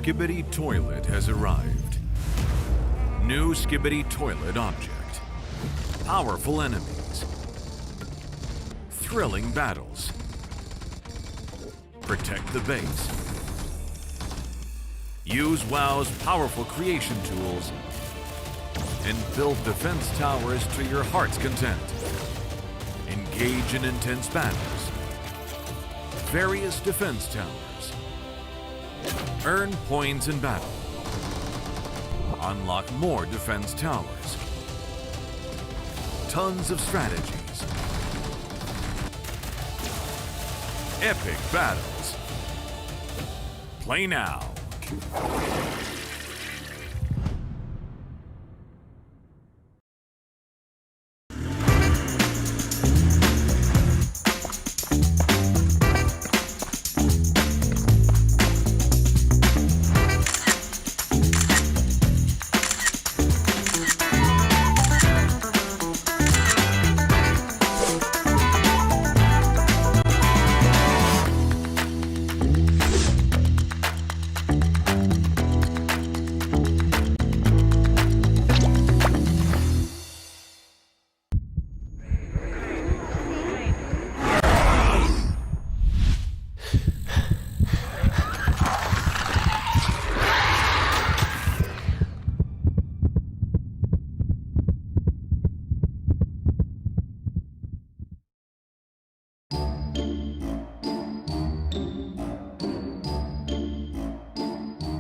Skibidi Toilet has arrived. New Skibidi Toilet object. Powerful enemies. Thrilling battles. Protect the base. Use WoW's powerful creation tools and build defense towers to your heart's content. Engage in intense battles. Various defense towers. Earn points in battle. Unlock more defense towers. Tons of strategies. Epic battles. Play now.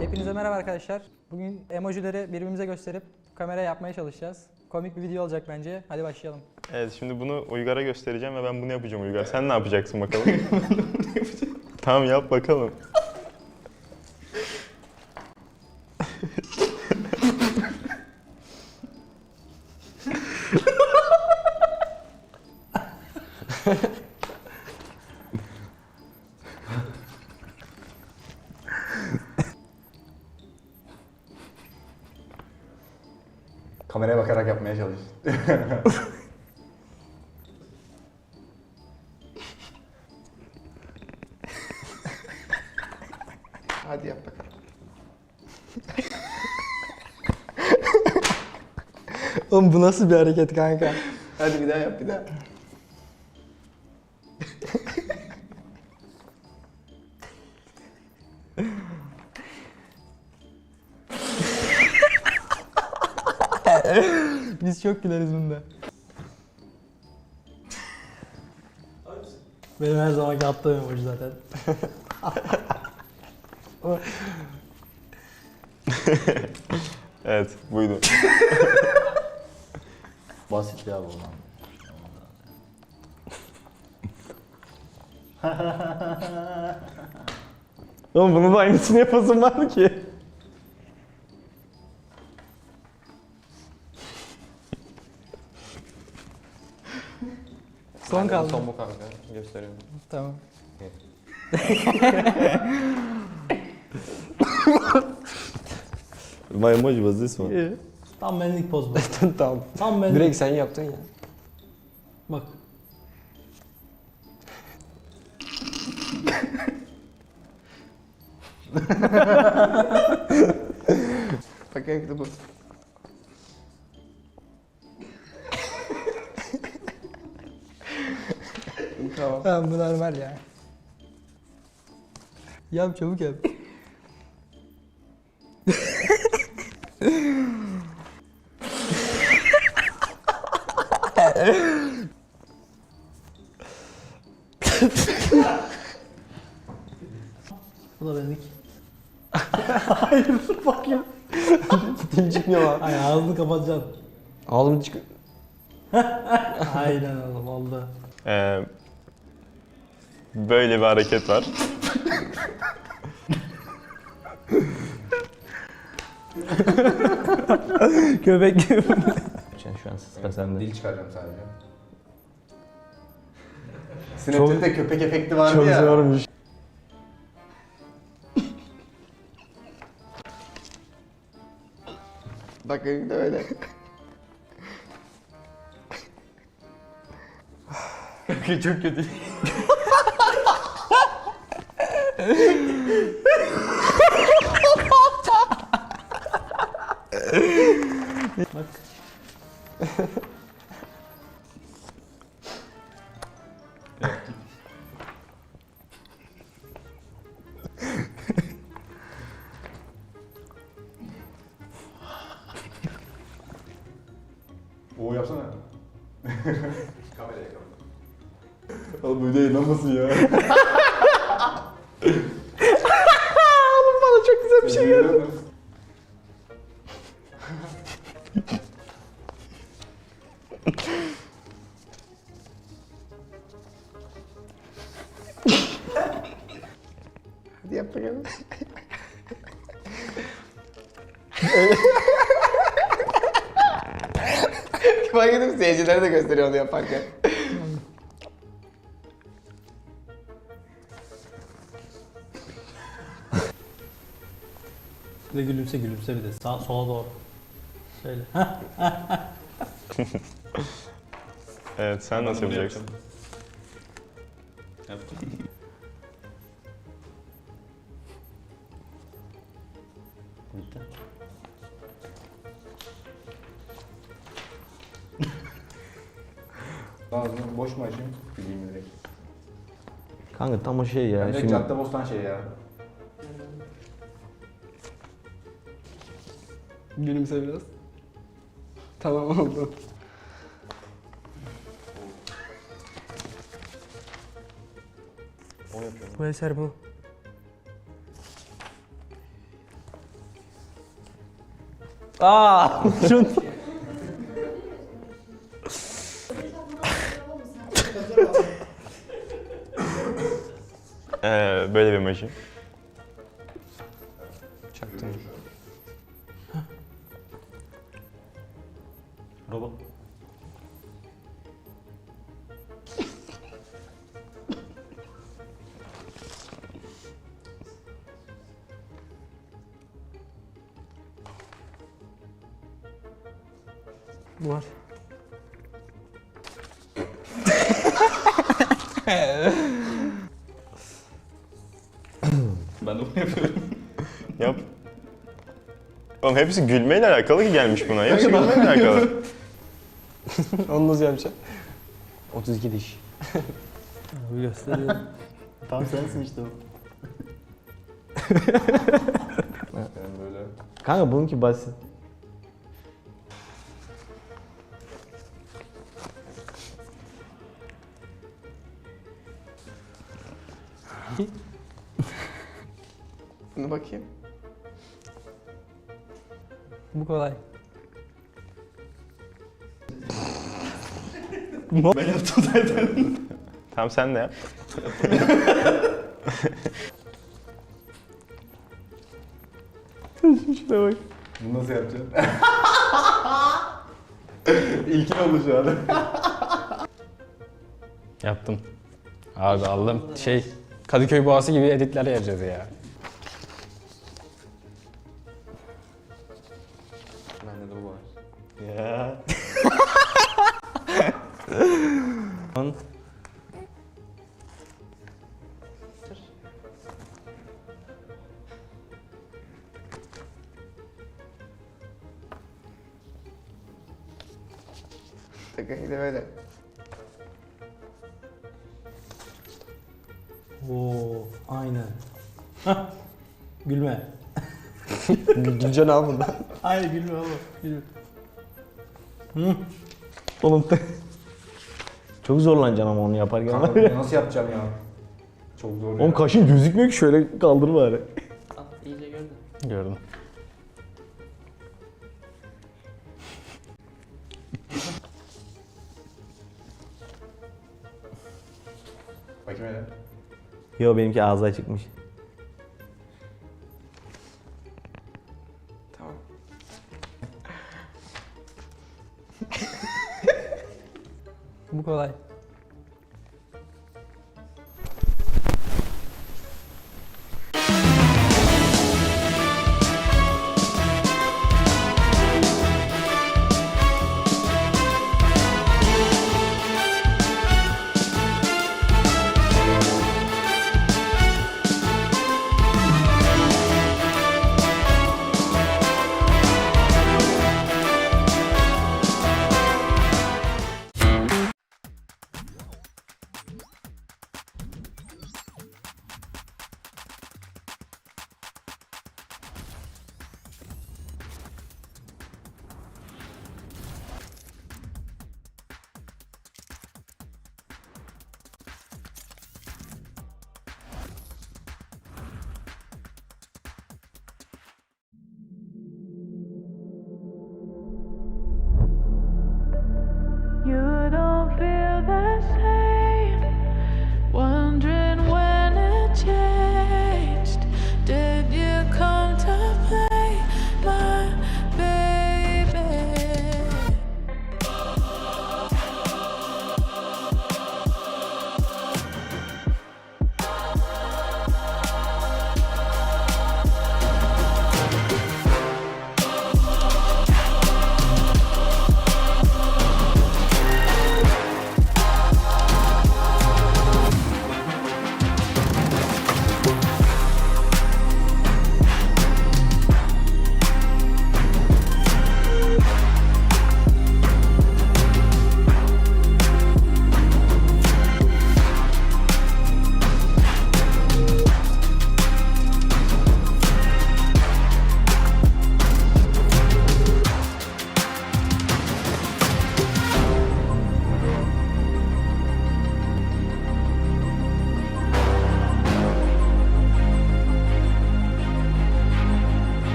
Hepinize merhaba arkadaşlar. Bugün emojileri birbirimize gösterip kameraya yapmaya çalışacağız. Komik bir video olacak bence. Hadi başlayalım. Evet, şimdi bunu Uygar'a göstereceğim ve ben bunu yapacağım Uygar. Sen ne yapacaksın bakalım? Tamam, yap bakalım. Kameraya bakarak yapmaya çalış. Hadi yap bakalım. Oğlum bu nasıl bir hareket kanka? Hadi bir daha yap, bir daha. Biz çok güleriz bunda. Benim her zamanki attığım emoji zaten. Evet, buydu. Basit ya bu. Oğlum bunun da aynısını yapasın var ki. Son kaldı. Son bu kanka. Gösteriyorum. Tamam. My emoji was this one. Tam benlik poz bu. Tamam. Tam benlik. Direkt sen yaptın ya. Bak. Bak ayakta bu. Tamam. Tamam bu normal ya. Yap çabuk yap. Bu da benlik. Hayır bakayım. Dilim çıkmıyor lan. Hayır ağzını kapatacaksın. Ağzım çıkıyor. Aynen oğlum oldu. Böyle bir hareket var. Köpek gibi. Şu an sıra sende. Dil çıkaracağım sadece. Snapchat'te köpek efekti vardı Çok ya. zormuş. Bak önümde öyle. Çok kötü. Bak. Oo yapsana. Kameraya kapat. Oğlum böyle yayınlanmasın ya. Oğlum bana çok güzel bir şey geldi. Hadi yap bakalım. Fark edip seyircilere de gösteriyor onu yaparken. Bir de gülümse bir de. Sola doğru. Şöyle. Evet, sen nasıl yapacaksın? Yaptım. Bitti. Ağzını boş mu açayım? Bileyim direkt. Kanka tam o şey ya. Yani Şimdi Caddebostan şey ya. Gülümse biraz. Tamam oldu. Bu eser bu. Şun. Böyle bir emoji. Çaktım. Robot. Bu var. Ben de bunu yapıyorum. Yap. Oğlum hepsi gülmeyle alakalı ki gelmiş buna. Hepsi gülmeyle alakalı. Onu nasıl yapacağım? 32 diş. Bu gösteriyor. Tam sensin işte o. Yani böyle. kanka bununki basit. Bunu bakayım. Bu kolay. Ben yaptım zaten. Tamam sen de yap. Şuna bak. Bunu nasıl yapacaksın? İlkin oldu şu an. Yaptım. Abi aldım. Kadıköy Boğası gibi editler yapacağız ya. Bende de bu var. Ya. Takayı da böyle. Oo, aynen. Hah. Gülme. Güleceksin abi bunda. Hayır gülme oğlum. Gülme. Oğlum çok zorlanacaksın ama onu yaparken. Kanka bunu nasıl yapacağım ya? Çok zor ya. Oğlum kaşın gözükmüyor ki, şöyle kaldır bari. İyice gördün. Gördüm. Bakayım hele. Yo benimki ağzı çıkmış. Tamam. Bu kolay.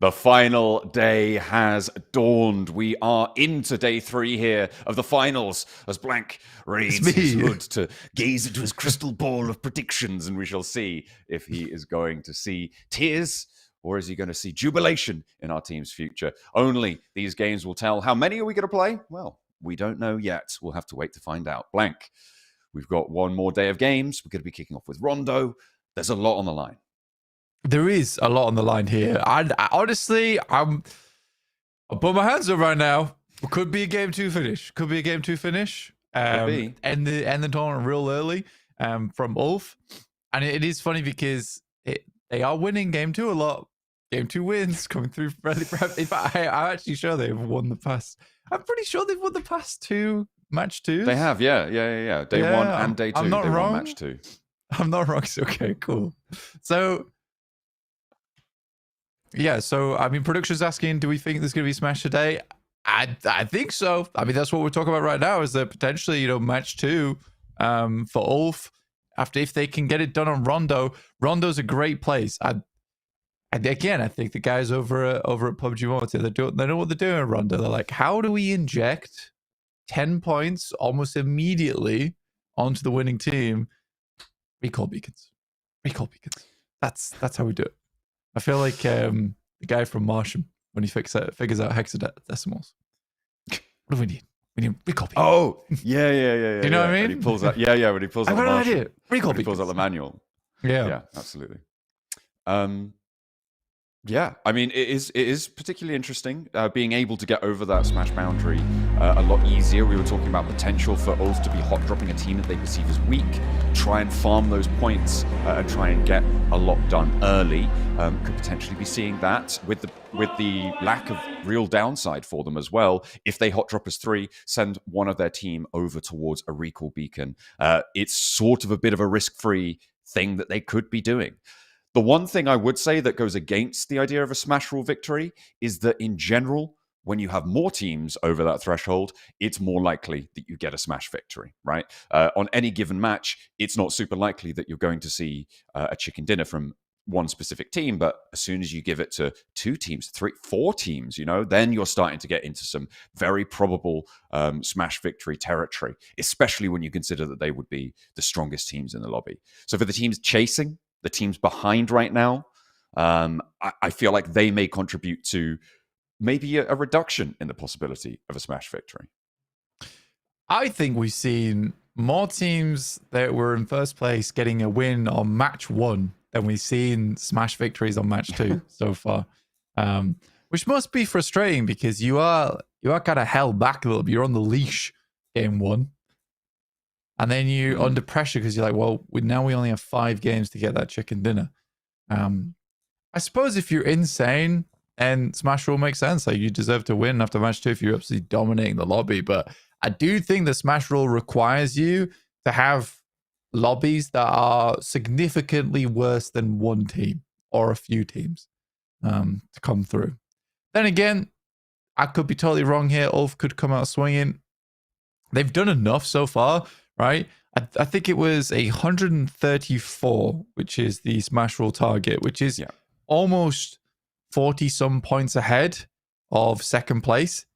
The final day has dawned. We are into day 3 here of the finals as Blank reads his hood to gaze into his crystal ball of predictions, and we shall see if he is going to see tears or is he going to see jubilation in our team's future. Only these games will tell. How many are we going to play? Well, we don't know yet. We'll have to wait to find out. Blank, we've got one more day of games. We're going to be kicking off with Rondo. There's a lot on the line. There is a lot on the line here. Honestly, I'll put my hands up right now. Could be a game 2 finish. Could be a game 2 finish. Could be. End the tournament real early from ULF. And it is funny because they are winning game 2 a lot. Game 2 wins coming through really. In fact, I'm actually sure they've won the past. I'm pretty sure they've won the past 2 match 2s. They have, yeah. Day 1 and day 2. I'm not they wrong. won match 2. I'm not wrong. Okay, cool. So, yeah. So, I mean, production's asking, do we think there's going to be Smash today? I think so. I mean, that's what we're talking about right now. Is that potentially, match 2 for ULF after if they can get it done on Rondo. Rondo's a great place. Again, I think the guys over at PUBG Mobile, they know what they're doing at Rondo. They're like, how do we inject 10 points almost immediately onto the winning team? Recall beacons. That's how we do it. I feel like the guy from Martian when he figures out hexadecimals. What do we need? We need recall beacons. Oh, yeah. You know what I mean? When he pulls out, when he pulls out I've the got an Martian, idea. Recall when he pulls out beacons. the manual. Yeah, Absolutely. Yeah, I mean, it is particularly interesting being able to get over that smash boundary a lot easier. We were talking about potential for ULF to be hot dropping a team that they perceive as weak, try and farm those points and try and get a lot done early. Could potentially be seeing that with the lack of real downside for them as well. If they hot drop as 3, send one of their team over towards a recall beacon. It's sort of a bit of a risk-free thing that they could be doing. The one thing I would say that goes against the idea of a smash rule victory is that in general, when you have more teams over that threshold, it's more likely that you get a smash victory, right? On any given match, it's not super likely that you're going to see a chicken dinner from one specific team, but as soon as you give it to 2 teams, 3, 4 teams, then you're starting to get into some very probable smash victory territory, especially when you consider that they would be the strongest teams in the lobby. So for the teams chasing, the teams behind right now, I feel like they may contribute to maybe a reduction in the possibility of a smash victory. I think we've seen more teams that were in first place getting a win on match 1 than we've seen smash victories on match 2 so far, which must be frustrating because you are kind of held back a little bit. You're on the leash game 1. And then you're under pressure because you're like, well, now we only have 5 games to get that chicken dinner. I suppose if you're insane and Smash Rule makes sense, like you deserve to win after match 2 if you're absolutely dominating the lobby. But I do think the Smash Rule requires you to have lobbies that are significantly worse than one team or a few teams to come through. Then again, I could be totally wrong here. ULF could come out swinging. They've done enough so far. Right, I think it was 134, which is the smash rule target, which is almost 40 some points ahead of second place.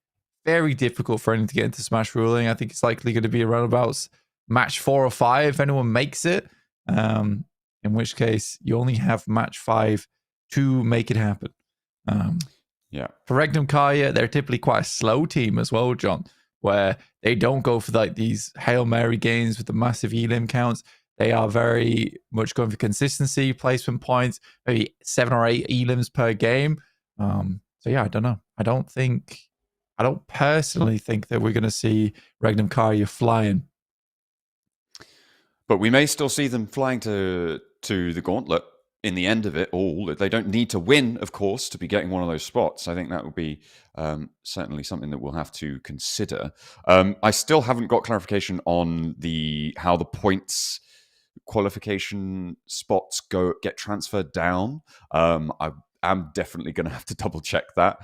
Very difficult for anyone to get into smash ruling. I think it's likely going to be around about match 4 or 5 if anyone makes it. In which case, you only have match 5 to make it happen. For Regnum Carya, they're typically quite a slow team as well, John, where they don't go for like these Hail Mary games with the massive elim counts. They are very much going for consistency, placement points, maybe 7 or 8 elims per game. So yeah, I don't know. I don't personally think that we're going to see Regnum Carya flying. But we may still see them flying to the gauntlet in the end of it all. They don't need to win, of course, to be getting one of those spots. I think that would be certainly something that we'll have to consider. I still haven't got clarification on how the points qualification spots get transferred down. I am definitely going to have to double check that.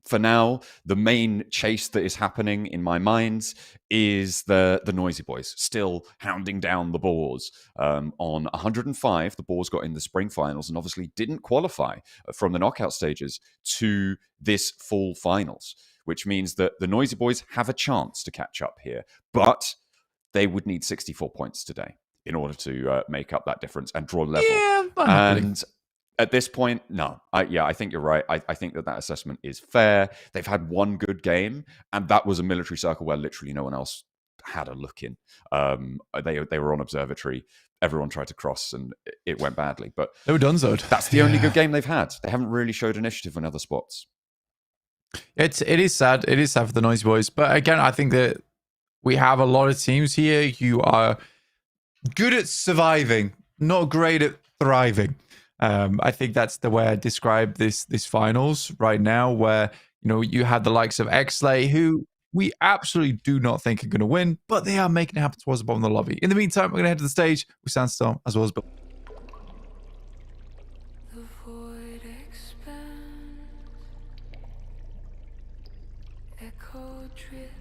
for now, the main chase that is happening in my mind is the TheNoisyBoys still hounding down the Boars. On 105, the Boars got in the spring finals and obviously didn't qualify from the knockout stages to this fall finals, which means that the TheNoisyBoys have a chance to catch up here, but they would need 64 points today in order to make up that difference and draw level. Yeah, but not really. And at this point, no. I think you're right. I think that assessment is fair. They've had one good game, and that was a military circle where literally no one else had a look in. They were on observatory. Everyone tried to cross, and it went badly. But They were donezoed. that's the only good game they've had. They haven't really showed initiative in other spots. It is sad. It is sad for the TheNoisyBoys. But again, I think that we have a lot of teams here who are good at surviving, not great at thriving. I think that's the way I describe this finals right now, where you had the likes of XSLAY, who we absolutely do not think are going to win, but they are making it happen towards the bottom of the lobby. In the meantime, we're going to head to the stage with Sandstorm as well as Bill. The void expands, echo drips.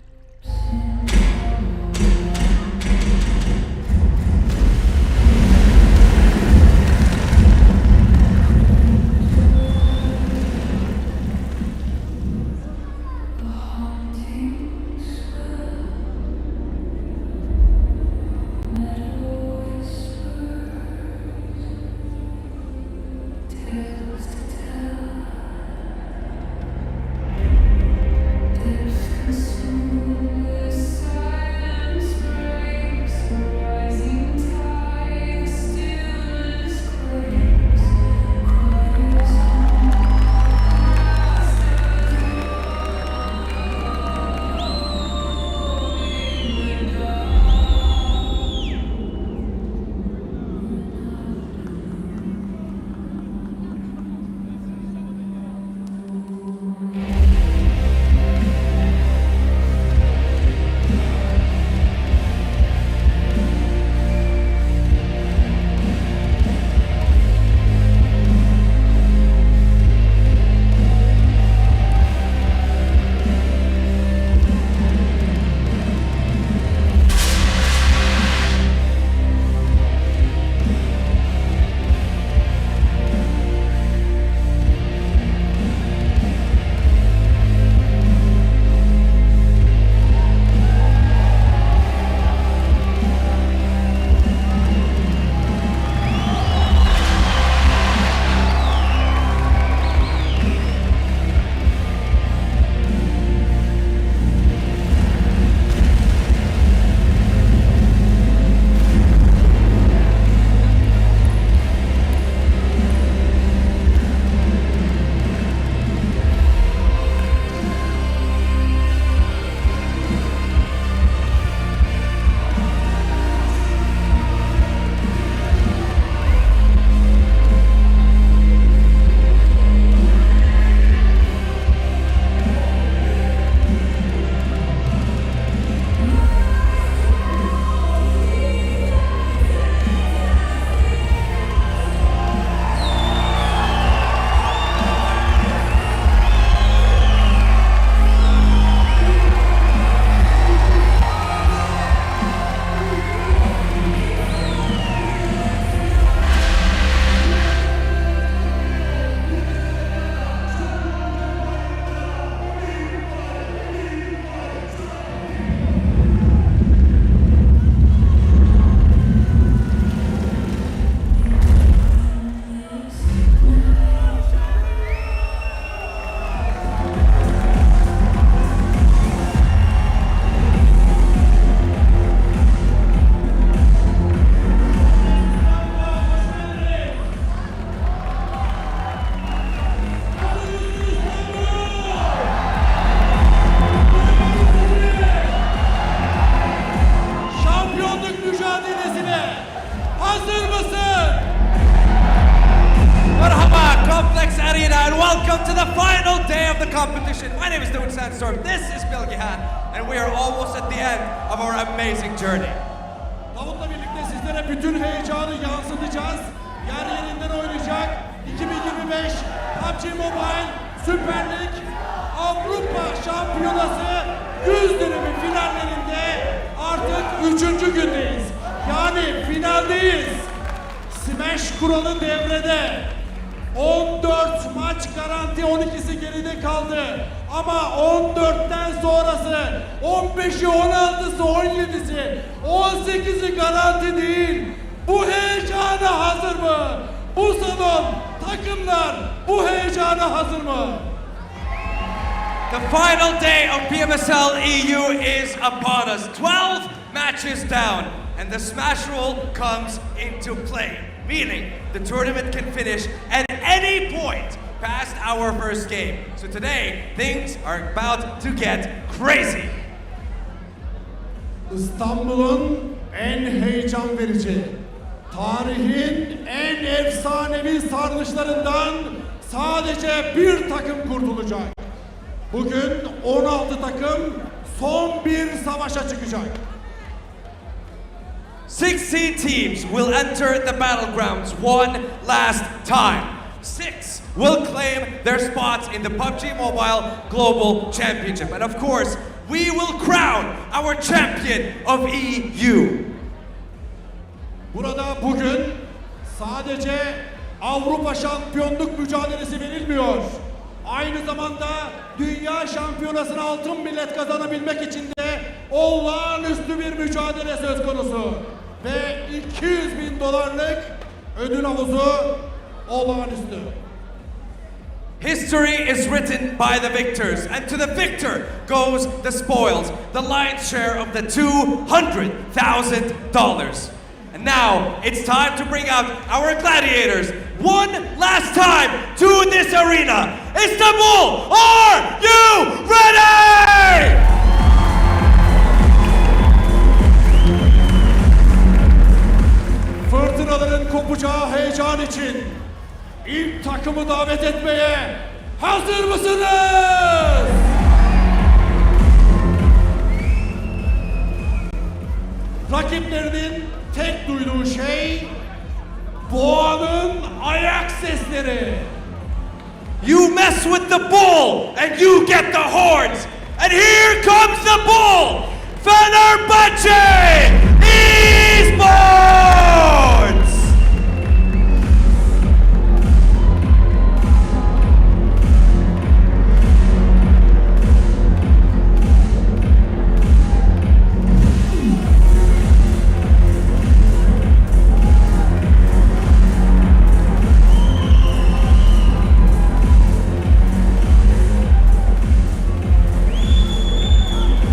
competition. My name is David Sandstorm. This is Bilgehan, and we are almost at the end of our amazing journey. Davut'la birlikte sizlere bütün heyecanı yansıtacağız. Yer yerinden oynayacak. 2025 PUBG Mobile Süper Lig Şampiyonası güz dönemi finallerinde artık 3. gündeyiz. Yani finaldeyiz. Smash kuralı devrede. 14 maç garanti, 12'si geride kaldı. Ama 14'ten sonrası 15'i, 16'sı, 17'si, 18'i garanti değil. Bu heyecana hazır mı? Bu salon, takımlar bu heyecana hazır mı? The final day of PMSL EU is upon us. 12 matches down, and the Smash Rule comes into play. Meaning the tournament can finish at any point past our first game. So today, things are about to get crazy. İstanbul'un en heyecan verici, tarihin en efsanevi sarnıçlarından sadece bir takım kurtulacak. Bugün 16 takım son bir savaşa çıkacak. 16 teams will enter the battlegrounds one last time. 6 will claim their spots in the PUBG Mobile Global Championship. And of course, we will crown our champion of EU. Burada bugün sadece Avrupa şampiyonluk mücadelesi verilmiyor. Aynı zamanda Dünya Şampiyonası'na altın bilet kazanabilmek için de olağanüstü bir mücadele söz konusu. Ve 200.000 dolarlık ödül havuzu olağanüstü. History is written by the victors, and to the victor goes the spoils, the lion's share of the $200,000. And now it's time to bring out our gladiators one last time to this arena. Istanbul, are you ready? Fırtınaların kopacağı heyecan için ilk takımı davet etmeye hazır mısınız? Rakiplerinin tek duyduğu şey boğanın ayak sesleri. You mess with the bull and you get the horns. And here comes the bull, Fenerbahçe Esports!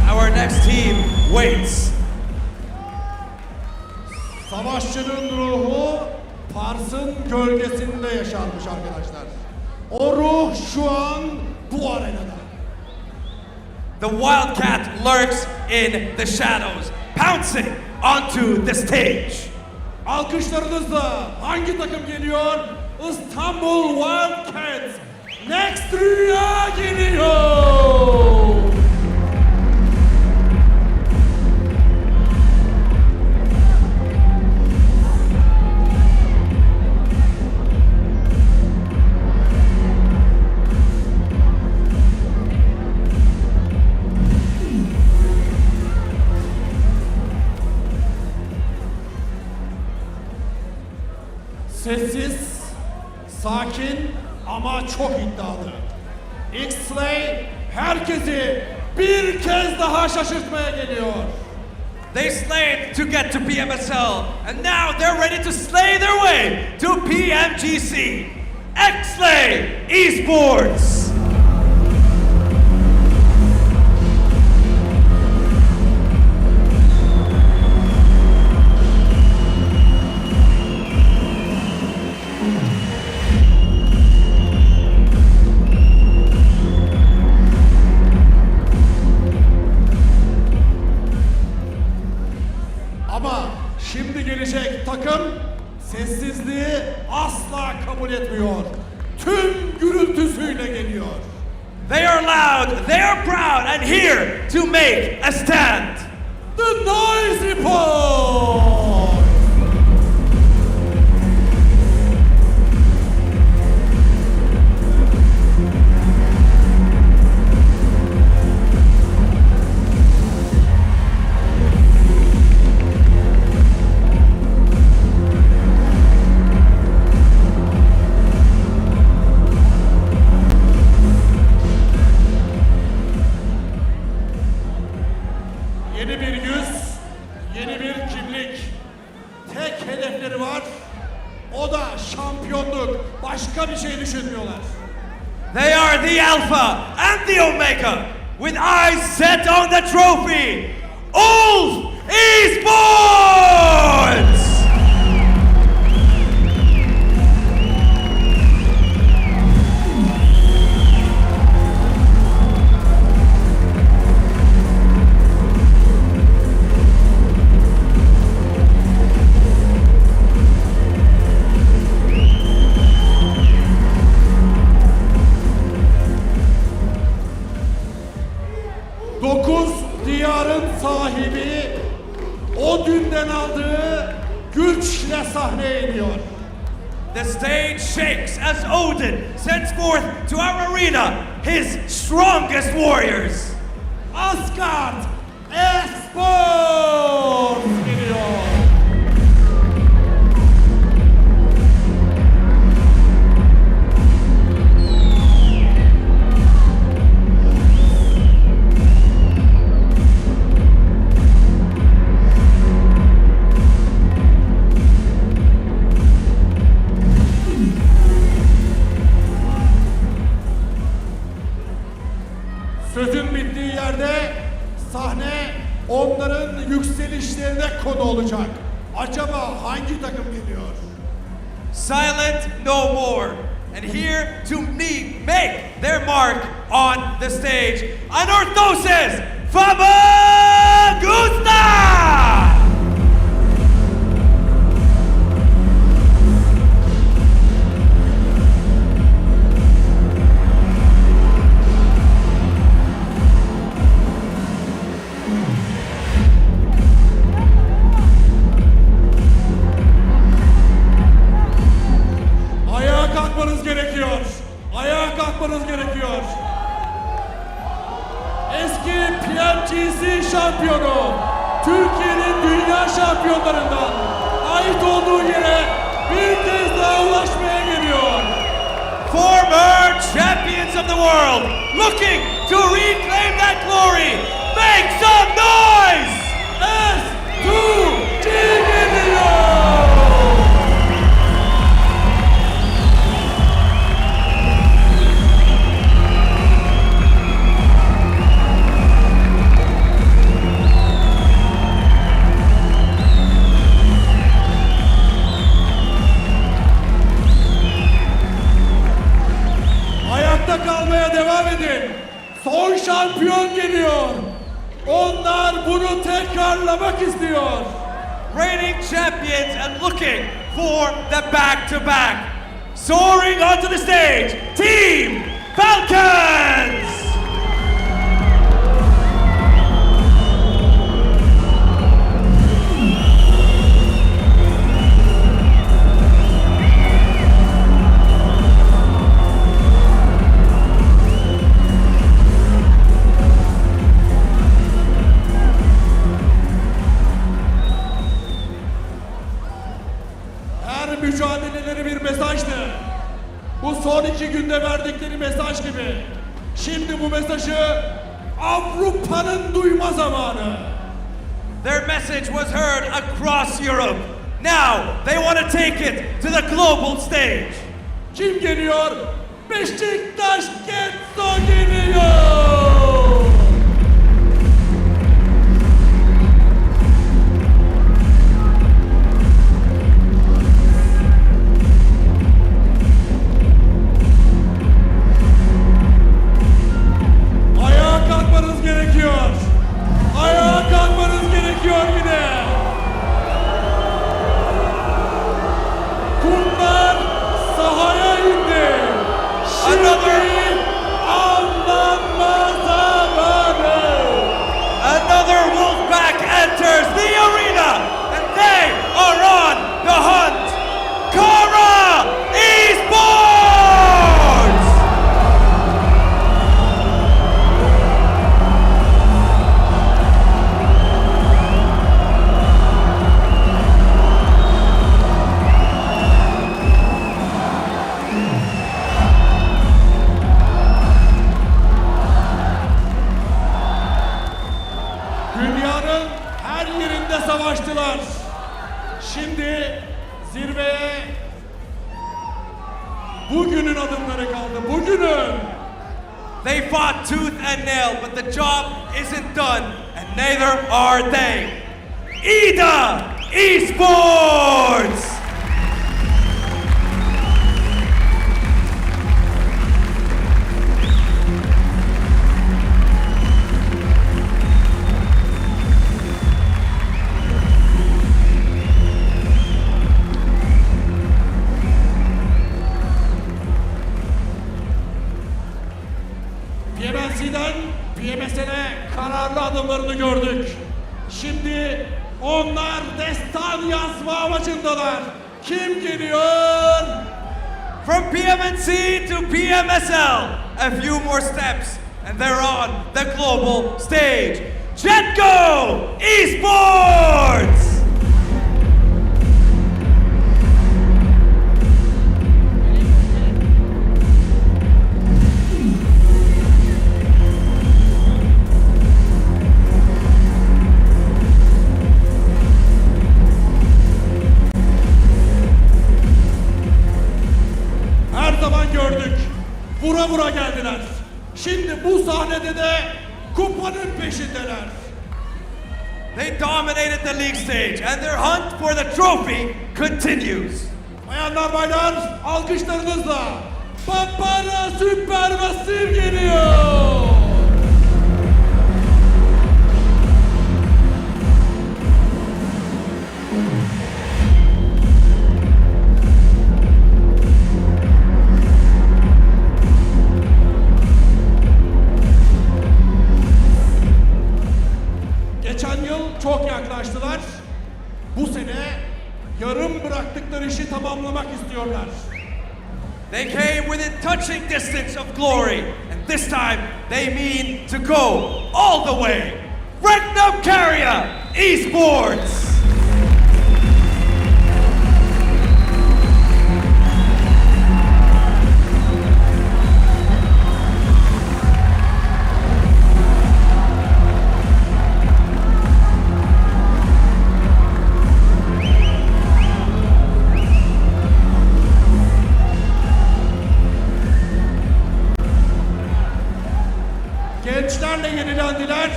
Our next team waits. Savaşçının ruhu Pars'ın gölgesinde yaşanmış arkadaşlar. O ruh şu an bu arenada. The Wildcat lurks in the shadows, pouncing onto the stage. Alkışlarınızla hangi takım geliyor? İstanbul Wildcats. Next Rüya geliyor. Sessiz, sakin ama çok iddialı. XSLAY herkesi bir kez daha şaşırtmaya geliyor. They slayed to get to PMSL, and now they're ready to slay their way to PMGC. XSLAY Esports! Ama şimdi gelecek takım sessizliği asla kabul etmiyor. Tüm gürültüsüyle geliyor. They are loud, they are proud, and here to make a stand. TheNoisyBoys! the Alpha and the Omega, with eyes set on the trophy, ULF Esports! Diyarın sahibi o dünden aldığı güçle sahneye iniyor. The stage shakes as Odin sends forth to our arena his strongest warriors. Asgard Esports geliyor. Sözün bittiği yerde sahne onların yükselişlerine konu olacak. Acaba hangi takım geliyor? Silent no more. And here to make their mark on the stage, Anorthosis Famagusta! Ayağa kalkmanız gerekiyor. Eski PMGC şampiyonu, Türkiye'nin dünya şampiyonlarından ait olduğu yere bir kez daha ulaşmaya geliyor. Former champions of the world, looking to reclaim that glory. Make some noise! S2G geliyor. Kalmaya devam edin. Son şampiyon geliyor. Onlar bunu tekrarlamak istiyor. Reigning champions and looking for the back-to-back. Soaring onto the stage, Team Falcons! Mücadeleleri bir mesajdı. Bu son 2 günde verdikleri mesaj gibi. Şimdi bu mesajı Avrupa'nın duyma zamanı. Their message was heard across Europe. Now they want to take it to the global stage. Kim geliyor? Beşiktaş Getso geliyor. Carya Esports! Dünyanın her yerinde savaştılar. Şimdi zirveye bugünün adımları kaldı. Bugünün. They fought tooth and nail, but the job isn't done, and neither are they. Esports! Pmsl'den Pmsl'e kararlı adımlarını gördük. Şimdi onlar destan yazma amacındalar. Kim geliyor? From PMNC to PMSL, a few more steps, and they're on the global stage. Jetgo Esports! Vura vura geldiler. Şimdi bu sahnede de kupanın peşindeler. They dominated the league stage and their hunt for the trophy continues. Bayanlar baylar alkışlarınızla Papara SuperMassive geliyor. Geçen yıl çok yaklaştılar. Bu sene yarım bıraktıkları işi tamamlamak istiyorlar. They came within touching distance of glory, and this time they mean to go all the way. Regnum Carya Esports! Gençlerle yenilendiler.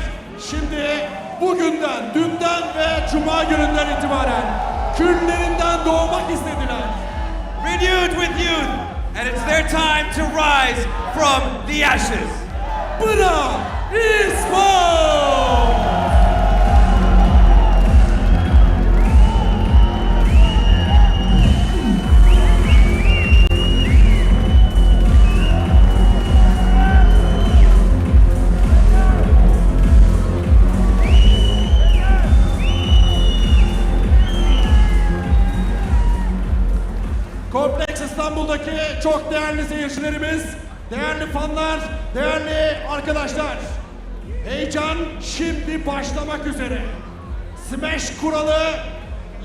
Şimdi bugünden, dünden ve cuma gününden itibaren küllerinden doğmak istediler. Renewed with youth, and it's their time to rise from the ashes. Papara Esports! Kompleks İstanbul'daki çok değerli seyircilerimiz, değerli fanlar, değerli arkadaşlar. Heyecan şimdi başlamak üzere. Smash kuralı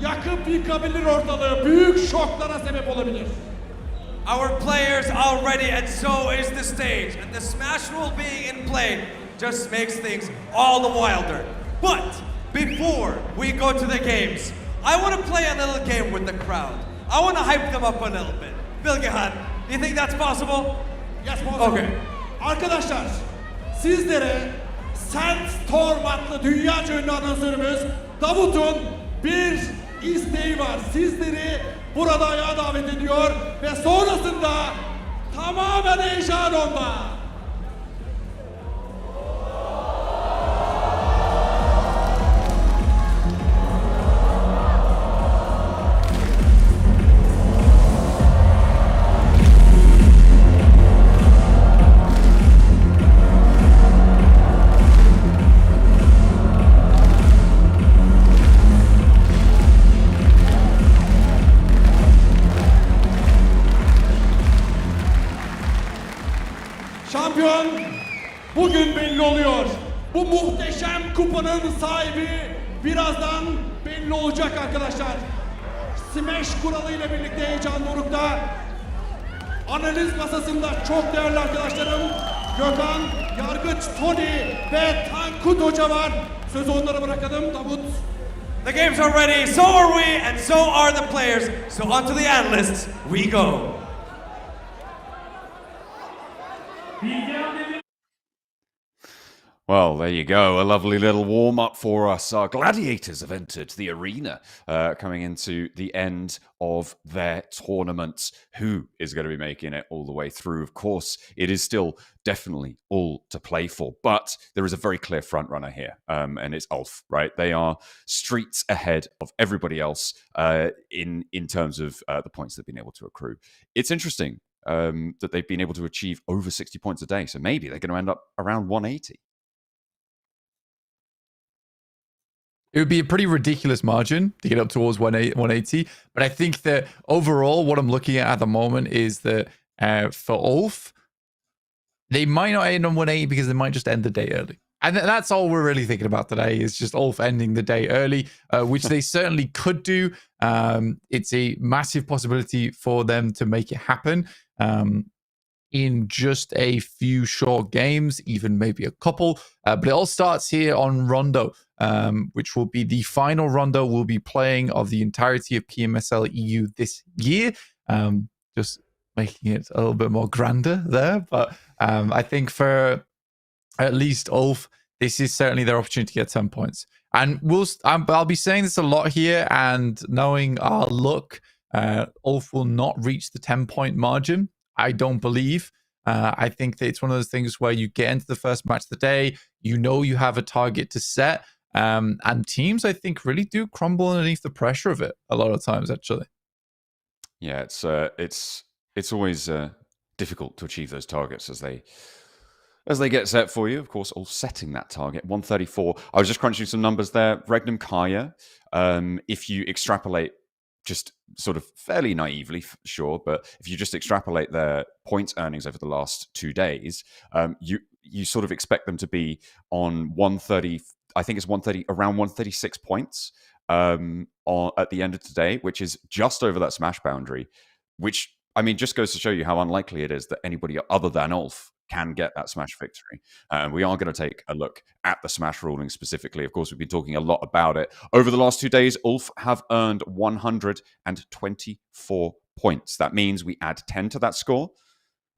yakıp yıkabilir ortalığı, büyük şoklara sebep olabilir. Our players are ready, and so is the stage. And the smash rule being in play just makes things all the wilder. But before we go to the games, I want to play a little game with the crowd. I want to hype them up a little bit. Bilgehan, do you think that's possible? Yes, possible. Okay. Arkadaşlar, sizlere Sandstorm adlı dünya ünlü anonsörümüz Davut'un bir isteği var. Sizleri burada ayağa davet ediyor ve sonrasında tamamen heyecan onda. Şampiyon bugün belli oluyor. Bu muhteşem kupanın sahibi birazdan belli olacak arkadaşlar. Smash kuralıyla birlikte heyecan dorukta. Analiz masasında çok değerli arkadaşlarım Gökhan, Yargıç, Tony ve Tankut Hoca var. Sözü onlara bırakalım. Davut. The games are ready, so are we, and so are the players. So on to the analysts we go. Well, there you go. A lovely little warm-up for us. Our gladiators have entered the arena, coming into the end of their tournament. Who is going to be making it all the way through? Of course, it is still definitely all to play for, but there is a very clear front runner here, and it's ULF, right? They are streets ahead of everybody else in terms of the points they've been able to accrue. It's interesting that they've been able to achieve over 60 points a day, so maybe they're going to end up around 180. It would be a pretty ridiculous margin to get up towards 180. But I think that overall, what I'm looking at the moment is that for ULF, they might not end on 180 because they might just end the day early. And that's all we're really thinking about today is just ULF ending the day early, which they certainly could do. It's a massive possibility for them to make it happen. In just a few short games, even maybe a couple. But it all starts here on Rondo, which will be the final Rondo we'll be playing of the entirety of PMSL EU this year. Just making it a little bit more grander there. But I think for at least ULF, this is certainly their opportunity to get 10 points. And I'll be saying this a lot here, and knowing our luck, ULF will not reach the 10-point margin. I don't believe. I think that it's one of those things where you get into the first match of the day, you know you have a target to set, and teams, I think, really do crumble underneath the pressure of it a lot of times, actually. Yeah, it's always difficult to achieve those targets as they get set for you. Of course, all setting that target, 134. I was just crunching some numbers there. Regnum Carya, if you extrapolate just sort of fairly naively, sure, but if you just extrapolate their points earnings over the last 2 days, you sort of expect them to be on 130, I think it's 130, around 136 points at the end of today, which is just over that smash boundary, which, I mean, just goes to show you how unlikely it is that anybody other than ULF can get that smash victory. We are going to take a look at the smash ruling specifically. Of course, we've been talking a lot about it. Over the last 2 days, ULF have earned 124 points. That means we add 10 to that score,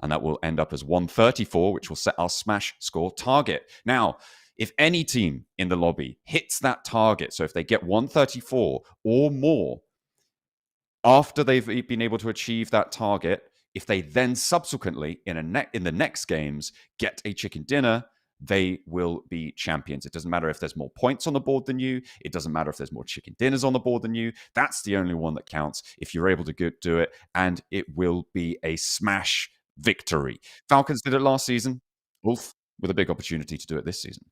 and that will end up as 134, which will set our smash score target. Now, if any team in the lobby hits that target, so if they get 134 or more after they've been able to achieve that target, if they then subsequently in the next games get a chicken dinner, they will be champions. It doesn't matter if there's more points on the board than you. It doesn't matter if there's more chicken dinners on the board than you. That's the only one that counts if you're able to do it, and it will be a smash victory. Falcons did it last season. ULF with a big opportunity to do it this season.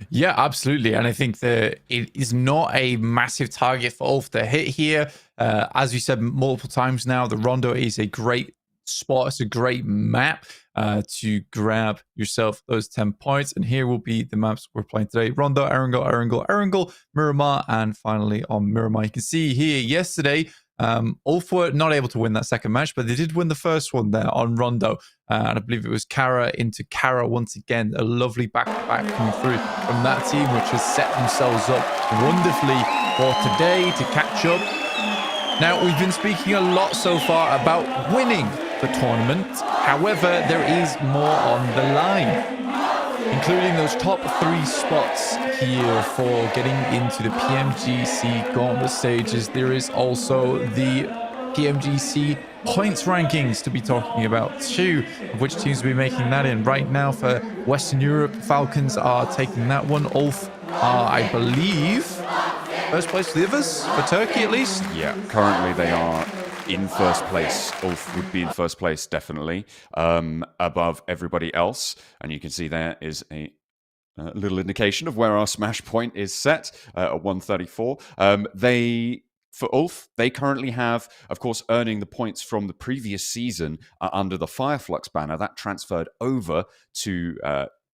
Yeah, absolutely. And I think that it is not a massive target for ULF to hit here. As you said multiple times now, the Rondo is a great spot. It's a great map to grab yourself those 10 points. And here will be the maps we're playing today. Rondo, Erangel, Miramar, and finally on Miramar. You can see here yesterday, ULF were not able to win that second match, but they did win the first one there on Rondo. And I believe it was Carya into Carya once again. A lovely back-to-back coming through from that team, which has set themselves up wonderfully for today to catch up. Now, we've been speaking a lot so far about winning the tournament. However, there is more on the line, including those top 3 spots here for getting into the PMGC Gauntlet stages. There is also the PMGC points rankings to be talking about too, of which teams will be making that in. Right now for Western Europe, Falcons are taking that one. ULF are, I believe, first place for the others, for Turkey at least. Yeah, currently they are in first place. ULF would be in first place, definitely, above everybody else. And you can see there is a little indication of where our smash point is set at 134. For ULF, they currently have, of course, earning the points from the previous season under the Fireflux banner. That transferred over to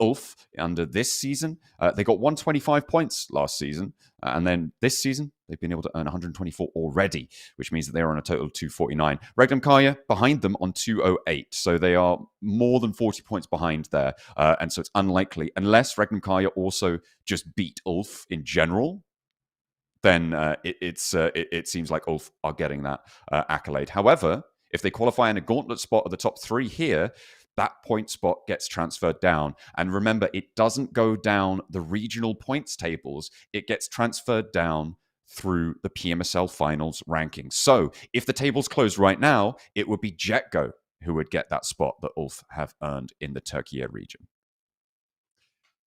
ULF under this season. They got 125 points last season. And then this season, they've been able to earn 124 already, which means that they're on a total of 249. Regnum Carya behind them on 208. So they are more than 40 points behind there. And so it's unlikely, unless Regnum Carya also just beat ULF in general, then it seems like ULF are getting that accolade. However, if they qualify in a gauntlet spot of the top 3 here, that point spot gets transferred down. And remember, it doesn't go down the regional points tables. It gets transferred down through the PMSL finals rankings. So if the tables close right now, it would be Jetgo who would get that spot that ULF have earned in the Turkey region.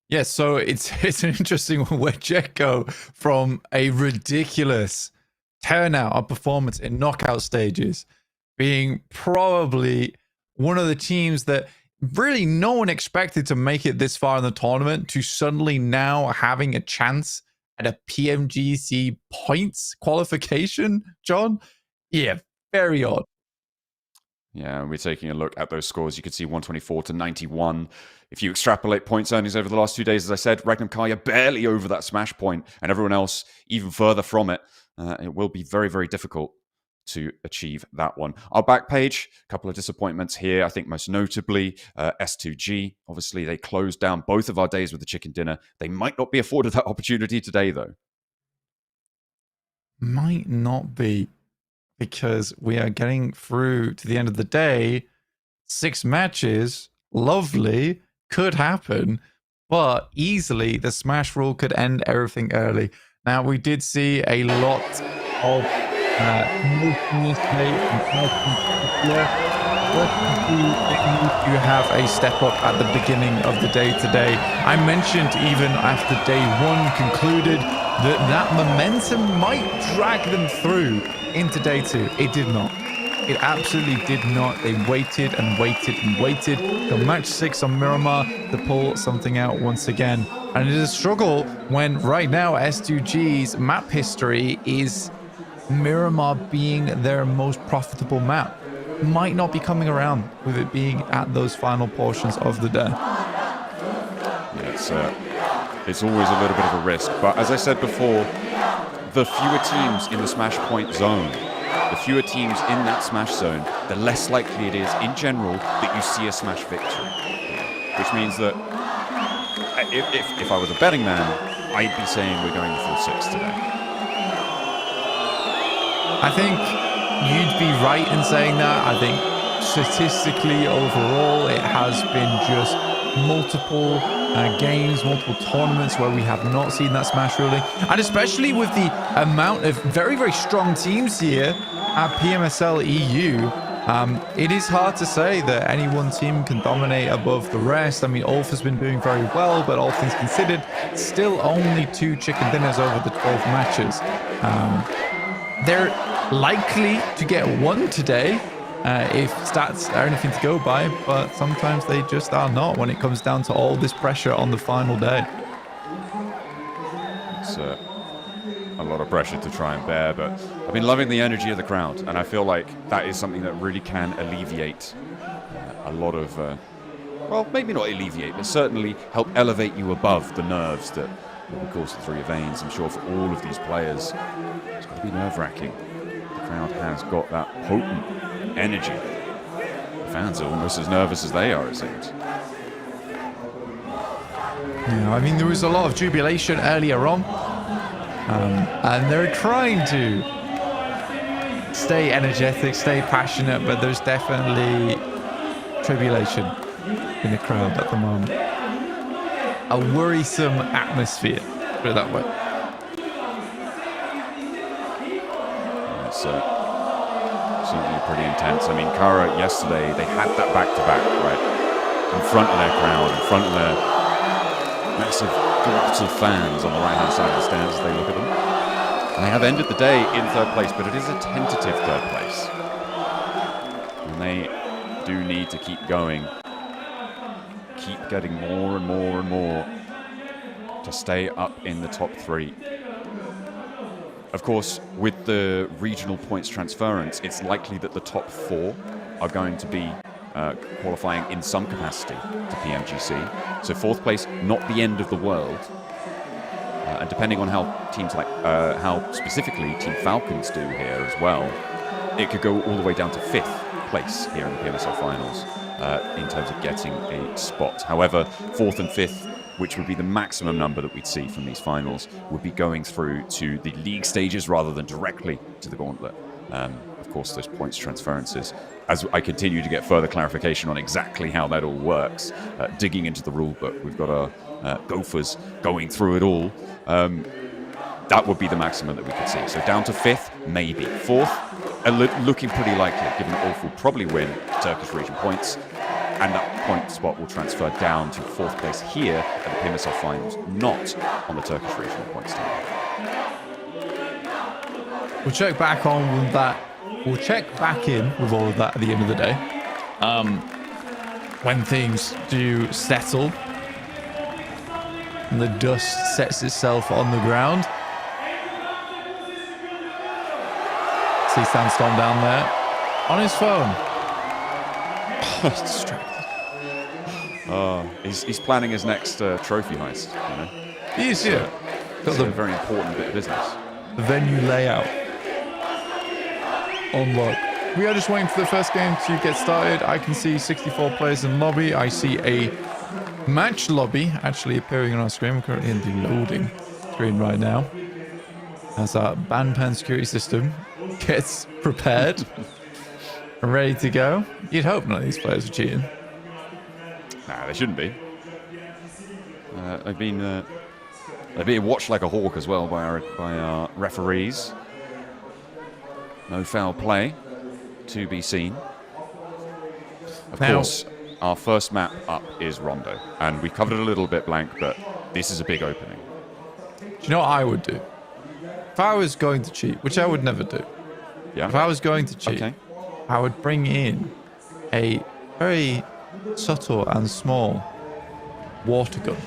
Yeah, so it's an interesting one where Jetgo, from a ridiculous turnout of performance in knockout stages, being probably one of the teams that really no one expected to make it this far in the tournament, to suddenly now having a chance at a PMGC points qualification, John. Yeah, very odd. Yeah, we're taking a look at those scores. You can see 124 to 91. If you extrapolate points earnings over the last 2 days, as I said, Regnum Carya barely over that smash point, and everyone else even further from it. It will be very, very difficult to achieve that one. Our back page, a couple of disappointments here. I think most notably S2G. Obviously, they closed down both of our days with the chicken dinner. They might not be afforded that opportunity today, though. Might not be, because we are getting through to the end of the day. 6 matches, lovely, could happen, but easily the smash rule could end everything early. Now, we did see a lot of you have a step up at the beginning of the day today. I mentioned even after day 1 concluded that momentum might drag them through into day 2. It did not. It absolutely did not. They waited and waited and waited till match 6 on Miramar to pull something out once again. And it is a struggle when right now S2G's map history is Miramar being their most profitable map. Might not be coming around with it being at those final portions of the day. Yeah, it's always a little bit of a risk. But as I said before, the fewer teams in the smash point zone, the fewer teams in that smash zone, the less likely it is in general that you see a smash victory. Which means that if I was a betting man, I'd be saying we're going full 6 today. I think you'd be right in saying that. I think statistically overall it has been just multiple games, multiple tournaments where we have not seen that smash ruling, and especially with the amount of very, very strong teams here at PMSL EU, it is hard to say that any one team can dominate above the rest. I mean, ULF has been doing very well, but all things considered, still only 2 chicken dinners over the 12 matches. They're likely to get 1 today if stats are anything to go by, but sometimes they just are not when it comes down to all this pressure on the final day. It's a lot of pressure to try and bear, but I've been loving the energy of the crowd, and I feel like that is something that really can alleviate a lot of, well, maybe not alleviate, but certainly help elevate you above the nerves that will be coursing through your veins. I'm sure for all of these players, it's got to be nerve-wracking. The crowd has got that potent energy. The fans are almost as nervous as they are, it seems. Yeah, I mean, there was a lot of jubilation earlier on, and they're trying to stay energetic, stay passionate, but there's definitely tribulation in the crowd at the moment. A worrisome atmosphere, put it that way. It's certainly pretty intense. I mean, Carya yesterday, they had that back-to-back, right? In front of their crowd, in front of their massive groups of fans on the right-hand side of the stands as they look at them. And they have ended the day in 3rd place, but it is a tentative 3rd place. And they do need to keep going. Keep getting more and more and more to stay up in the top 3. Of course, with the regional points transference, it's likely that the top 4 are going to be qualifying in some capacity to PMGC. So 4th place, not the end of the world. And depending on how teams like, how specifically Team Falcons do here as well, it could go all the way down to 5th place here in the PMSL finals in terms of getting a spot. However, 4th and 5th, which would be the maximum number that we'd see from these finals, would be going through to the league stages rather than directly to the gauntlet. Of course, those points transferences. As I continue to get further clarification on exactly how that all works, digging into the rule book, we've got our Gophers going through it all. That would be the maximum that we could see. So down to 5th, maybe. 4th, looking pretty likely, given that ULF will probably win Turkish region points. And that point spot will transfer down to 4th place here at the Pmsl finals, not on the Turkish regional points table. We'll check back on with that. We'll check back in with all of that at the end of the day. When things do settle and the dust sets itself on the ground. See Sandstorm down there on his phone. Oh, he's distracted. He's planning his next trophy heist, you know? He is, yeah. Got a very important bit of business. The venue layout. Unlock. We are just waiting for the first game to get started. I can see 64 players in lobby. I see a match lobby actually appearing on our screen. We're currently in the loading screen right now. As our bandpan security system gets prepared and ready to go. You'd hope none of these players are cheating. Nah, they shouldn't be. They've been watched like a hawk as well by our referees. No foul play to be seen. Of course, our first map up is Rondo, and we covered it a little bit, Blank, but this is a big opening. Do you know what I would do? If I was going to cheat, which I would never do. Yeah. If I was going to cheat, I would bring in a very subtle and small water gun.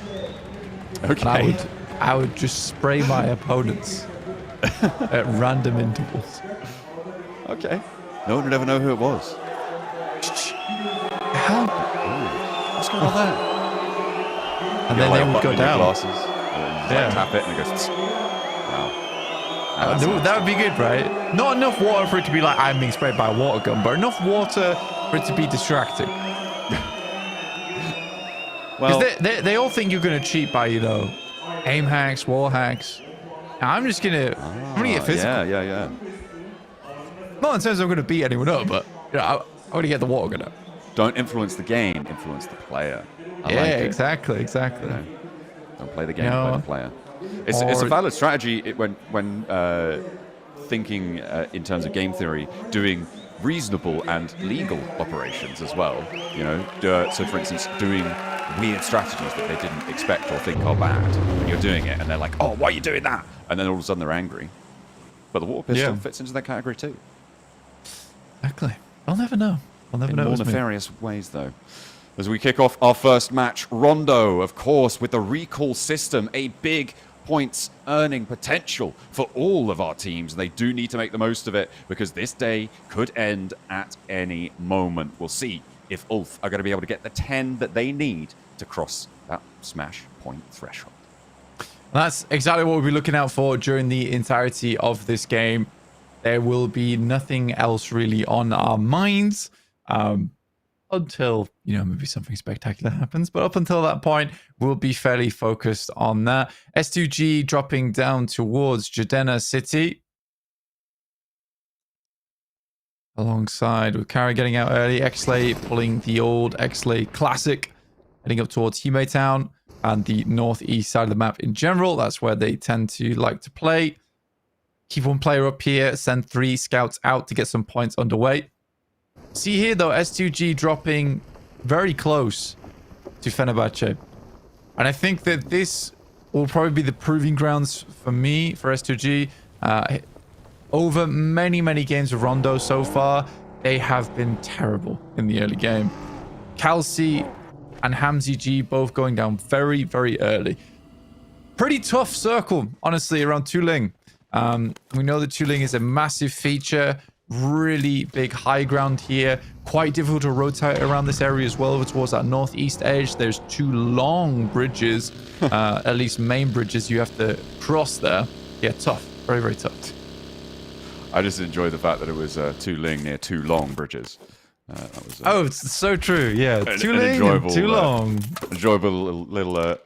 Okay. And I would just spray my opponents at random intervals. Okay. No one would ever know who it was. Help! What's going on there? And then they would go down. Glasses, and like tap it and it goes. Wow. That would be good, right? Not enough water for it to be like I'm being sprayed by a water gun, but enough water for it to be distracting. Well, they all think you're gonna cheat by, you know, aim hacks, wall hacks. I'm just gonna get physical. Yeah. Not in terms of I'm gonna beat anyone up, but you know, I'm gonna get the water gun up. Don't influence the game, influence the player. I yeah, like it. exactly. You know, don't play the game, No. play the player. It's a valid strategy when thinking in terms of game theory, doing reasonable and legal operations as well. You know, so for instance, doing weird strategies that they didn't expect or think are bad, and you're doing it, and they're like, "Oh, why are you doing that?" And then all of a sudden they're angry. But the water pistol fits into that category too. Exactly. I'll never know. I'll never In know. more nefarious ways, though. As we kick off our first match, Rondo, of course, with the recall system, a big points earning potential for all of our teams. They do need to make the most of it because this day could end at any moment. We'll see if ULF are going to be able to get the 10 that they need to cross that smash point threshold. That's exactly what we'll be looking out for during the entirety of this game. There will be nothing else really on our minds until, you know, maybe something spectacular happens. But up until that point, we'll be fairly focused on that. S2G dropping down towards Jadena City. Alongside with Carya getting out early. XSLAY pulling the old XSLAY Classic. Heading up towards Hime Town and the northeast side of the map in general. That's where they tend to like to play. Keep one player up here. Send 3 scouts out to get some points underway. See here, though, S2G dropping very close to Fenerbahçe. And I think that this will probably be the proving grounds for me, for S2G. Over many, many games of Rondo so far, they have been terrible in the early game. Kalsi and Hamzi G both going down very, very early. Pretty tough circle, honestly, around Tuling. We know that Tuling is a massive feature. Really big high ground here. Quite difficult to rotate around this area as well, over towards that northeast edge. There's 2 long bridges, at least main bridges you have to cross there. Yeah, tough. Very, very tough. I just enjoy the fact that it was Tuling near 2 long bridges. That was, it's so true. Yeah, an Tuling and too long. Enjoyable little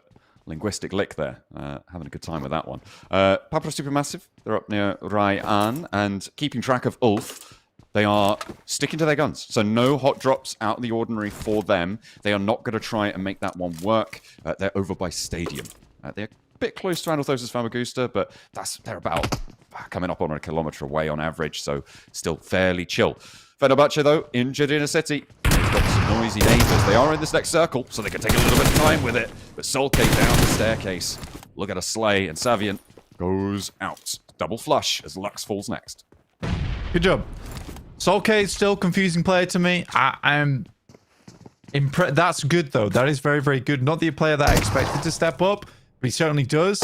Linguistic lick there. Having a good time with that one. Papara SuperMassive, they're up near Ryan, and keeping track of ULF. They are sticking to their guns. So no hot drops out of the ordinary for them. They are not going to try and make that one work. They're over by Stadium. They're a bit close to Anorthosis Famagusta, but they're about coming up on a kilometre away on average, so still fairly chill. Fenerbahçe, though, in Jedina City. They've got some noisy neighbours. They are in this next circle, so they can take a little bit of time with it. But Solkay down the staircase. Look at a Slay, and Savian goes out. Double flush as Lux falls next. Good job. Solkay is still a confusing player to me. I'm impressed. That's good, though. That is very, very good. Not the player that I expected to step up, but he certainly does.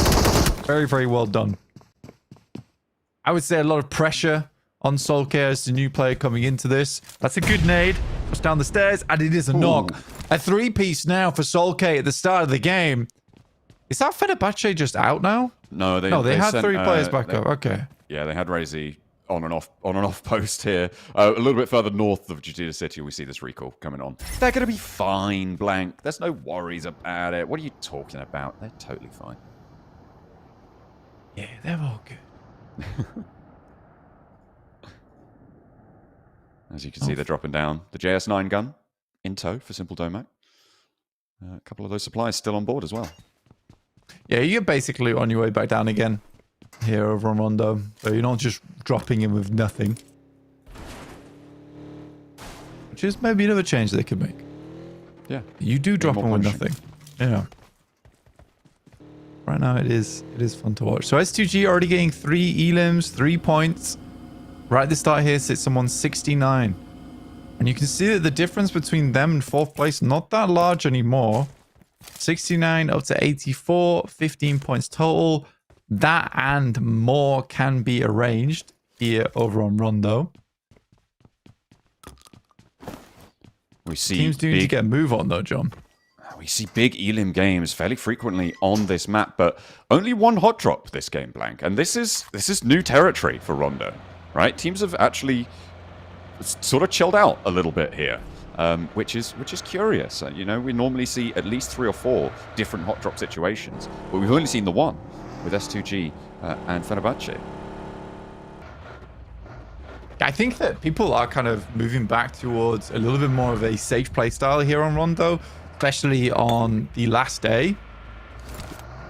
Very, very well done. I would say a lot of pressure on Solkay as the new player coming into this. That's a good nade. Just down the stairs, and it is a knock. A three-piece now for Solkay at the start of the game. Is that Fenerbahçe just out now? No, they had sent, 3 players back up. Okay. Yeah, they had Razy on and off post here. A little bit further north of Jeddah City, we see this recall coming on. They're going to be fine, Blank. There's no worries about it. What are you talking about? They're totally fine. Yeah, they're all good. As you can see, they're dropping down the JS9 gun in tow for Simple Domac. A couple of those supplies still on board as well. Yeah, you're basically on your way back down again here over on Rondo. So you're not just dropping in with nothing. Which is maybe another change they could make. Yeah. You do drop in with punishing. nothing. Yeah. Right now it is fun to watch. So S2G already getting 3 elims, 3 points. Right at the start here sits someone 69. And you can see that the difference between them and 4th place, not that large anymore. 69 up to 84, 15 points total. That and more can be arranged here over on Rondo. We see teams do need to get a move on though, John. We see big elim games fairly frequently on this map, but only 1 hot drop this game, Blank. And this is new territory for Rondo, right? Teams have actually sort of chilled out a little bit here. Which is curious. You know, we normally see at least 3 or 4 different hot drop situations, but we've only seen the one with S2G and Fenerbahçe. I think that people are kind of moving back towards a little bit more of a safe play style here on Rondo, especially on the last day.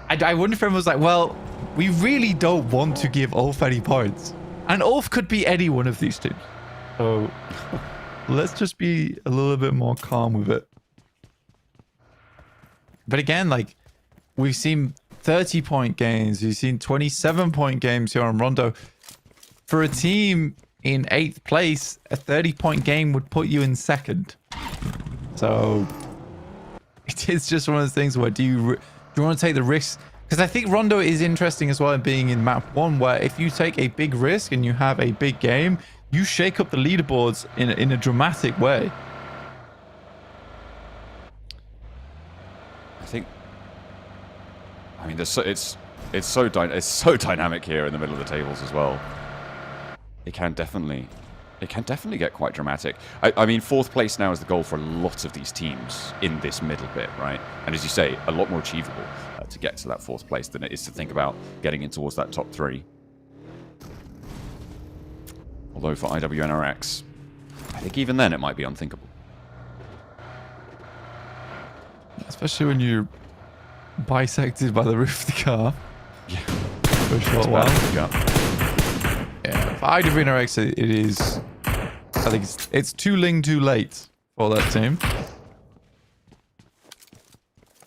I wonder if everyone was like, well, we really don't want to give ULF any points. And ULF could be any one of these teams. So let's just be a little bit more calm with it. But again, like, we've seen 30-point games. We've seen 27-point games here on Rondo. For a team in 8th place, a 30-point game would put you in 2nd. So it is just one of those things where do you want to take the risk? Because I think Rondo is interesting as well in being in map 1, where if you take a big risk and you have a big game, you shake up the leaderboards in a dramatic way. I mean, it's so dynamic here in the middle of the tables as well. It can definitely get quite dramatic. I mean, 4th place now is the goal for a lot of these teams in this middle bit, right? And as you say, a lot more achievable to get to that 4th place than it is to think about getting in towards that top 3. Although for IWNRX, I think even then it might be unthinkable. Especially when you're bisected by the roof of the car. Yeah. For a short while. Yeah, for IWNRX, it is... I think it's too late for that team.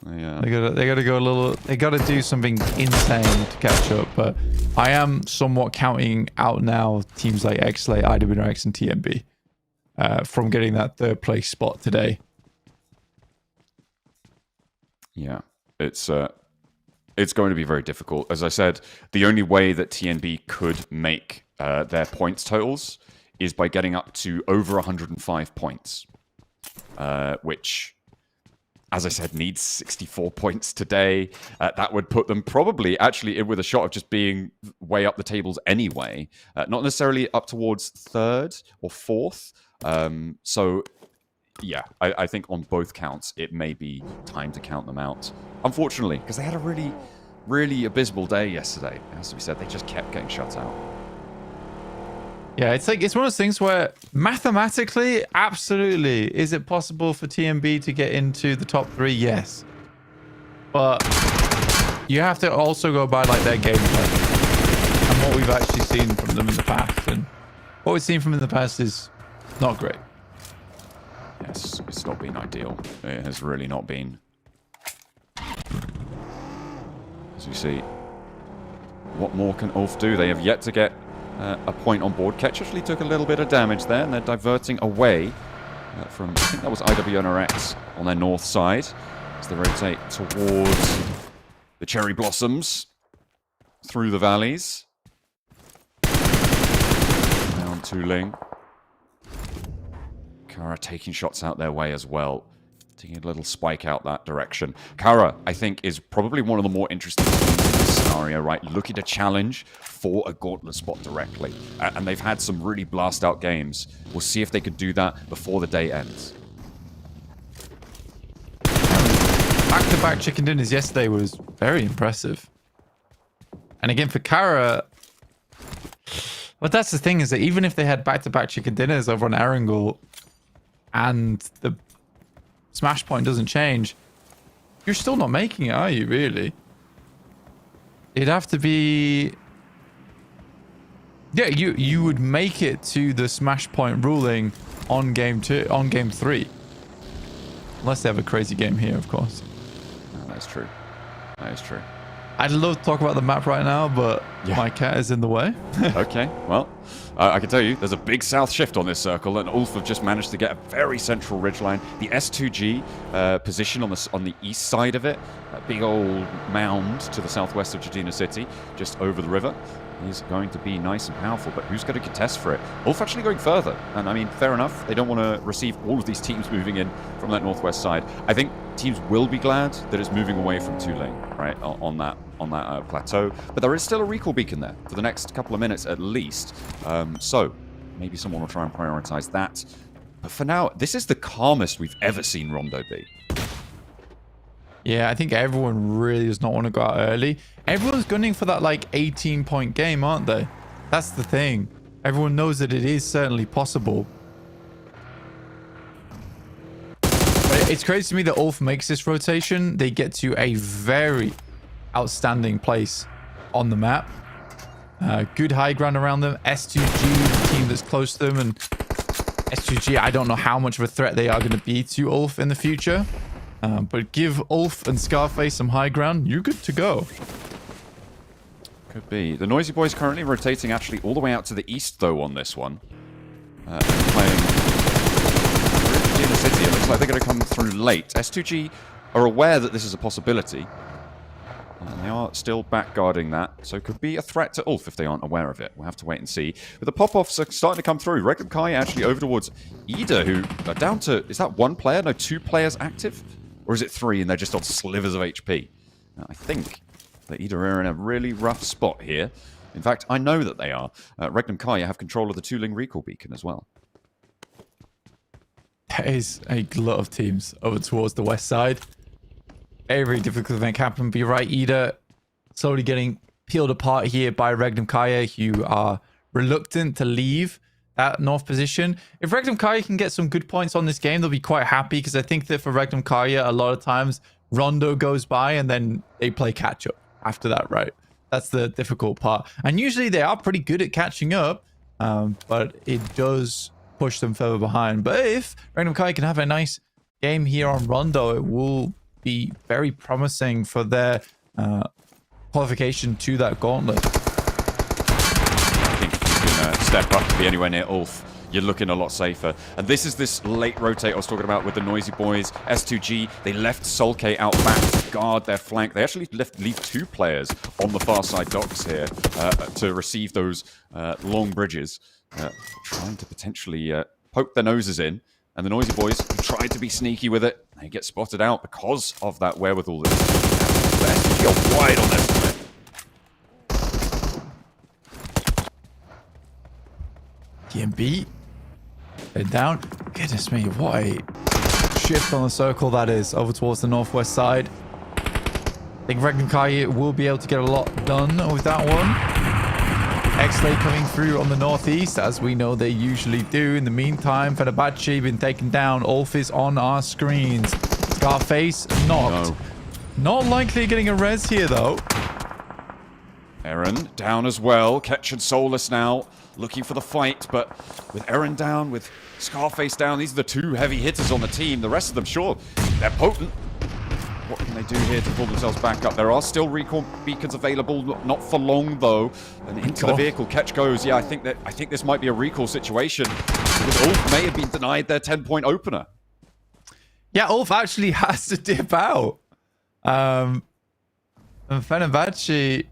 Yeah. They gotta go a little. They gotta do something insane to catch up. But I am somewhat counting out now teams like XSLAY, IWNRX, and TMB from getting that 3rd place spot today. Yeah, it's going to be very difficult. As I said, the only way that TNB could make their points totals is by getting up to over 105 points, which, as I said, needs 64 points today. That would put them probably actually in with a shot of just being way up the tables anyway. Not necessarily up towards 3rd or 4th. So, yeah, I think on both counts, it may be time to count them out. unfortunately, because they had a really, really abysmal day yesterday. It has to be said, they just kept getting shut out. Yeah, it's like, it's one of those things where mathematically, absolutely, is it possible for TMB to get into the top 3? Yes. But you have to also go by like their gameplay and what we've actually seen from them in the past. And what we've seen from them in the past is not great. Yes, it's not been ideal. It has really not been. As you see, what more can ULF do? They have yet to get a point on board. Ketch actually took a little bit of damage there, and they're diverting away from, I think that was IWNRX on their north side, as they rotate towards the cherry blossoms through the valleys. Down to Ling. Carya taking shots out their way as well. Taking a little spike out that direction. Carya, I think, is probably one of the more interesting teams in this scenario, right? Looking to challenge for a gauntlet spot directly. And they've had some really blast out games. We'll see if they could do that before the day ends. Back-to-back chicken dinners yesterday was very impressive. And again, for Carya, but that's the thing, is that even if they had back-to-back chicken dinners over on Erangel and the smash point doesn't change, you're still not making it, are you, really? It'd have to be... Yeah, you would make it to the smash point ruling on game 3. Unless they have a crazy game here, of course. Oh, that's true. That is true. I'd love to talk about the map right now, but my cat is in the way. Okay, well, I can tell you, there's a big south shift on this circle, and ULF have just managed to get a very central ridgeline. The S2G position on the east side of it, a big old mound to the southwest of Jadina City, just over the river, is going to be nice and powerful, but who's going to contest for it? ULF actually going further, and I mean, fair enough. They don't want to receive all of these teams moving in from that northwest side. I think teams will be glad that it's moving away from Tulane, right, on that plateau, but there is still a recall beacon there for the next couple of minutes at least, so maybe someone will try and prioritize that. But for now, this is the calmest we've ever seen Rondo be. Yeah, I think everyone really does not want to go out early. Everyone's gunning for that like 18-point game, aren't they? That's the thing. Everyone knows that it is certainly possible. But it's crazy to me that ULF makes this rotation. They get to a very outstanding place on the map. Good high ground around them. S2G, the team that's close to them, and S2G, I don't know how much of a threat they are going to be to ULF in the future. But give ULF and Scarface some high ground, you're good to go. Could be. The TheNoisyBoys currently rotating actually all the way out to the east, though, on this one. Playing Jadina City. It looks like they're going to come through late. S2G are aware that this is a possibility. And they are still backguarding that, so it could be a threat to ULF if they aren't aware of it. We'll have to wait and see. But the pop-offs are starting to come through. Regnum Carya actually over towards Ida, who are down to... Is that one player? No, 2 players active? Or is it 3 and they're just on slivers of HP? Now, I think that Ida are in a really rough spot here. In fact, I know that they are. Regnum Carya have control of the Tuling recall beacon as well. There is a lot of teams over towards the west side. Very, very difficult to make happen. But you're right, Ida slowly getting peeled apart here by Regnum Carya, who are reluctant to leave that north position. If Regnum Carya can get some good points on this game, they'll be quite happy, because I think that for Regnum Carya, a lot of times Rondo goes by and then they play catch up after that, right? That's the difficult part. And usually they are pretty good at catching up, but it does push them further behind. But if Regnum Carya can have a nice game here on Rondo, it will be very promising for their qualification to that gauntlet. I think if you can step up to be anywhere near ULF, you're looking a lot safer. And this is this late rotate I was talking about with the TheNoisyBoys. S2G, they left Solke out back to guard their flank. They actually leave 2 players on the far side docks here to receive those long bridges, trying to potentially poke their noses in. And the TheNoisyBoys try to be sneaky with it. They get spotted out because of that wherewithal. The S2G are wide on this one. TMB. They're down. Goodness me, what a shift on the circle that is over towards the northwest side. think Regnum Carya will be able to get a lot done with that one. XSLAY coming through on the northeast, as we know they usually do. In the meantime, Fenerbahçe been taken down. ULF is on our screens. Scarface knocked. No. Not likely getting a res here, though. Eren down as well. Ketch and Solus now looking for the fight, but with Eren down, with Scarface down, these are the two heavy hitters on the team. The rest of them, sure, they're potent. What can they do here to pull themselves back up? There are still recall beacons available, not for long though. And into the vehicle, Ketch goes. Yeah, I think this might be a recall situation, because ULF may have been denied their 10-point opener. Yeah, ULF actually has to dip out. And Fenerbahçe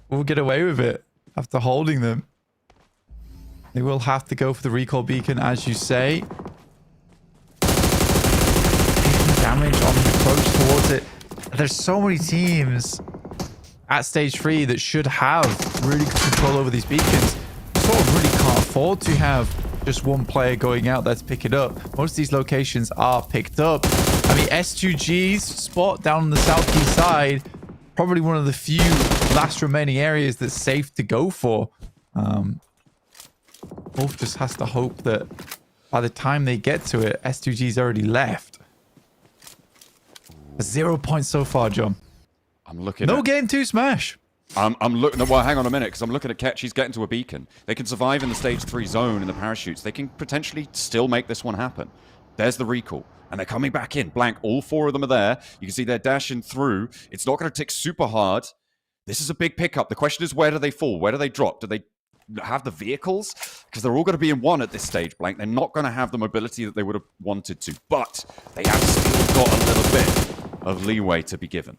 will get away with it after holding them. They will have to go for the recall beacon, as you say. Damage on the approach towards it. There's so many teams at stage 3 that should have really good control over these beacons. You sort of really can't afford to have just one player going out there to pick it up. Most of these locations are picked up. I mean, S2G's spot down on the southeast side, probably one of the few last remaining areas that's safe to go for. ULF just has to hope that by the time they get to it, S2G's already left. 0 points so far, John. I'm looking no at... game 2 smash. I'm looking... Well, hang on a minute, because I'm looking at Ketch. He's getting to a beacon. They can survive in the stage 3 zone in the parachutes. They can potentially still make this one happen. There's the recall. And they're coming back in. Blank. All 4 of them are there. You can see they're dashing through. It's not going to tick super hard. This is a big pickup. The question is, where do they fall? Where do they drop? Do they have the vehicles? Because they're all going to be in one at this stage, Blank. They're not going to have the mobility that they would have wanted to. But they have still got a little bit of leeway to be given.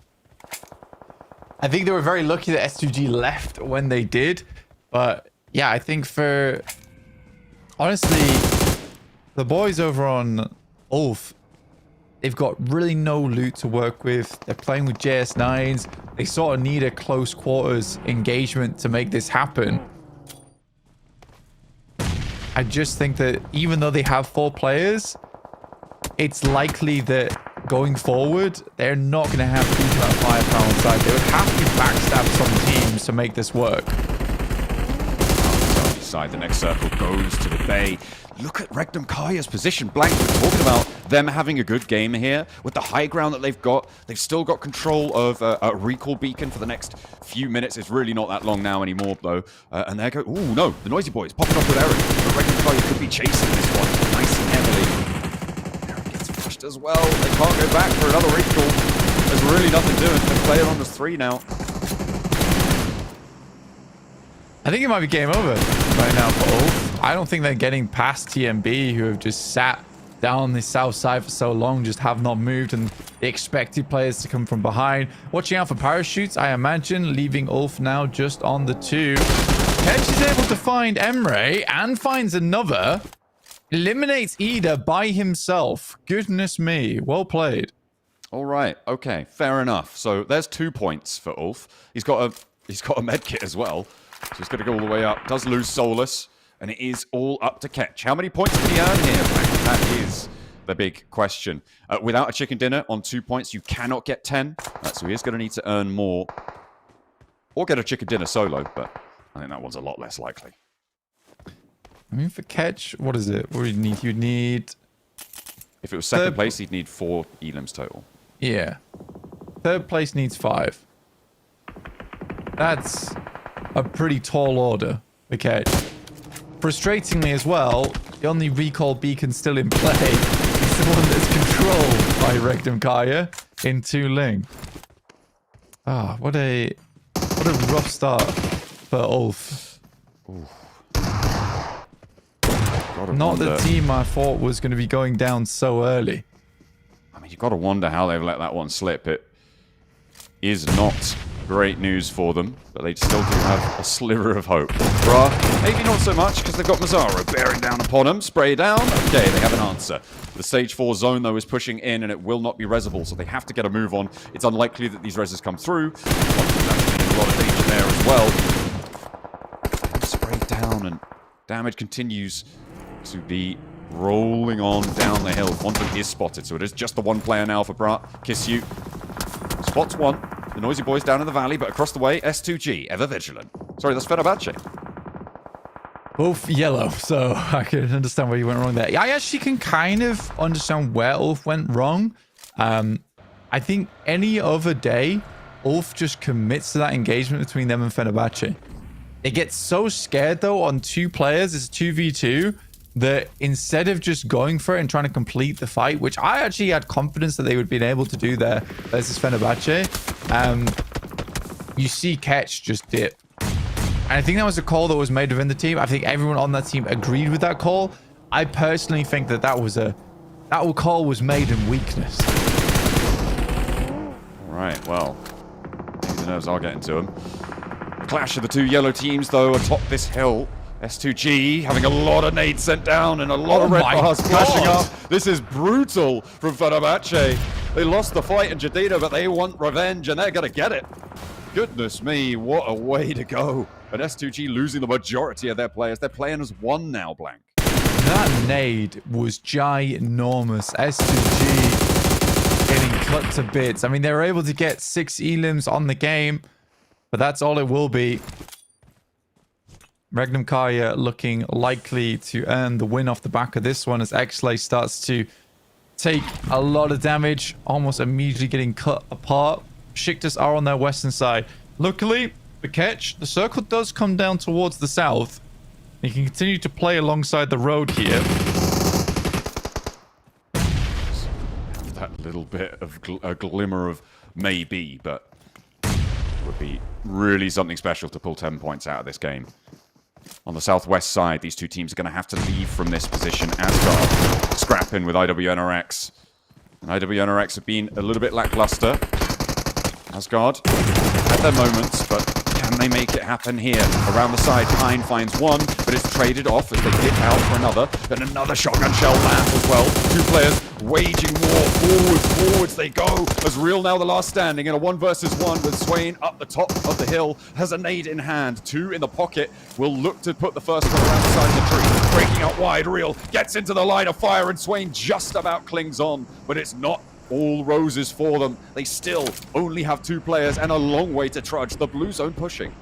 I think they were very lucky that S2G left when they did. But yeah, I think for... honestly, the boys over on ULF, they've got really no loot to work with. They're playing with JS9s. They sort of need a close quarters engagement to make this happen. I just think that even though they have 4 players, it's likely that going forward, they're not going to have huge amount of firepower on side. They would have to backstab some teams to make this work. Side, the next circle goes to the bay. Look at Regnum Carya's position. Blank, we're talking about them having a good game here. With the high ground that they've got, they've still got control of a recall beacon for the next few minutes. It's really not that long now anymore, though. And there go... Ooh, no. The Noisy Boys popping up with Eren. But Regnum Carya could be chasing this one nice and heavily. As well. They can't go back for another recall. There's really nothing doing. They're playing on the 3 now. I think it might be game over right now for ULF. I don't think they're getting past TMB, who have just sat down the south side for so long, just have not moved, and they expected players to come from behind. Watching out for parachutes, I imagine, leaving ULF now just on the 2. Ketch is able to find Emre and finds another. Eliminates Ida by himself. Goodness me. Well played. All right. Okay. Fair enough. So there's 2 points for ULF. He's got a med kit as well. So he's going to go all the way up. Does lose Solus. And it is all up to Ketch. How many points can he earn here? That is the big question. Without a chicken dinner on 2 points, you cannot get 10. So he is going to need to earn more. Or get a chicken dinner solo. But I think that one's a lot less likely. I mean, for Ketch, what is it? What do you need? You'd need... If it was second place, he'd need 4 elims total. Yeah. Third place needs 5. That's a pretty tall order for Ketch. Frustratingly as well, the only recall beacon still in play is the one that's controlled by Regnum Carya in Tu Ling. Ah, what a rough start for ULF. Not the team I thought was going to be going down so early. I mean, you've got to wonder how they've let that one slip. It is not great news for them, but they still do have a sliver of hope. Bruh, maybe not so much, because they've got Mazzaro bearing down upon them. Spray down. Okay, they have an answer. The stage 4 zone, though, is pushing in, and it will not be resable, so they have to get a move on. It's unlikely that these reses come through. That's a lot of danger there as well. Spray down, and damage continues to be rolling on down the hill. Quantum is spotted, so it is just the one player now for Brat. Kiss you. Spots one. The NoisyBoys down in the valley, but across the way, S2G, ever vigilant. Sorry, that's Fenerbahçe. Both yellow, so I can understand where you went wrong there. I actually can kind of understand where Ulf went wrong. I think any other day, Ulf just commits to that engagement between them and Fenerbahçe. It gets so scared, though, on 2 players, it's 2v2, that instead of just going for it and trying to complete the fight, which I actually had confidence that they would be able to do there versus Fenerbahçe, you see Ketch just dip. And I think that was a call that was made within the team. I think everyone on that team agreed with that call. I personally think that that call was made in weakness. All right, well, the nerves are getting to him. The clash of the 2 yellow teams, though, atop this hill. S2G having a lot of nades sent down and a lot of red bars flashing up. This is brutal from Fenerbahçe. They lost the fight in Jadida, but they want revenge and they're going to get it. Goodness me, what a way to go. But S2G losing the majority of their players. They're playing as 1 now, Blank. That nade was ginormous. S2G getting cut to bits. I mean, they were able to get 6 elims on the game, but that's all it will be. Regnum Carya looking likely to earn the win off the back of this one as XSLAY starts to take a lot of damage, almost immediately getting cut apart. Beşiktaş are on their western side. Luckily, for Ketch, the circle does come down towards the south. You can continue to play alongside the road here. That little bit of a glimmer of maybe, but it would be really something special to pull 10 points out of this game. On the southwest side, these 2 teams are going to have to leave from this position. Asgard scrapping with IWNRX. And IWNRX have been a little bit lackluster. Asgard had their moments, but can they make it happen here? Around the side, Pine finds 1, but it's traded off as they dip out for another. Then another shotgun shell lands as well. 2 players waging war. Forwards they go. As Real now the last standing in a 1 versus 1 with Swain up the top of the hill. Has a nade in hand. 2 in the pocket. Will look to put the first one around the side of the tree. Breaking out wide. Real gets into the line of fire and Swain just about clings on. But it's not all roses for them. They still only have 2 players and a long way to trudge. The blue zone pushing.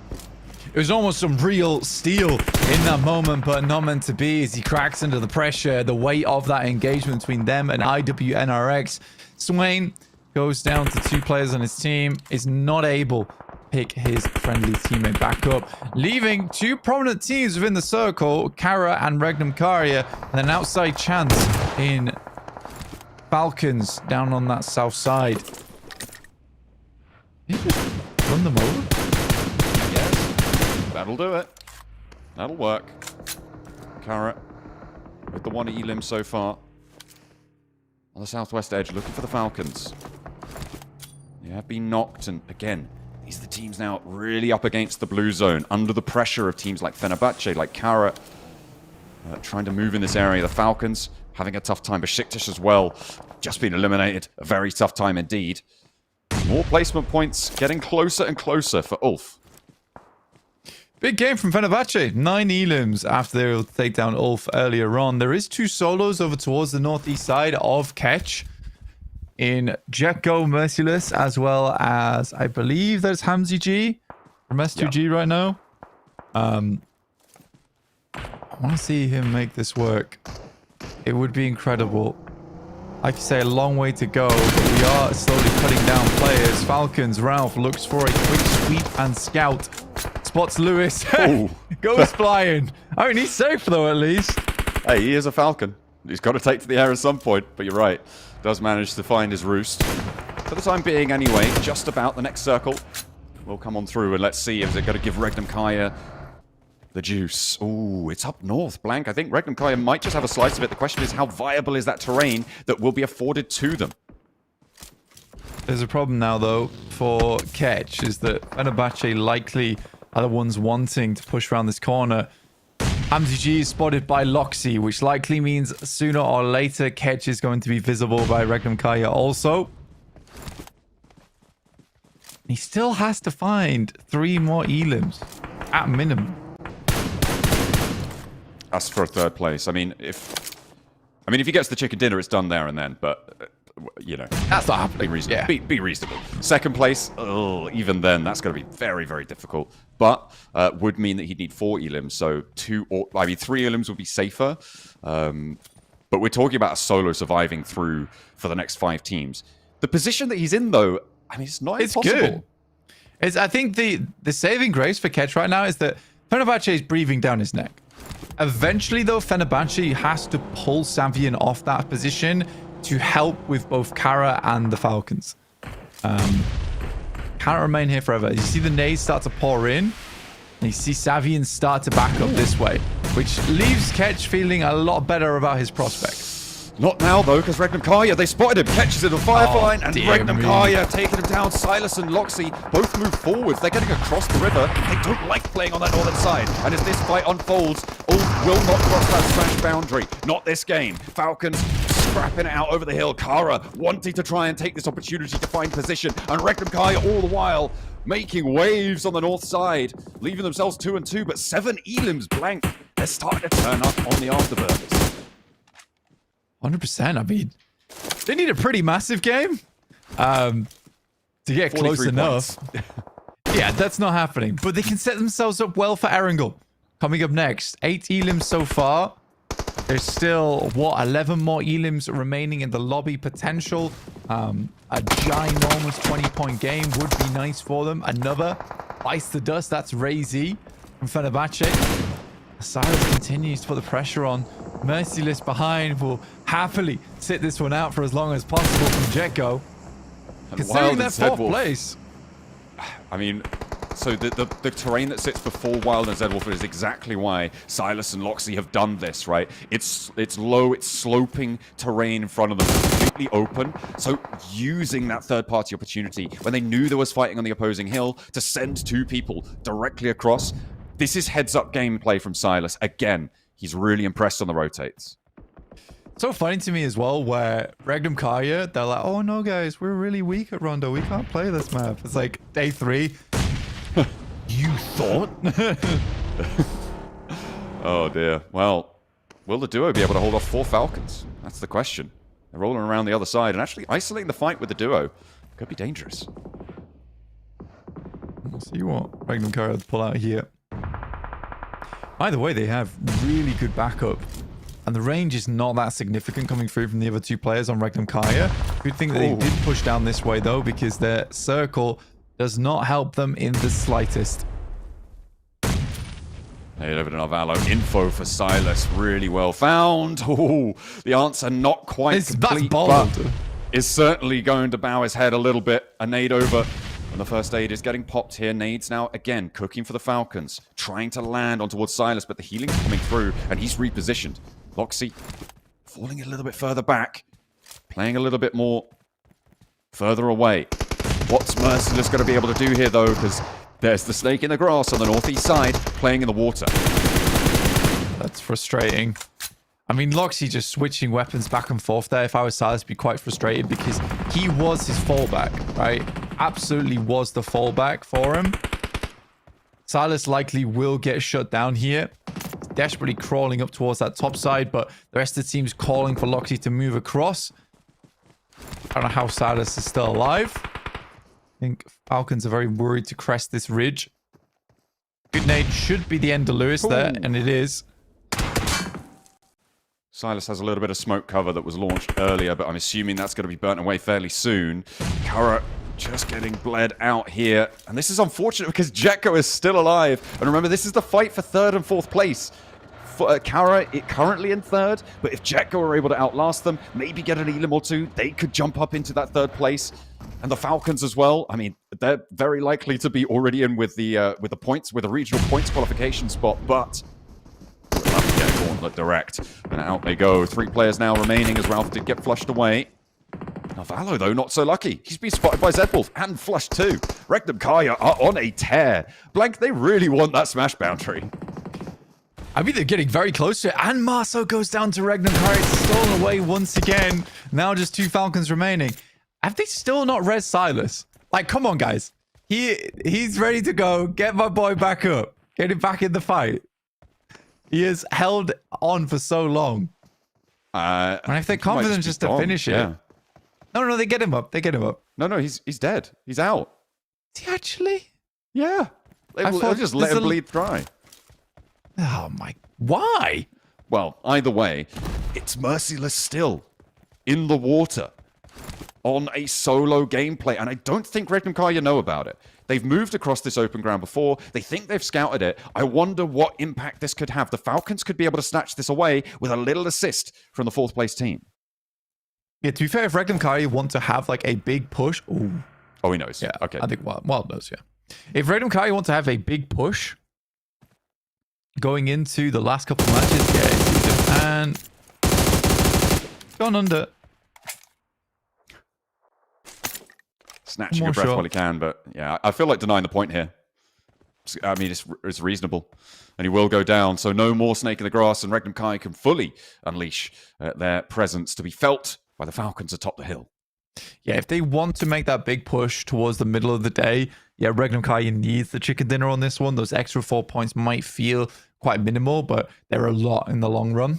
It was almost some real steel in that moment, but not meant to be as he cracks under the pressure, the weight of that engagement between them and IWNRX. Swain goes down to 2 players on his team, is not able to pick his friendly teammate back up, leaving 2 prominent teams within the circle, Carya and Regnum Carya, and an outside chance in Falcons down on that south side. Did he just run them over? Yes. That'll do it. That'll work. Carya with the 1 elim so far. On the southwest edge, looking for the Falcons. They have been knocked, and again, these are the teams now really up against the blue zone, under the pressure of teams like Fenerbahçe, like Carya, trying to move in this area. The Falcons having a tough time. Beşiktaş as well, just been eliminated. A very tough time indeed. More placement points getting closer and closer for Ulf. Big game from Fenerbahçe. 9 elims after they will take down Ulf earlier on. There is 2 solos over towards the northeast side of Ketch in Jetgo Merciless, as well as I believe there's Hamzy G from S2G right now. I want to see him make this work. It would be incredible. Like you say, a long way to go, but we are slowly cutting down players. Falcons, Ralph looks for a quick sweep and scout. Spots Lewis. Goes flying. I mean, he's safe though, at least. Hey, he is a Falcon. He's got to take to the air at some point, but you're right. Does manage to find his roost. For the time being, anyway, just about the next circle. We'll come on through and let's see if they're going to give Regnum Carya the juice. Ooh, it's up north, Blank. I think Regnum Carya might just have a slice of it. The question is, how viable is that terrain that will be afforded to them? There's a problem now, though, for Ketch, is that Fenerbahçe likely are the ones wanting to push around this corner. Hamzy G is spotted by Loxy, which likely means sooner or later Ketch is going to be visible by Regnum Carya also. He still has to find 3 more elims at minimum. That's for 3rd place. I mean, if he gets the chicken dinner, it's done there and then. But you know, That's not happening. be reasonable. Yeah. Be reasonable. Second place, even then, that's going to be very, very difficult. But would mean that he'd need 4 elims. So 3 elims would be safer. But we're talking about a solo surviving through for the next 5 teams. The position that he's in, though, I mean, it's not impossible. Good. I think the saving grace for Ketch right now is that Fenerbahçe is breathing down his neck. Eventually, though, Fenerbahçe has to pull Savian off that position to help with both Carya and the Falcons. Can't remain here forever. You see the nades start to pour in, and you see Savian start to back up this way, which leaves Ketch feeling a lot better about his prospects. Not now, though, because Regnum Carya, they spotted him. Catches in the Firefly, and dear Regnum me. Carya taking him down. Silas and Loxy both move forwards. They're getting across the river. They don't like playing on that northern side. And as this fight unfolds, Ulf will not cross that smash boundary. Not this game. Falcons scrapping it out over the hill. Carya wanting to try and take this opportunity to find position. And Regnum Carya all the while making waves on the north side, leaving themselves 2-2, but 7 elims blank. They're starting to turn up on the afterburners. 100%. I mean, they need a pretty massive game to get close enough. Yeah, that's not happening. But they can set themselves up well for Erangel. Coming up next, 8 elims so far. There's still, 11 more elims remaining in the lobby potential. A ginormous 20-point game would be nice for them. Another bites the dust. That's Razy from Fenerbahçe. Silas continues to put the pressure on. Merciless behind will happily sit this one out for as long as possible from Jetgo. Considering their 4th place. I mean, so the terrain that sits before Wild and Zedwolf is exactly why Silas and Loxy have done this, right? It's low, it's sloping terrain in front of them, completely open. So using that third-party opportunity when they knew there was fighting on the opposing hill to send 2 people directly across. This is heads-up gameplay from Silas. Again, he's really impressed on the rotates. So funny to me as well, where Regnum Carya, they're like, oh no guys, we're really weak at Rondo. We can't play this map. It's like day 3. You thought? Oh dear. Well, will the duo be able to hold off 4 Falcons? That's the question. They're rolling around the other side and actually isolating the fight with the duo. Could be dangerous. We'll see what Regnum Carya pull out here. Either way, they have really good backup. And the range is not that significant coming through from the other 2 players on Regnum Carya. Good thing that they did push down this way, though, because their circle does not help them in the slightest. Hey, over to Narvalo. Info for Silas. Really well found. Oh, the answer not quite complete, but is certainly going to bow his head a little bit. A nade over. And the first aid is getting popped here. Nades now, again, cooking for the Falcons. Trying to land on towards Silas, but the healing's coming through, and he's repositioned. Loxy falling a little bit further back. Playing a little bit more further away. What's Merciless going to be able to do here, though? Because there's the snake in the grass on the northeast side, playing in the water. That's frustrating. I mean, Loxy just switching weapons back and forth there. If I was Silas, I'd be quite frustrated because he was his fallback, right? Absolutely was the fallback for him. Silas likely will get shut down here. He's desperately crawling up towards that top side, but the rest of the team's calling for Loxy to move across. I don't know how Silas is still alive. I think Falcons are very worried to crest this ridge. Good nade should be the end of Lewis there, and it is. Silas has a little bit of smoke cover that was launched earlier, but I'm assuming that's going to be burnt away fairly soon. Carya just getting bled out here. And this is unfortunate because Jetgo is still alive. And remember, this is the fight for 3rd and 4th place. For Carya, currently in 3rd, but if Jetgo are able to outlast them, maybe get an elim or 2, they could jump up into that 3rd place. And the Falcons as well. I mean, they're very likely to be already in with the points, with a regional points qualification spot, but we'll have to get a gauntlet direct. And out they go. 3 players now remaining as Ralph did get flushed away. Narvalo, though, not so lucky. He's been spotted by Zedwolf and flushed too. Regnum Carya are on a tear. Blank, they really want that smash boundary. I mean, they're getting very close to it. And Marso goes down to Regnum Carya. Stolen away once again. Now just 2 Falcons remaining. Have they still not res Silas? Like, come on, guys. He's ready to go. Get my boy back up. Get him back in the fight. He has held on for so long. And if they're confident just to finish it. No, they get him up. They get him up. No, he's dead. He's out. Is he actually? Yeah. They'll just let him bleed dry. Oh my! Why? Well, either way, it's merciless still. In the water. On a solo gameplay. And I don't think Regnum Carya know about it. They've moved across this open ground before. They think they've scouted it. I wonder what impact this could have. The Falcons could be able to snatch this away with a little assist from the 4th place team. Yeah, to be fair, if Regnum Carya want to have like a big push... Ooh. Oh, he knows. Yeah, Okay. I think Wild knows, yeah. If Regnum Carya want to have a big push going into the last couple of matches, yeah, and gone under. Snatching a breath while he can, but yeah, I feel like denying the point here. I mean, it's reasonable. And he will go down, so no more snake in the grass, and Regnum Carya can fully unleash their presence to be felt by the Falcons atop the hill. Yeah, if they want to make that big push towards the middle of the day, yeah, Regnum Carya needs the chicken dinner on this one. Those extra 4 points might feel quite minimal, but they're a lot in the long run.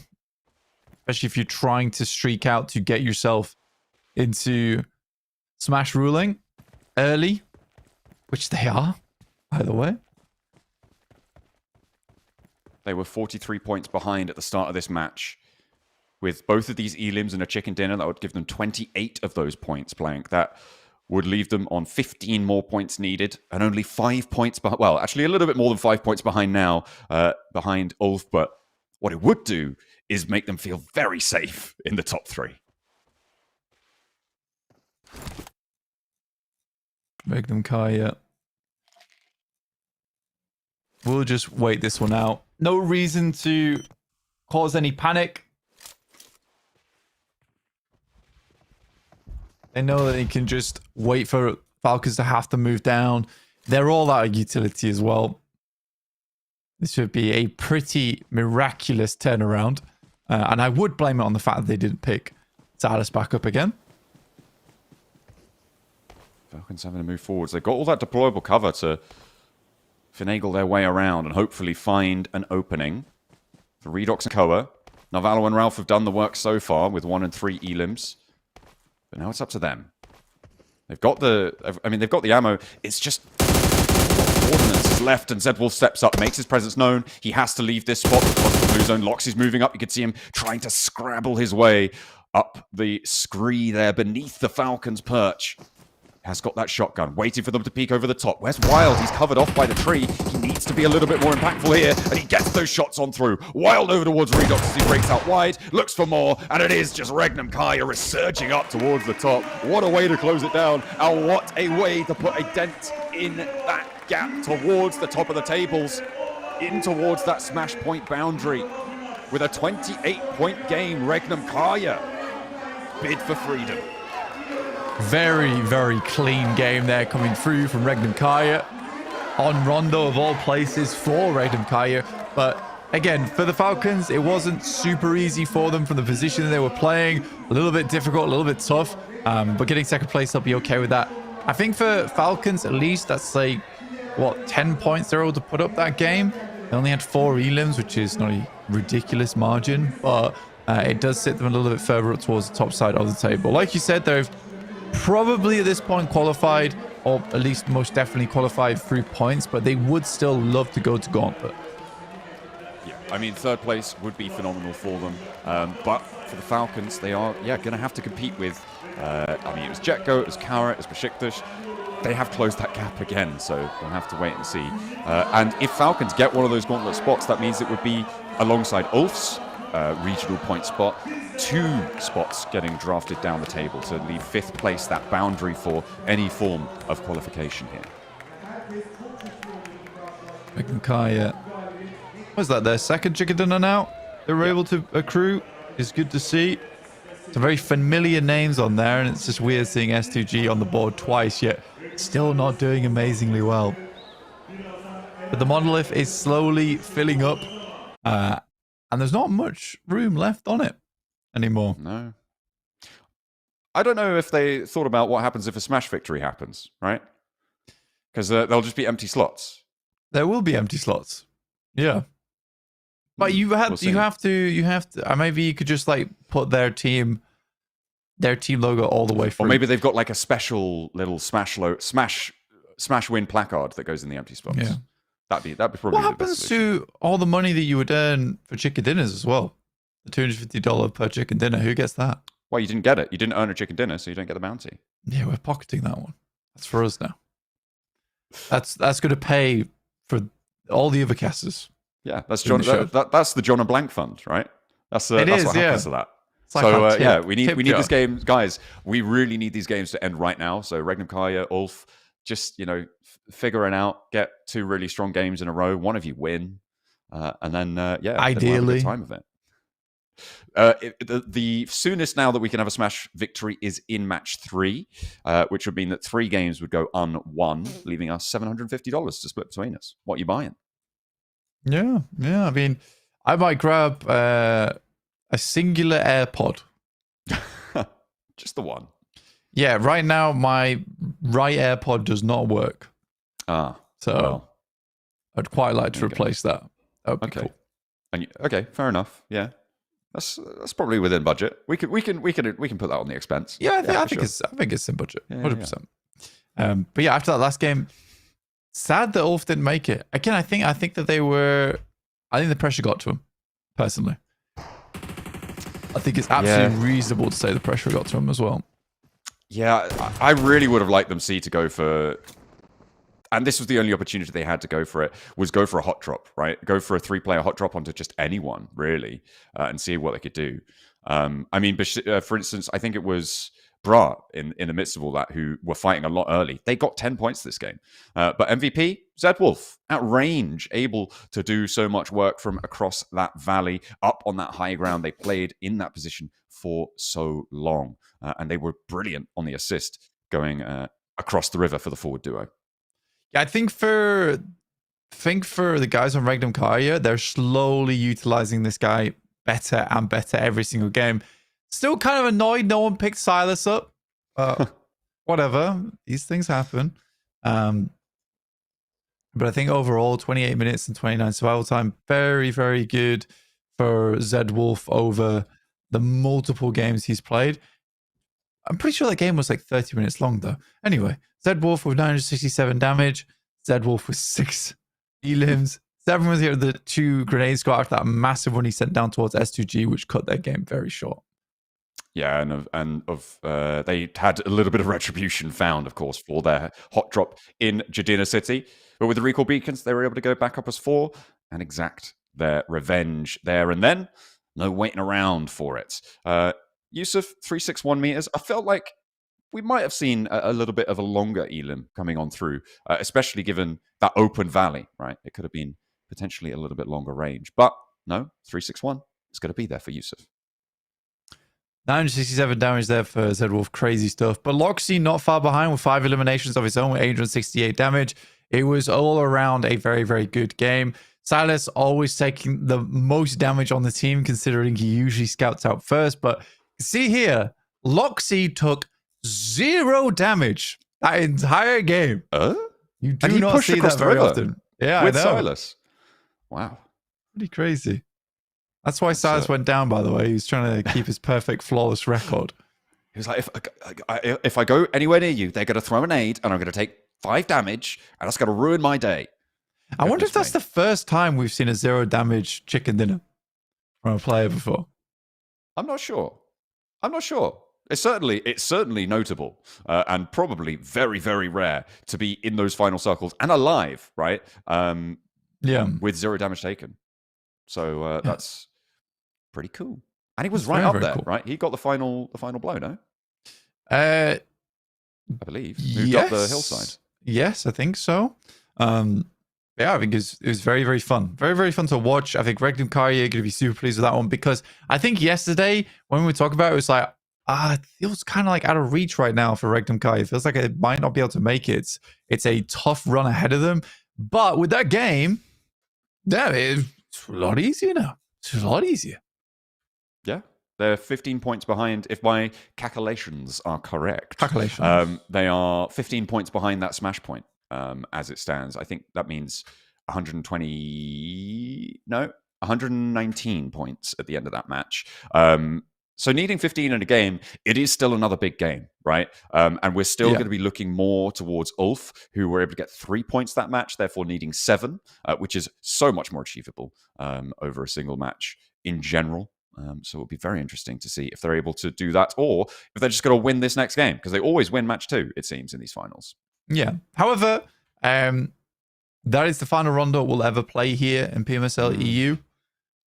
Especially if you're trying to streak out to get yourself into Smash ruling early, which they are, by the way. They were 43 points behind at the start of this match. With both of these elims and a chicken dinner, that would give them 28 of those points blank. That would leave them on 15 more points needed and only 5 points behind. Well, actually a little bit more than 5 points behind now, behind ULF. But what it would do is make them feel very safe in the top 3. Regnum Carya. We'll just wait this one out. No reason to cause any panic. They know that they can just wait for Falcons to have to move down. They're all out of utility as well. This would be a pretty miraculous turnaround. And I would blame it on the fact that they didn't pick Salas back up again. Falcons having to move forwards. They've got all that deployable cover to finagle their way around and hopefully find an opening for Redox and Koa. Navalo and Ralph have done the work so far with 1 and 3 elims. But now it's up to them. They've got they've got the ammo. It's just ordnance is left, and Zedwolf steps up, makes his presence known. He has to leave this spot because of the blue zone. Lox is moving up. You can see him trying to scrabble his way up the scree there beneath the Falcons' perch. Has got that shotgun, waiting for them to peek over the top. Where's Wild? He's covered off by the tree. He needs to be a little bit more impactful here, and he gets those shots on through. Wild over towards Redox as he breaks out wide, looks for more, and it is just Regnum Carya resurging up towards the top. What a way to close it down, and what a way to put a dent in that gap towards the top of the tables, in towards that smash point boundary. With a 28-point game, Regnum Carya bid for freedom. Very, very clean game there coming through from Regnum Carya on Rondo of all places for Regnum Carya. But again, for the Falcons, it wasn't super easy for them from the position that they were playing. A little bit difficult, a little bit tough, but getting second place, they'll be okay with that. I think for Falcons, at least, that's like, what, 10 points they're able to put up that game. They only had 4 elims, which is not a ridiculous margin, but it does sit them a little bit further up towards the top side of the table. Like you said, they've probably at this point qualified, or at least most definitely qualified through points, but they would still love to go to Gauntlet. Yeah, I mean, 3rd place would be phenomenal for them. But for the Falcons, they are, going to have to compete with, I mean, it was Jetgo, it was Carya, it was Beşiktaş. They have closed that gap again, so we'll have to wait and see. And if Falcons get one of those Gauntlet spots, that means it would be alongside ULF's regional point spot, 2 spots getting drafted down the table to leave 5th place, that boundary for any form of qualification here. Carya, was that their second chicken dinner now? They were able to accrue. It's good to see. Some very familiar names on there, and it's just weird seeing S2G on the board twice, yet still not doing amazingly well. But the monolith is slowly filling up, and there's not much room left on it anymore. No. I don't know if they thought about what happens if a smash victory happens, right? Because there'll just be empty slots. There will be empty slots. Yeah. But you have to, maybe you could just like put their team their team logo all the way through. Or maybe they've got like a special little smash win placard that goes in the empty spots. Yeah. That'd be probably What the happens best solution. to all the money that you would earn for chicken dinners as well? The $250 per chicken dinner. Who gets that? Well, you didn't get it. You didn't earn a chicken dinner, so you don't get the bounty. Yeah, we're pocketing that one. That's for us now. That's going to pay for all the other casters. Yeah, that's In John. the show. That's the John and Blank Fund, right? That's It that's is, what yeah. happens to that. It's like So our tip- yeah, we need tip this jar. game, guys. We really need these games to end right now. So Regnum, Carya, ULF, just figure it out. Get 2 really strong games in a row. One of you win, and then then we'll have a Ideally. good time of it. The soonest now that we can have a Smash victory is in match 3, which would mean that 3 games would go unwon, leaving us $750 to split between us. What are you buying? Yeah. I mean, I might grab a singular AirPod. Just the one. Yeah, right now my right AirPod does not work. So So I'd quite like to There you go. replace that. That would be Okay. cool. And okay, fair enough. Yeah, that's probably within budget. We can put that on the expense. Yeah, I for think it's in budget, Yeah, 100%. But yeah, after that last game, sad that ULF didn't make it. Again, I think that I think the pressure got to them. Personally, I think it's absolutely reasonable to say the pressure got to them as well. Yeah, I really would have liked them to go for, and this was the only opportunity they had to go for it, was go for a hot drop, right? Go for a 3-player hot drop onto just anyone, really, and see what they could do. I mean, for instance, I think it was Bra in the midst of all that who were fighting a lot early. They got 10 points this game. But MVP, Zedwolf, at range, able to do so much work from across that valley, up on that high ground. They played in that position for so long. And they were brilliant on the assist going across the river for the forward duo. Yeah, I think for the guys on Regnum Carya, they're slowly utilizing this guy better and better every single game. Still kind of annoyed no one picked Silas up. Whatever. These things happen. But I think overall, 28 minutes and 29 survival time, very, very good for Zedwolf over the multiple games he's played. I'm pretty sure that game was like 30 minutes long, though. Anyway, Zedwolf with 967 damage. Zedwolf with 6 elims. 7 was here the 2 grenades got after that massive one he sent down towards S2G, which cut their game very short. Yeah, and they had a little bit of retribution found, of course, for their hot drop in Jadina City. But with the recall beacons, they were able to go back up as 4 and exact their revenge there and then. No waiting around for it. Yusuf, 361 meters. I felt like we might have seen a little bit of a longer elim coming on through, especially given that open valley, right? It could have been potentially a little bit longer range. But no, 361 is going to be there for Yusuf. 967 damage there for Zedwolf, crazy stuff. But Loxy not far behind with 5 eliminations of his own with 868 damage. It was all around a very, very good game. Silas always taking the most damage on the team, considering he usually scouts out first. But see here, Loxy took 0 damage that entire game. You do not see that very often. Yeah, with I know. Silas. Wow. Pretty crazy. That's why Silas went down, by the way. He was trying to keep his perfect, flawless record. He was like, if I go anywhere near you, they're going to throw an aid and I'm going to take 5 damage and that's going to ruin my day. I wonder if that's the first time we've seen a 0 damage chicken dinner from a player before. I'm not sure. It's certainly notable and probably very, very rare to be in those final circles and alive, right? With 0 damage taken. So that's pretty cool. And he was That's right very, up very there, cool. right? He got the final blow, no? I believe. Moved up the hillside. Yes, I think so. Yeah, I think it was very, very fun. Very, very fun to watch. I think Regnum Carya going to be super pleased with that one because I think yesterday when we talked about it, it was like, it feels kind of like out of reach right now for Regnum Carya. It feels like it might not be able to make it. It's a tough run ahead of them. But with that game, yeah, it's a lot easier now. It's a lot easier. Yeah. They're 15 points behind, if my calculations are correct. They are 15 points behind that smash point as it stands. I think that means 119 points at the end of that match. So needing 15 in a game, it is still another big game, right? And we're still going to be looking more towards ULF, who were able to get 3 points that match, therefore needing 7, which is so much more achievable over a single match in general. So it'll be very interesting to see if they're able to do that, or if they're just going to win this next game, because they always win match 2, it seems, in these finals. Yeah. However, that is the final Rondo we'll ever play here in PMSL EU.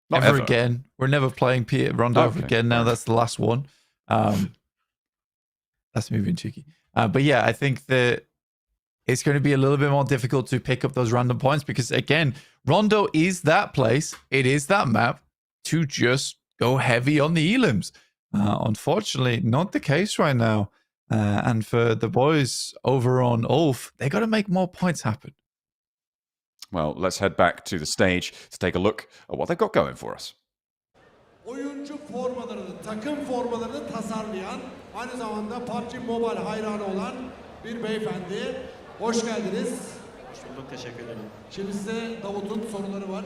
Not ever ever again. We're never playing Rondo ever again now. That's the last one. That's me being cheeky. But yeah, I think that it's going to be a little bit more difficult to pick up those random points because, again, Rondo is that place. It is that map to just go heavy on the elims. Unfortunately, not the case right now. And for the boys over on ULF, they got to make more points happen. Well, let's head back to the stage to take a look at what they've got going for us. Oyuncu formalarını, takım formalarını tasarlayan, aynı zamanda PUBG Mobile hayranı olan bir beyefendi. Hoş geldiniz. Hoş bulduk, teşekkür ederim. Şimdi size Davut'un soruları var.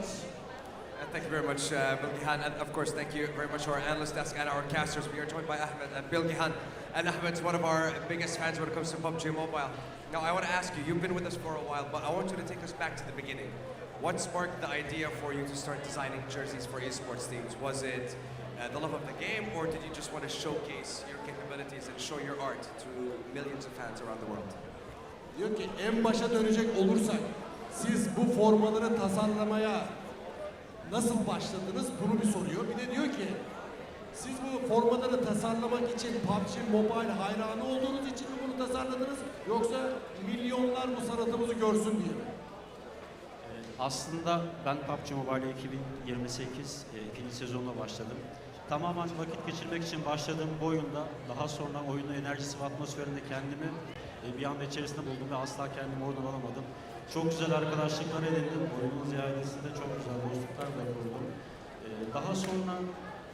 Thank you very much, Bilgihan, and of course, thank you very much to our analyst desk and our casters. We are joined by Ahmed and Bilgihan, and Ahmed's one of our biggest fans when it comes to PUBG Mobile. Now, I want to ask you, you've been with us for a while, but I want you to take us back to the beginning. What sparked the idea for you to start designing jerseys for esports teams? Was it the love of the game, or did you just want to showcase your capabilities and show your art to millions of fans around the world? Diyor ki en başa dönecek olursak, siz bu formaları tasarlamaya nasıl başladınız bunu bir soruyor. Bir de diyor ki siz bu formaları tasarlamak için PUBG Mobile hayranı olduğunuz için mi bunu tasarladınız yoksa milyonlar bu sanatımızı görsün diye mi? Aslında ben PUBG Mobile 2028 ikinci sezonla başladım. Tamamen vakit geçirmek için başladığım bu oyunda daha sonra oyunun enerjisi ve atmosferinde kendimi bir anda içerisinde buldum ve asla kendimi oradan alamadım. Çok güzel arkadaşlıklar edindim. Oyunun ziyadesinde çok güzel dostluklar da kurdum. Daha sonra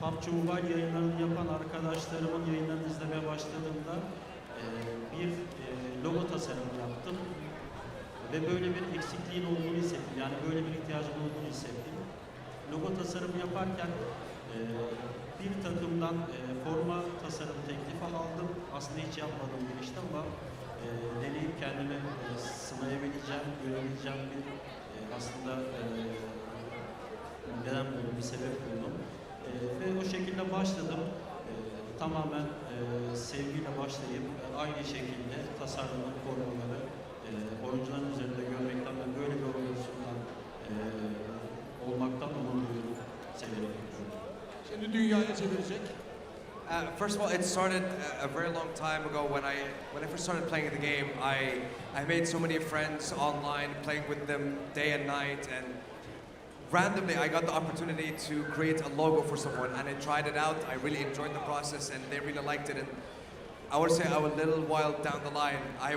PUBG Mobile yayınlarını yapan arkadaşlarımın yayınlarını izlemeye başladığımda bir logo tasarımı yaptım. Ve böyle bir eksikliğin olduğunu hissettim. Yani böyle bir ihtiyacım olduğunu hissettim. Logo tasarımı yaparken bir takımdan forma tasarım teklifi aldım. Aslında hiç yapmadığım bir işti ama deneyip kendimi sınayabileceğim, görebileceğim bir aslında neden buldum, bir sebep buldum. Ve o şekilde başladım. Tamamen sevgiyle başlayıp aynı şekilde tasarlanan formaları oyuncuların üzerinde görmekten ve böyle bir organizasyondan olmaktan onur duyuyorum, severek. Şimdi dünyaya çevirecek. First of all, it started a very long time ago when I first started playing the game. I made so many friends online, playing with them day and night, and randomly I got the opportunity to create a logo for someone, and I tried it out. I really enjoyed the process, and they really liked it. And I would say a little while down the line, I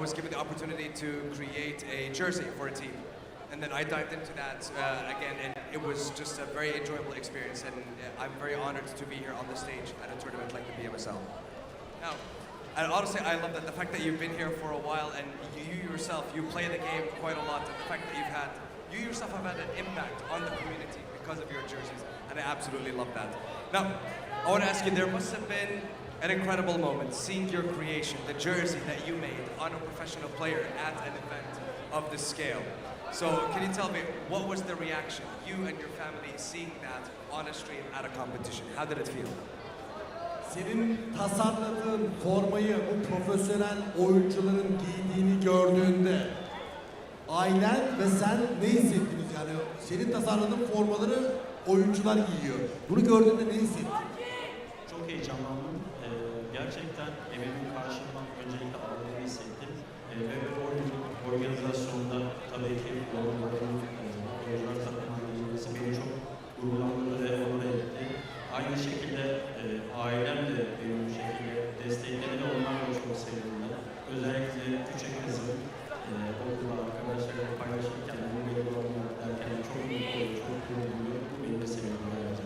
was given the opportunity to create a jersey for a team. And then I dived into that again, and it was just a very enjoyable experience, and I'm very honored to be here on the stage at a tournament like the Pmsl. Now, and honestly, I love that the fact that you've been here for a while, and you yourself, you play the game quite a lot, and the fact that you yourself have had an impact on the community because of your jerseys, and I absolutely love that. Now, I want to ask you, there must have been an incredible moment seeing your creation, the jersey that you made on a professional player at an event of this scale. So, can you tell me, what was the reaction, you and your family, seeing that on a stream at a competition? How did it feel? Senin tasarladığın formayı bu profesyonel oyuncuların giydiğini gördüğünde ailen ve sen ne hissettiniz? Yani senin tasarladığın formaları oyuncular giyiyor. Bunu gördüğünde ne hissettin? Çok heyecanlandım. Gerçekten emeğimin karşılığını öncelikle aldığımı hissettim. Ve organizasyonda tabii ki oyuncular takımlarının beni çok gururlandırdı ve onur etti. Aynı şekilde ailem de beni bu şekilde destekledi ve onlarla çok sevindim. Özellikle küçük kızım okulda arkadaşlarıyla paylaşırken bu benim olmak derken çok mutlu oluyor, çok gururluyum. Bu beni de sevindim ayrıca.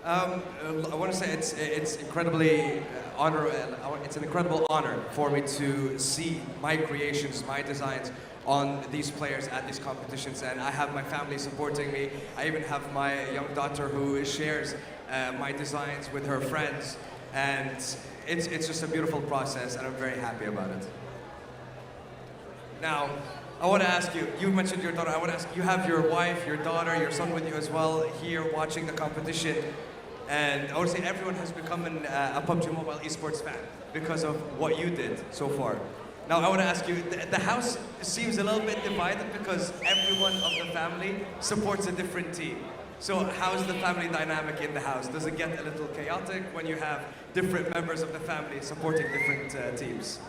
I want to say it's incredibly honor. It's an incredible honor for me to see my creations, my designs on these players at these competitions, and I have my family supporting me. I even have my young daughter who shares my designs with her friends, and it's just a beautiful process, and I'm very happy about it. Now, I want to ask you, you mentioned your daughter, I want to ask, you have your wife, your daughter, your son with you as well here watching the competition, and I want to say everyone has become a PUBG Mobile Esports fan because of what you did so far. Now I want to ask you, the house seems a little bit divided because everyone of the family supports a different team. So how's the family dynamic in the house? Does it get a little chaotic when you have different members of the family supporting different teams?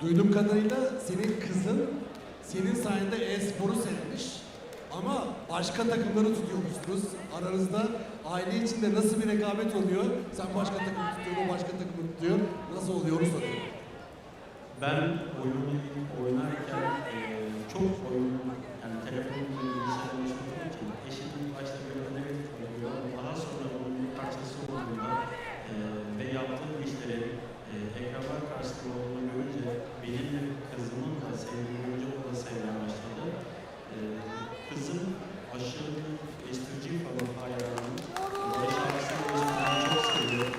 Duyduğum kadarıyla senin kızın senin sayende e-sporu sevmiş ama başka takımları tutuyormuşsunuz. Aranızda aile içinde nasıl bir rekabet oluyor? Sen başka takım tutuyorsun, o başka takımı tutuyor. Nasıl oluyor onu soruyorum. Ben oyunu oynarken çok oyun, yani telefonumda bilgisayarda çalıştığım için eşimin başta böyle önemli oluyor. Daha sonra onun bir parçası olduğunda ve yaptığım işleri ekranlar karşısında olduğunu görünce benim kızımın da sevdiğini görünce o da sevmeye başladı. Kızım aşırı S2G falan hayranı ve şarkısını değiştirmeyi çok seviyor.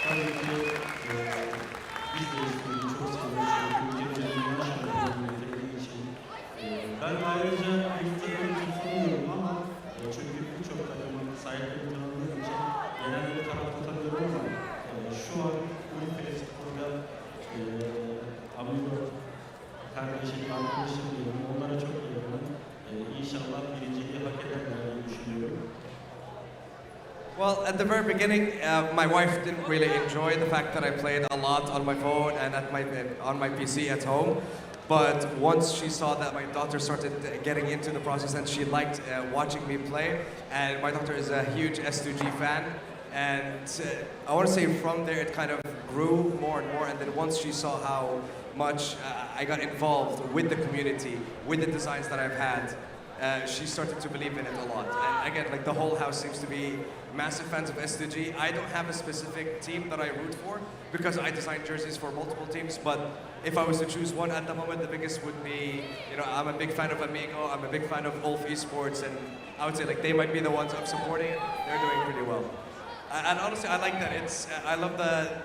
Tabii ki biz de S2G'yi çok seviyoruz çünkü bir dünya şampiyonu getirdiği için. Ben ayrıca bir takım tutmuyorum ama çünkü birçok takımın sahiplerini tanıdığım için genelde bir taraf tutabiliyorum ama şu an ULF Esports'da Amigo kardeşim, arkadaşım diyorum, onlara çok yakınım. İnşallah birinciliği hak ederler diye düşünüyorum. Well, at the very beginning, my wife didn't really enjoy the fact that I played a lot on my phone and on my PC at home. But once she saw that my daughter started getting into the process and she liked watching me play, and my daughter is a huge S2G fan, and I want to say from there it kind of grew more and more, and then once she saw how much I got involved with the community, with the designs that I've had, she started to believe in it a lot. And again, like the whole house seems to be massive fans of S2G. I don't have a specific team that I root for because I design jerseys for multiple teams, but if I was to choose one at the moment, the biggest would be, you know, I'm a big fan of Amigo, I'm a big fan of ULF Esports, and I would say like they might be the ones I'm supporting. They're doing pretty well. And honestly, I like that. I love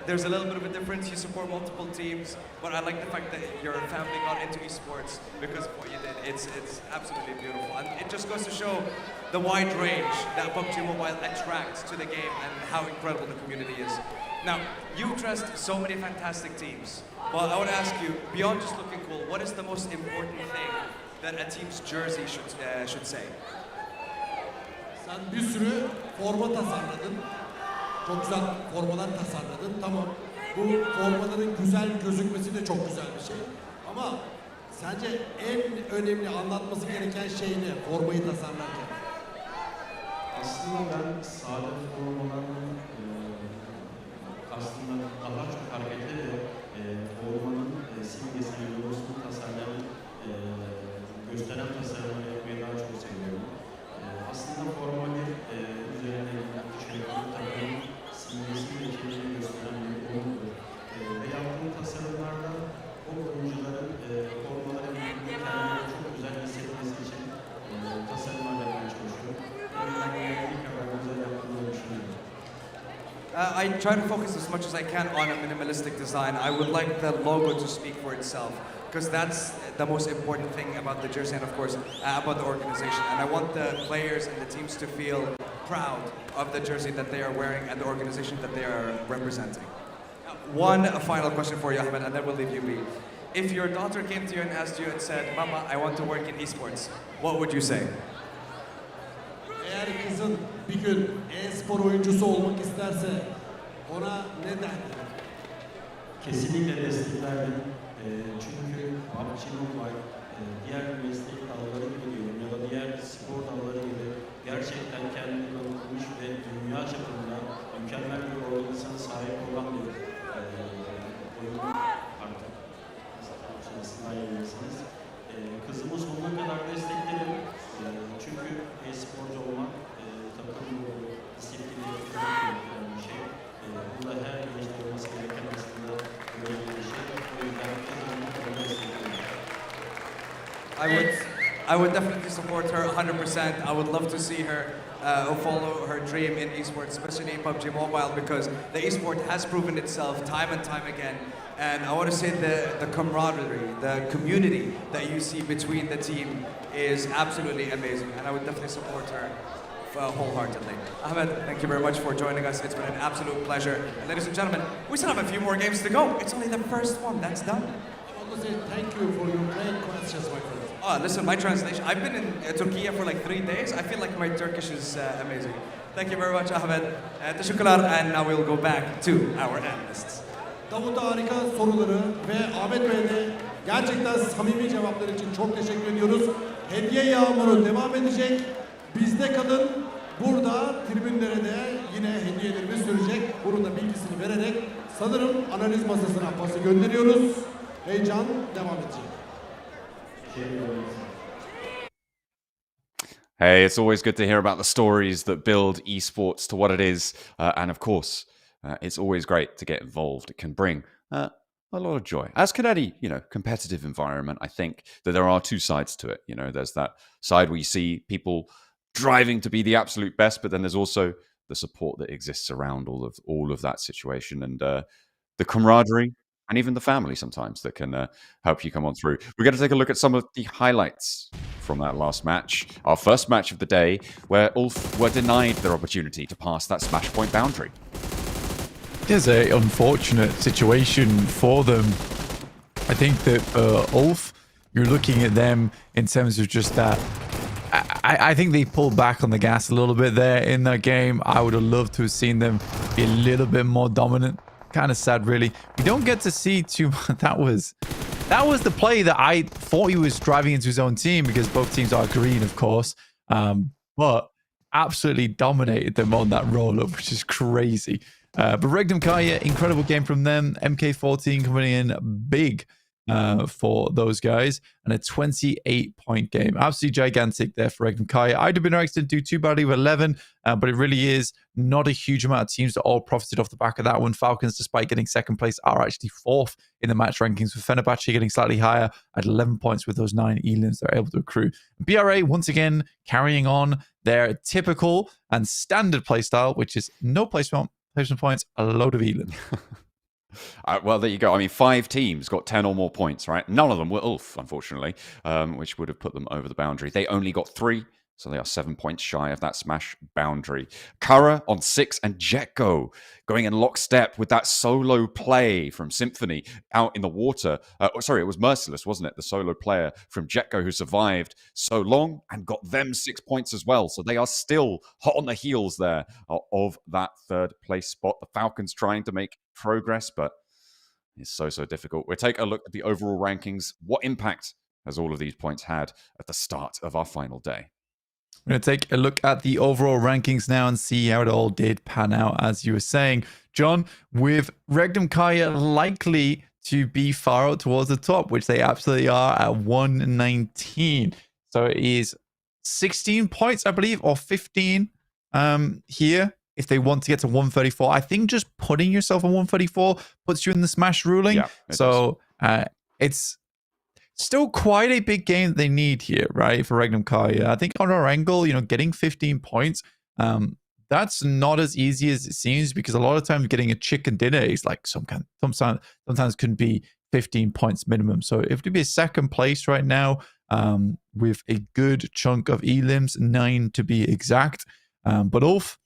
there's a little bit of a difference. You support multiple teams, but I like the fact that your family got into esports because of what you did. It's absolutely beautiful. And it just goes to show the wide range that PUBG Mobile attracts to the game and how incredible the community is. Now, you dressed so many fantastic teams. Well, I want to ask you, beyond just looking cool, what is the most important thing that a team's jersey should say? Sen bir sürü forma tasarladın. Çok güzel formalar tasarladın. Tamam. Bu formaların güzel gözükmesi de çok güzel bir şey. Ama sence en önemli anlatması gereken şey ne? Formayı tasarlarken. Aslında ben sade formaların aslında daha çok hareketli ve formanın simgesini, logosunu tasarlayan, gösteren tasarımları yapmayı daha çok seviyorum. Aslında forma bir üzerine sürekli takımın simgesini ve kimliğini gösteren bir oyundur. Ve yaptığım tasarımlarda o oyuncuların formaların kendileri çok güzel hissetmesi için tasarımlar yapmaya çalışıyorum. I try to focus as much as I can on a minimalistic design. I would like the logo to speak for itself because that's the most important thing about the jersey and of course about the organization. And I want the players and the teams to feel proud of the jersey that they are wearing and the organization that they are representing. One final question for you, Ahmed, and then we'll leave you be. If your daughter came to you and asked you and said, Mama, I want to work in esports, what would you say? Eğer kızın bir gün e-spor oyuncusu olmak isterse ona ne derdin? Kesinlikle desteklerdim. Çünkü PUBG Mobile diğer meslek dalları gibi diyorum ya da diğer spor dalları gibi gerçekten kendini kanıtlamış ve dünya çapında mükemmel bir organizasyona sahip olan bir oyun artık. Nasıl ayırıyorsunuz? Kızımı sonuna kadar desteklerim. Çünkü e-sporcu olmak takım disiplini, I would definitely support her 100%. I would love to see her follow her dream in esports, especially in PUBG Mobile, because the esport has proven itself time and time again. And I want to say the camaraderie, the community that you see between the team is absolutely amazing. And I would definitely support her wholeheartedly. Ahmed, thank you very much for joining us. It's been an absolute pleasure. And ladies and gentlemen, we still have a few more games to go. It's only the first one. That's done. I want to say thank you for your great questions, my friend. Oh, listen, my translation. I've been in Turkey for like 3 days. I feel like my Turkish is amazing. Thank you very much, Ahmed. Teşekkürler. And now we'll go back to our analysts. Davut harika soruları ve Ahmet Bey de gerçekten samimi cevaplar için çok teşekkür ediyoruz. Hediye yağmuru devam edecek. Bizde kalın. Burada tribünlere de yine hediyelerimiz sürecek. Bunun da bilgisini vererek sanırım analiz masasına pası gönderiyoruz. Heyecan devam edecek. Hey, it's always good to hear about the stories that build esports to what it is. And of course, it's always great to get involved. It can bring a lot of joy. As can any, competitive environment, I think that there are two sides to it. There's that side where you see people driving to be the absolute best, but then there's also the support that exists around all of that situation, and the camaraderie, and even the family sometimes that can help you come on through. We're going to take a look at some of the highlights from that last match, our first match of the day, where ULF were denied their opportunity to pass that smash point boundary. It's an unfortunate situation for them. I think that ULF, you're looking at them in terms of just that. I think they pulled back on the gas a little bit there in that game. I would have loved to have seen them be a little bit more dominant. Kind of sad, really. We don't get to see too much. That was the play that I thought he was driving into his own team, because both teams are green, of course. But absolutely dominated them on that roll-up, which is crazy. But Regnum Carya, incredible game from them. MK14 coming in big for those guys, and a 28-point game. Absolutely gigantic there for Regnum Carya. I'd have been expected to do too badly with 11, but it really is not a huge amount of teams that all profited off the back of that one. Falcons, despite getting second place, are actually fourth in the match rankings, with Fenerbahçe getting slightly higher at 11 points with those 9 elims they're able to accrue. BRA, once again, carrying on their typical and standard playstyle, which is no placement points, a load of elim. Well, there you go. I mean, 5 teams got 10 or more points, right? None of them were ULF, unfortunately, which would have put them over the boundary. They only got 3, so they are 7 points shy of that smash boundary. Carya on 6, and Jetgo going in lockstep with that solo play from Symphony out in the water. Sorry, it was Merciless, wasn't it? The solo player from Jetgo who survived so long and got them 6 points as well. So they are still hot on the heels there of that third place spot. The Falcons trying to make progress, but it's so difficult. We'll take a look at the overall rankings. What impact has all of these points had at the start of our final day? We're going to take a look at the overall rankings now and see how it all did pan out, as you were saying, John, with Regnum Carya likely to be far out towards the top, which they absolutely are at 119. So it is 16 points, I believe, or 15 here if they want to get to 134. I think just putting yourself on 134 puts you in the smash ruling. Yeah, so it's still quite a big game that they need here, right, for Regnum Carya. I think on Erangel, getting 15 points, that's not as easy as it seems, because a lot of times getting a chicken dinner is like sometimes can be 15 points minimum. So if to be a second place right now, with a good chunk of elims, 9 to be exact. But ULF,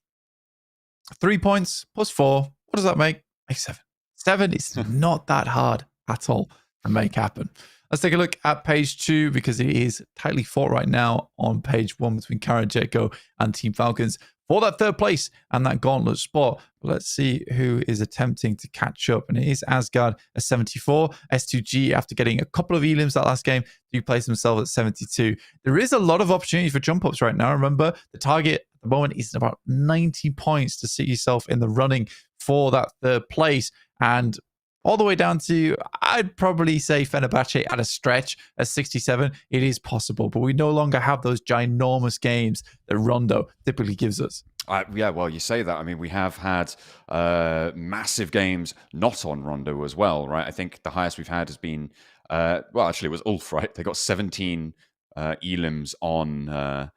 3 points plus 4. What does that make? Makes 7. 7 is not that hard at all to make happen. Let's take a look at page 2, because it is tightly fought right now on page 1 between Carya, Jetgo, and Team Falcons for that third place and that gauntlet spot. But let's see who is attempting to catch up. And it is Asgard at 74. S2G, after getting a couple of elims that last game, do place themselves at 72. There is a lot of opportunity for jump ups right now. Remember, the target at the moment is about 90 points to sit yourself in the running for that third place. And all the way down to, I'd probably say Fenerbahçe at a stretch at 67. It is possible, but we no longer have those ginormous games that Rondo typically gives us. Yeah, well, you say that. I mean, we have had massive games not on Rondo as well, right? I think the highest we've had has been, well, actually, it was ULF, right? They got 17 elims on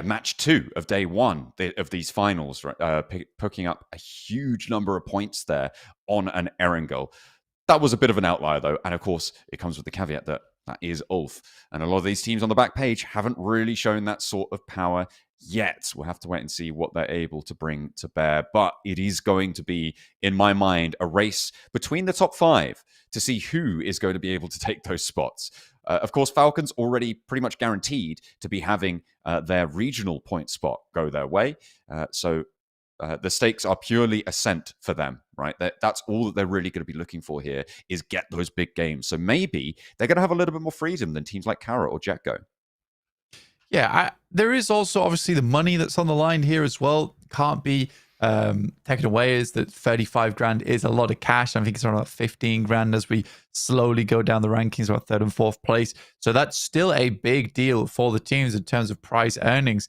match 2 of day 1 of these finals, right? Picking up a huge number of points there on an Erangel. That was a bit of an outlier, though, and of course, it comes with the caveat that is ULF, and a lot of these teams on the back page haven't really shown that sort of power yet. We'll have to wait and see what they're able to bring to bear, but it is going to be, in my mind, a race between the top 5 to see who is going to be able to take those spots. Of course, Falcons already pretty much guaranteed to be having their regional point spot go their way. So the stakes are purely ascent for them, right? That's all that they're really going to be looking for here, is get those big games. So maybe they're going to have a little bit more freedom than teams like Carya or Jetgo. Yeah, there is also obviously the money that's on the line here as well. Can't be taken away, is that 35 grand is a lot of cash. I think it's around 15 grand as we slowly go down the rankings, about 3rd and 4th place. So that's still a big deal for the teams in terms of prize earnings.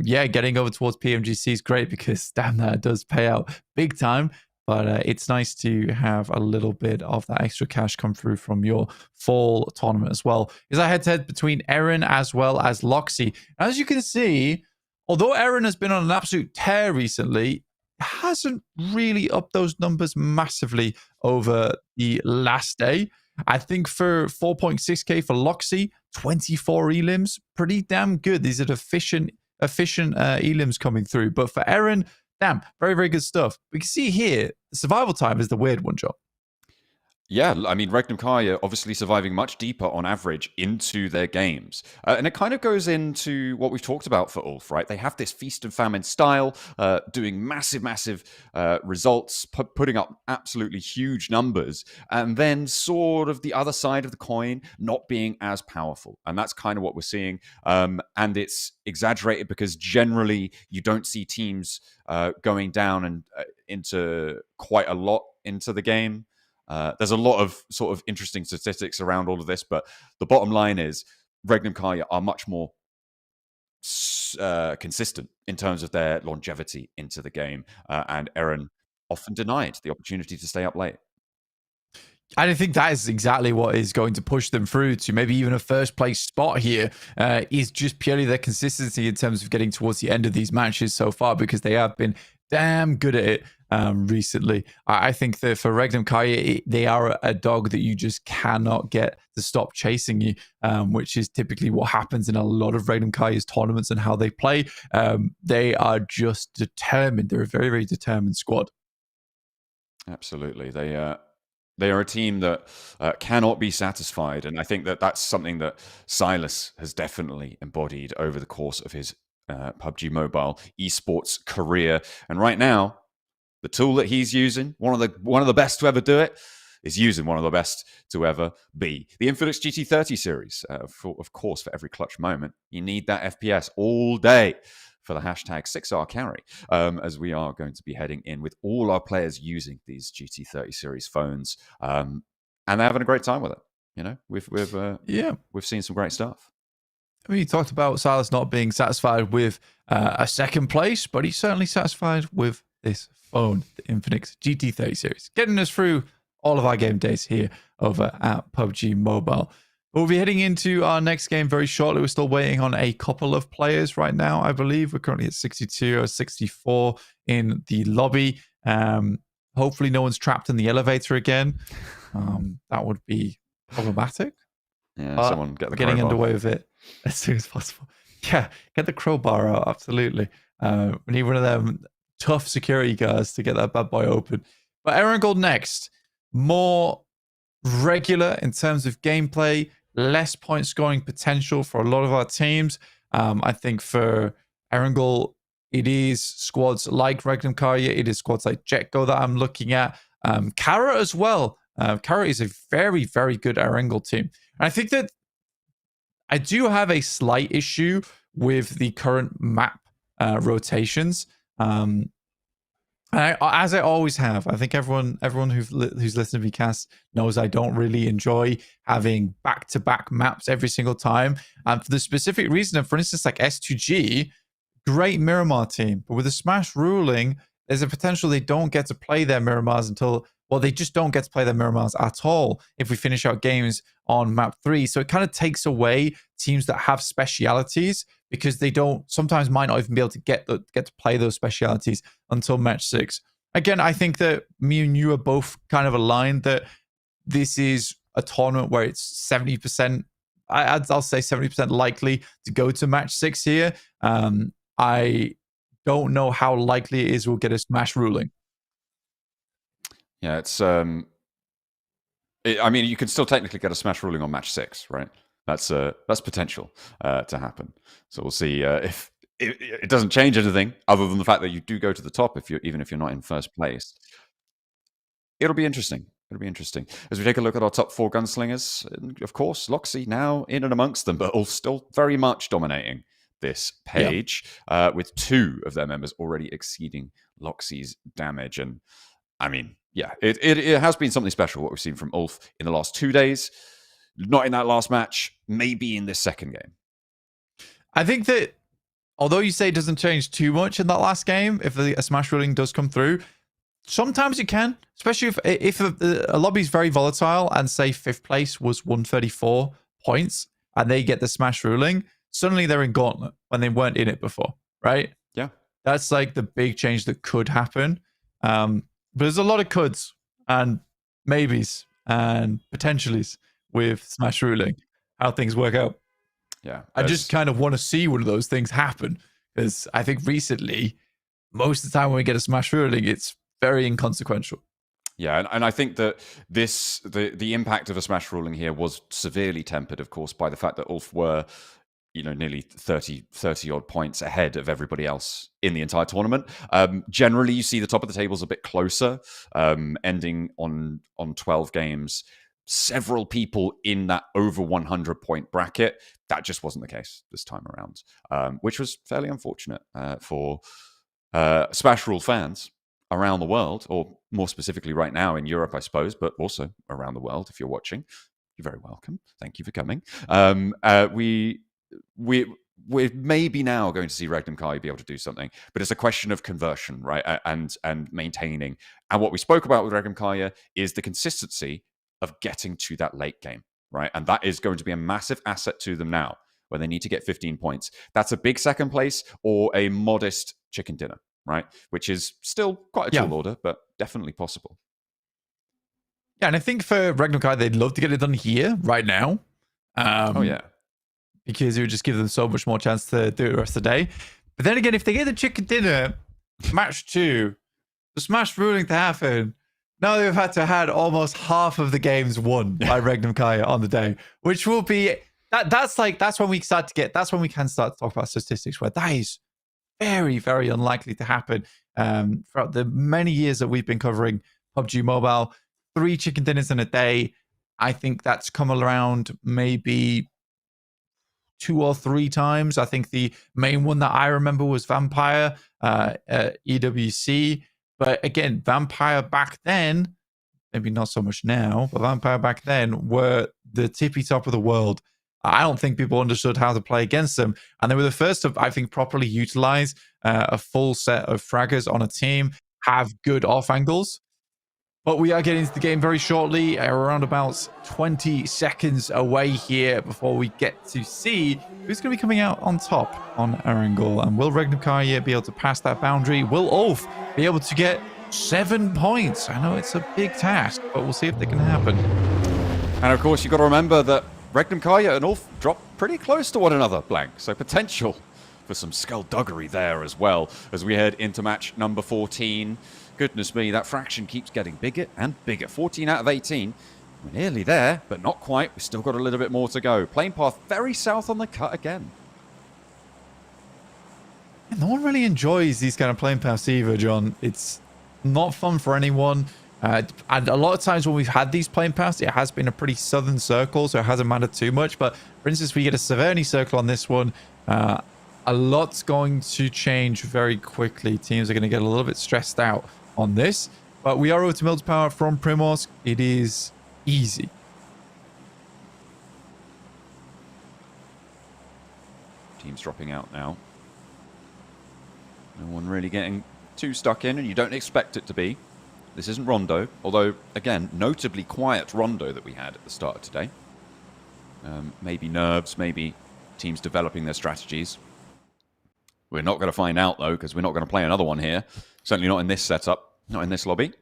Yeah, getting over towards PMGC is great because damn, that does pay out big time. But it's nice to have a little bit of that extra cash come through from your fall tournament as well. Is a head-to-head between Eren as well as Loxy. As you can see, although Eren has been on an absolute tear recently, hasn't really upped those numbers massively over the last day. I think for 4.6k for Loxy, 24 elims, pretty damn good. These are efficient elims coming through. But for Eren, damn, very, very good stuff. We can see here, the survival time is the weird one, Joe. Yeah, I mean, Regnum Carya obviously surviving much deeper on average into their games. And it kind of goes into what we've talked about for ULF, right? They have this feast and famine style, doing massive results, putting up absolutely huge numbers, and then sort of the other side of the coin not being as powerful. And that's kind of what we're seeing. And it's exaggerated because generally you don't see teams going down and into quite a lot into the game. There's a lot of sort of interesting statistics around all of this, but the bottom line is Regnum Carya are much more consistent in terms of their longevity into the game, and Eren often denied the opportunity to stay up late. I think that is exactly what is going to push them through to maybe even a first place spot here, is just purely their consistency in terms of getting towards the end of these matches so far, because they have been damn good at it recently. I think that for Regnum Carya, they are a dog that you just cannot get to stop chasing you, which is typically what happens in a lot of Regnum Carya's tournaments and how they play. They are just determined. They're a very, very determined squad. Absolutely. They are a team that cannot be satisfied. And I think that that's something that Silas has definitely embodied over the course of his PUBG Mobile esports career. And right now, the tool that he's using, one of the best to ever do it, is using one of the best to ever be. The Infinix GT30 series, of course, for every clutch moment. You need that FPS all day for the hashtag 6R carry, as we are going to be heading in with all our players using these GT30 series phones, and they're having a great time with it. You know, we've seen some great stuff. I mean, you talked about Silas not being satisfied with a second place, but he's certainly satisfied with this phone, the Infinix GT30 series, getting us through all of our game days here over at PUBG Mobile. We'll be heading into our next game very shortly. We're still waiting on a couple of players right now, I believe. We're currently at 62 or 64 in the lobby. Hopefully no one's trapped in the elevator again. That would be problematic. Yeah, someone get the getting crowbar. underway with it as soon as possible. Yeah, get the crowbar out, absolutely. We need one of them tough security guards to get that bad boy open. But Erangel next. More regular in terms of gameplay, less point scoring potential for a lot of our teams. I think for Erangel, it is squads like Regnum Carya, it is squads like Jetgo that I'm looking at. Carya as well. Carya is a very, very good Erangel team. And I think that I do have a slight issue with the current map rotations. As I always have, I think everyone who's listened to me cast knows I don't really enjoy having back-to-back maps every single time. For the specific reason of, for instance, like S2G, great Miramar team. But with the Smash ruling, there's a potential they don't get to play their Miramars until, well, they just don't get to play their Miramars at all if we finish out games on map 3. So it kind of takes away teams that have specialities because they don't, sometimes might not even be able to get to play those specialities until match 6. Again, I think that me and you are both kind of aligned that this is a tournament where it's 70%, I'll say 70% likely to go to match 6 here. I don't know how likely it is we'll get a Smash ruling. Yeah, it's I mean, you can still technically get a Smash ruling on match 6, right? That's potential to happen. So we'll see if it doesn't change anything other than the fact that you do go to the top even if you're not in first place. It'll be interesting. It'll be interesting. As we take a look at our top 4 gunslingers, and of course, Loxy now in and amongst them, but all still very much dominating this page, with 2 of their members already exceeding Loxy's damage. And I mean, yeah, it has been something special what we've seen from ULF in the last 2 days. Not in that last match, maybe in this second game. I think that although you say it doesn't change too much in that last game, if a Smash ruling does come through, sometimes it can, especially if a lobby is very volatile and say 5th place was 134 points and they get the Smash ruling, suddenly they're in Gauntlet when they weren't in it before, right? Yeah. That's like the big change that could happen. But there's a lot of coulds and maybes and potentialities with Smash ruling, how things work out. Yeah. I just kind of want to see one of those things happen because I think recently, most of the time when we get a Smash ruling, it's very inconsequential. Yeah, and I think that the impact of a Smash ruling here was severely tempered, of course, by the fact that ULF were, nearly 30 odd points ahead of everybody else in the entire tournament. Generally, you see the top of the tables a bit closer, ending on 12 games. Several people in that over 100 point bracket. That just wasn't the case this time around, which was fairly unfortunate for Smash Rule fans around the world, or more specifically right now in Europe, I suppose, but also around the world. If you're watching, you're very welcome. Thank you for coming. We're maybe now going to see Regnum Carya be able to do something, but it's a question of conversion, right? And maintaining. And what we spoke about with Regnum Carya is the consistency of getting to that late game, right? And that is going to be a massive asset to them now, where they need to get 15 points. That's a big second place or a modest chicken dinner, right? Which is still quite a tall order, but definitely possible. Yeah, and I think for Regnum Carya, they'd love to get it done here, right now. Oh, yeah. Because it would just give them so much more chance to do it the rest of the day. But then again, if they get the chicken dinner, match 2, the Smash ruling to happen, now they've had to had almost half of the games won by Regnum Carya on the day, which will be that's when we can start to talk about statistics where that is very, very unlikely to happen. Throughout the many years that we've been covering PUBG Mobile, 3 chicken dinners in a day. I think that's come around maybe 2 or 3 times. I think the main one that I remember was Vampire EWC. But again, Vampire back then, maybe not so much now, but Vampire back then were the tippy top of the world. I don't think people understood how to play against them. And they were the first to, I think, properly utilize a full set of fraggers on a team, have good off angles. But we are getting into the game very shortly, around about 20 seconds away here before we get to see who's going to be coming out on top on Erangel. And will Regnum Carya be able to pass that boundary? Will ULF be able to get 7 points? I know it's a big task, but we'll see if they can happen. And of course, you've got to remember that Regnum Carya and ULF drop pretty close to one another, Blank. So potential for some skullduggery there as well as we head into match number 14. Goodness me, that fraction keeps getting bigger and bigger. 14 out of 18. We're nearly there, but not quite. We've still got a little bit more to go. Playing path very south on the cut again. No one really enjoys these kind of playing paths either, John. It's not fun for anyone. And a lot of times when we've had these playing paths, it has been a pretty southern circle, so it hasn't mattered too much. But for instance, we get a Severny circle on this one. A lot's going to change very quickly. Teams are going to get a little bit stressed out on this, but we are over to Mills Power from Pmsl. It is easy. Teams dropping out now. No one really getting too stuck in, and you don't expect it to be. This isn't Rondo, although, again, notably quiet Rondo that we had at the start of today. Maybe nerves, maybe teams developing their strategies. We're not going to find out, though, because we're not going to play another one here. Certainly not in this setup, not in this lobby.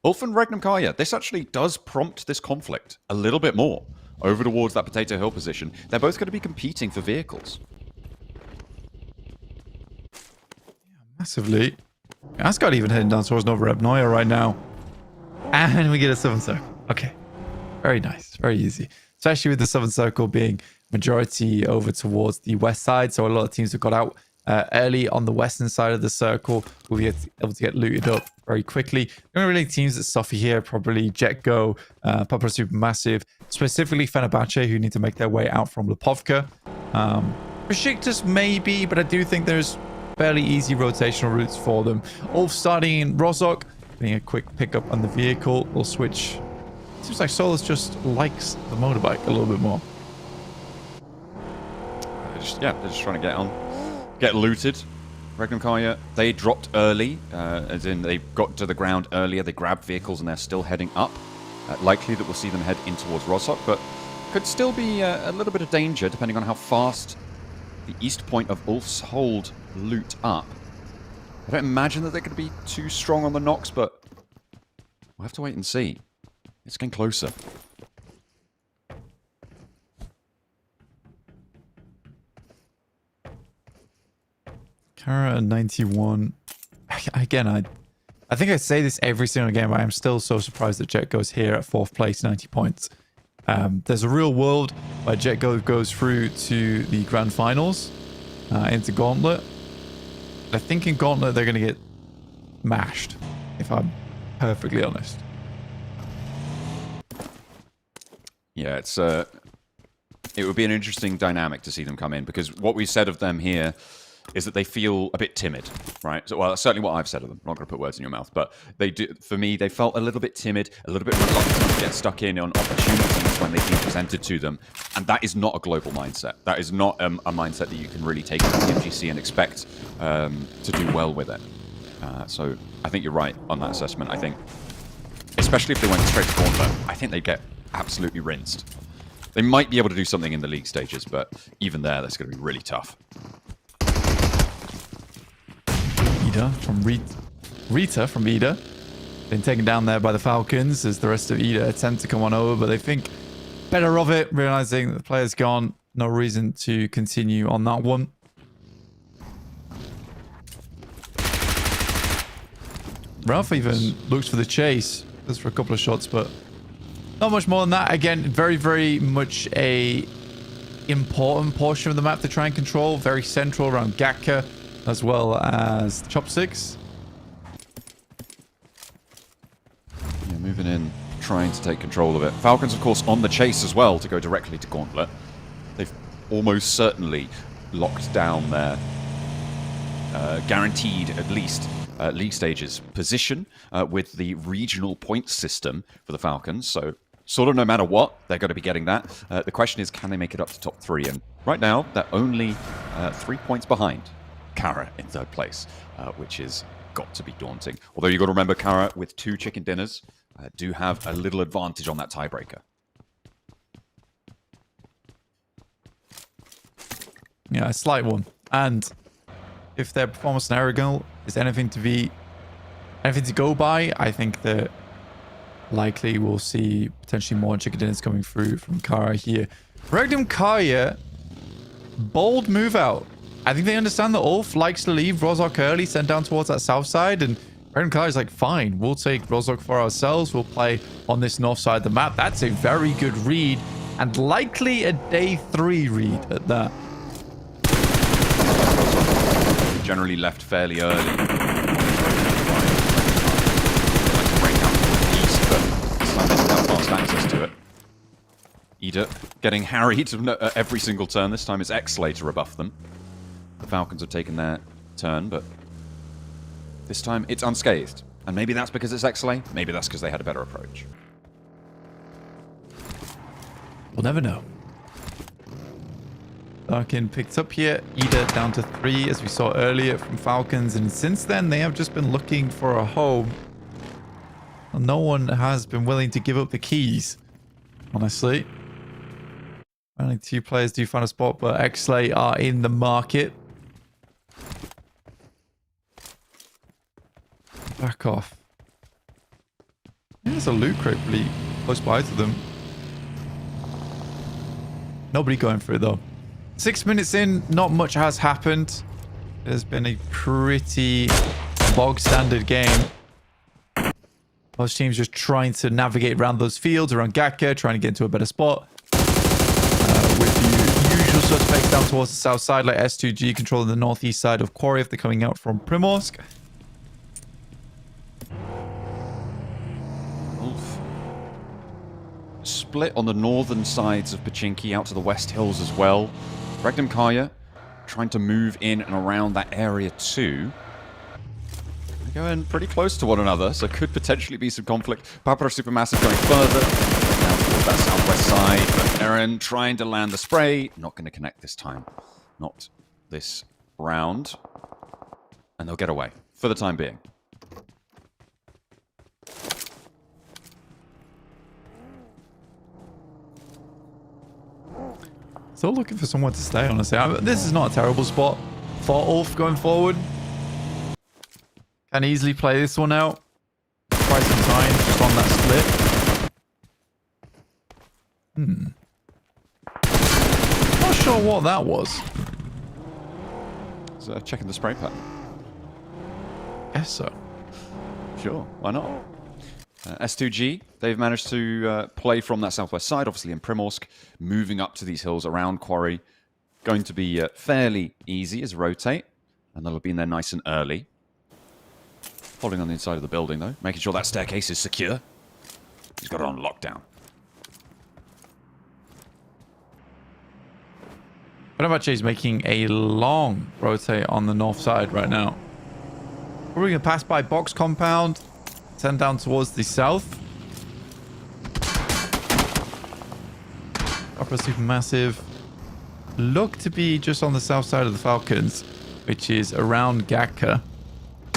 ULF and Regnum Carya, this actually does prompt this conflict a little bit more over towards that Potato Hill position. They're both going to be competing for vehicles. Massively. Asgard even heading down towards Nova Ebnoya right now. And we get a 7th circle. Okay. Very nice. Very easy. Especially with the 7th circle being majority over towards the west side. So a lot of teams have got out early on the western side of the circle. We'll be able to get looted up very quickly. The only really teams that suffer here probably Jetgo, Papara SuperMassive, specifically Fenerbahçe, who need to make their way out from Lipovka. Beşiktaş maybe, but I do think there's fairly easy rotational routes for them. All starting in Rozok, getting a quick pickup on the vehicle. We'll switch. Seems like Solus just likes the motorbike a little bit more. They're just trying to get looted. Regnum Carya, they dropped early, as in they got to the ground earlier. They grabbed vehicles and they're still heading up. Likely that we'll see them head in towards Rozok, but could still be a little bit of danger depending on how fast the east point of ULF's hold loot up. I don't imagine that they're going to be too strong on the knocks, but we'll have to wait and see. It's getting closer. Carya 91. Again, I think I say this every single game, but I'm still so surprised that Jetgo's here at 4th place, 90 points. There's a real world where Jetgo goes through to the grand finals into Gauntlet. I think in Gauntlet they're going to get mashed, if I'm perfectly honest. Yeah, it would be an interesting dynamic to see them come in, because what we said of them here is that they feel a bit timid, right? So, well, that's certainly what I've said of them. I'm not going to put words in your mouth, but they do. For me, they felt a little bit timid, a little bit reluctant to get stuck in on opportunities when they've been presented to them, and that is not a global mindset. That is not a mindset that you can really take into PMGC and expect to do well with it. So I think you're right on that assessment. I think, especially if they went straight to Gauntlet, I think they'd get absolutely rinsed. They might be able to do something in the league stages, but even there, that's going to be really tough. Ida from Rita from Ida. Been taken down there by the Falcons as the rest of Ida attempt to come on over, but they think better of it, realizing that the player's gone. No reason to continue on that one. Ralph even looks for the chase. Goes for a couple of shots, but not much more than that. Again, very, very much a important portion of the map to try and control. Very central around Gatka, as well as Chopsticks. Yeah, moving in, trying to take control of it. Falcons, of course, on the chase as well to go directly to Gauntlet. They've almost certainly locked down their guaranteed, at least, league stages position with the regional point system for the Falcons. So, sort of no matter what, they're going to be getting that. The question is, can they make it up to top 3? And right now, they're only 3 points behind Carya in 3rd place, which is got to be daunting. Although you've got to remember, Carya, with 2 chicken dinners, do have a little advantage on that tiebreaker. Yeah, a slight one. And if their performance in Erangel is anything to go by, I think that likely we'll see potentially more chicken dinners coming through from Carya here. Regnum Carya, bold move out. I think they understand that ULF likes to leave Rozok early, send down towards that south side, and Regnum Carya is like, fine, we'll take Rozok for ourselves. We'll play on this north side of the map. That's a very good read, and likely a day 3 read at that. Generally left fairly early. Like to break out to the east, but this time they don't have fast access to it. Ida getting harried every single turn. This time it's XSLAY to rebuff them. The Falcons have taken their turn, but this time it's unscathed. And maybe that's because it's XSLAY. Maybe that's because they had a better approach. We'll never know. Larkin picked up here. Ida down to 3, as we saw earlier from Falcons. And since then, they have just been looking for a home. No one has been willing to give up the keys, honestly. Only 2 players do find a spot, but XSLAY are in the market. Back off. There's a loot crate pretty close by to them. Nobody going for it, though. 6 minutes in, not much has happened. There's been a pretty bog standard game. Most teams just trying to navigate around those fields, around Gatka, trying to get into a better spot. With the usual suspects down towards the south side, like S2G controlling the northeast side of Quarry if they're coming out from Primorsk. ULF split on the northern sides of Pachinki out to the west hills as well. Regnum Carya trying to move in and around that area too. They're going pretty close to one another, so could potentially be some conflict. Papara SuperMassive going further down towards that southwest side, but Eren trying to land the spray. Not going to connect this time. Not this round. And they'll get away for the time being. Still looking for someone to stay, honestly. This is not a terrible spot for ULF going forward. Can easily play this one out. Try some time just on that split. Not sure what that was. So checking the spray pattern. Guess so. Sure, why not? S2G, they've managed to play from that southwest side, obviously in Primorsk, moving up to these hills around Quarry. Going to be fairly easy as rotate, and they'll have been there nice and early. Holding on the inside of the building, though, making sure that staircase is secure. He's got it on lockdown. Fenerbahçe is making a long rotate on the north side right now. We're going to pass by box compound. Send down towards the south. Papara SuperMassive look to be just on the south side of the Falcons, which is around Gatka.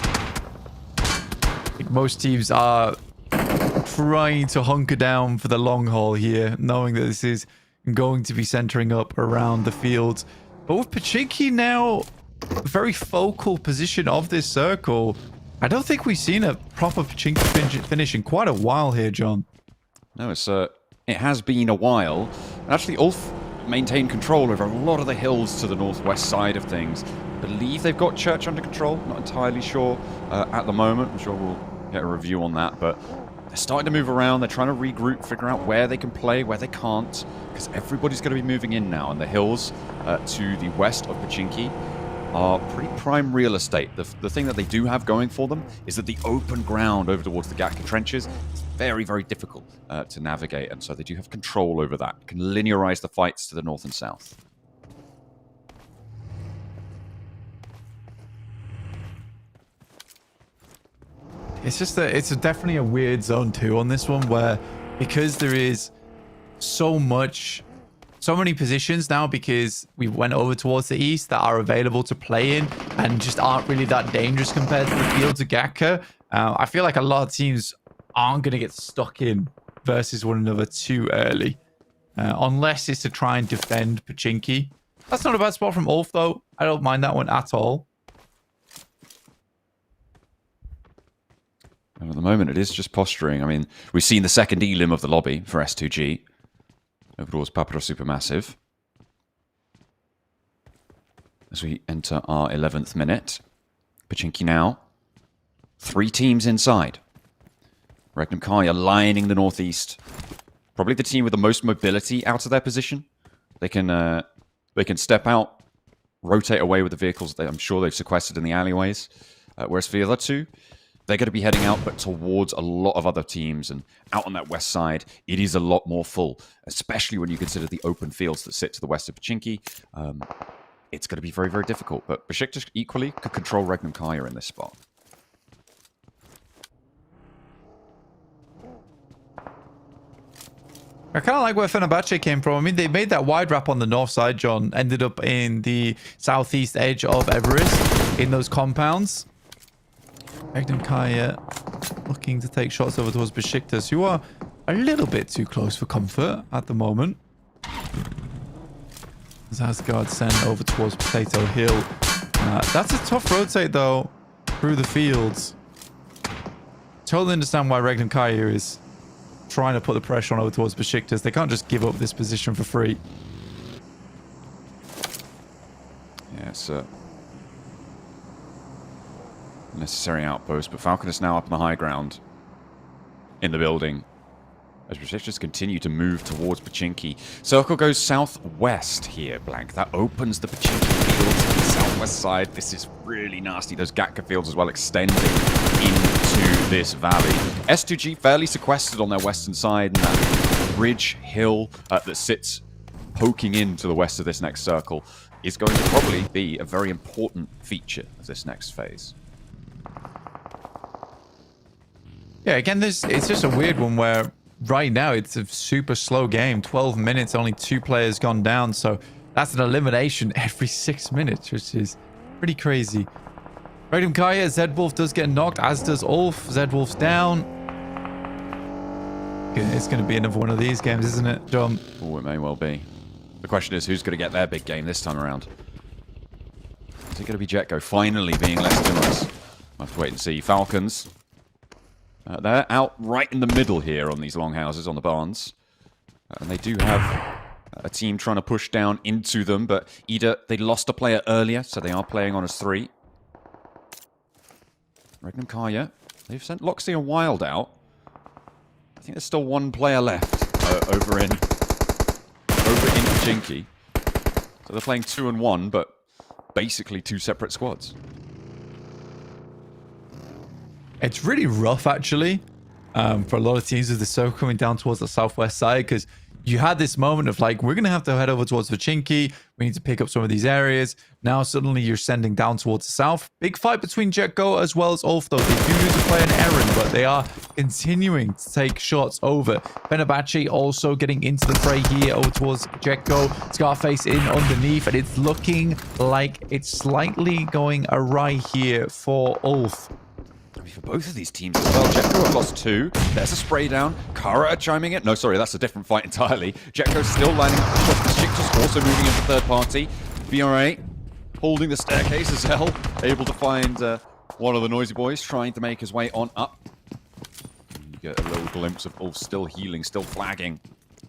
I think most teams are trying to hunker down for the long haul here, knowing that this is going to be centering up around the field. But with Pachinki now a very focal position of this circle, I don't think we've seen a proper Pachinki finish in quite a while here, John. No, it has been a while. And actually, ULF maintained control over a lot of the hills to the northwest side of things. I believe they've got Church under control. Not entirely sure at the moment. I'm sure we'll get a review on that. But they're starting to move around. They're trying to regroup, figure out where they can play, where they can't. Because everybody's going to be moving in now. And the hills to the west of Pachinki are pretty prime real estate. The thing that they do have going for them is that the open ground over towards the Gatka trenches is very, very difficult to navigate, and so they do have control over that. Can linearize the fights to the north and south. It's just it's definitely a weird zone too on this one, where because there is so many positions now, because we went over towards the east, that are available to play in and just aren't really that dangerous compared to the fields of Gatka. I feel like a lot of teams aren't going to get stuck in versus one another too early, unless it's to try and defend Pachinki. That's not a bad spot from ULF, though. I don't mind that one at all. And at the moment, it is just posturing. I mean, we've seen the second elim of the lobby for S2G. Over towards Papara SuperMassive. As we enter our 11th minute. Pachinki now. 3 teams inside. Regnum Carya lining the northeast. Probably the team with the most mobility out of their position. They can step out, rotate away with the vehicles that I'm sure they've sequestered in the alleyways. Whereas for the other two, they're going to be heading out, but towards a lot of other teams. And out on that west side, it is a lot more full, especially when you consider the open fields that sit to the west of Pachinki. It's going to be very, very difficult. But Beşiktaş equally could control Regnum Carya in this spot. I kind of like where Fenerbahçe came from. I mean, they made that wide wrap on the north side, John. Ended up in the southeast edge of Everest in those compounds. Regnum Carya looking to take shots over towards Beşiktaş, who are a little bit too close for comfort at the moment. As Asgard sent over towards Potato Hill. That's a tough rotate, though, through the fields. Totally understand why Regnum Carya is trying to put the pressure on over towards Beşiktaş. They can't just give up this position for free. Yeah, it's a necessary outpost, but Falcon is now up on the high ground in the building as Beşiktaş continue to move towards Pachinki. Circle goes southwest here, Blank. That opens the Pachinki fields to the southwest side. This is really nasty. Those Gatka fields as well extending into this valley. S2G fairly sequestered on their western side, and that ridge hill that sits poking into the west of this next circle is going to probably be a very important feature of this next phase. Yeah, again, it's just a weird one where right now it's a super slow game. 12 minutes, only 2 players gone down, so that's an elimination every 6 minutes, which is pretty crazy. Regnum Carya, Zedwolf does get knocked, as does Ulf. Zedwolf's down. It's going to be another one of these games, isn't it, John? Oh, it may well be. The question is, who's going to get their big game this time around? Is it going to be Jetgo finally being less generous? We'll have to wait and see. Falcons. They're out right in the middle here on these longhouses, on the barns. And they do have a team trying to push down into them, but either they lost a player earlier, so they are playing on as 3. Regnum Carya. They've sent Loxy and Wild out. I think there's still 1 player left over in Pachinki. So they're playing 2 and 1, but basically 2 separate squads. It's really rough, actually, for a lot of teams with the circle coming down towards the southwest side, because you had this moment of like, we're going to have to head over towards Pachinki. We need to pick up some of these areas. Now suddenly you're sending down towards the south. Big fight between Jetgo as well as Ulf, though. They do lose a player in Eren, but they are continuing to take shots over. Fenerbahçe also getting into the fray here over towards Jetgo. Scarface in underneath, and it's looking like it's slightly going awry here for Ulf. For both of these teams as well. Jetgo have lost 2. There's a spray down. Carya chiming in. No, sorry, that's a different fight entirely. Jetgo still lining up the shots. Beşiktaş also moving into third party. BRA holding the staircase as hell. Able to find one of the TheNoisyBoys trying to make his way on up. You get a little glimpse of Ulf still healing, still flagging.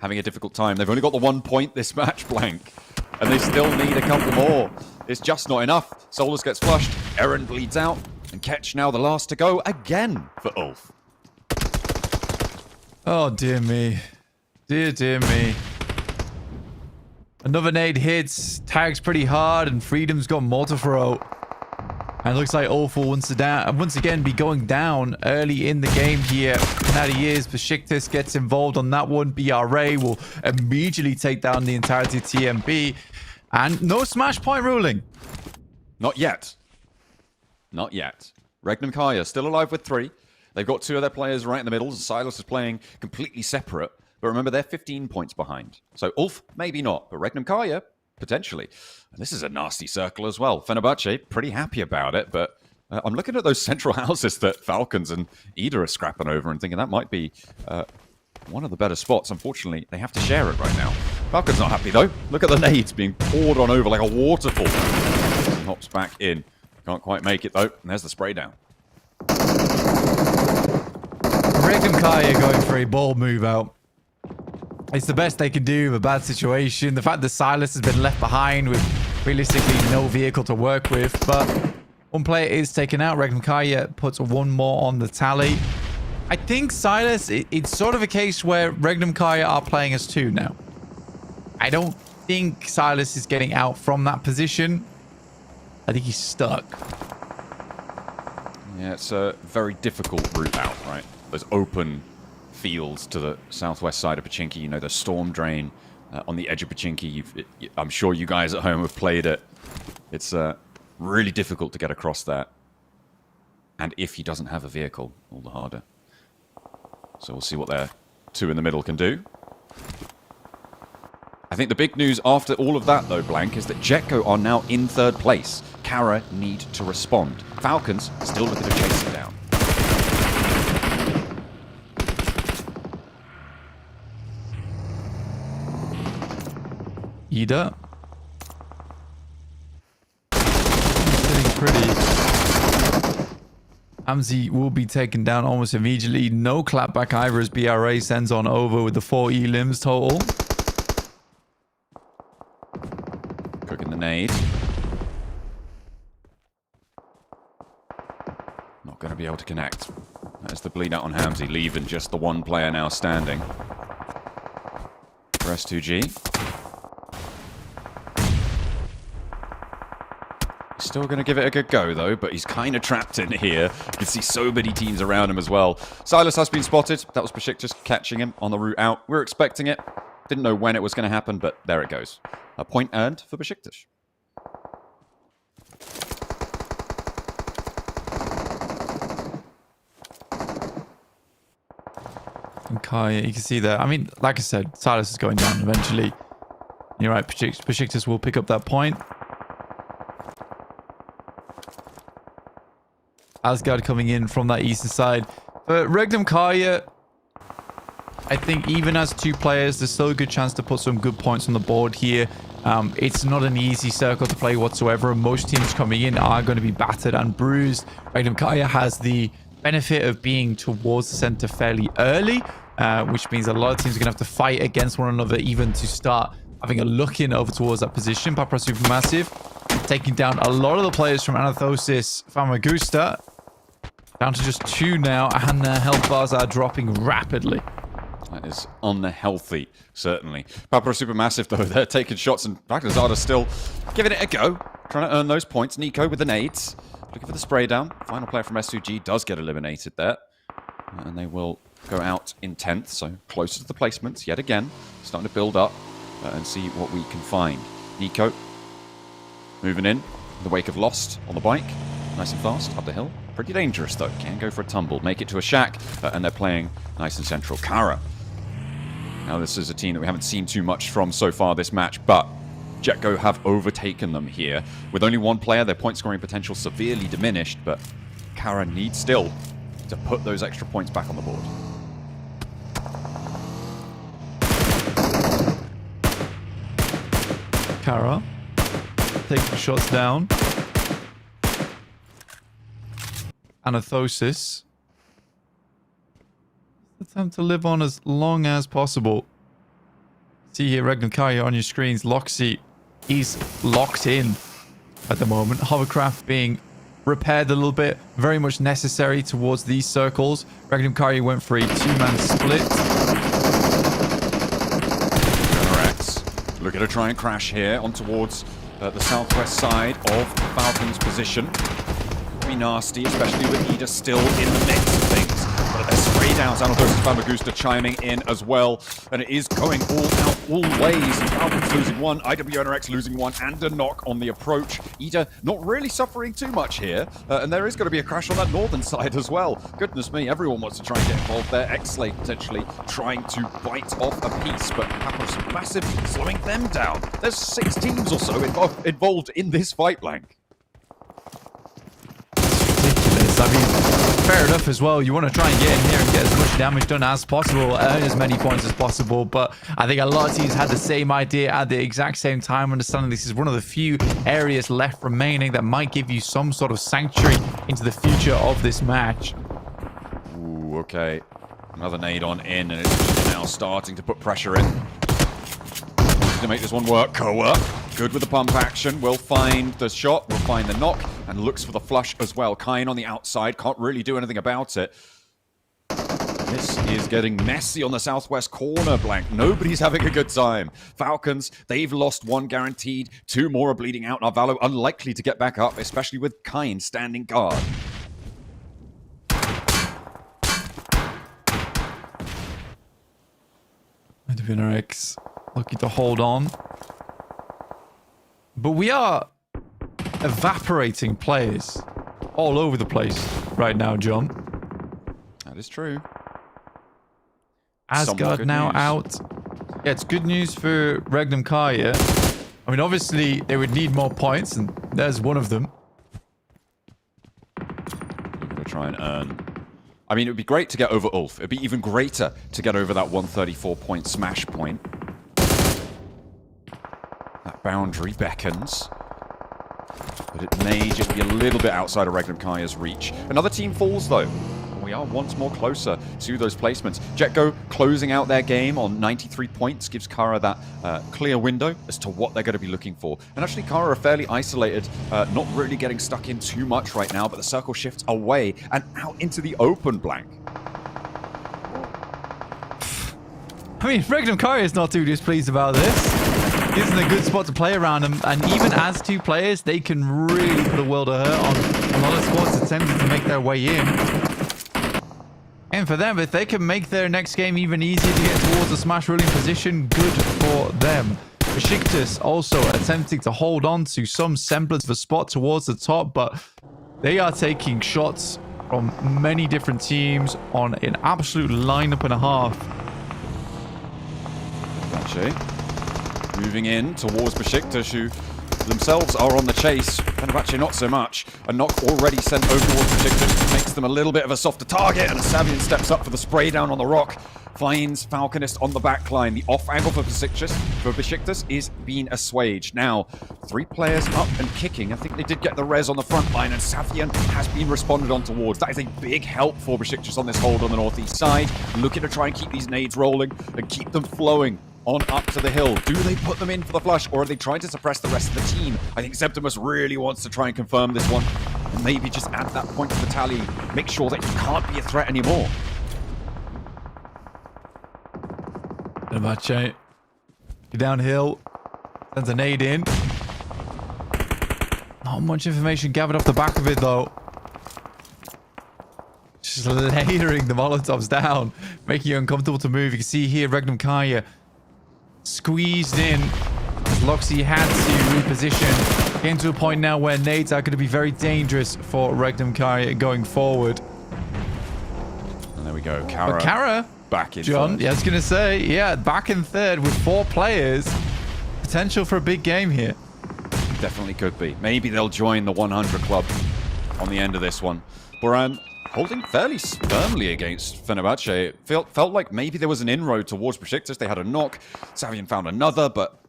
Having a difficult time. They've only got the 1 point this match, Blank. And they still need a couple more. It's just not enough. Solus gets flushed. Eren bleeds out. And Ketch now the last to go again for Ulf. Oh, dear me. Dear me. Another nade hits, tags pretty hard, and Freedom's got more to throw. And it looks like Ulf will once again be going down early in the game here. And that he is. Beşiktaş gets involved on that one. BRA will immediately take down the entirety of TMB. And no smash point ruling. Not yet. Not yet. Regnum Carya still alive with 3. They've got 2 of their players right in the middle. Silas is playing completely separate. But remember, they're 15 points behind. So Ulf, maybe not. But Regnum Carya, potentially. And this is a nasty circle as well. Fenerbahçe, pretty happy about it. But I'm looking at those central houses that Falcons and Ida are scrapping over and thinking that might be one of the better spots. Unfortunately, they have to share it right now. Falcons not happy, though. Look at the nades being poured on over like a waterfall. Hops back in. Can't quite make it, though. And there's the spray down. Regnum Carya going for a ball move out. It's the best they can do of a bad situation. The fact that Silas has been left behind with realistically no vehicle to work with. But 1 player is taken out. Regnum Carya puts 1 more on the tally. I think Silas, it's sort of a case where Regnum Carya are playing as 2 now. I don't think Silas is getting out from that position. I think he's stuck. Yeah, it's a very difficult route out, right? Those open fields to the southwest side of Pachinki. You know, the storm drain on the edge of Pachinki. I'm sure you guys at home have played it. It's really difficult to get across that. And if he doesn't have a vehicle, all the harder. So we'll see what their 2 in the middle can do. I think the big news after all of that, though, Blank, is that Jetgo are now in 3rd place. Carya need to respond. Falcons still looking to chase him down. Ida. Sitting pretty. Amzi will be taken down almost immediately. No clapback either as BRA sends on over with the 4 elims total. Cooking the nade. Not going to be able to connect. That's the bleed out on Hamzy, leaving just the one player now standing. For S2G. Still going to give it a good go, though, but he's kind of trapped in here. You can see so many teams around him as well. Silas has been spotted. That was Beşiktaş catching him on the route out. We were expecting it. Didn't know when it was going to happen, but there it goes. A point earned for Beşiktaş. And Carya, you can see there. I mean, like I said, Silas is going down eventually. You're right, Beşiktaş will pick up that point. Asgard coming in from that eastern side. But Regnum Carya, I think even as 2 players, there's still a good chance to put some good points on the board here. It's not an easy circle to play whatsoever. Most teams coming in are going to be battered and bruised. Regnum Carya has the benefit of being towards the center fairly early, which means a lot of teams are going to have to fight against one another even to start having a look in over towards that position. Papara SuperMassive taking down a lot of the players from Anorthosis Famagusta. Down to just 2 now, and their health bars are dropping rapidly. That is unhealthy, certainly. Papara SuperMassive, though, they're taking shots, and Ragnazard still giving it a go. Trying to earn those points. Nico with the nades. Looking for the spray down. Final player from S2G does get eliminated there. And they will go out in 10th, so closer to the placements yet again. Starting to build up and see what we can find. Nico moving in the wake of Lost on the bike. Nice and fast up the hill. Pretty dangerous, though. Can go for a tumble. Make it to a shack, and they're playing nice and central. Carya. Now, this is a team that we haven't seen too much from so far this match, but Jetgo have overtaken them here. With only 1 player, their point scoring potential severely diminished, but Carya needs still to put those extra points back on the board. Carya taking shots down. Anorthosis. Attempt to live on as long as possible. See here, Regnum Carya on your screens. Loxy is locked in at the moment. Hovercraft being repaired a little bit. Very much necessary towards these circles. Regnum Carya went for a 2-man split. Correct. Looking to try and crash here on towards the southwest side of Falcons' position. Be nasty, especially with Ida still in the mix of things. But there's spray downs. Anorthosis Famagusta chiming in as well. And it is going all out, all ways. Falcons losing 1, IWNRX losing 1, and a knock on the approach. Ida not really suffering too much here. And there is going to be a crash on that northern side as well. Goodness me, everyone wants to try and get involved there. XSLAY potentially trying to bite off a piece, but Papara SuperMassive slowing them down. There's 6 teams or so involved in this fight, Blank. I mean, fair enough as well. You want to try and get in here and get as much damage done as possible, earn as many points as possible. But I think a lot of teams had the same idea at the exact same time, understanding this is one of the few areas left remaining that might give you some sort of sanctuary into the future of this match. Ooh, okay. Another nade on in, and it's now starting to put pressure in. To make this one work. Koa, good with the pump action. Will find the shot, will find the knock, and looks for the flush as well. Kain on the outside, can't really do anything about it. This is getting messy on the southwest corner, Blank. Nobody's having a good time. Falcons, they've lost 1 guaranteed. 2 more are bleeding out. Narvalo unlikely to get back up, especially with Kain standing guard. Infinix looking to hold on. But we are evaporating players all over the place right now, John. That is true. Asgard now out. Yeah, it's good news for Regnum Carya. I mean, obviously, they would need more points, and there's one of them. We're going to try and earn... I mean, it would be great to get over ULF. It'd be even greater to get over that 134-point smash point. That boundary beckons. But it may just be a little bit outside of Regnum Carya's reach. Another team falls, though. We are once more closer to those placements. Jetgo closing out their game on 93 points gives Carya that clear window as to what they're going to be looking for. And actually, Carya are fairly isolated, not really getting stuck in too much right now, but the circle shifts away and out into the open blank. I mean, Regnum Carya is not too displeased about this. Gives them a good spot to play around them, and even as two players, they can really put a world of hurt on a lot of squads attempting to make their way in. And for them, if they can make their next game even easier to get towards a smash ruling position, good for them. Beşiktaş also attempting to hold on to some semblance of a spot towards the top, but they are taking shots from many different teams on an absolute lineup and a half. Actually, moving in towards Beşiktaş, who themselves are on the chase. Fenerbahçe not so much. A knock already sent over towards Beşiktaş makes them a little bit of a softer target, and Savian steps up for the spray down on the rock. Finds Falconist on the back line. The off angle for Beşiktaş is being assuaged. Now, 3 players up and kicking. I think they did get the res on the front line, and Savian has been responded on towards. That is a big help for Beşiktaş on this hold on the northeast side. Looking to try and keep these nades rolling and keep them flowing on up to the hill. Do they put them in for the flush, or are they trying to suppress the rest of the team? I think Septimus really wants to try and confirm this one, and maybe just add that point to the tally. Make sure that he can't be a threat anymore. Fenerbahçe downhill, sends a nade in. Not much information gathered off the back of it, though. Just layering the Molotovs down, making it uncomfortable to move. You can see here Regnum Carya squeezed in as Loxy had to reposition. Getting to a point now where nades are going to be very dangerous for Regnum Carya going forward. And there we go. Carya. But Carya back in John, third. yeah, I was going to say, yeah, back in third with 4 players. Potential for a big game here. Definitely could be. Maybe they'll join the 100 club on the end of this one. Boran holding fairly firmly against Fenerbahçe. Felt like maybe there was an inroad towards Beşiktaş. They had a knock. Savian found another, but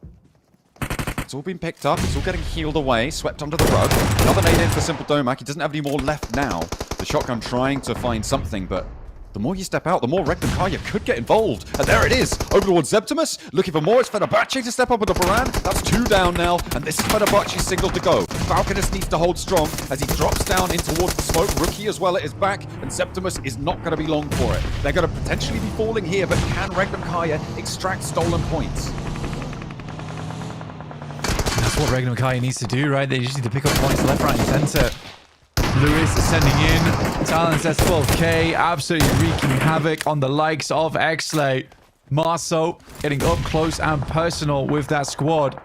it's all been picked up. It's all getting healed away, swept under the rug. Another nade in for Simple Domak. He doesn't have any more left now. The shotgun trying to find something, but the more you step out, the more Regnum Carya could get involved. And there it is. Over towards Septimus. Looking for more. It's Fenerbahçe to step up with the Boran. That's 2 down now. And this is Fenerbahçe's single to go. Falconist needs to hold strong as he drops down in towards the smoke. Rookie as well at his back. And Septimus is not going to be long for it. They're going to potentially be falling here, but can Regnum Carya extract stolen points? That's what Regnum Carya needs to do, right? They just need to pick up points left, right, and center. Lewis is sending in. Talon says 12k. Absolutely wreaking havoc on the likes of XSLAY. Marceau getting up close and personal with that squad.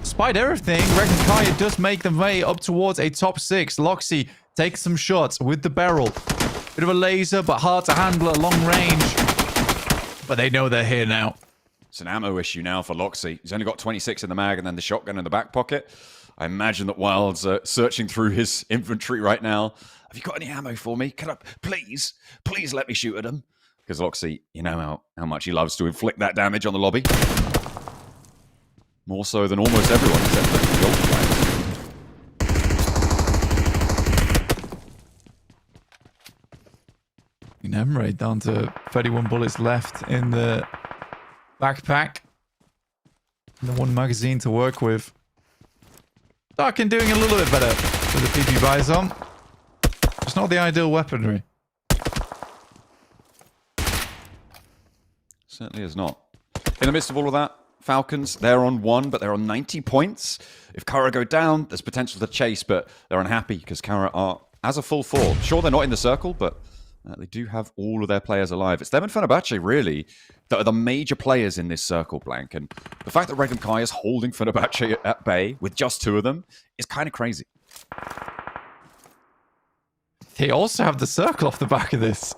Despite everything, Regnum Carya does make the way up towards a top 6. Loxy takes some shots with the barrel. Bit of a laser, but hard to handle at long range. But they know they're here now. It's an ammo issue now for Loxy. He's only got 26 in the mag and then the shotgun in the back pocket. I imagine that Wild's searching through his inventory right now. Have you got any ammo for me? Can I, please let me shoot at him? Because Loxy, you know how much he loves to inflict that damage on the lobby. More so than almost everyone except for the gold players. Emre down to 31 bullets left in the backpack. And the 1 magazine to work with. Darkin doing a little bit better with the PP buys on. It's not the ideal weaponry. Certainly is not. In the midst of all of that, Falcons, they're on 1, but they're on 90 points. If Carya go down, there's potential to chase, but they're unhappy because Carya are as a full 4. Sure, they're not in the circle, but they do have all of their players alive. It's them and Fenerbahçe, really, that are the major players in this circle blank. And the fact that Regnum Carya is holding Fenerbahçe at bay with just 2 of them is kind of crazy. They also have the circle off the back of this.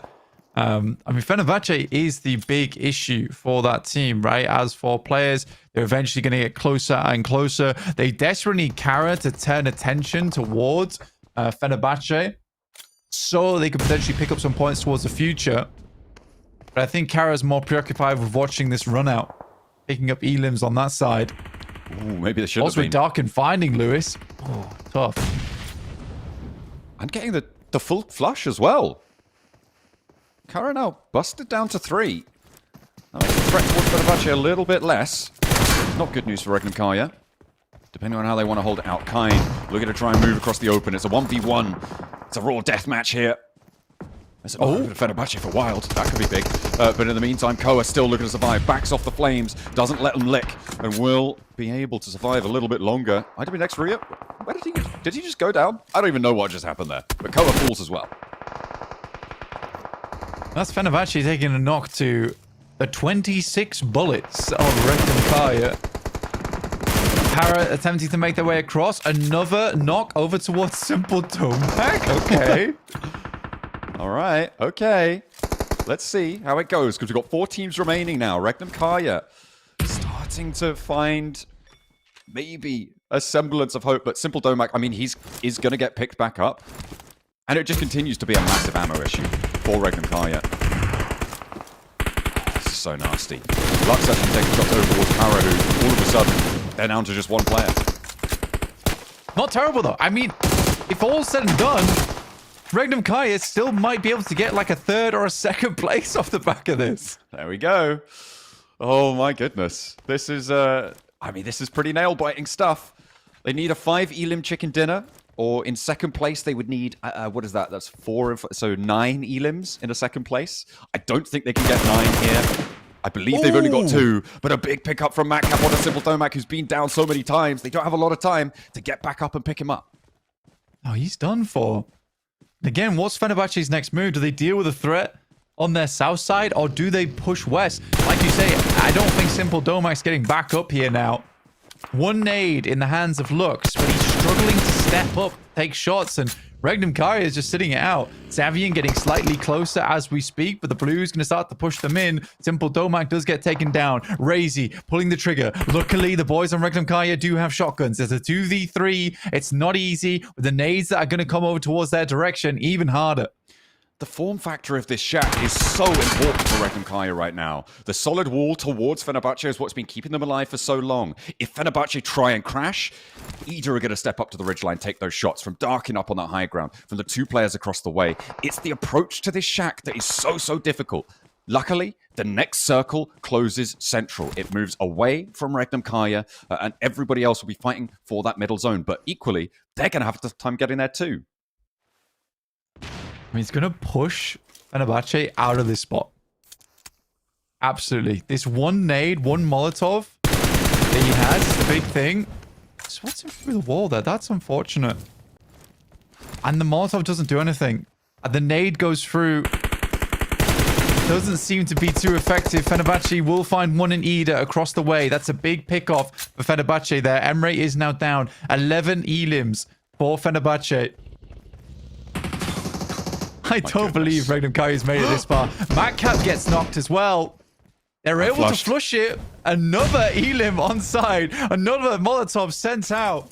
I mean, Fenerbahçe is the big issue for that team, right? As for players, they're eventually going to get closer and closer. They desperately need Carya to turn attention towards Fenerbahçe so they could potentially pick up some points towards the future. But I think Carya's more preoccupied with watching this run out, picking up elims on that side. Ooh, maybe they should also have been. Dark and finding Lewis. Oh, tough. And getting the full flush as well. Carya now busted down to 3. That makes the threat towards Fenerbahçe a little bit less. Not good news for Regnum Carya. Depending on how they want to hold it out. Kine looking to try and move across the open. It's a 1v1. It's a raw death match here. There's an open for Fenerbahçe for Wild. That could be big. But in the meantime, Koa still looking to survive. Backs off the flames. Doesn't let them lick. And will be able to survive a little bit longer. Might have been Next Rüya. Where did he just go down? I don't even know what just happened there. But Koa falls as well. That's Fenerbahçe taking a knock to the 26 bullets of Regnum Carya. Para attempting to make their way across. Another knock over towards Simple Tomac. Okay. All right. Okay. Let's see how it goes, because we've got 4 teams remaining now. Regnum Carya starting to find maybe a semblance of hope, but Simple Domac, I mean, is going to get picked back up. And it just continues to be a massive ammo issue for Regnum Carya. This is so nasty. Lux actually taking shots over towards Carya, who all of a sudden, they're down to just 1 player. Not terrible, though. I mean, if all's said and done, Regnum Carya still might be able to get like a 3rd or a 2nd place off the back of this. There we go. Oh my goodness. This is, I mean, this is pretty nail-biting stuff. They need a 5 elim chicken dinner, or in 2nd place, they would need, what is that? That's 4, so 9 elims in a 2nd place. I don't think they can get 9 here. I believe they've only got 2, but a big pickup from Matcap on a Simple Domac, who's been down so many times. They don't have a lot of time to get back up and pick him up. Oh, he's done for. Again, what's Fenerbahçe's next move? Do they deal with a threat on their south side, or do they push west? Like you say, I don't think Simple Domac's getting back up here now. 1 nade in the hands of Lux, but he's struggling to step up, take shots, and Regnum Carya is just sitting it out. Xavian getting slightly closer as we speak, but the Blues going to start to push them in. Simple Domac does get taken down. Razy pulling the trigger. Luckily, the boys on Regnum Carya do have shotguns. There's a 2v3. It's not easy, with the nades that are going to come over towards their direction even harder. The form factor of this shack is so important for Regnum Carya right now. The solid wall towards Fenerbahçe is what's been keeping them alive for so long. If Fenerbahçe try and crash, either are going to step up to the ridgeline, take those shots from darking up on that high ground, from the 2 players across the way. It's the approach to this shack that is so difficult. Luckily, the next circle closes central. It moves away from Regnum Carya, and everybody else will be fighting for that middle zone. But equally, they're going to have a tough time getting there too. I mean, he's going to push Fenerbahçe out of this spot. Absolutely. This 1 nade, 1 Molotov that he has is the big thing. Swats him through the wall there. That's unfortunate. And the Molotov doesn't do anything. The nade goes through. Doesn't seem to be too effective. Fenerbahçe will find 1 in Ida across the way. That's a big pick-off for Fenerbahçe there. Emre is now down. 11 elims for Fenerbahçe. I don't believe Regnum Carya's made it this far. Matcap gets knocked as well. They're able to flush it. Another elim on side. Another Molotov sent out.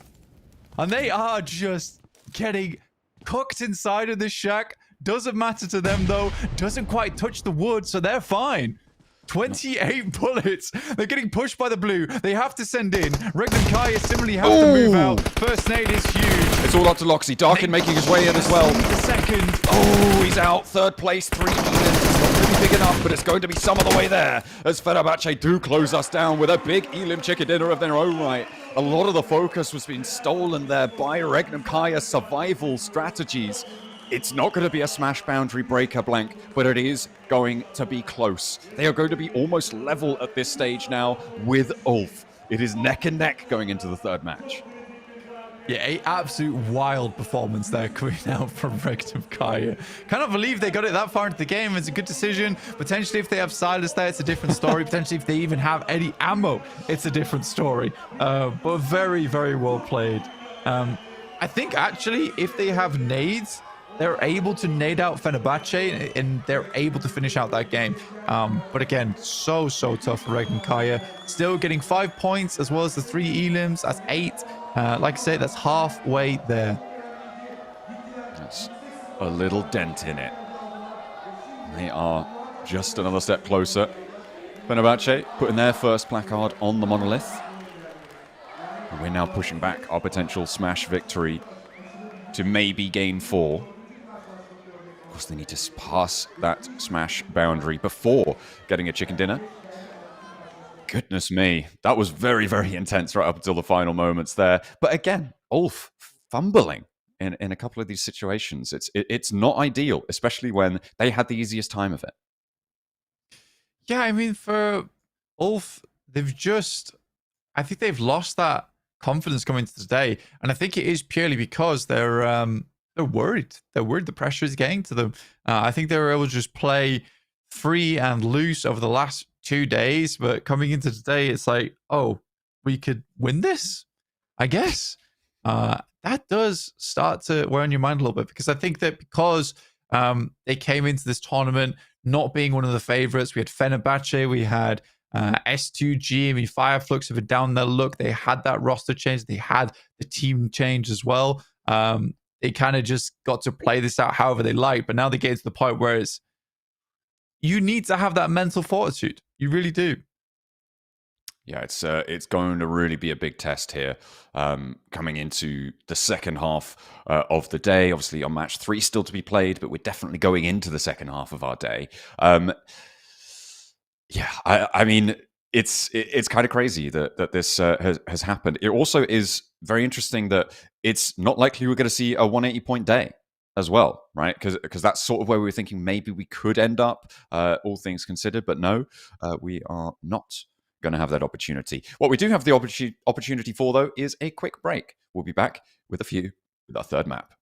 And they are just getting cooked inside of this shack. Doesn't matter to them, though. Doesn't quite touch the wood, so they're fine. 28 bullets. They're getting pushed by the blue. They have to send in. Regnum Carya similarly have to move out. First nade is huge. It's all up to Loxy. Darkin making his way in as well. The second. Oh, he's out. 3rd place, 3 elims. It's not really big enough, but it's going to be some of the way there. As Fenerbahçe do close us down with a big elim chicken dinner of their own right. A lot of the focus was being stolen there by Regnum Carya's survival strategies. It's not going to be a smash boundary breaker, Blank, but it is going to be close. They are going to be almost level at this stage now with ULF. It is neck and neck going into the 3rd match. Yeah, an absolute wild performance there coming out from Regnum Carya. Cannot believe they got it that far into the game. It's a good decision. Potentially, if they have Silas there, it's a different story. Potentially, if they even have any ammo, it's a different story. But very, very well played. I think, actually, if they have nades, they're able to nade out Fenerbahçe and they're able to finish out that game. But again, so tough for Regnum Carya. Still getting 5 points as well as the 3 elims. That's 8. Like I say, that's halfway there. That's a little dent in it. They are just another step closer. Fenerbahçe putting their first placard on the monolith. And we're now pushing back our potential smash victory to maybe gain 4. Of course, they need to pass that smash boundary before getting a chicken dinner. Goodness me, that was very, very intense right up until the final moments there. But again, ULF fumbling in a couple of these situations. It's not ideal, especially when they had the easiest time of it. Yeah, I mean, for ULF, I think they've lost that confidence coming into today. And I think it is purely because they're worried. They're worried the pressure is getting to them. I think they were able to just play free and loose over the last 2 days. But coming into today, it's like, oh, we could win this, I guess. That does start to wear on your mind a little bit, because I think that because they came into this tournament not being one of the favorites, we had Fenerbahçe, we had S2G, I mean, Fireflux have a down their look. They had that roster change. They had the team change as well. They kind of just got to play this out however they like. But now they get to the point where you need to have that mental fortitude. You really do. Yeah, it's going to really be a big test here coming into the second half of the day. Obviously, on match 3 still to be played, but we're definitely going into the second half of our day. Yeah, I mean, it's kind of crazy that this has happened. It also is very interesting that it's not likely we're going to see a 180-point day as well, right? Because that's sort of where we were thinking maybe we could end up, all things considered. But no, we are not going to have that opportunity. What we do have the opportunity for, though, is a quick break. We'll be back with our third map.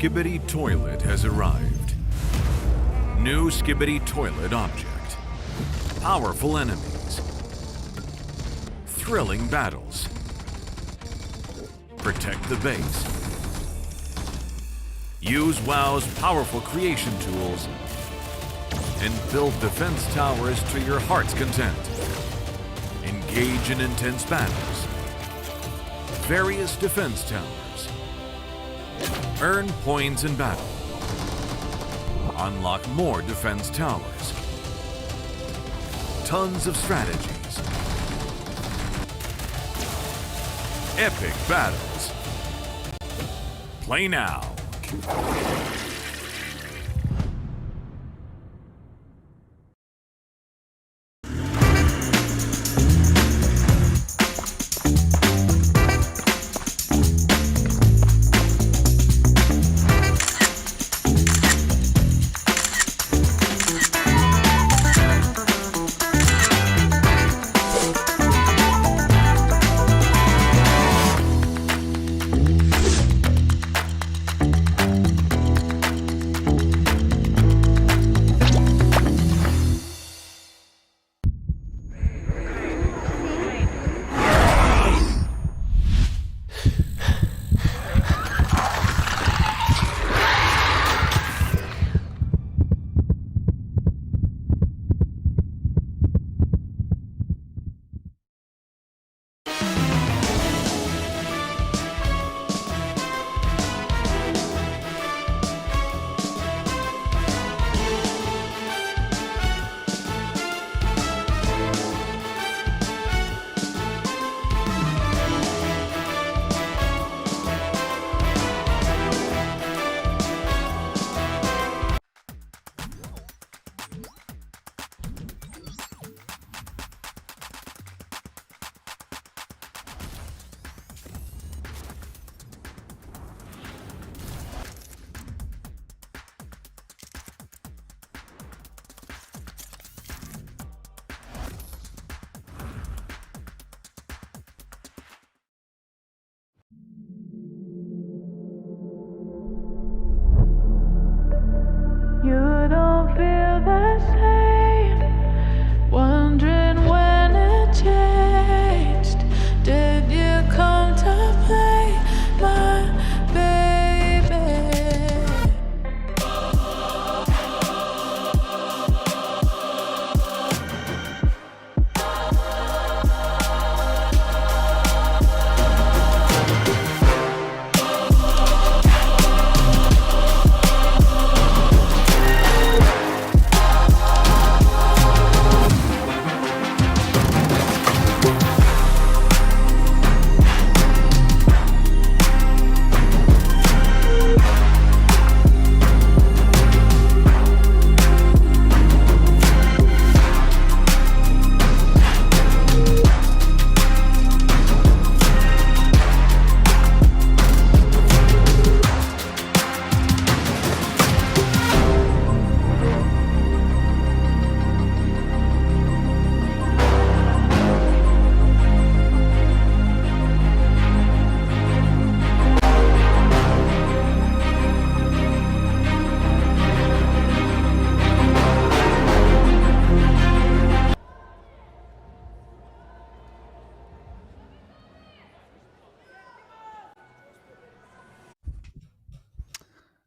Skibidi Toilet has arrived. New Skibidi Toilet object. Powerful enemies. Thrilling battles. Protect the base. Use WoW's powerful creation tools and build defense towers to your heart's content. Engage in intense battles. Various defense towers. Earn points in battle. Unlock more defense towers. Tons of strategies. Epic battles. Play now.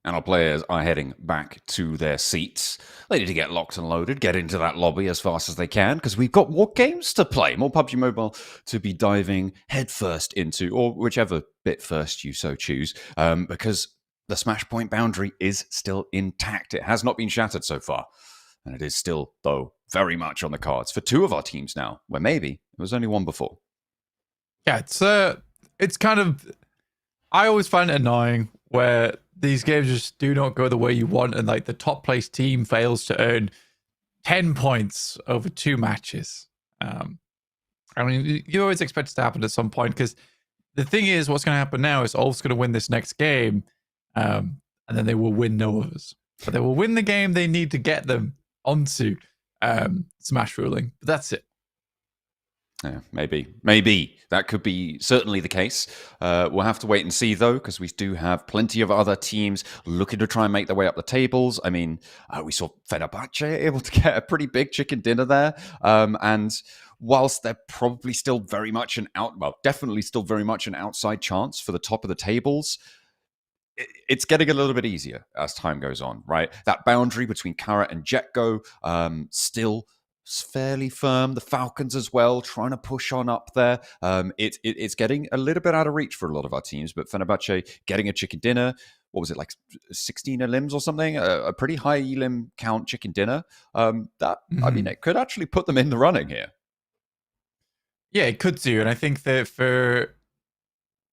And our players are heading back to their seats. They need to get locked and loaded, get into that lobby as fast as they can, because we've got more games to play, more PUBG Mobile to be diving headfirst into, or whichever bit first you so choose, because the Smash Point boundary is still intact. It has not been shattered so far. And it is still, though, very much on the cards for two of our teams now, where maybe it was only one before. Yeah, it's kind of... I always find it annoying where these games just do not go the way you want, and like the top place team fails to earn 10 points over 2 matches. I mean, you always expect it to happen at some point, because the thing is, what's going to happen now is Ulf's going to win this next game, and then they will win no others. But they will win the game they need to get them onto Smash ruling. But that's it. Yeah, maybe that could be certainly the case. We'll have to wait and see, though, because we do have plenty of other teams looking to try and make their way up the tables. I mean, we saw Fenerbahçe able to get a pretty big chicken dinner there, and whilst they're probably still very much definitely still very much an outside chance for the top of the tables, it's getting a little bit easier as time goes on, right? That boundary between Carya and Jetgo still fairly firm. The Falcons as well, trying to push on up there. It's getting a little bit out of reach for a lot of our teams, but Fenerbahçe getting a chicken dinner. What was it, like 16 elims or something? A pretty high elim count chicken dinner. I mean, it could actually put them in the running here. Yeah, it could do. And I think that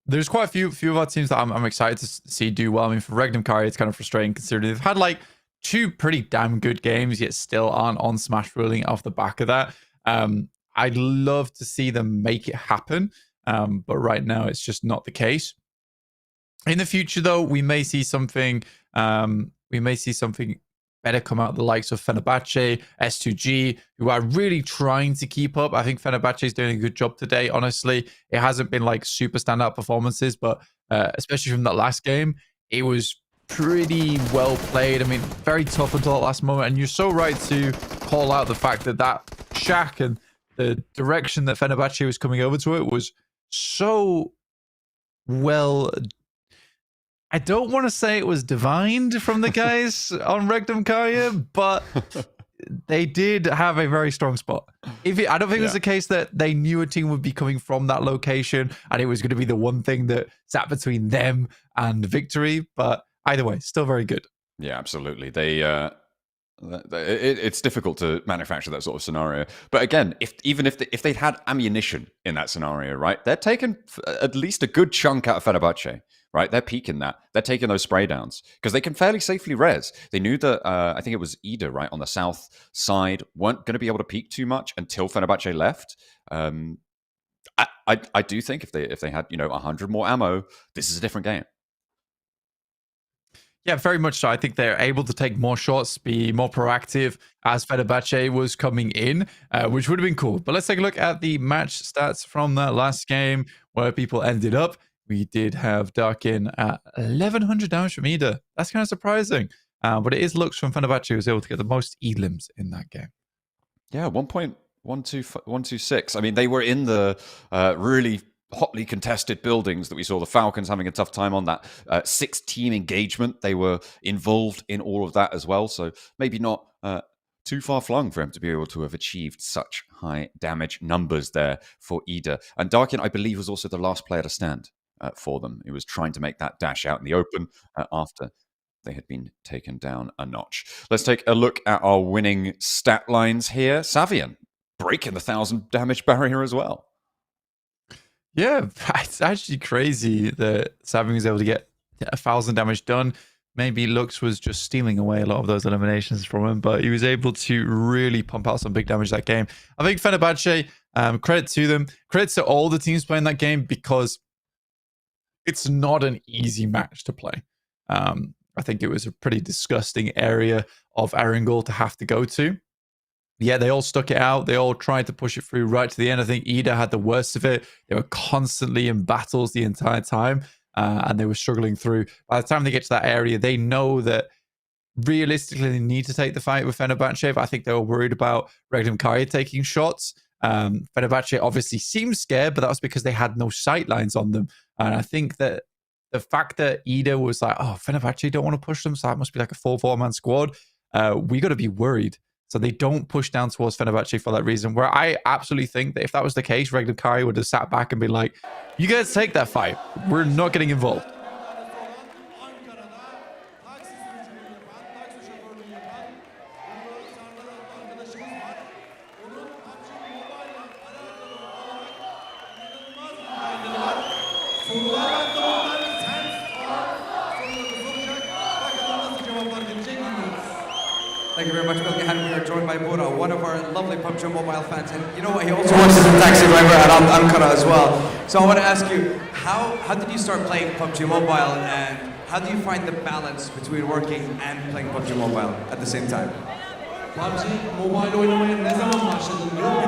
there's quite a few of our teams that I'm excited to see do well. I mean, for Regnum Carya, it's kind of frustrating considering they've had like 2 pretty damn good games, yet still aren't on Smash ruling off the back of that. I'd love to see them make it happen, but right now it's just not the case. In the future, though, we may see something. Better come out of the likes of Fenerbahçe, S2G, who are really trying to keep up. I think Fenerbahçe is doing a good job today. Honestly, it hasn't been like super standout performances, but especially from that last game, it was pretty well played. I mean, very tough until that last moment. And you're so right to call out the fact that shack and the direction that Fenerbahçe was coming over to it was so well. I don't want to say it was divined from the guys on Regnum Carya, but they did have a very strong spot. I don't think it was the case that they knew a team would be coming from that location and it was going to be the one thing that sat between them and victory, but either way, still very good. Yeah, absolutely. It's difficult to manufacture that sort of scenario. But again, if they'd had ammunition in that scenario, right, they're taking at least a good chunk out of Fenerbahçe, right? They're peaking that. They're taking those spray downs because they can fairly safely res. They knew that, I think it was Ida, right, on the south side, weren't going to be able to peak too much until Fenerbahçe left. I do think if they had 100 more ammo, this is a different game. Yeah, very much so. I think they're able to take more shots, be more proactive as Fenerbahçe was coming in, which would have been cool. But let's take a look at the match stats from that last game where people ended up. We did have Darkin at 1100 damage from Ida. That's kind of surprising. But it is Lux from Fenerbahçe who was able to get the most elims in that game. Yeah, 1.126. I mean, they were in the really hotly contested buildings that we saw the Falcons having a tough time on. That 6-team engagement. They were involved in all of that as well. So maybe not too far flung for him to be able to have achieved such high damage numbers there for Ida. And Darkin, I believe, was also the last player to stand for them. He was trying to make that dash out in the open after they had been taken down a notch. Let's take a look at our winning stat lines here. Savian breaking the 1,000 damage barrier as well. Yeah, it's actually crazy that Savian was able to get 1,000 damage done. Maybe Lux was just stealing away a lot of those eliminations from him, but he was able to really pump out some big damage that game. I think Fenerbahçe, credit to them, credit to all the teams playing that game because it's not an easy match to play. I think it was a pretty disgusting area of Erangel to have to go to. Yeah, they all stuck it out. They all tried to push it through right to the end. I think Ida had the worst of it. They were constantly in battles the entire time, and they were struggling through. By the time they get to that area, they know that realistically they need to take the fight with Fenerbahçe. I think they were worried about Regnum Carya taking shots. Fenerbahçe obviously seemed scared, but that was because they had no sight lines on them. And I think that the fact that Ida was like, oh, Fenerbahçe don't want to push them, so that must be like a full 4-man squad. We got to be worried. So they don't push down towards Fenerbahçe for that reason, where I absolutely think that if that was the case, Regnum Carya would have sat back and been like, you guys take that fight. We're not getting involved. Thank you very much, Bilge. And we are joined by Bora, one of our lovely PUBG Mobile fans. And you know what? He also works as a taxi driver at Ankara as well. So I want to ask you, how did you start playing PUBG Mobile, and how do you find the balance between working and playing PUBG Mobile at the same time? PUBG Mobile oynamaya ne zaman başladın diyor.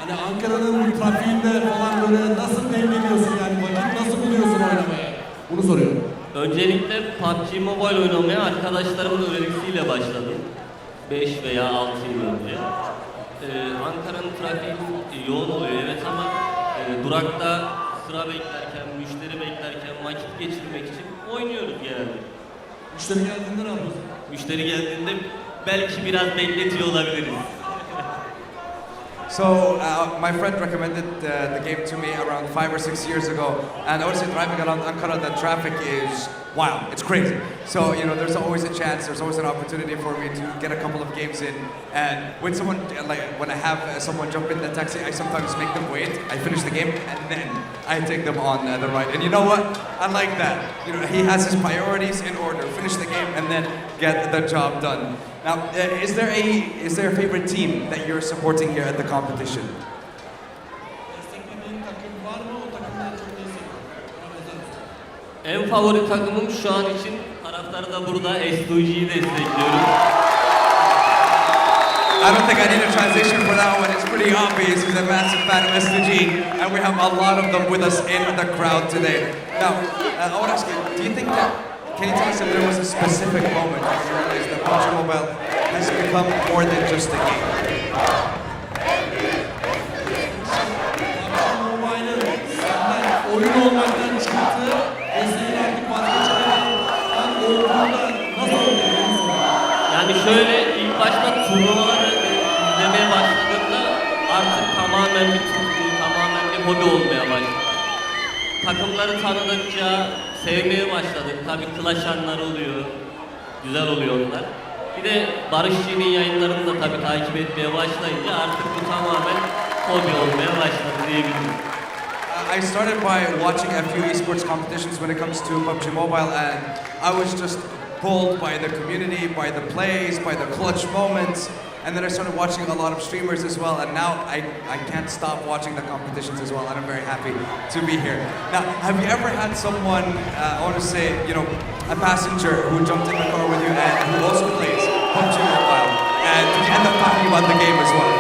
Bir de Hani Ankara'nın trafiğinde falan böyle nasıl dengeliyorsun yani vakit nasıl buluyorsun oynamaya? Bunu soruyorum. Öncelikle PUBG Mobile oynamaya arkadaşlarımın önerisiyle başladım. 5 veya 6 yıl önce. Ankara'nın trafiği yoğun oluyor evet ama durakta sıra beklerken, müşteri beklerken vakit geçirmek için oynuyoruz genelde. Müşteri geldiğinde ne yapıyorsun? Müşteri geldiğinde belki biraz bekletiyor olabiliriz. So, my friend recommended the game to me around 5 or 6 years ago, and honestly, driving around Ankara, the traffic is wild. It's crazy. So, you know, there's always a chance, there's always an opportunity for me to get a couple of games in. And when someone, like, when I have someone jump in the taxi, I sometimes make them wait. I finish the game, and then I take them on the ride. And you know what? I like that. You know, he has his priorities in order. Finish the game, and then get the job done. Now, is there a favorite team that you're supporting here at the competition? En favori takımım şu an için taraftarı da burada S2G'yi destekliyorum. I don't think I need a transition for that one. It's pretty obvious. He's a massive fan of S2G, and we have a lot of them with us in the crowd today. Now, I want to ask you, do you think that, can you tell us if there was a specific moment when you realized that PUBG Mobile has become more than just a game? Oyun olmaktan çıktı. Eseyin artık vazgeçemeden olduğunda nasıl oluyor? Yani şöyle ilk başta turnuvaları izlemeye başladığımda artık tamamen bir tutku, tamamen bir hobi olmaya başladı. Takımları tanıdıkça sevmeye başladık. Tabii clash anlar oluyor, güzel oluyor onlar. Bir de Barış Çiğ'nin yayınlarını da tabii takip etmeye başlayınca artık bu tamamen hobi olmaya başladı diyebilirim. I started by watching a few esports competitions when it comes to PUBG Mobile, and I was just pulled by the community, by the plays, by the clutch moments, and then I started watching a lot of streamers as well, and now I can't stop watching the competitions as well, and I'm very happy to be here. Now, have you ever had someone, I want to say, you know, a passenger who jumped in the car with you and who also plays PUBG Mobile, and did you end up talking about the game as well?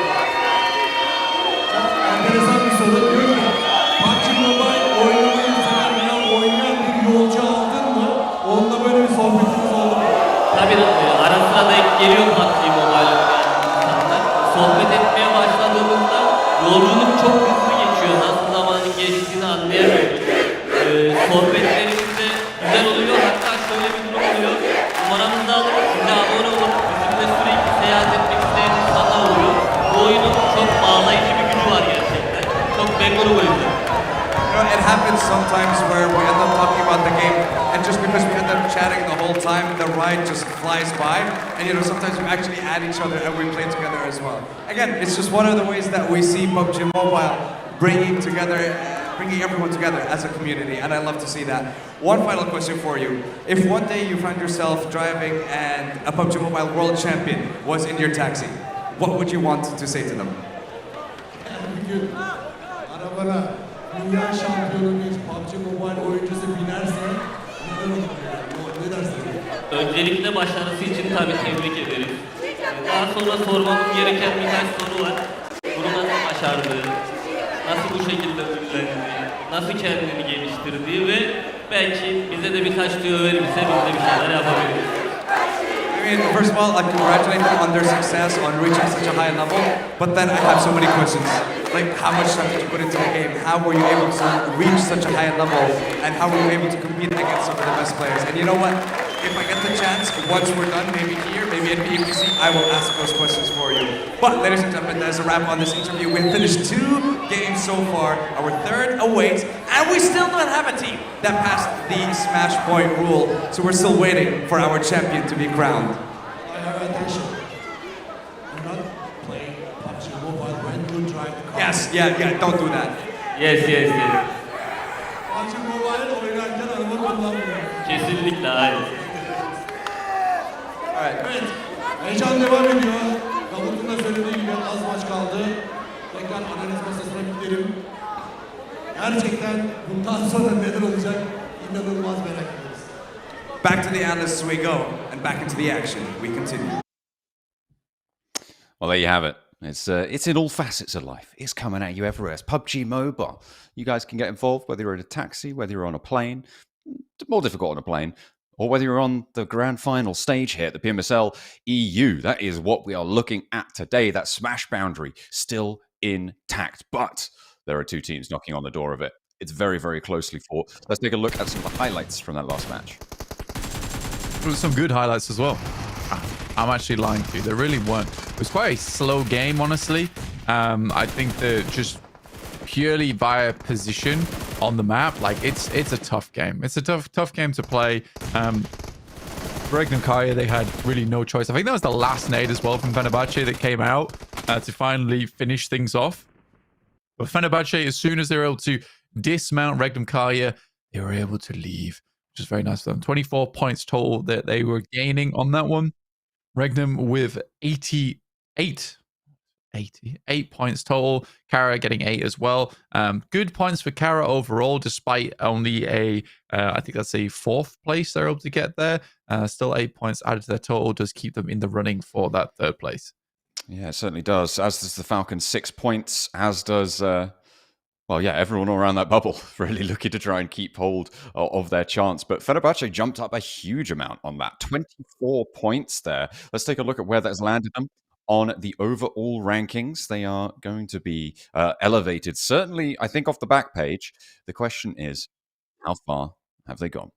Enteresan bir soru. Diyor ki, PUBG Mobile oynamayı seven veya oynayan bir yolcu aldın mı? Onunla böyle bir sohbetiniz oldu mu? Tabii ara sıra denk geliyor PUBG Mobile insanlar. Sohbet etmeye başladığımızda yolculuk çok hızlı geçiyor. Nasıl zamanın geçtiğini anlayamıyoruz. Sohbetlerimiz de güzel oluyor. Hatta şöyle bir durum oluyor. Numaramızı alıp size abone olup bizimle sürekli seyahat etmek isteyen insanlar oluyor. Bu oyunun çok bağlayıcı bir gücü var gerçekten. Çok memnunum o yüzden. You know, it happens sometimes where we end up talking about the game, and just because we end up chatting the whole time, the ride just flies by. And you know, sometimes we actually add each other and we play together as well. Again, it's just one of the ways that we see PUBG Mobile bringing everyone together as a community, and I love to see that. One final question for you: if one day you find yourself driving and a PUBG Mobile World Champion was in your taxi, what would you want to say to them? Bir gün arabana dünya şampiyonu bir PUBG Mobile oyuncusu binerse neden olur? Ne dersin? Öncelikle başarısı için tabii tebrik ederim. Daha sonra sormamız gereken birkaç soru var. Bunu nasıl başardı, nasıl bu şekilde ünlendi, nasıl kendini geliştirdi ve belki bize de birkaç tüyo verirse biz de bir şeyler yapabiliriz. I mean, first of all, I congratulate them on their success on reaching such a high level, but then I have so many questions. Like, how much time did you put into the game? How were you able to reach such a high level? And how were you able to compete against some of the best players? And you know what? If I get the chance, once we're done, maybe here, maybe at PMGC, I will ask those questions for you. But, ladies and gentlemen, that's a wrap on this interview. We've finished 2 games so far. Our third awaits, and we still don't have a team that passed the smash point rule. So we're still waiting for our champion to be crowned. I have attention. Do not play PUBG Mobile when you drive the car. Yes, yeah, don't do that. Yes. PUBG Mobile oynarken araba kullanmıyor. Kesinlikle hayır. Evet, heyecan devam ediyor. Davut'un da söylediği gibi az maç kaldı. Tekrar analiz masasına gidelim. Gerçekten bundan sonra neler olacak inanılmaz merak ediyoruz. Back to the analysts we go, and back into the action we continue. Well, there you have it. It's in all facets of life. It's coming at you everywhere. It's PUBG Mobile. You guys can get involved, whether you're in a taxi, whether you're on a plane. More difficult on a plane. Or whether you're on the grand final stage here at the Pmsl EU. That is what we are looking at today. That smash boundary still intact. But there are two teams knocking on the door of it. It's very, very closely fought. Let's take a look at some of the highlights from that last match. Some good highlights as well. I'm actually lying to you. There really weren't. It was quite a slow game, honestly. I think that just purely via position on the map, like it's a tough game. It's a tough game to play. Regnum Carya, they had really no choice. I think that was the last nade as well from Fenerbahçe that came out to finally finish things off. But Fenerbahçe, as soon as they were able to dismount Regnum Carya, they were able to leave, which is very nice for them. 24 points total that they were gaining on that one. Regnum with 88 points total. Carya getting 8 as well. Good points for Carya overall, despite only I think that's a 4th place they're able to get there. Still 8 points added to their total does keep them in the running for that 3rd place. Yeah, it certainly does. As does the Falcons, 6 points. As does, well, yeah, everyone around that bubble really looking to try and keep hold of their chance. But Fenerbahçe jumped up a huge amount on that. 24 points there. Let's take a look at where that has landed them. On the overall rankings, they are going to be elevated. Certainly, I think off the back page, the question is, how far have they gone?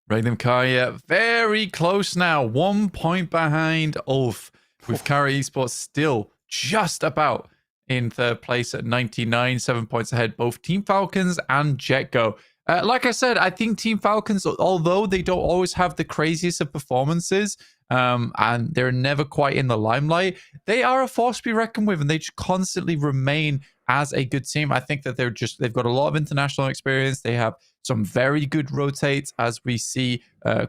Regnum Carya very close now. 1 point behind ULF, with Carya Esports still just about in 3rd place at 99, 7 points ahead, both Team Falcons and Jetgo. Like I said, I think Team Falcons, although they don't always have the craziest of performances, and they're never quite in the limelight, they are a force to be reckoned with, and they just constantly remain as a good team. I think that they've got a lot of international experience. They have some very good rotates, as we see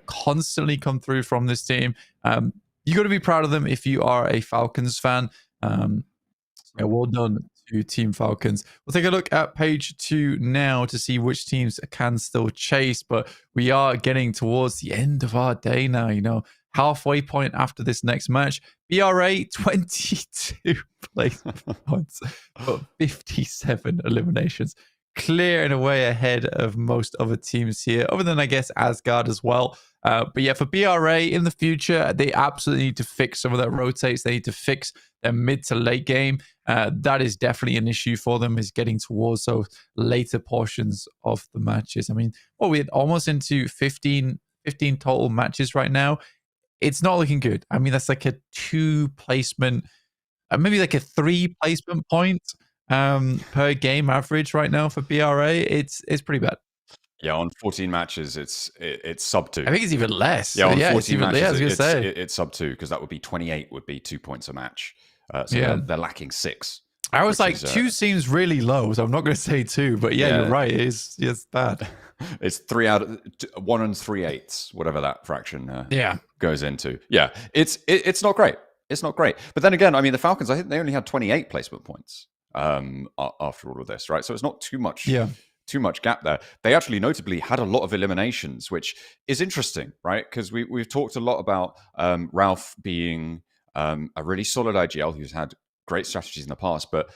constantly come through from this team. You got to be proud of them if you are a Falcons fan. Yeah, well done to Team Falcons. We'll take a look at page 2 now to see which teams can still chase, but we are getting towards the end of our day now, you know, halfway point after this next match. BRA, 22 placement points, but 57 eliminations. Clear and away ahead of most other teams here, other than, I guess, Asgard as well. But yeah, for BRA in the future, they absolutely need to fix some of their rotates. They need to fix their mid to late game. That is definitely an issue for them, is getting towards those later portions of the matches. I mean, we're almost into 15 total matches right now. It's not looking good. I mean, that's like a 2 placement, maybe like a 3 placement point per game average right now for BRA. It's pretty bad. Yeah, on 14 matches, it's sub 2. I think it's even less. Yeah, on yeah, 14 matches, I was gonna say. it's sub 2, because that would be 28 would be 2 points a match. So Yeah. they're lacking 6. I was like, is, 2 seems really low, so I'm not going to say 2, but yeah, you're right. It's bad. It's 3 out of 1 and 3/8, whatever that fraction goes into. Yeah, it's not great. It's not great. But then again, I mean, the Falcons, I think they only had 28 placement points after all of this, right? So it's not too much. Yeah. Too much gap there. They actually notably had a lot of eliminations, which is interesting, right? Because we've talked a lot about Ralph being a really solid IGL who's had great strategies in the past, but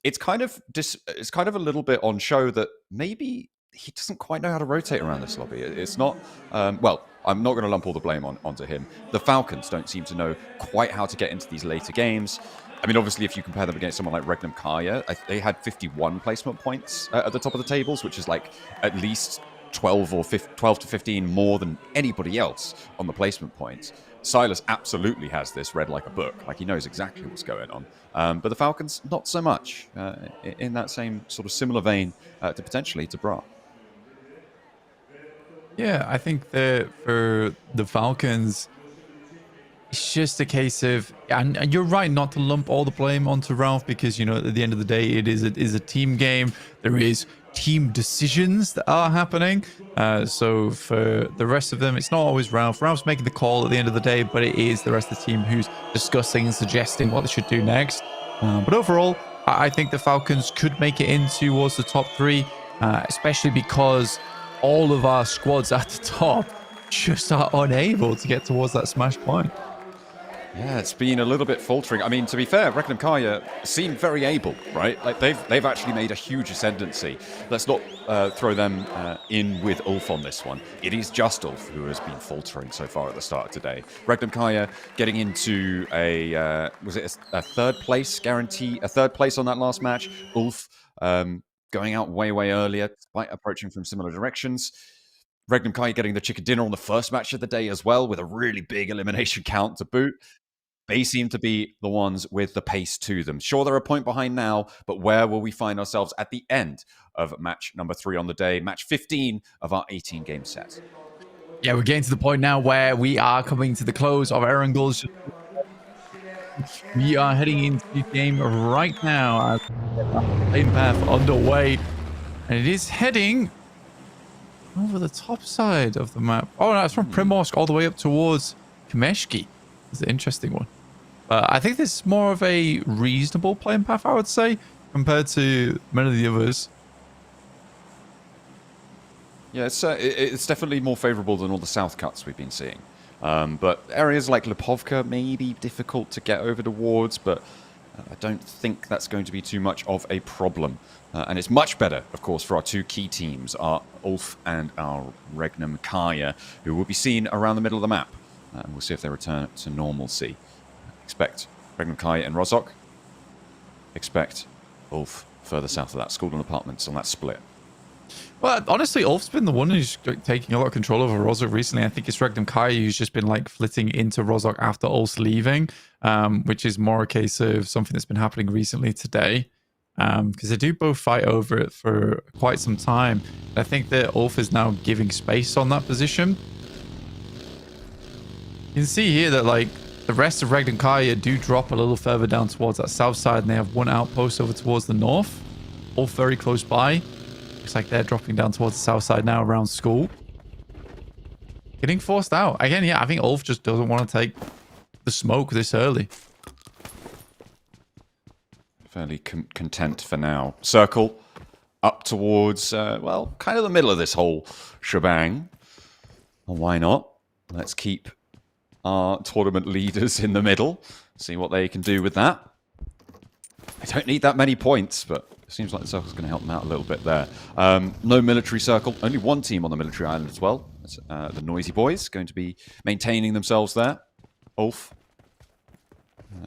it's kind of a little bit on show that maybe he doesn't quite know how to rotate around this lobby. It's not well, I'm not going to lump all the blame onto him. The Falcons don't seem to know quite how to get into these later games. I mean, obviously, if you compare them against someone like Regnum Carya, they had 51 placement points at the top of the tables, which is like at least 12 to 15 more than anybody else on the placement points. Silas absolutely has this read like a book. Like, he knows exactly what's going on. But the Falcons, not so much. In that same sort of similar vein to potentially to Bra. Yeah, I think that for the Falcons, it's just a case of, and you're right not to lump all the blame onto Ralph, because, you know, at the end of the day, it is a team game. There is team decisions that are happening. So for the rest of them, it's not always Ralph. Ralph's making the call at the end of the day, but it is the rest of the team who's discussing and suggesting what they should do next. But overall, I think the Falcons could make it in towards the top 3, especially because all of our squads at the top just are unable to get towards that smash point. Yeah, it's been a little bit faltering. I mean, to be fair, Regnum Carya seem very able, right? Like they've actually made a huge ascendancy. Let's not throw them in with Ulf on this one. It is just Ulf who has been faltering so far at the start of today. Regnum Carya getting into a a third place guarantee, a third place on that last match. Ulf going out way earlier, despite approaching from similar directions. Regnum Carya getting the chicken dinner on the first match of the day as well, with a really big elimination count to boot. They seem to be the ones with the pace to them. Sure, they're a point behind now, but where will we find ourselves at the end of match number 3 on the day, match 15 of our 18-game set? Yeah, we're getting to the point now where we are coming to the close of Erangel's. We are heading into the game right now. Lane path underway, and it is heading over the top side of the map. Oh, no, it's from Primorsk all the way up towards Kameshki. It's an interesting one. I think this is more of a reasonable playing path, I would say, compared to many of the others. Yeah, it's definitely more favorable than all the south cuts we've been seeing. But areas like Lipovka may be difficult to get over towards, but I don't think that's going to be too much of a problem. And it's much better, of course, for our two key teams, our Ulf and our Regnum Carya, who will be seen around the middle of the map. And we'll see if they return to normalcy. Expect Regnum Carya and Rozok. Expect Ulf further south of that, school and apartments on that split. Well, honestly, Ulf's been the one who's taking a lot of control over Rozok recently. I think it's Regnum Carya who's just been like flitting into Rozok after Ulf's leaving, which is more a case of something that's been happening recently today. Because they do both fight over it for quite some time. I think that Ulf is now giving space on that position. You can see here that like the rest of Regnum Carya do drop a little further down towards that south side, and they have one outpost over towards the north. Ulf very close by. Looks like they're dropping down towards the south side now around school. Getting forced out. Again, yeah, I think Ulf just doesn't want to take the smoke this early. Fairly content for now. Circle up towards, well, kind of the middle of this whole shebang. Well, why not? Let's keep our tournament leaders in the middle. See what they can do with that. I don't need that many points, but it seems like the circle's going to help them out a little bit there. No military circle. Only one team on the military island as well. That's, TheNoisyBoys going to be maintaining themselves there. Ulf.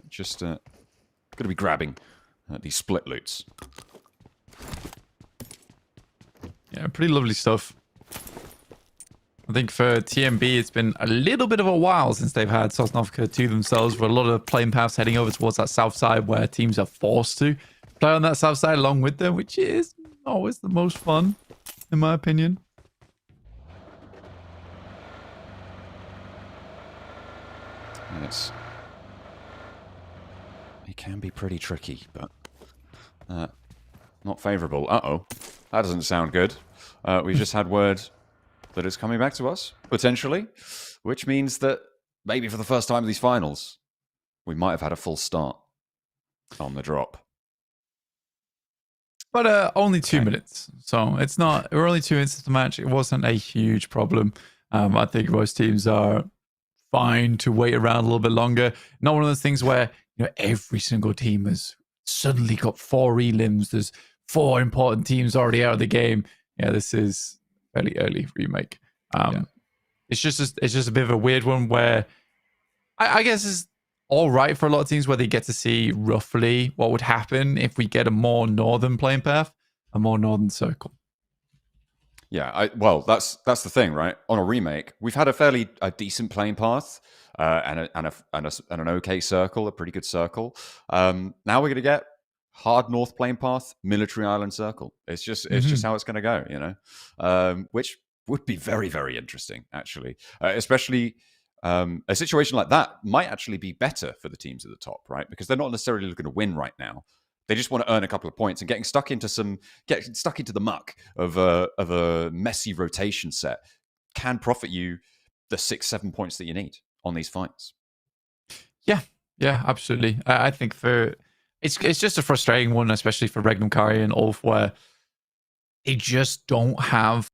Just going to be grabbing these split loots. Yeah, pretty lovely stuff. I think for TMB, it's been a little bit of a while since they've had Sosnovka to themselves, with a lot of playing paths heading over towards that south side where teams are forced to play on that south side along with them, which is always the most fun, in my opinion. Yes. It can be pretty tricky, but not favourable. Uh-oh. That doesn't sound good. We've just had word that it's coming back to us, potentially, which means that maybe for the first time in these finals, we might have had a full start on the drop. But only 2 minutes, so it's not. We're only 2 minutes of the match. It wasn't a huge problem. I think most teams are fine to wait around a little bit longer. Not one of those things where every single team has suddenly got 4 elims. There's 4 important teams already out of the game. Yeah, this is fairly early remake. It's just a bit of a weird one where I guess it's all right for a lot of teams where they get to see roughly what would happen if we get a more northern playing path, a more northern circle. Yeah, well, that's the thing, right? On a remake, we've had a decent playing path and an okay circle, a pretty good circle. Now we're going to get hard north playing path, military island circle. It's just how it's going to go, which would be very, very interesting, actually. Especially a situation like that might actually be better for the teams at the top, right? Because they're not necessarily looking to win right now. They just want to earn a couple of points, and getting stuck into the muck of a messy rotation set can profit you the 6-7 points that you need on these fights. Yeah, absolutely. I think it's just a frustrating one, especially for Regnum Carya and Ulf, where they just don't have.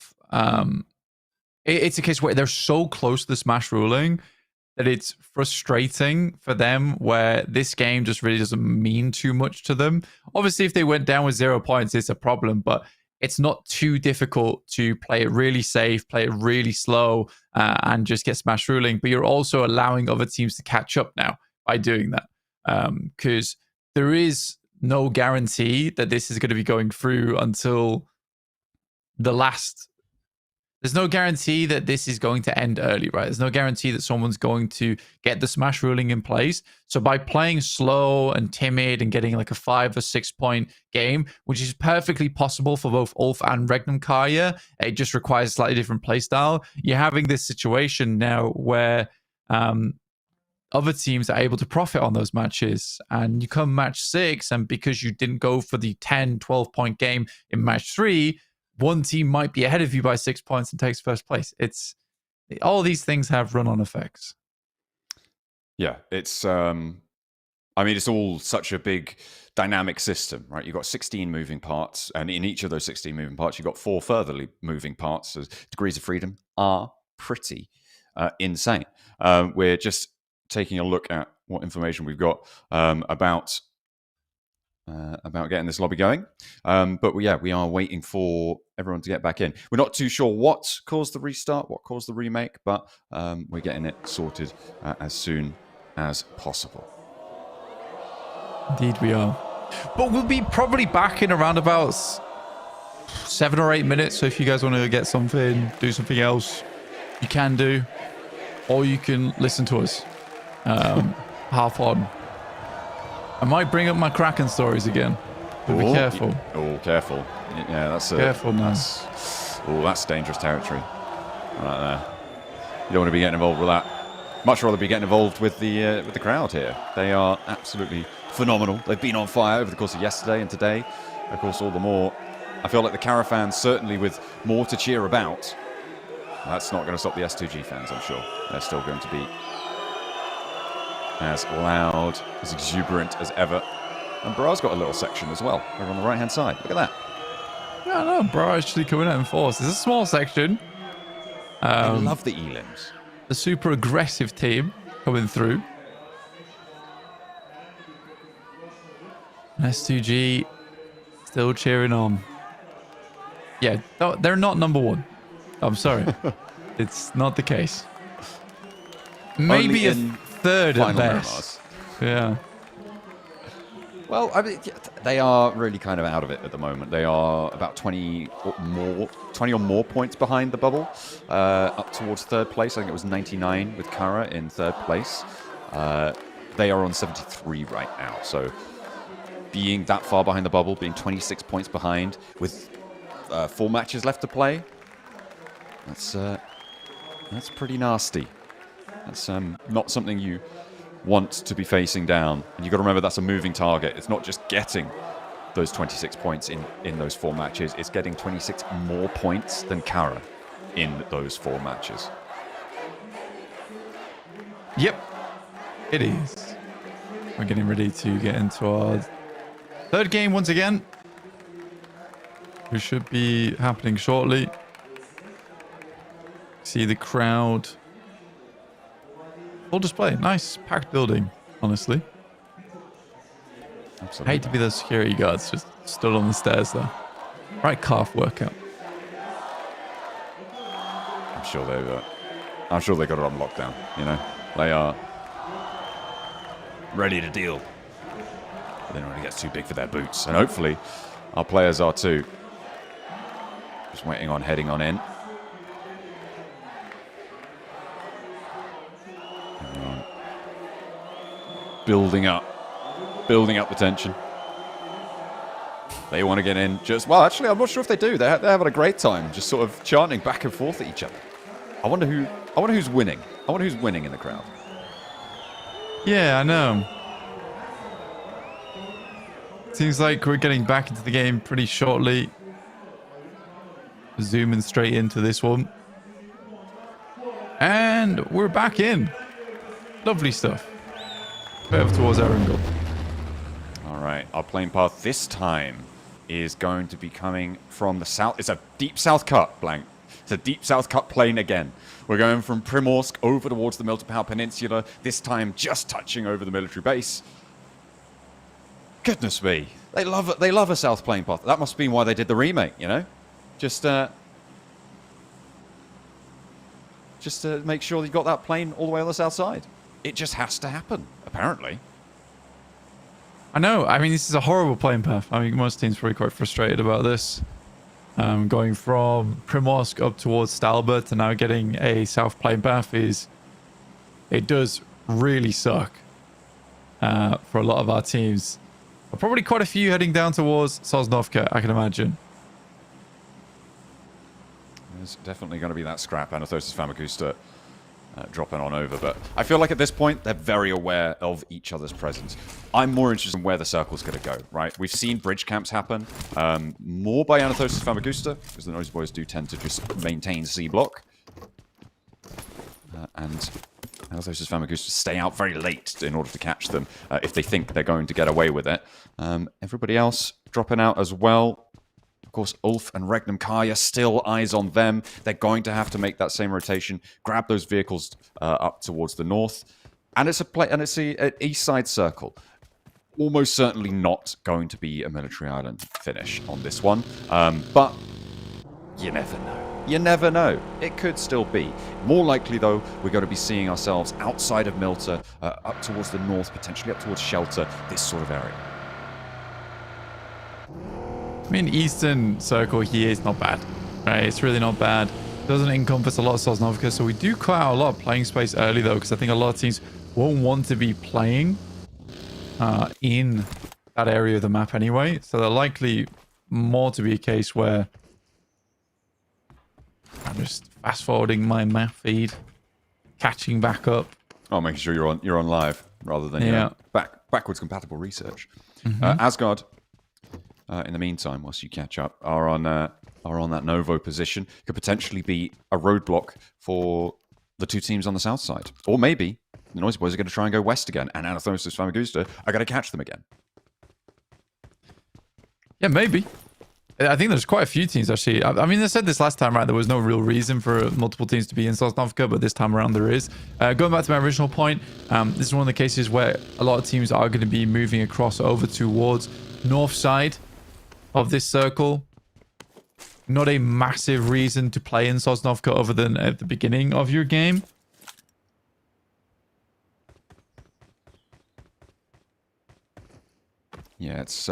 It's a case where they're so close to the Smash ruling that it's frustrating for them where this game just really doesn't mean too much to them. Obviously, if they went down with 0 points, it's a problem, but it's not too difficult to play it really safe, play it really slow, and just get smash ruling. But you're also allowing other teams to catch up now by doing that. Because there is no guarantee that this is going to be going through until the last. There's no guarantee that this is going to end early, right? There's no guarantee that someone's going to get the smash ruling in place. So by playing slow and timid and getting like a 5 or 6 point game, which is perfectly possible for both ULF and Regnum Carya, it just requires a slightly different playstyle. You're having this situation now where other teams are able to profit on those matches. And you come match 6, and because you didn't go for the 10, 12 point game in match 3, one team might be ahead of you by 6 points and takes first place. It's all these things have run-on effects. Yeah, it's I mean, it's all such a big dynamic system, right? You've got 16 moving parts, and in each of those 16 moving parts, you've got 4 further moving parts. So degrees of freedom are pretty insane. We're just taking a look at what information we've got about getting this lobby going. But we are waiting for everyone to get back in. We're not too sure what caused the restart, what caused the remake, but we're getting it sorted as soon as possible. Indeed we are. But we'll be probably back in around about 7 or 8 minutes. So if you guys want to get something, do something else, you can do. Or you can listen to us half on. I might bring up my Kraken stories again. But be careful. Oh, careful. Yeah, that's careful now. That's dangerous territory. Right there. You don't want to be getting involved with that. Much rather be getting involved with the crowd here. They are absolutely phenomenal. They've been on fire over the course of yesterday and today. Of course, all the more. I feel like the Carya fans, certainly with more to cheer about. That's not going to stop the S2G fans, I'm sure. They're still going to be as loud, as exuberant as ever. And Bra's got a little section as well, over on the right-hand side. Look at that. Yeah, no, Bra actually coming out in force. It's a small section. I love the elims. The super aggressive team coming through. And S2G still cheering on. Yeah, they're not number 1. I'm sorry. It's not the case. Maybe a third at best. Yeah. Well, I mean, they are really kind of out of it at the moment. They are about 20 or more points behind the bubble, up towards third place. I think it was 99 with Carya in third place. They are on 73 right now. So being that far behind the bubble, being 26 points behind with 4 matches left to play, that's pretty nasty. That's not something you want to be facing down. And you've got to remember that's a moving target. It's not just getting those 26 points in those 4 matches. It's getting 26 more points than Carya in those 4 matches. Yep, it is. We're getting ready to get into our third game once again. We should be happening shortly. See the crowd. Full display. Nice packed building, honestly. Absolutely. I hate to be those security guards just stood on the stairs though. Right calf workout. I'm sure they got it on lockdown, you know. They are ready to deal. But they don't want to get too big for their boots. And hopefully our players are too. Just waiting on heading on in. Building up the tension. They want to get in. Actually, I'm not sure if they do. They're having a great time, just sort of chanting back and forth at each other. I wonder who's winning. I wonder who's winning in the crowd. Yeah, I know. Seems like we're getting back into the game pretty shortly. Zooming straight into this one. And we're back in. Lovely stuff. Over towards Erangel. All right, our plane path this time is going to be coming from the south. It's a deep south cut, Blank. to Deep South cut plane again. We're going from Primorsk over towards the Miltopau Peninsula, this time just touching over the military base. Goodness me. They love a South plane path. That must be why they did the remake, you know? Just to make sure you've got that plane all the way on the south side. It just has to happen, apparently. I know. I mean, this is a horrible plane path. I mean, most teams are probably quite frustrated about this. Going from Primorsk up towards Stalbert to now getting a south plane path it does really suck for a lot of our teams. Probably quite a few heading down towards Sosnovka, I can imagine. There's definitely going to be that scrap. Anorthosis Famagusta dropping on over. But I feel like at this point, they're very aware of each other's presence. I'm more interested in where the circle's going to go, right? We've seen bridge camps happen. More by Anorthosis Famagusta, because the TheNoisyBoys do tend to just maintain C block. And Anorthosis Famagusta stay out very late in order to catch them if they think they're going to get away with it. Everybody else dropping out as well. Of course, ULF and Regnum Carya, still eyes on them. They're going to have to make that same rotation, grab those vehicles up towards the north. And it's an east side circle. Almost certainly not going to be a military island finish on this one. But you never know. You never know. It could still be. More likely, though, we're going to be seeing ourselves outside of Milta, up towards the north, potentially up towards Shelter, this sort of area. I mean, Eastern Circle here is not bad, right? It's really not bad. Doesn't encompass a lot of Sosnovka, so we do cut out a lot of playing space early, though, because I think a lot of teams won't want to be playing in that area of the map anyway. So they're likely more to be a case where I'm just fast-forwarding my map feed, catching back up. Oh, making sure you're on live rather than backwards compatible research. Asgard. In the meantime, whilst you catch up, are on that Novo position. Could potentially be a roadblock for the two teams on the south side. Or maybe the TheNoisyBoys are going to try and go west again, and Anorthosis Famagusta are going to catch them again. Yeah, maybe. I think there's quite a few teams, actually. I mean, I said this last time, right? There was no real reason for multiple teams to be in Sosnovka, but this time around there is. Going back to my original point, this is one of the cases where a lot of teams are going to be moving across over towards north side of this circle. Not a massive reason to play in Sosnovka other than at the beginning of your game. Yeah, it's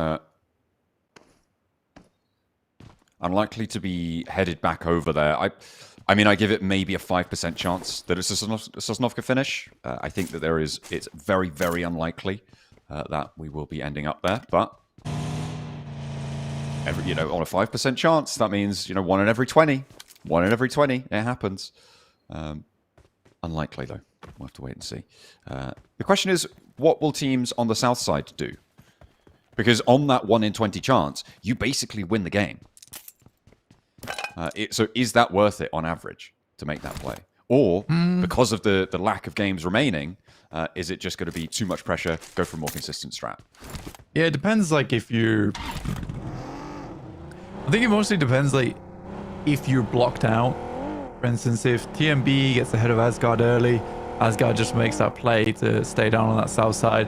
unlikely to be headed back over there. I mean, I give it maybe a 5% chance that it's a Sosnovka finish. I think that it's very, very unlikely that we will be ending up there, but on a 5% chance, that means, 1 in every 20. 1 in every 20. It happens. Unlikely, though. We'll have to wait and see. The question is, what will teams on the south side do? Because on that 1 in 20 chance, you basically win the game. So is that worth it on average to make that play? Or, because of the lack of games remaining, is it just going to be too much pressure, go for a more consistent strat? Yeah, it depends, if you're... I think it mostly depends, if you're blocked out. For instance, if TMB gets ahead of Asgard early, Asgard just makes that play to stay down on that south side.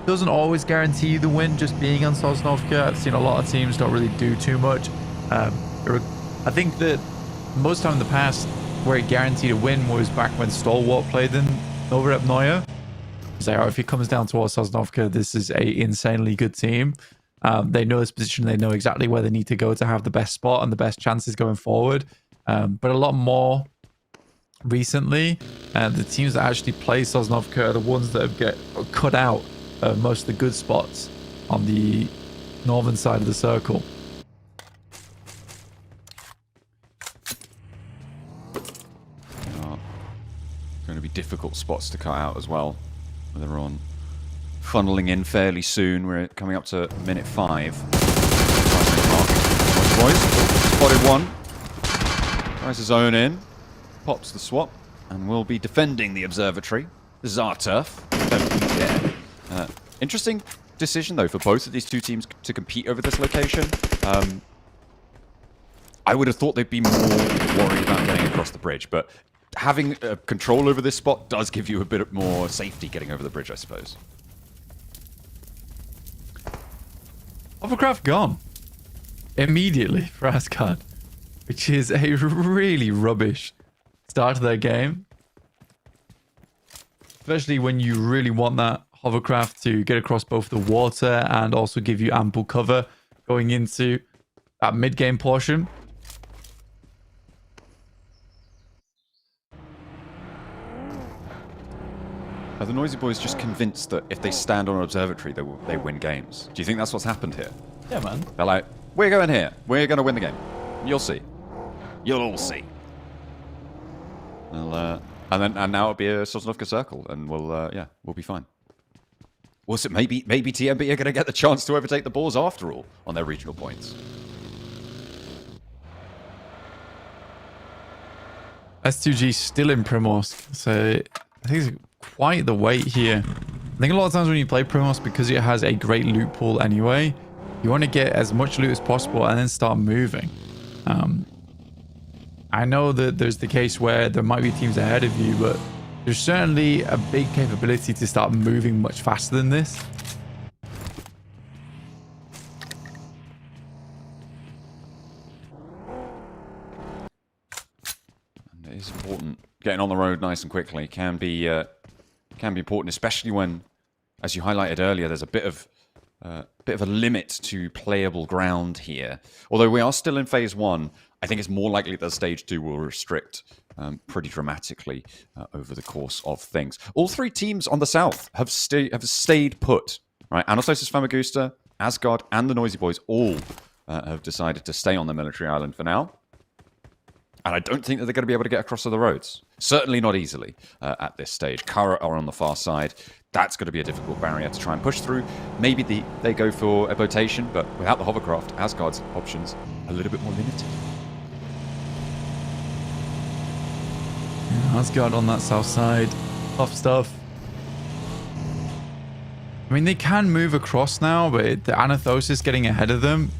Doesn't always guarantee you the win just being on Sosnovka. I've seen a lot of teams don't really do too much. I think that most time in the past where it guaranteed a win was back when Stalwart played in Novorep Noya. It's if he comes down towards Sosnovka, this is a insanely good team. They know his position. They know exactly where they need to go to have the best spot and the best chances going forward. But a lot more recently, the teams that actually play Sosnovka are the ones that have get cut out most of the good spots on the northern side of the circle. Going to be difficult spots to cut out as well. They're on funneling in fairly soon. We're coming up to minute 5. Boys, spotted one. Tries to zone in. Pops the swap. And will be defending the observatory. This is our turf. Interesting decision, though, for both of these two teams to compete over this location. I would have thought they'd be more worried about getting across the bridge, but having control over this spot does give you a bit more safety getting over the bridge, I suppose. Hovercraft gone immediately for Asgard, which is a really rubbish start to their game. Especially when you really want that hovercraft to get across both the water and also give you ample cover going into that mid-game portion. Are the TheNoisyBoys just convinced that if they stand on an observatory, they win games? Do you think that's what's happened here? Yeah, man. They're like, we're going here. We're going to win the game. You'll see. You'll all see. Well, and now it'll be a Sosnovka circle, and we'll be fine. Also, maybe TMB are going to get the chance to overtake the Boars after all on their regional points. S2G still in Primorsk, so I think it's quite the wait here. I think a lot of times when you play Primorsk, because it has a great loot pool anyway, you want to get as much loot as possible and then start moving. I know that there's the case where there might be teams ahead of you, but there's certainly a big capability to start moving much faster than this. And it is important. Getting on the road nice and quickly can be important, especially when, as you highlighted earlier, there's a bit of a limit to playable ground here. Although we are still in phase 1, I think it's more likely that stage 2 will restrict pretty dramatically over the course of things. All 3 teams on the south have stayed put. Right, Anorthosis Famagusta, Asgard, and the TheNoisyBoys all have decided to stay on the military island for now. And I don't think that they're going to be able to get across to the roads. Certainly not easily at this stage. Carya are on the far side. That's going to be a difficult barrier to try and push through. Maybe they go for a rotation, but without the hovercraft, Asgard's options a little bit more limited. Yeah, Asgard on that south side. Tough stuff. I mean, they can move across now, but the Anorthosis getting ahead of them,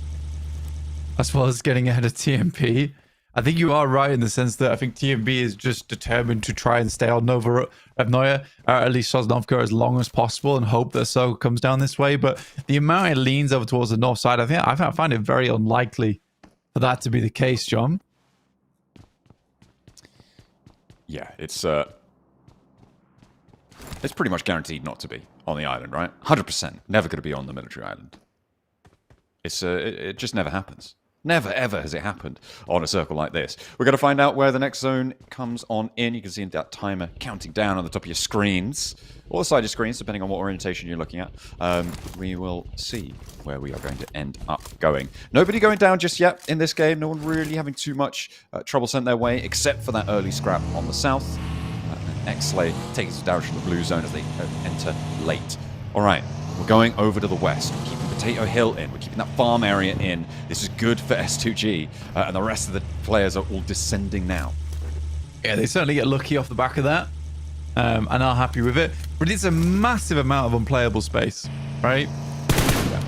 as well as getting ahead of TMP. I think you are right in the sense that I think TMB is just determined to try and stay on Nova Revnoya, or at least Sosnovka, as long as possible and hope that so comes down this way. But the amount it leans over towards the north side, I find it very unlikely for that to be the case, John. Yeah, it's pretty much guaranteed not to be on the island, right? 100%. Never going to be on the military island. It just never happens. Never, ever has it happened on a circle like this. We're going to find out where the next zone comes on in. You can see that timer counting down on the top of your screens, or the side of your screens, depending on what orientation you're looking at. We will see where we are going to end up going. Nobody going down just yet in this game. No one really having too much trouble sent their way, except for that early scrap on the south. XSLAY takes us down to the blue zone as they enter late. All right, we're going over to the west. We're keeping Potato Hill in. We're keeping that farm area in. This is good for S2G, and the rest of the players are all descending now. Yeah, they certainly get lucky off the back of that, and are happy with it. But it's a massive amount of unplayable space, right? Yeah.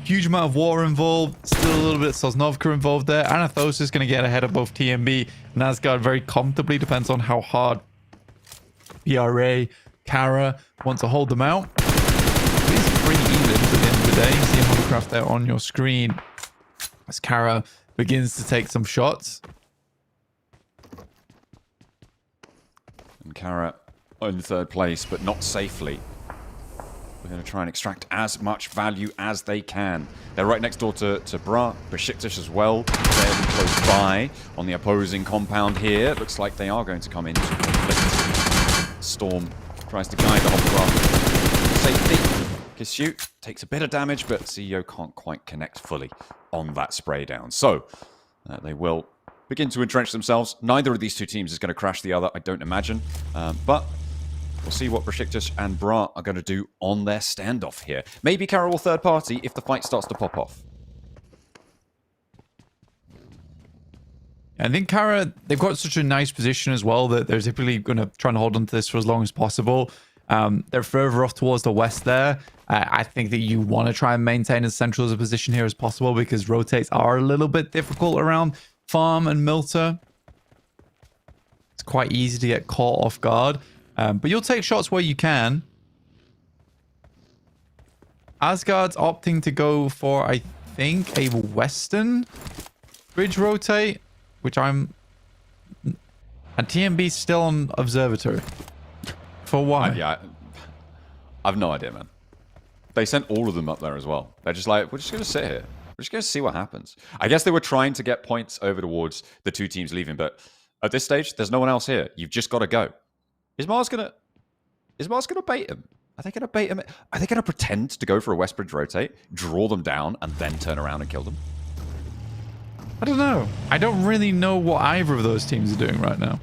Huge amount of water involved. Still a little bit of Sosnovka involved there. Anorthosis is going to get ahead of both TMB and Asgard very comfortably. Depends on how hard PRA, Carya want to hold them out. It's pretty even at the end of the day. You see a hovercraft there on your screen as Carya begins to take some shots. And Carya in third place, but not safely. We're going to try and extract as much value as they can. They're right next door to Bra, Beşiktaş as well. They're close by on the opposing compound here. Looks like they are going to come into conflict. Storm tries to guide the hovercraft safety. His shoot takes a bit of damage, but CEO can't quite connect fully on that spray down. So they will begin to entrench themselves. Neither of these two teams is going to crash the other, I don't imagine. But we'll see what Beşiktaş and Bra are going to do on their standoff here. Maybe Carya will third party if the fight starts to pop off. I think Carya, they've got such a nice position as well that they're typically going to try and hold on to this for as long as possible. They're further off towards the west there. I think that you want to try and maintain as central as a position here as possible because rotates are a little bit difficult around Farm and Milter. It's quite easy to get caught off guard. But you'll take shots where you can. Asgard's opting to go for, I think, a Western bridge rotate, which I'm... And TMB's still on Observatory. For why? Yeah, I've no idea, man. They sent all of them up there as well. They're just like, we're just going to sit here. We're just going to see what happens. I guess they were trying to get points over towards the two teams leaving, but at this stage, there's no one else here. You've just got to go. Is Mars gonna bait him? Are they gonna bait him? Are they gonna pretend to go for a Westbridge rotate, draw them down, and then turn around and kill them? I don't know. I don't really know what either of those teams are doing right now.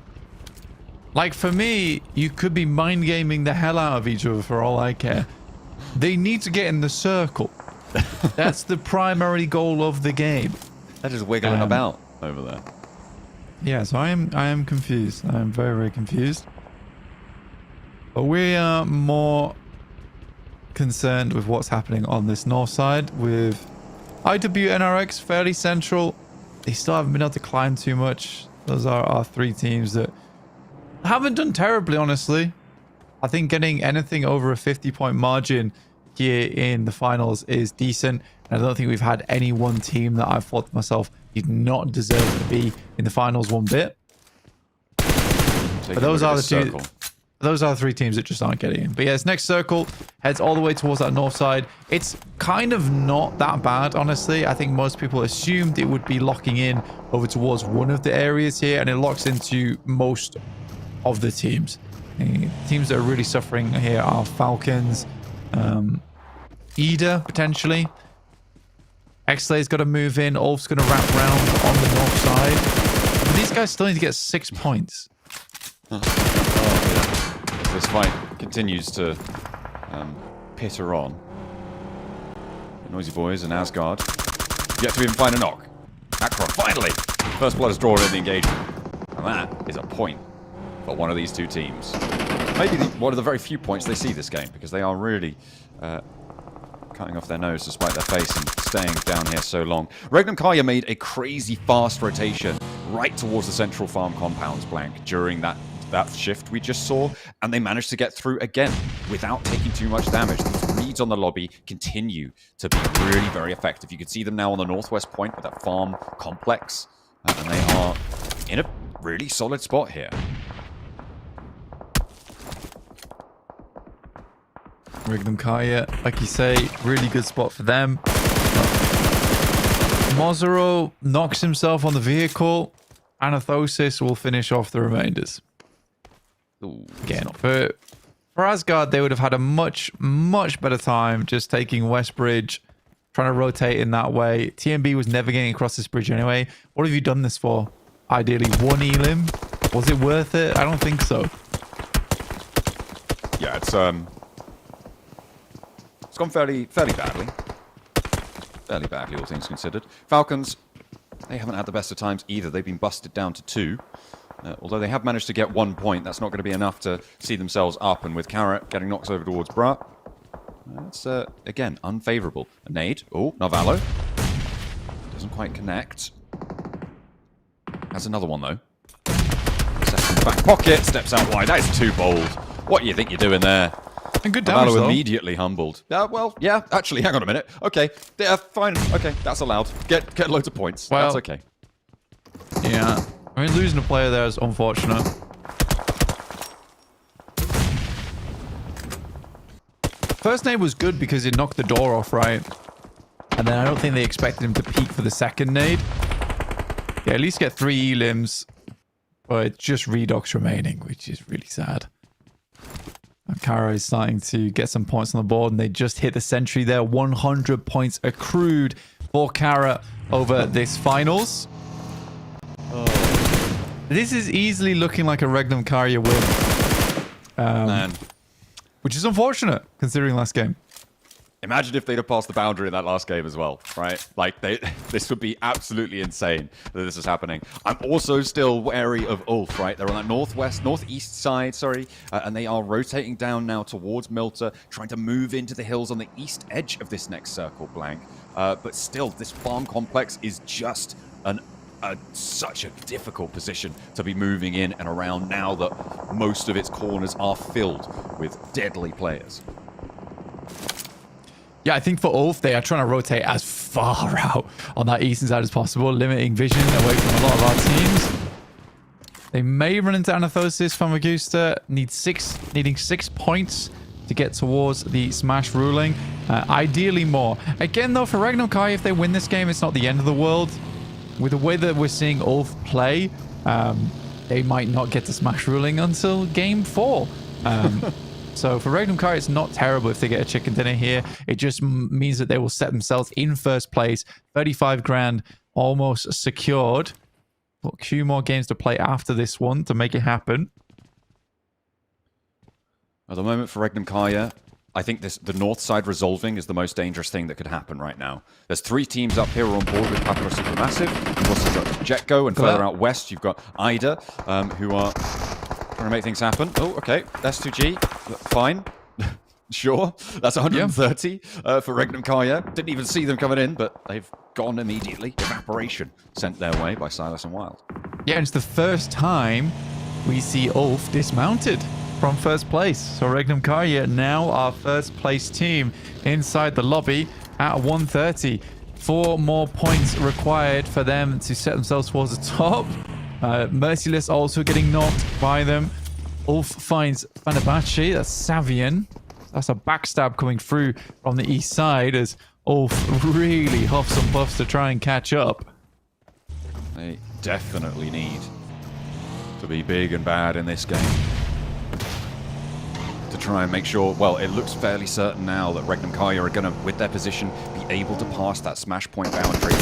Like, for me, you could be mind gaming the hell out of each other for all I care. They need to get in the circle. That's the primary goal of the game. They're just wiggling about over there. Yeah, so I am confused. I am very, very confused. But we are more concerned with what's happening on this north side with IW NRX fairly central. They still haven't been able to climb too much. Those are our three teams that haven't done terribly, honestly. I think getting anything over a 50-point margin here in the finals is decent. And I don't think we've had any one team that I've thought to myself did not deserve to be in the finals one bit. But those are the two. Those are the three teams that just aren't getting in. But yeah, this next circle heads all the way towards that north side. It's kind of not that bad, honestly. I think most people assumed it would be locking in over towards one of the areas here, and it locks into most of the teams. The teams that are really suffering here are Falcons, Ida, potentially. XSLAY's got to move in. ULF's going to wrap around on the north side. But these guys still need to get 6 points. Oh, yeah. This fight continues to pitter on. The TheNoisyBoys and Asgard yet to even find a knock. Macron, finally! First blood is drawn in the engagement. And that is a point for one of these two teams. Maybe one of the very few points they see this game, because they are really cutting off their nose despite their face and staying down here so long. Regnum Carya made a crazy fast rotation right towards the central farm compounds blank during that shift we just saw, and they managed to get through again without taking too much damage. These reads on the lobby continue to be really very effective. You can see them now on the northwest point with that farm complex, and they are in a really solid spot here. Regnum Carya, like you say, really good spot for them. Mozero knocks himself on the vehicle. Anorthosis will finish off the remainders. Ooh, again, for Asgard, they would have had a much, much better time just taking Westbridge, trying to rotate in that way. TMB was never getting across this bridge anyway. What have you done this for? Ideally, one elim? Was it worth it? I don't think so. Yeah, it's gone fairly badly. Fairly badly, all things considered. Falcons, they haven't had the best of times either. They've been busted down to 2. Although they have managed to get 1 point, that's not going to be enough to see themselves up. And with Carya getting knocked over towards Brat, that's, again, unfavourable. A nade. Oh, Narvalo. Doesn't quite connect. Has another one, though. Second back pocket, steps out wide. That is too bold. What do you think you're doing there? And good damage, though. Immediately humbled. Well, yeah, actually, hang on a minute. Okay, fine. Okay, that's allowed. Get loads of points. Well, that's okay. Yeah. I mean, losing a player there is unfortunate. First nade was good because it knocked the door off, right? And then I don't think they expected him to peak for the second nade. Yeah, at least get 3 elims. But it's just Redox remaining, which is really sad. And Carya is starting to get some points on the board, and they just hit the century there. 100 points accrued for Carya over this finals. This is easily looking like a Regnum Carya win. Man. Which is unfortunate, considering last game. Imagine if they'd have passed the boundary in that last game as well, right? Like, this would be absolutely insane that this is happening. I'm also still wary of ULF, right? They're on that northeast side, sorry, and they are rotating down now towards Milter, trying to move into the hills on the east edge of this next circle blank. But still, this farm complex is just such a difficult position to be moving in and around now that most of its corners are filled with deadly players. Yeah, I think for ULF, they are trying to rotate as far out on that eastern side as possible, limiting vision away from a lot of our teams. They may run into Anorthosis Famagusta, needing 6 points to get towards the Smash ruling. Ideally more. Again, though, for Regnum, Carya, if they win this game, it's not the end of the world. With the way that we're seeing ULF play, they might not get to Smash ruling until game 4. So for Regnum Carya, it's not terrible if they get a chicken dinner here. It just means that they will set themselves in first place. 35 grand almost secured. A few more games to play after this one to make it happen. At the moment for Regnum Carya, I think the north side resolving is the most dangerous thing that could happen right now. There's 3 teams up here on board with Papara SuperMassive. Of course, you've got Jetgo, and further out west, you've got Ida, who are trying to make things happen. Oh, okay. S2G. Fine. Sure. That's 130 for Regnum Carya. Didn't even see them coming in, but they've gone immediately. Evaporation sent their way by Silas and Wild. Yeah, and it's the first time we see ULF dismounted from first place. So Regnum Carya now our first place team inside the lobby at 130. 4 more points required for them to set themselves towards the top. Merciless also getting knocked by them. ULF finds Fenerbahçe. That's Savian. That's a backstab coming through from the east side as ULF really huffs and puffs to try and catch up. They definitely need to be big and bad in this game. To try and make sure, well, it looks fairly certain now that Regnum Carya are going to, with their position, be able to pass that smash point boundary.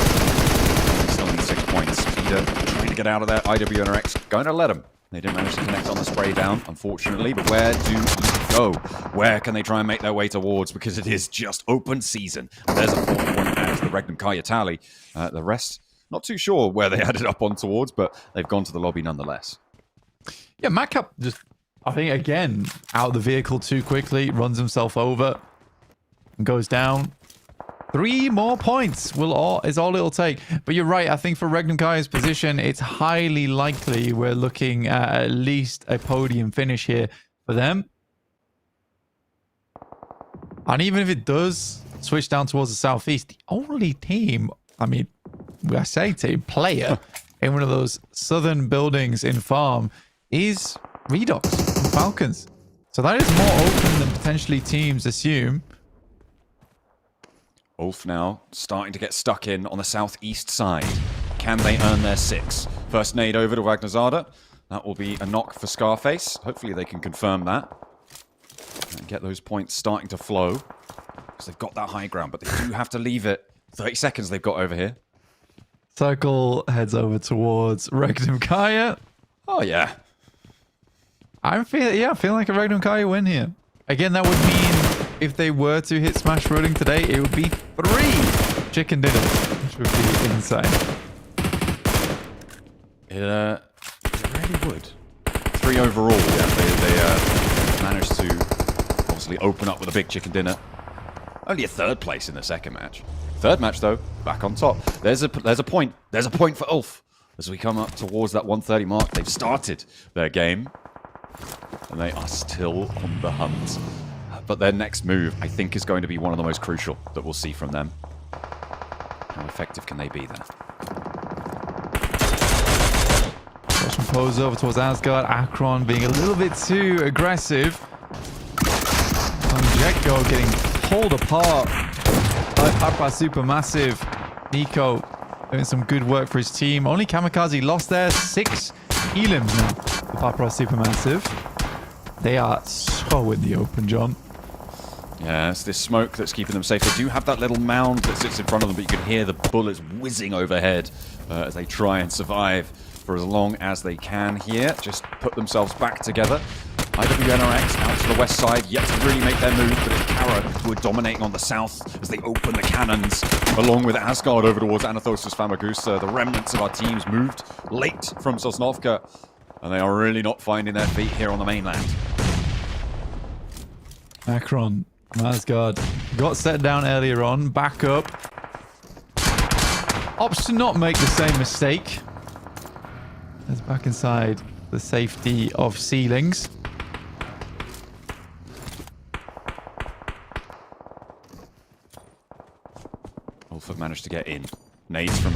Still need 6 points. Peter trying to get out of there. IWNRX going to let them. They didn't manage to connect on the spray down, unfortunately, but where do we go? Where can they try and make their way towards? Because it is just open season. And there's a 4th point as the Regnum Carya tally. The rest, not too sure where they added up on towards, but they've gone to the lobby nonetheless. Yeah, Macap just, I think, again, out of the vehicle too quickly, runs himself over, and goes down. 3 more points is all it'll take. But you're right, I think for Regnum Carya's position, it's highly likely we're looking at least a podium finish here for them. And even if it does switch down towards the southeast, the only team, I mean, I say team, player in one of those southern buildings in Farm is Redox and Falcons. So that is more open than potentially teams assume. ULF now starting to get stuck in on the southeast side. Can they earn their 6? First nade over to Wagnazada. That will be a knock for Scarface. Hopefully they can confirm that. And get those points starting to flow. Because they've got that high ground, but they do have to leave it. 30 seconds they've got over here. Circle heads over towards Regnum Carya. Oh, yeah. I'm feeling like a Regnum Carya win here. Again, that would mean if they were to hit Smash Ruling today, it would be 3 chicken dinners, which would be insane. It really would. 3 overall. Yeah, they managed to obviously open up with a big chicken dinner. Only a 3rd place in the 2nd match. 3rd match though, back on top. There's a point. There's a point for ULF as we come up towards that 130 mark. They've started their game, and they are still on the hunt. But their next move, I think, is going to be one of the most crucial that we'll see from them. How effective can they be there? Russian pose over towards Asgard. Akron being a little bit too aggressive. And Jetgo getting pulled apart by Papara SuperMassive. Nico doing some good work for his team. Only Kamikaze lost there. 6 elims now for Papara SuperMassive. They are so in the open, John. Yeah, it's this smoke that's keeping them safe. They do have that little mound that sits in front of them, but you can hear the bullets whizzing overhead as they try and survive for as long as they can here. Just put themselves back together. IWNRX out to the west side, yet to really make their move, but it's Carya who are dominating on the south as they open the cannons, along with Asgard over towards Anorthosis Famagusta. The remnants of our teams moved late from Sosnovka, and they are really not finding their feet here on the mainland. Akron, Asgard got set down earlier on, back up. Opts to not make the same mistake It's back inside the safety of ceilings. ULF have managed to get in. Nades from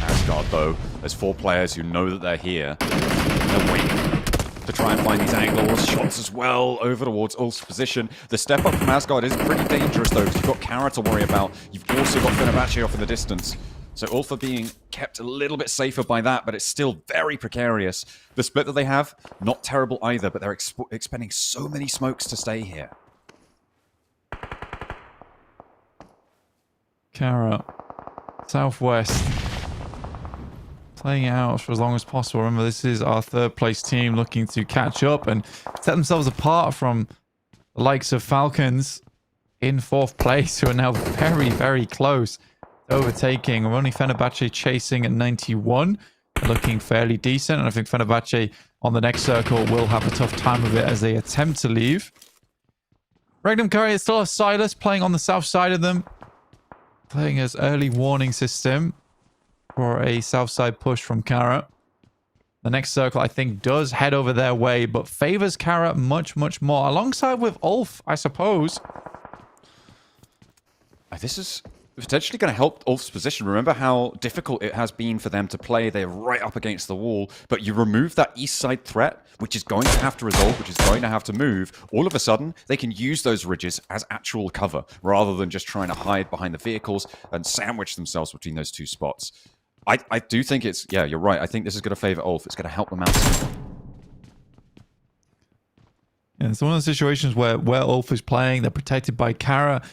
Asgard, though. There's 4 players who know that they're here. They're waiting to try and find these angles. Shots as well over towards ULF's position. The step up from Asgard is pretty dangerous, though, because you've got Carya to worry about. You've also got Fenerbahçe off in the distance. So ULF are being kept a little bit safer by that, but it's still very precarious. The split that they have, not terrible either, but they're expending so many smokes to stay here. Carya, Southwest, playing it out for as long as possible. Remember, this is our 3rd place team looking to catch up and set themselves apart from the likes of Falcons in 4th place, who are now very, very close to overtaking. We're only Fenerbahçe chasing at 91, looking fairly decent, and I think Fenerbahçe on the next circle will have a tough time of it as they attempt to leave. Regnum Carya still have Silas playing on the south side of them, playing as early warning system for a south side push from Carya. The next circle, I think, does head over their way, but favors Carya much, much more. Alongside with ULF, I suppose. This is potentially going to help ULF's position. Remember how difficult it has been for them to play. They're right up against the wall, but you remove that east side threat, which is going to have to resolve, which is going to have to move. All of a sudden, they can use those ridges as actual cover, rather than just trying to hide behind the vehicles and sandwich themselves between those 2 spots. I do think it's... Yeah, you're right. I think this is going to favor ULF. It's going to help them out. Yeah, it's one of those situations where ULF is playing, they're protected by Carya.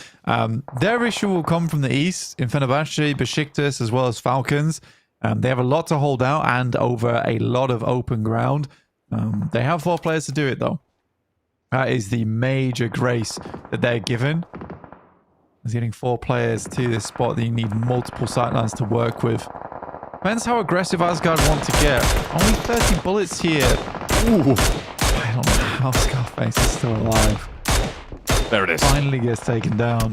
Their issue will come from the east in Fenerbahçe, Beşiktaş, as well as Falcons. They have a lot to hold out and over a lot of open ground. They have 4 players to do it, though. That is the major grace that they're given. As getting 4 players to this spot that you need multiple sightlines to work with. Depends how aggressive Asgard want to get. Only 30 bullets here. Ooh. I don't know how Scarface is still alive. There it is. Finally gets taken down.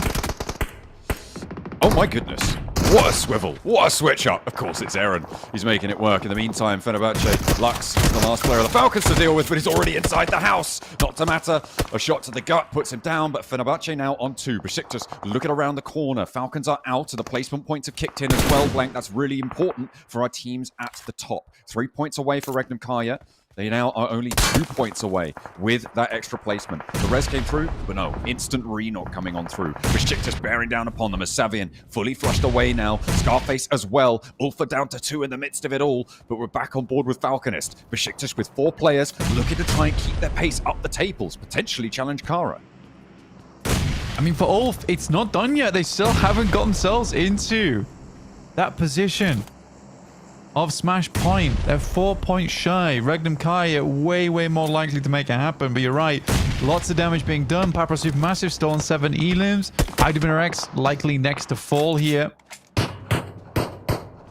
Oh my goodness. What a swivel. What a switch up. Of course, it's Aaron. He's making it work. In the meantime, Fenerbahçe, Lux is the last player of the Falcons to deal with, but he's already inside the house. Not to matter. A shot to the gut puts him down, but Fenerbahçe now on 2. Beşiktaş looking around the corner. Falcons are out, and the placement points have kicked in as well, Blank. That's really important for our teams at the top. 3 points away for Regnum Carya. They now are only 2 points away with that extra placement. The res came through, but no, instant re-knock coming on through. Beşiktaş bearing down upon them as Savian fully flushed away now. Scarface as well. ULF are down to 2 in the midst of it all, but we're back on board with Falconist. Beşiktaş with 4 players looking to try and keep their pace up the tables, potentially challenge Carya. I mean, for ULF, it's not done yet. They still haven't got themselves into that position of Smash Point. They're 4 points shy. Regnum Carya way, way more likely to make it happen. But you're right. Lots of damage being done. Papara SuperMassive still on 7 elims. IWNRX likely next to fall here.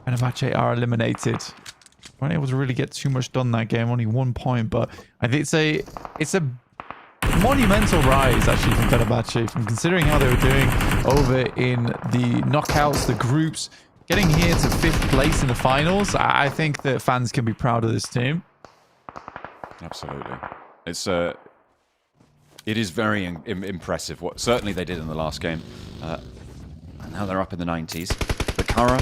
Fenerbahçe are eliminated. Weren't able to really get too much done that game. Only 1 point. But I think it's a monumental rise, actually, from Fenerbahçe. From considering how they were doing over in the knockouts, the groups. Getting here to 5th place in the finals, I think that fans can be proud of this team. Absolutely. It is very impressive what certainly they did in the last game. And now they're up in the 90s. But Carya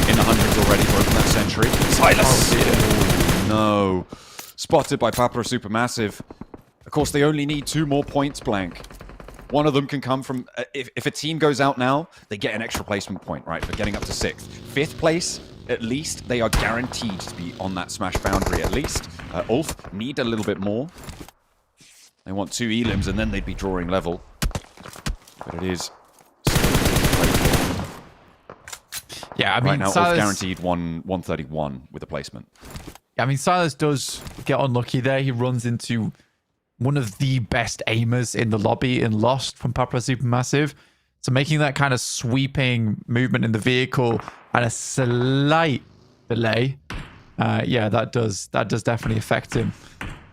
in the hundreds already, broken that century. Silas! Oh, no. Spotted by Papara SuperMassive. Of course, they only need 2 more points, Blank. One of them can come from... If a team goes out now, they get an extra placement point, right? For getting up to 6th. 5th place, at least, they are guaranteed to be on that Smash boundary, at least. ULF need a little bit more. They want 2 elims, and then they'd be drawing level. But it is... Yeah, I mean, right now, Silas... ULF guaranteed 131 with a placement. Yeah, I mean, Silas does get unlucky there. He runs into one of the best aimers in the lobby in Lost from Papara SuperMassive. So making that kind of sweeping movement in the vehicle and a slight delay, yeah, that does definitely affect him.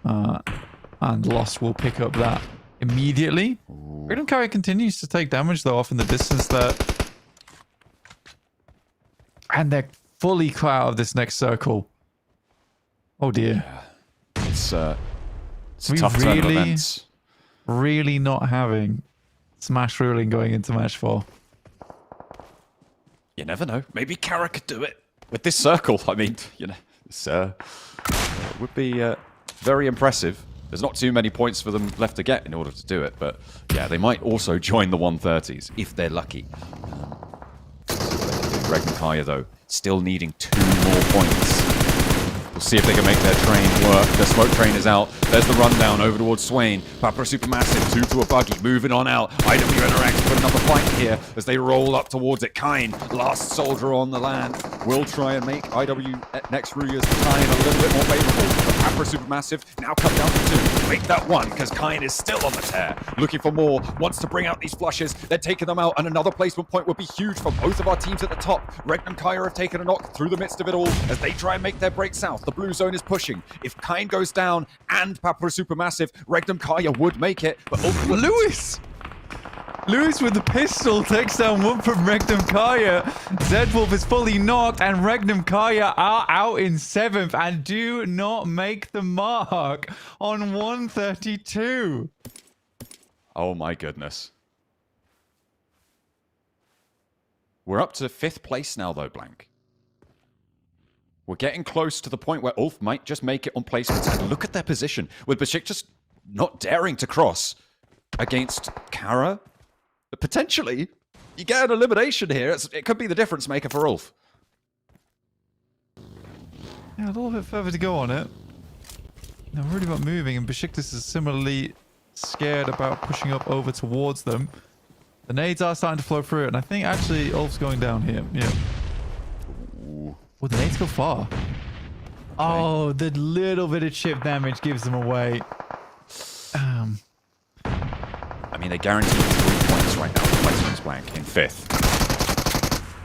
And Lost will pick up that immediately. Regnum Carya continues to take damage, though, off in the distance there. And they're fully clear out of this next circle. Oh dear. It's a We tough turn of events. really not having smash ruling going into match 4. You never know. Maybe Carya could do it with this circle. I mean, you know, this would be very impressive. There's not too many points for them left to get in order to do it, but yeah, they might also join the 130s if they're lucky. Regnum Carya, though, still needing 2 more points. We'll see if they can make their train work. The smoke train is out. There's the rundown over towards Swain. Papara SuperMassive, 2 to a buggy, moving on out. IW Interact put another fight here as they roll up towards it. Kine, last soldier on the land, will try and make IW Next Rüya's time a little bit more favorable. But Papara SuperMassive now cut down to 2. Make that 1, because Kine is still on the tear. Looking for more, wants to bring out these flushes. They're taking them out, and another placement point would be huge for both of our teams at the top. Regnum Carya have taken a knock through the midst of it all as they try and make their break south. The blue zone is pushing. If Kine goes down and Papara SuperMassive, Regnum Carya would make it, but ultimately... Lewis with the pistol takes down 1 from Regnum Carya. Zedwolf is fully knocked, and Regnum Carya are out in 7th and do not make the mark on 132. Oh my goodness. We're up to 5th place now, though, Blank. We're getting close to the point where Ulf might just make it on placements. And look at their position, with Beşiktaş not daring to cross against Carya. But potentially, you get an elimination here. It could be the difference maker for Ulf. Yeah, a little bit further to go on it. They're really not moving, and Beşiktaş is similarly scared about pushing up over towards them. The nades are starting to flow through it, and I think actually Ulf's going down here. Yeah. Well, the nades go far. Okay. Oh, the little bit of chip damage gives them away. I mean, they're guaranteed 3 points right now for placements, Blank, in 5th.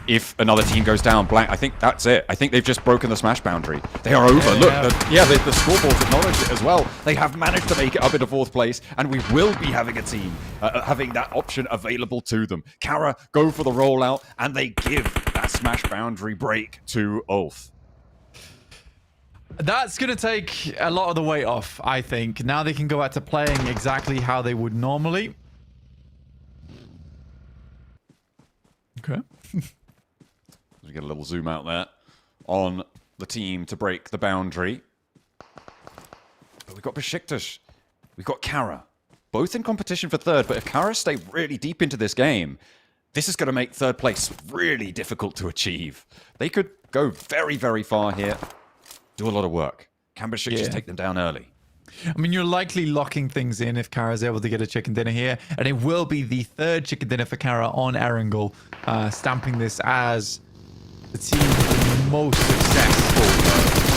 If another team goes down, Blank, I think that's it. I think they've just broken the smash boundary. They are over. Look, the scoreboards acknowledge it as well. They have managed to make it up into 4th place, and we will be having a team having that option available to them. Carya go for the rollout, and they give that smash boundary break to Ulf. That's going to take a lot of the weight off, I think. Now they can go back to playing exactly how they would normally. Okay. We get a little zoom out there on the team to break the boundary. But we've got Beşiktaş. We've got Carya. Both in competition for 3rd, but if Carya stay really deep into this game, this is going to make 3rd place really difficult to achieve. They could go very, very far here. Do a lot of work. Can Beşiktaş just take them down early? I mean, you're likely locking things in if Carya is able to get a chicken dinner here. And it will be the 3rd chicken dinner for Carya on Erangel, stamping this as the team with the most successful.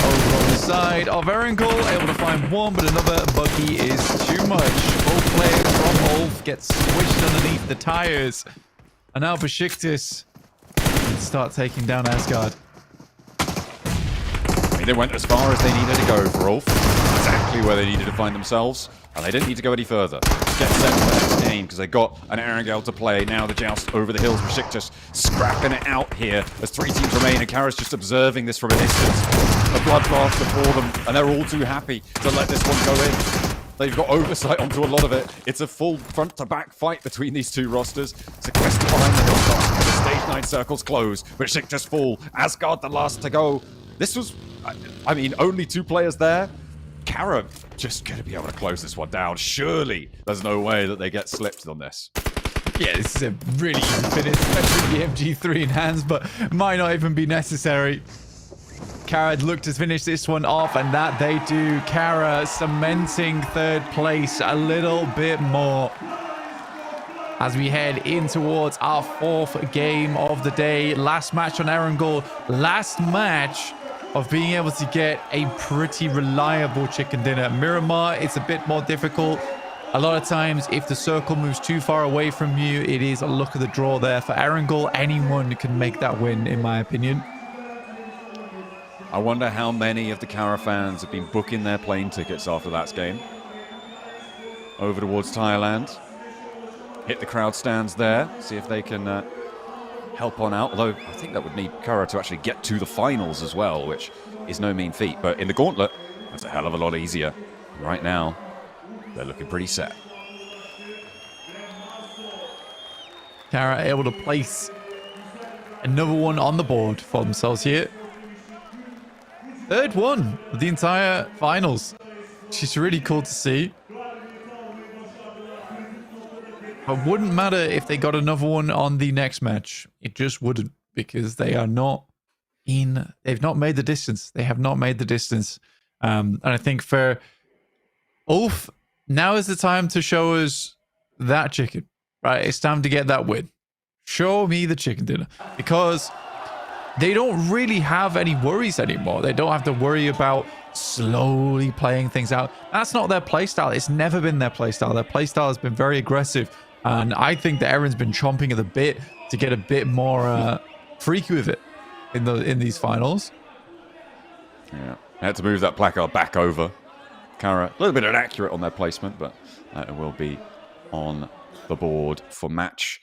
Over on the side of Erangel, able to find 1, but another buggy is too much. Both players from Ulf get squished underneath the tires. And now Beşiktaş can start taking down Asgard. They went as far as they needed to go for Ulf. Exactly where they needed to find themselves. And they didn't need to go any further. Get set for the next game because they got an Erangel to play. Now the joust over the hills. Beşiktaş scrapping it out here as 3 teams remain. And Carya's just observing this from a distance. A bloodbath before them. And they're all too happy to let this one go in. They've got oversight onto a lot of it. It's a full front-to-back fight between these 2 rosters. Sequestered behind the hilltop. The stage 9 circles close. Beşiktaş fall. Asgard the last to go. This was, I mean, only 2 players there. Carya just going to be able to close this one down. Surely there's no way that they get slipped on this. Yeah, this is a really easy finish, especially with the MG3 in hands, but might not even be necessary. Carya look to finish this one off, and that they do. Carya cementing 3rd place a little bit more. As we head in towards our 4th game of the day. Last match on Erangel. Last match of being able to get a pretty reliable chicken dinner. Miramar, it's a bit more difficult. A lot of times, if the circle moves too far away from you, it is a look of the draw there. For Erangel, anyone can make that win, in my opinion. I wonder how many of the Carya fans have been booking their plane tickets after that game. Over towards Thailand. Hit the crowd stands there. See if they can help on out. Although I think that would need Carya to actually get to the finals as well, which is no mean feat. But in the gauntlet, that's a hell of a lot easier. Right now, they're looking pretty set. Carya able to place another one on the board for themselves here. Third one of the entire finals. Which is really cool to see. It wouldn't matter if they got another one on the next match. It just wouldn't, because they are not in. They've not made the distance. They have not made the distance. And I think for ULF, now is the time to show us that chicken. Right? It's time to get that win. Show me the chicken dinner. Because they don't really have any worries anymore. They don't have to worry about slowly playing things out. That's not their playstyle. It's never been their playstyle. Their playstyle has been very aggressive. And I think that Aaron's been chomping at the bit to get a bit more freaky with it in these finals. Yeah, I had to move that placard back over. Carya, a little bit inaccurate on their placement, but it will be on the board for match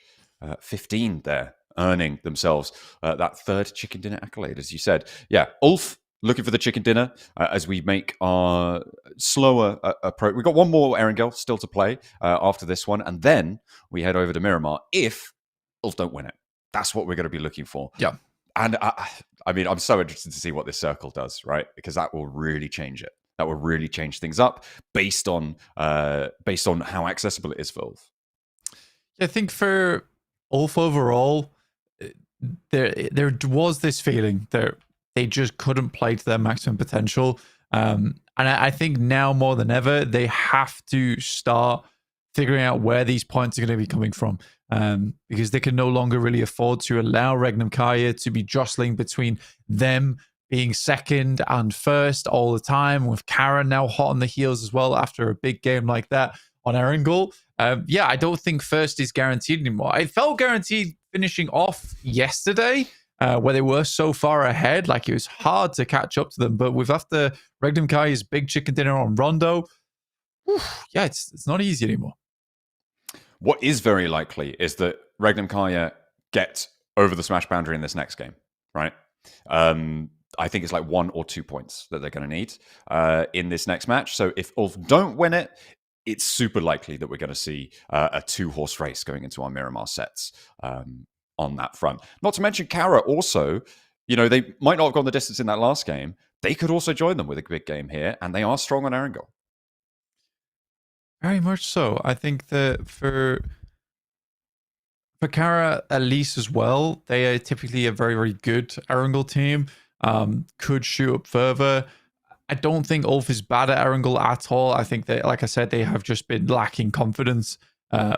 15 there, earning themselves that third chicken dinner accolade, as you said. Yeah, ULF looking for the chicken dinner as we make our slower approach. We've got one more Erangel still to play after this one, and then we head over to Miramar if ULF don't win it. That's what we're going to be looking for. Yeah. And I mean, I'm so interested to see what this circle does, right? Because that will really change it. That will really change things up based on how accessible it is for ULF. I think for ULF overall, there was this feeling that they just couldn't play to their maximum potential. And I think now more than ever, they have to start figuring out where these points are going to be coming from. Because they can no longer really afford to allow Regnum Carya to be jostling between them being second and first all the time, with Carya now hot on the heels as well after a big game like that on Erangel. Yeah, I don't think first is guaranteed anymore. It felt guaranteed finishing off yesterday, where they were so far ahead. Like, it was hard to catch up to them. But with after Regnum Carya's big chicken dinner on Rondo, yeah, it's not easy anymore. What is very likely is that Regnum Carya get over the smash boundary in this next game, right? I think it's like 1 or 2 points that they're going to need in this next match. So if ULF don't win it, it's super likely that we're going to see a 2-horse race going into our Miramar sets on that front. Not to mention Carya also, you know, they might not have gone the distance in that last game. They could also join them with a big game here, and they are strong on Erangel. Very much so. I think that for Carya, at least as well, they are typically a very, very good Erangel team. Could shoot up further. I don't think ULF is bad at Erangel at all. I think that, like I said, they have just been lacking confidence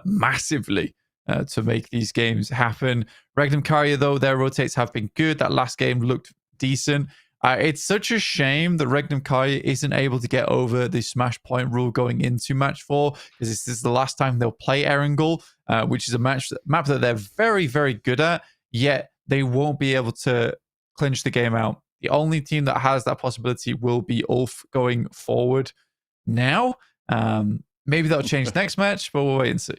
massively to make these games happen. Regnum Carya, though, their rotates have been good. That last game looked decent. It's such a shame that Regnum Carya isn't able to get over the smash point rule going into match 4, because this is the last time they'll play Erangel, which is a map that they're very, very good at, yet they won't be able to clinch the game out. The only team that has that possibility will be ULF going forward now. Maybe that'll change next match, but we'll wait and see.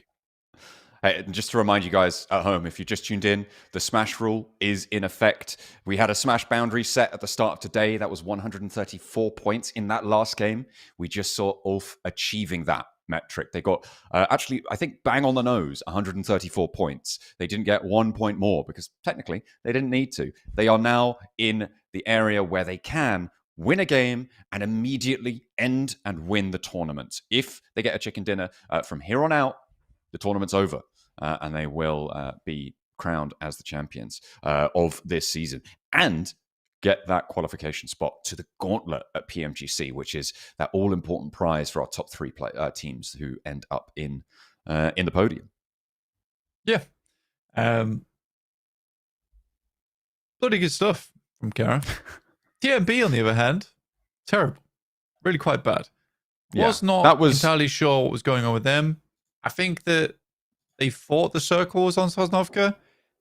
Hey, just to remind you guys at home, if you just tuned in, the smash rule is in effect. We had a smash boundary set at the start of today. That was 134 points in that last game. We just saw ULF achieving that metric. They got, actually, I think bang on the nose, 134 points. They didn't get 1 point more because technically they didn't need to. They are now in the area where they can win a game and immediately end and win the tournament. If they get a chicken dinner from here on out, the tournament's over. And they will be crowned as the champions of this season and get that qualification spot to the gauntlet at PMGC, which is that all-important prize for our top 3 teams who end up in the podium. Yeah. Bloody good stuff from Carya. TMB, on the other hand, terrible. Really quite bad. Was not entirely sure what was going on with them. I think that they thought the circle was on Sosnovka.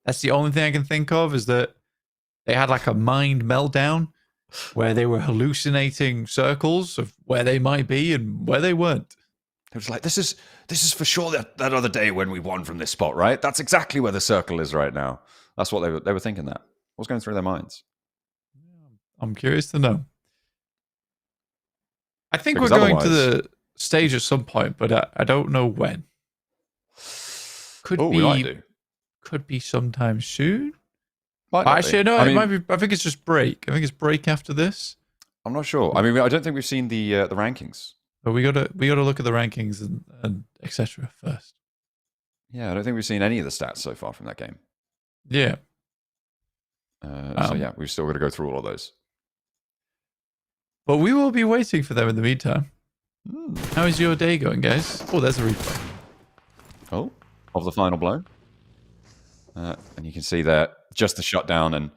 That's the only thing I can think of, is that they had like a mind meltdown where they were hallucinating circles of where they might be and where they weren't. It was like, this is for sure that other day when we won from this spot, right? That's exactly where the circle is right now. That's what they were thinking. That what's going through their minds. I'm curious to know. I think Because we're going to otherwise- the stage at some point, but I don't know when. Could Oh, be. we might do. Could be sometime soon. Might not Actually, be. no. I It mean, might be. I think it's just break. I think it's break after this. I'm not sure. I mean, I don't think we've seen the rankings. But we gotta look at the rankings and etc. first. Yeah, I don't think we've seen any of the stats so far from that game. Yeah. So yeah, we've still got to go through all of those. But we will be waiting for them in the meantime. How is your day going, guys? Oh, there's a replay. Oh, of the final blow. And you can see there just the shutdown. And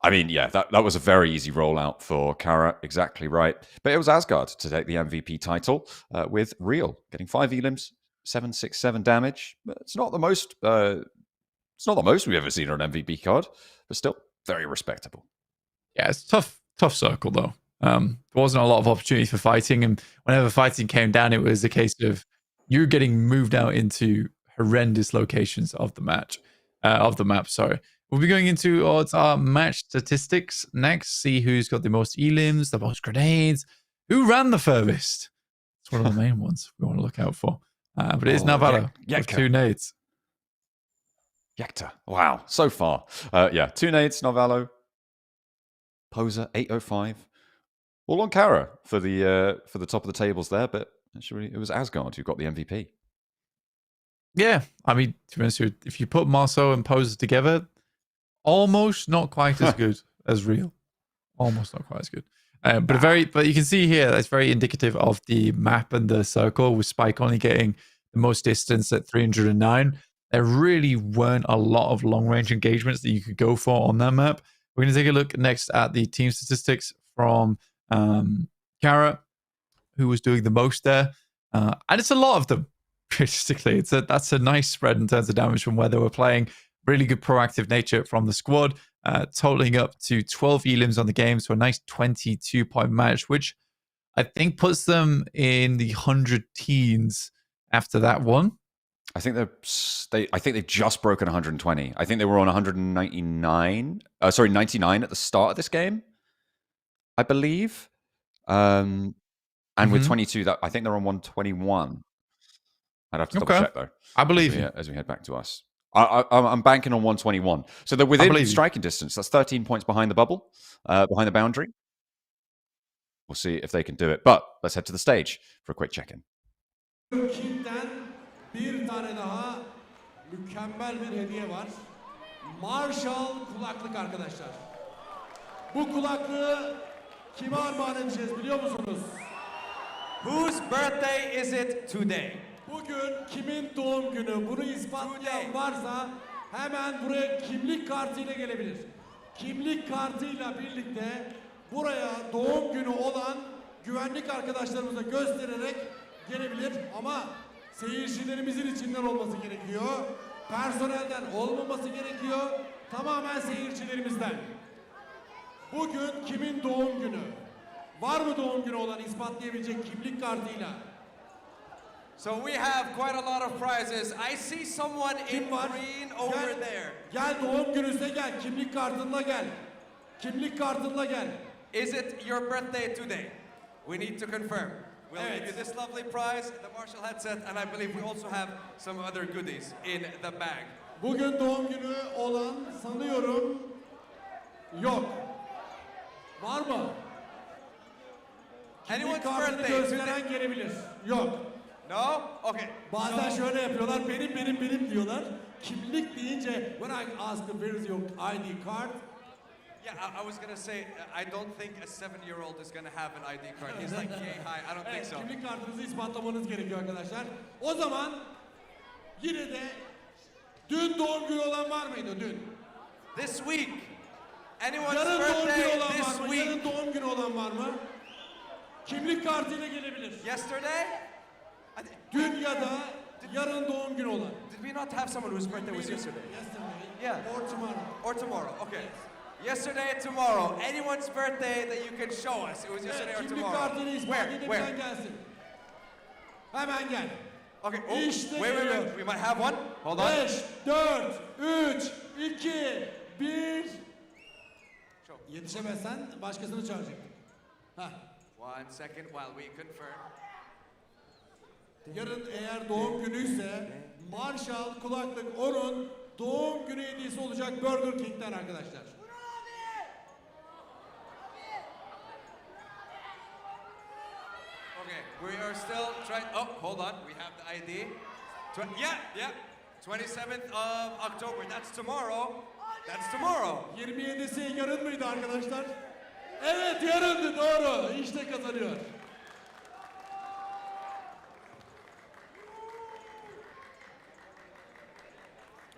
I mean, yeah, that was a very easy rollout for Carya. Exactly right. But it was Asgard to take the MVP title with Real, getting 5 elims, 767 damage. But it's not the most. It's not the most we've ever seen on an MVP card, but still very respectable. Yeah, it's tough circle though. There wasn't a lot of opportunity for fighting, and whenever fighting came down, it was a case of you getting moved out into horrendous locations of the match, of the map. Sorry. We'll be going into our match statistics next. See who's got the most elims, the most grenades, who ran the furthest. It's one of the main ones we want to look out for. But it is Navarro with 2 nades. Yekta. Wow, so far. 2 nades, Navallo. Poser, 805. All on Carya for the top of the tables there, but actually it was Asgard who got the MVP. Yeah, I mean, to be honest with you, if you put Marceau and Poser together, almost not quite as good as Real. Almost not quite as good. But you can see here that's very indicative of the map and the circle, with Spike only getting the most distance at 309. There really weren't a lot of long-range engagements that you could go for on that map. We're going to take a look next at the team statistics from Carya, who was doing the most there. And it's a lot of them, realistically. That's a nice spread in terms of damage from where they were playing. Really good proactive nature from the squad, totaling up to 12 elims on the game. So a nice 22-point match, which I think puts them in the 100 teens after that one. I think they've just broken 120. I think they were on 199. 99 at the start of this game, I believe. And with 22, I think they're on 121. I'd have to double check though. I believe you. As we head back to us. I'm banking on 121. So they're within striking distance. That's 13 points behind the bubble, behind the boundary. We'll see if they can do it. But let's head to the stage for a quick check-in. Bir tane daha mükemmel bir hediye var. Marshall kulaklık arkadaşlar. Bu kulaklığı kime armağan edeceğiz biliyor musunuz? Whose birthday is it today? Bugün kimin doğum günü? Bunu ispatlayan varsa hemen buraya kimlik kartıyla gelebilir. Kimlik kartıyla birlikte buraya doğum günü olan güvenlik arkadaşlarımıza göstererek gelebilir ama seyircilerimizin içinden olması gerekiyor. Personelden olmaması gerekiyor. Tamamen seyircilerimizden. Bugün kimin doğum günü? Var mı doğum günü olan ispatlayabilecek kimlik kartıyla? So we have quite a lot of prizes. I see someone in green over there. Gel doğum günüse gel. Kimlik kartınla gel. Kimlik kartınla gel. Is it your birthday today? We need to confirm. We'll give you this lovely prize, the Marshall headset, and I believe we also have some other goodies in the bag. Bugün doğum günü olan sanıyorum yok. Var mı? Kimlik kartını gösteren gelebilir. Yok. No? Okay. Bazen şöyle yapıyorlar. Benim diyorlar. Kimlik deyince when I ask them where is your ID card? Yeah, I was gonna say I don't think a 7-year-old is gonna have an ID card. He's like yay high. I don't think so. Kimlik kartınızı ispatlamanız gerekiyor arkadaşlar. O zaman yine de dün doğum günü olan var mıydı dün? This week. Anyone's Yarın doğum günü birthday olan this var mı? week? Yarın doğum günü olan var mı? Kimlik kartıyla gelebilir. Yesterday? Dün ya da yarın doğum günü olan. Did we not have someone whose birthday was yesterday? Yesterday. Yeah. Or tomorrow. Or tomorrow. Okay. Yesterday, tomorrow. Anyone's birthday that you can show us. It was yesterday or Kimlik tomorrow. kartını ispatlayabilen gelsin. Hemen gel. Okay. İşte wait. We might have one. Hold on. 5, 4, 3, 2, 1. Yetişemezsen başkasını çağıracak. Heh. 1 second while we confirm. Yarın eğer doğum günüyse Marshall kulaklık onun doğum günü hediyesi olacak Burger King'den arkadaşlar. Okay, we are still trying. Oh, hold on. We have the ID. Yeah. 27th of October. That's tomorrow. That's tomorrow. 27'si yarın mıydı arkadaşlar? Evet, yarındı, doğru. İşte kazanıyor.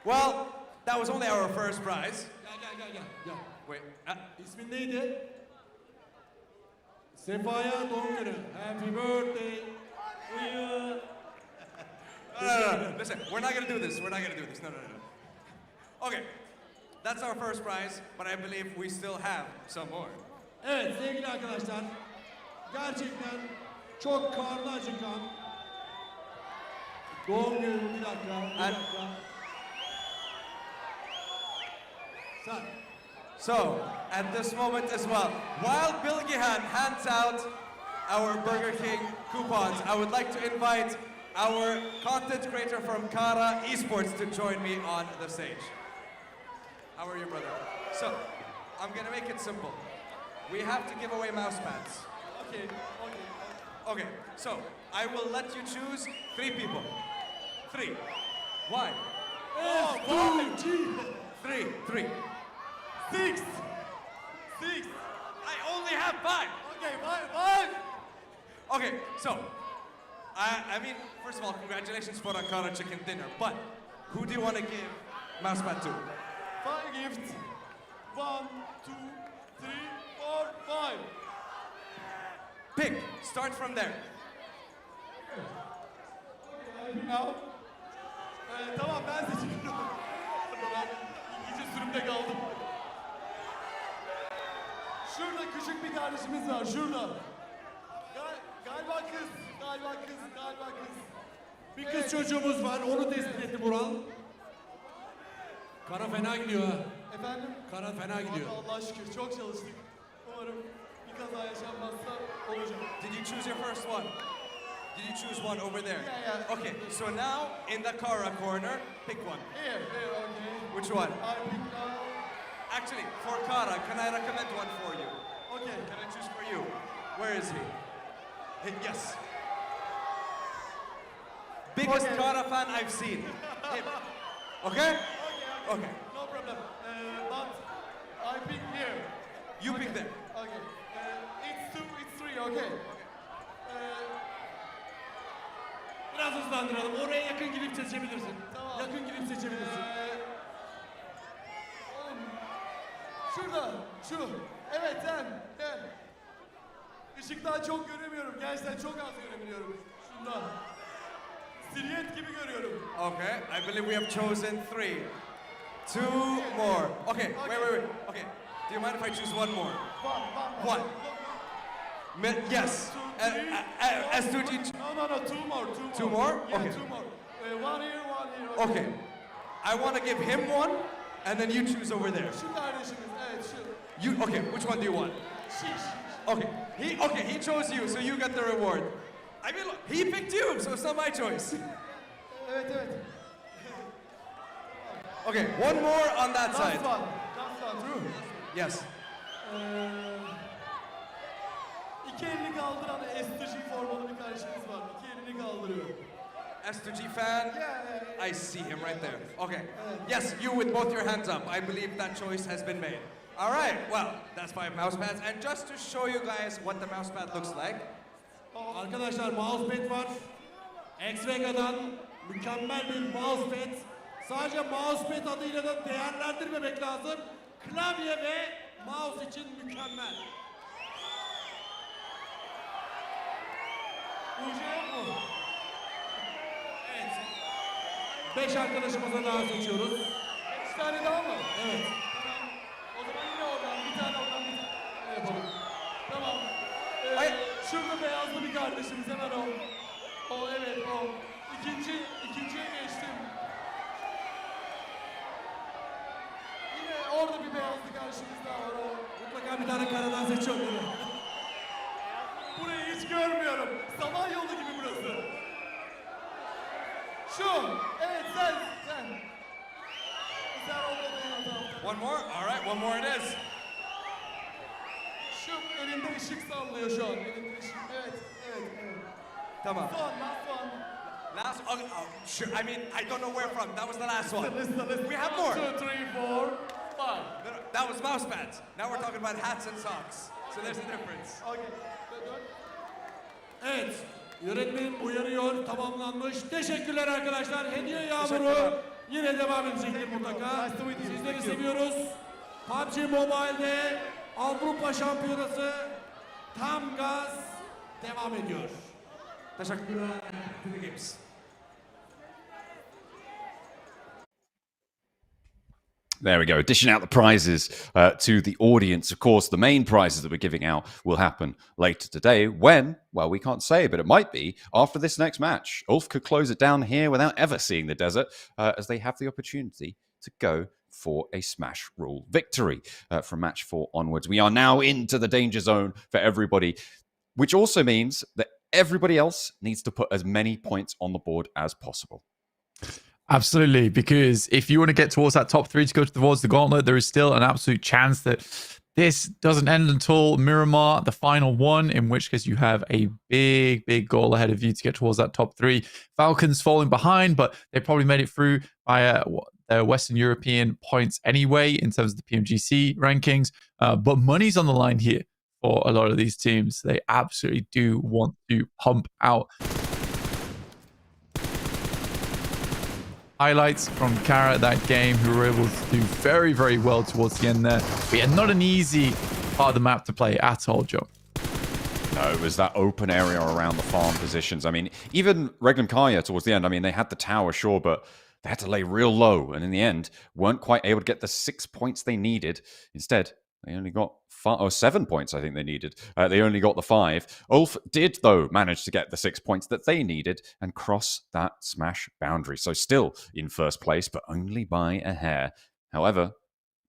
Well, that was only our first prize. Gel. Wait. İsmin neydi? Sefa'ya doğum günü. Happy birthday to you. No. Listen, we're not gonna do this. No. Okay, that's our first prize, but I believe we still have some more. Evet sevgili arkadaşlar, gerçekten çok karnı acıkan doğum günü, bir dakika. Sen. So, at this moment as well, while Bilgehan hands out our Burger King coupons, I would like to invite our content creator from Carya Esports to join me on the stage. How are you, brother? So, I'm gonna make it simple. We have to give away mouse pads. Okay, so I will let you choose 3 people. 3. Why? Oh, 3. 6. I only have 5. Okay, 5. Okay, so I mean, first of all, congratulations for Ankara chicken dinner. But who do you want to give mousepad to? 5 gifts. 1, 2, 3, 4, 5. Pick. Start from there. Now. Tamam, ben seçiyorum. Ben iyice sürümde kaldım. Şurada küçük bir kardeşimiz var, şurada. Galiba kız. Bir kız çocuğumuz var, onu tespit etti Bural. Kara fena gidiyor ha. Efendim? Kara fena gidiyor. Allah'a şükür çok çalıştık. Umarım bir kaza yaşanmazsa olacak. Did you choose your first one? Did you choose one over there? Yeah. Okay, so now in the Carya corner, pick one. Here, okay. Which one? I pick Actually, for Carya, can I recommend one for you? Okay. Can I choose for you? Where is he? Yes. Biggest Carya fan I've seen. Him. Okay? Okay. No problem. But I pick here. You pick there. Okay. It's 3, okay. Biraz hızlandıralım. Oraya yakın gidip seçebilirsin. Tamam. Yakın gidip seçebilirsin. Oğlum. Şurada. Şu. Evet sen. Işıktan çok göremiyorum. Gerçekten çok az görebiliyorum. Şundan. Silüet gibi görüyorum. Okay, I believe we have chosen 3. 2 more. Okay, wait. Okay, do you mind if I choose one more? One. Yes. S2G. No, 2 more. 2 more? Yeah, Okay. 2 more. One here. Okay. I want to give him one, and then you choose over there. Şu kardeşimiz, evet şu. Okay, which one do you want? Şiş. Okay, he chose you, so you get the reward. I mean, look, he picked you, so it's not my choice. Evet. Okay, one more on that side. Last one, true. Yes. İki elini kaldıran S2G formalı bir kardeşimiz var. İki elini kaldırıyor. S2G fan? Yeah. I see him right there. Okay. Yes, you with both your hands up. I believe that choice has been made. All right, well, that's 5 mouse pads. And just to show you guys what the mouse pad looks like. Arkadaşlar mousepad var. X-Vega'dan mükemmel bir mousepad. Sadece mousepad adıyla da değerlendirmemek lazım. Klavye ve mouse için mükemmel. Ucu yok mu? Evet. 5 arkadaşımıza daha seçiyoruz. 5 tane daha mı? Evet. Tamam. O zaman yine oradan, bir tane yapalım. Tamam. Şurada beyazlı bir kardeşimiz, hemen o. O, evet o. İkinciye geçtim. Ben bir tane karadan seçiyorum. Burayı hiç görmüyorum. Samanyolu gibi burası. Şu. Evet sen. Sen orada. One more? All right, one more it is. Şu elinde ışık sallıyor şu an. Elinde ışık. Evet. Tamam. Last one. Last, sure. I mean, I don't know where from. That was the last one. Listen. We have more. 1, 2, 3, 4, 5. No, that was mouse pads. Now we're talking about hats and socks. So there's a difference. Okay. Good. Evet. Yönetmenim uyarıyor. Tamamlanmış. Teşekkürler arkadaşlar. Hediye yağmuru yine devam edecektir mutlaka. Sizleri seviyoruz. PUBG Mobile'de Avrupa Şampiyonası tam gaz devam ediyor. Teşekkürler. To the games. There we go, dishing out the prizes to the audience. Of course, the main prizes that we're giving out will happen later today when, well, we can't say, but it might be after this next match. ULF could close it down here without ever seeing the desert as they have the opportunity to go for a smash rule victory from match 4 onwards. We are now into the danger zone for everybody, which also means that everybody else needs to put as many points on the board as possible. Absolutely, because if you want to get towards that top 3 to go towards the gauntlet, there is still an absolute chance that this doesn't end until Miramar, the final one, in which case you have a big goal ahead of you to get towards that top 3. Falcons falling behind, but they probably made it through via Western European points anyway in terms of the PMGC rankings. But money's on the line here for a lot of these teams. They absolutely do want to pump out highlights from Carya that game, who were able to do very well towards the end there. But yeah, not an easy part of the map to play at all, Joe. No, it was that open area around the farm positions. I mean, even Regnum Carya towards the end, I mean, they had the tower, sure, but they had to lay real low. And in the end, weren't quite able to get the 6 points they needed. Instead, they only got 7 points, I think they needed. They only got the 5. ULF did, though, manage to get the 6 points that they needed and cross that smash boundary. So still in first place, but only by a hair. However,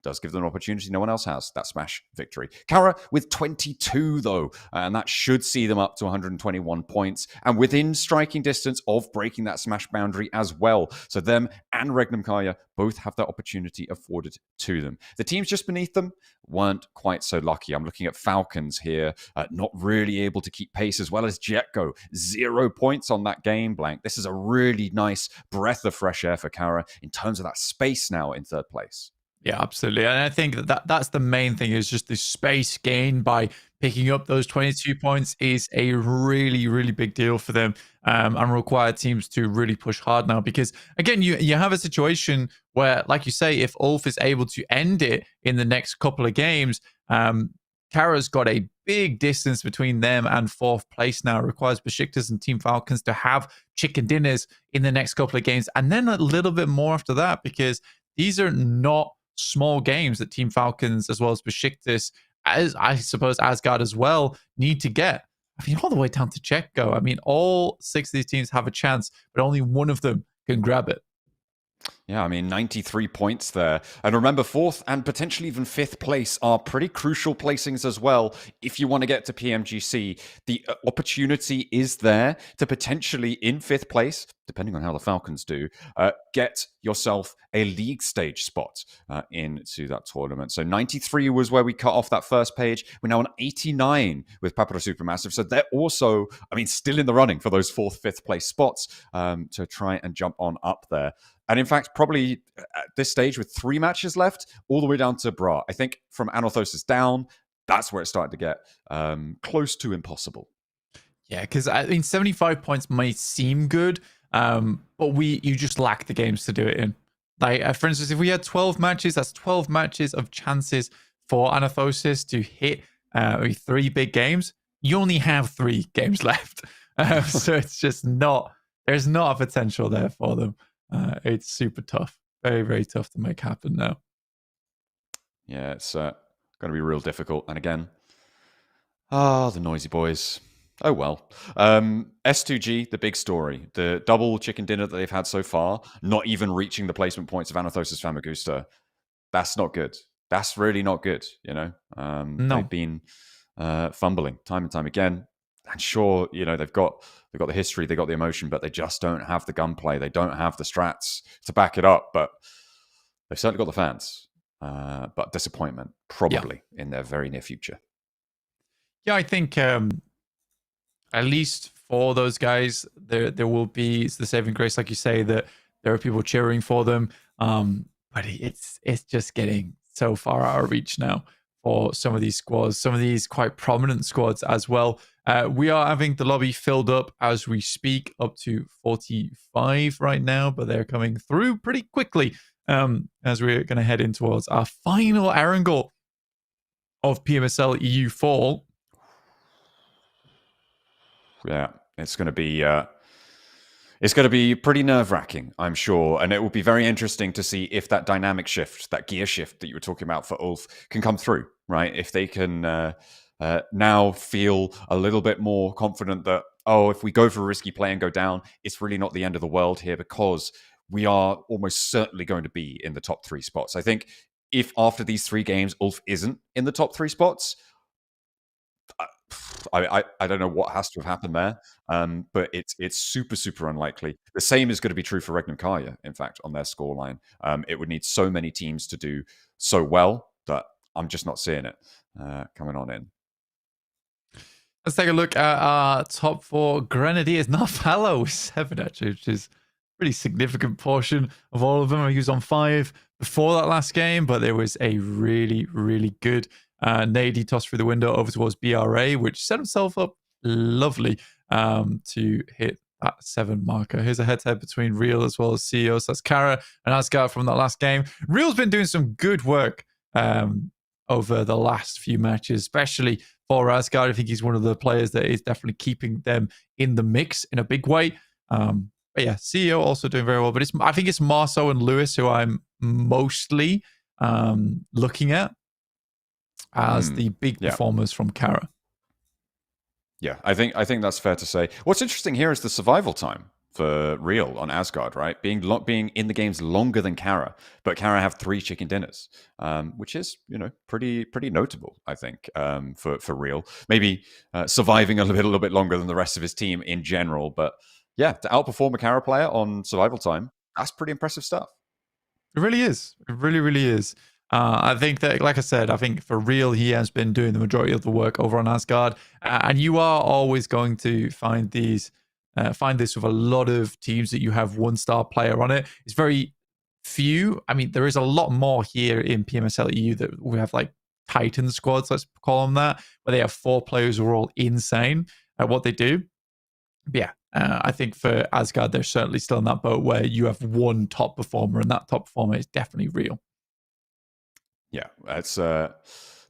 does give them an opportunity no one else has, that smash victory. Carya with 22, though, and that should see them up to 121 points and within striking distance of breaking that smash boundary as well. So them and Regnum Carya both have that opportunity afforded to them. The teams just beneath them weren't quite so lucky. I'm looking at Falcons here, not really able to keep pace, as well as Jetgo. 0 points on that game blank. This is a really nice breath of fresh air for Carya in terms of that space now in third place. Yeah, absolutely. And I think that's the main thing, is just the space gain by picking up those 22 points is a really big deal for them, and require teams to really push hard now. Because again, you have a situation where, like you say, if ULF is able to end it in the next couple of games, Carya's got a big distance between them and 4th place now. It requires Beşiktaş and Team Falcons to have chicken dinners in the next couple of games, and then a little bit more after that, because these are not small games that Team Falcons, as well as Beşiktaş, as I suppose Asgard as well, need to get. I mean, all the way down to Jetgo. I mean, all 6 of these teams have a chance, but only one of them can grab it. Yeah, I mean, 93 points there. And remember, 4th and potentially even 5th place are pretty crucial placings as well. If you want to get to PMGC, the opportunity is there to potentially, in 5th place, depending on how the Falcons do, get yourself a league stage spot into that tournament. So 93 was where we cut off that first page. We're now on 89 with Papara SuperMassive. So they're also, I mean, still in the running for those 4th, 5th place spots to try and jump on up there. And in fact, probably at this stage with 3 matches left, all the way down to Bra. I think from Anorthosis down, that's where it started to get close to impossible. Yeah, because I mean, 75 points might seem good, but you just lack the games to do it in. Like, for instance, if we had 12 matches, that's 12 matches of chances for Anorthosis to hit 3 big games. You only have 3 games left. So it's just there's not a potential there for them. It's super tough. Very tough to make happen now. Yeah, it's going to be real difficult. And again, the TheNoisyBoys. Oh, well. S2G, the big story. The double chicken dinner that they've had so far, not even reaching the placement points of Anorthosis Famagusta. That's not good. that's really not good, you know. No. They've been fumbling time and time again. And sure, you know, they've got the history, they've got the emotion, but they just don't have the gunplay. They don't have the strats to back it up. But they've certainly got the fans. But disappointment probably in their very near future. Yeah, I think at least for those guys, there will be the saving grace, like you say, that there are people cheering for them. But it's just getting so far out of reach now for some of these squads, some of these quite prominent squads as well. We are having the lobby filled up as we speak, up to 45 right now, but they're coming through pretty quickly as we're going to head in towards our final Erangel of PMSL EU Fall. Yeah, it's going to be pretty nerve-wracking, I'm sure, and it will be very interesting to see if that dynamic shift, that gear shift that you were talking about for ULF, can come through, right? If they can now feel a little bit more confident that, oh, if we go for a risky play and go down, it's really not the end of the world here, because we are almost certainly going to be in the top 3 spots. I think if after these 3 games, ULF isn't in the top 3 spots, I don't know what has to have happened there, but it's super unlikely. The same is going to be true for Regnum Carya, in fact, on their scoreline. It would need so many teams to do so well that I'm just not seeing it coming on in. Let's take a look at our top 4 Grenadiers. Not Fallow with 7, actually, which is a pretty significant portion of all of them. He was on 5 before that last game, but there was a really good Nady tossed through the window over towards BRA, which set himself up lovely to hit that 7 marker. Here's a head-to-head between Real as well as CEO. So that's Carya and Asgard from that last game. Real's been doing some good work over the last few matches, especially for Asgard. I think he's one of the players that is definitely keeping them in the mix in a big way. But yeah, CEO also doing very well. But I think it's Marceau and Lewis who I'm mostly looking at as the big performers from Carya. Yeah, I think that's fair to say. What's interesting here is the survival time for Real on Asgard, right? Being in the games longer than Carya, but Carya have 3 chicken dinners, which is, you know, pretty notable, I think, for Real. Maybe surviving a little bit longer than the rest of his team in general, but yeah, to outperform a Carya player on survival time, that's pretty impressive stuff. It really is. It really is. I think that, like I said, I think for Real, he has been doing the majority of the work over on Asgard. And you are always going to find this with a lot of teams that you have 1-star player on it. It's very few. I mean, there is a lot more here in PMSL EU that we have like Titan squads, let's call them that, where they have 4 players who are all insane at what they do. But yeah, I think for Asgard, they're certainly still in that boat where you have 1 top performer, and that top performer is definitely Real. Yeah, it's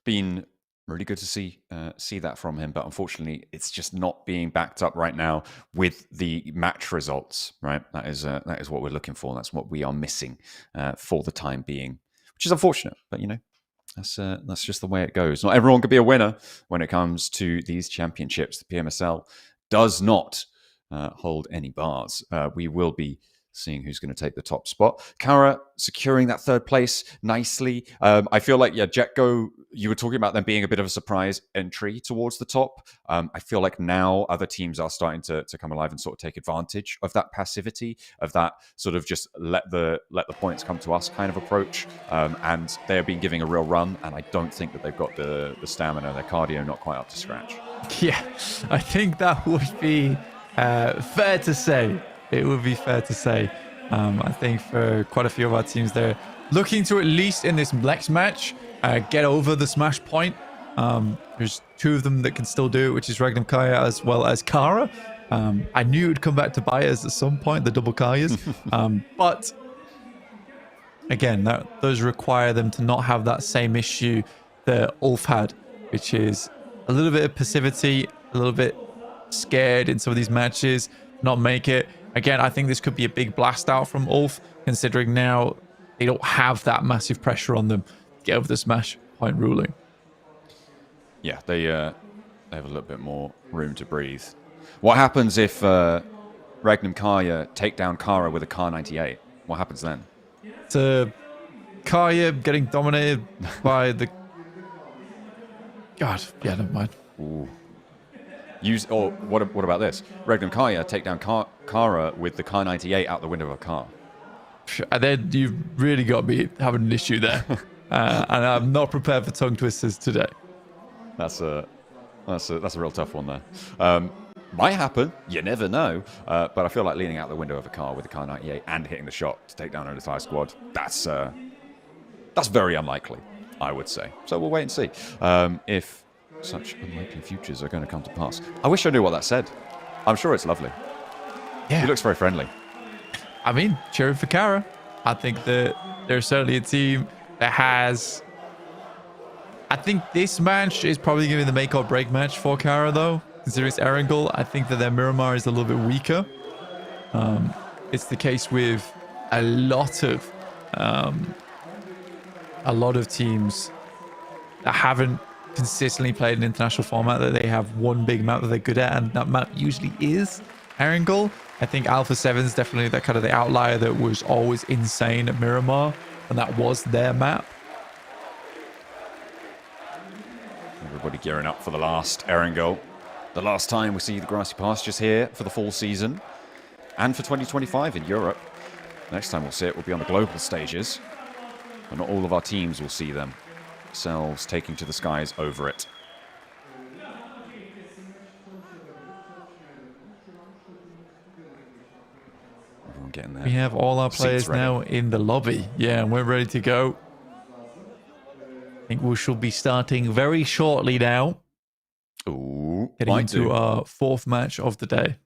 been really good to see that from him, but unfortunately, it's just not being backed up right now with the match results. Right, that is what we're looking for. That's what we are missing for the time being, which is unfortunate. But you know, that's just the way it goes. Not everyone could be a winner when it comes to these championships. The PMSL does not hold any bars. We will be seeing who's going to take the top spot. Carya securing that 3rd place nicely. I feel like, Jetgo, you were talking about them being a bit of a surprise entry towards the top. I feel like now other teams are starting to come alive and sort of take advantage of that passivity, of that sort of just let the points come to us kind of approach. And they have been giving a real run, and I don't think that they've got the stamina, their cardio not quite up to scratch. Yeah, I think that would be fair to say. It would be fair to say. I think for quite a few of our teams, they're looking to, at least in this next match, get over the smash point. There's 2 of them that can still do it, which is Regnum Carya as well as Carya. I knew it would come back to Bayers at some point, the double Karyas. But again, those require them to not have that same issue that ULF had, which is a little bit of passivity, a little bit scared in some of these matches, not make it. Again, I think this could be a big blast out from ULF, considering now they don't have that massive pressure on them to get over the smash point ruling. Yeah, they have a little bit more room to breathe. What happens if Regnum Carya take down Carya with a Kar 98? What happens then? It's a Carya getting dominated by the... God, yeah, never mind. Ooh. What about this? Regnum Carya take down Kara with the Car 98 out the window of a car. And then you've really got me having an issue there. And I'm not prepared for tongue twisters today. That's a real tough one there. Might happen, you never know. But I feel like leaning out the window of a car with the Car 98 and hitting the shot to take down an entire squad, that's very unlikely, I would say. So we'll wait and see if such unlikely futures are going to come to pass. I wish I knew what that said. I'm sure it's lovely. Yeah. He looks very friendly. I mean, cheering for Kara. I think that there's certainly a team that has... I think this match is probably going to be the make or break match for Kara, though. Considering it's Erangel, I think that their Miramar is a little bit weaker. It's the case with a lot of teams that haven't consistently played an international format, that they have one big map that they're good at, and that map usually is Erangel. I think Alpha 7 is definitely that kind of the outlier that was always insane at Miramar, and that was their map. Everybody gearing up for the last Erangel. The last time we see the grassy pastures here for the fall season and for 2025 in Europe. Next time we'll see it will be on the global stages, but not all of our teams will see themselves taking to the skies over it. Everyone getting there. We have all our players now in the lobby. Yeah, and we're ready to go. I think we shall be starting very shortly now. Ooh, getting into our fourth match of the day.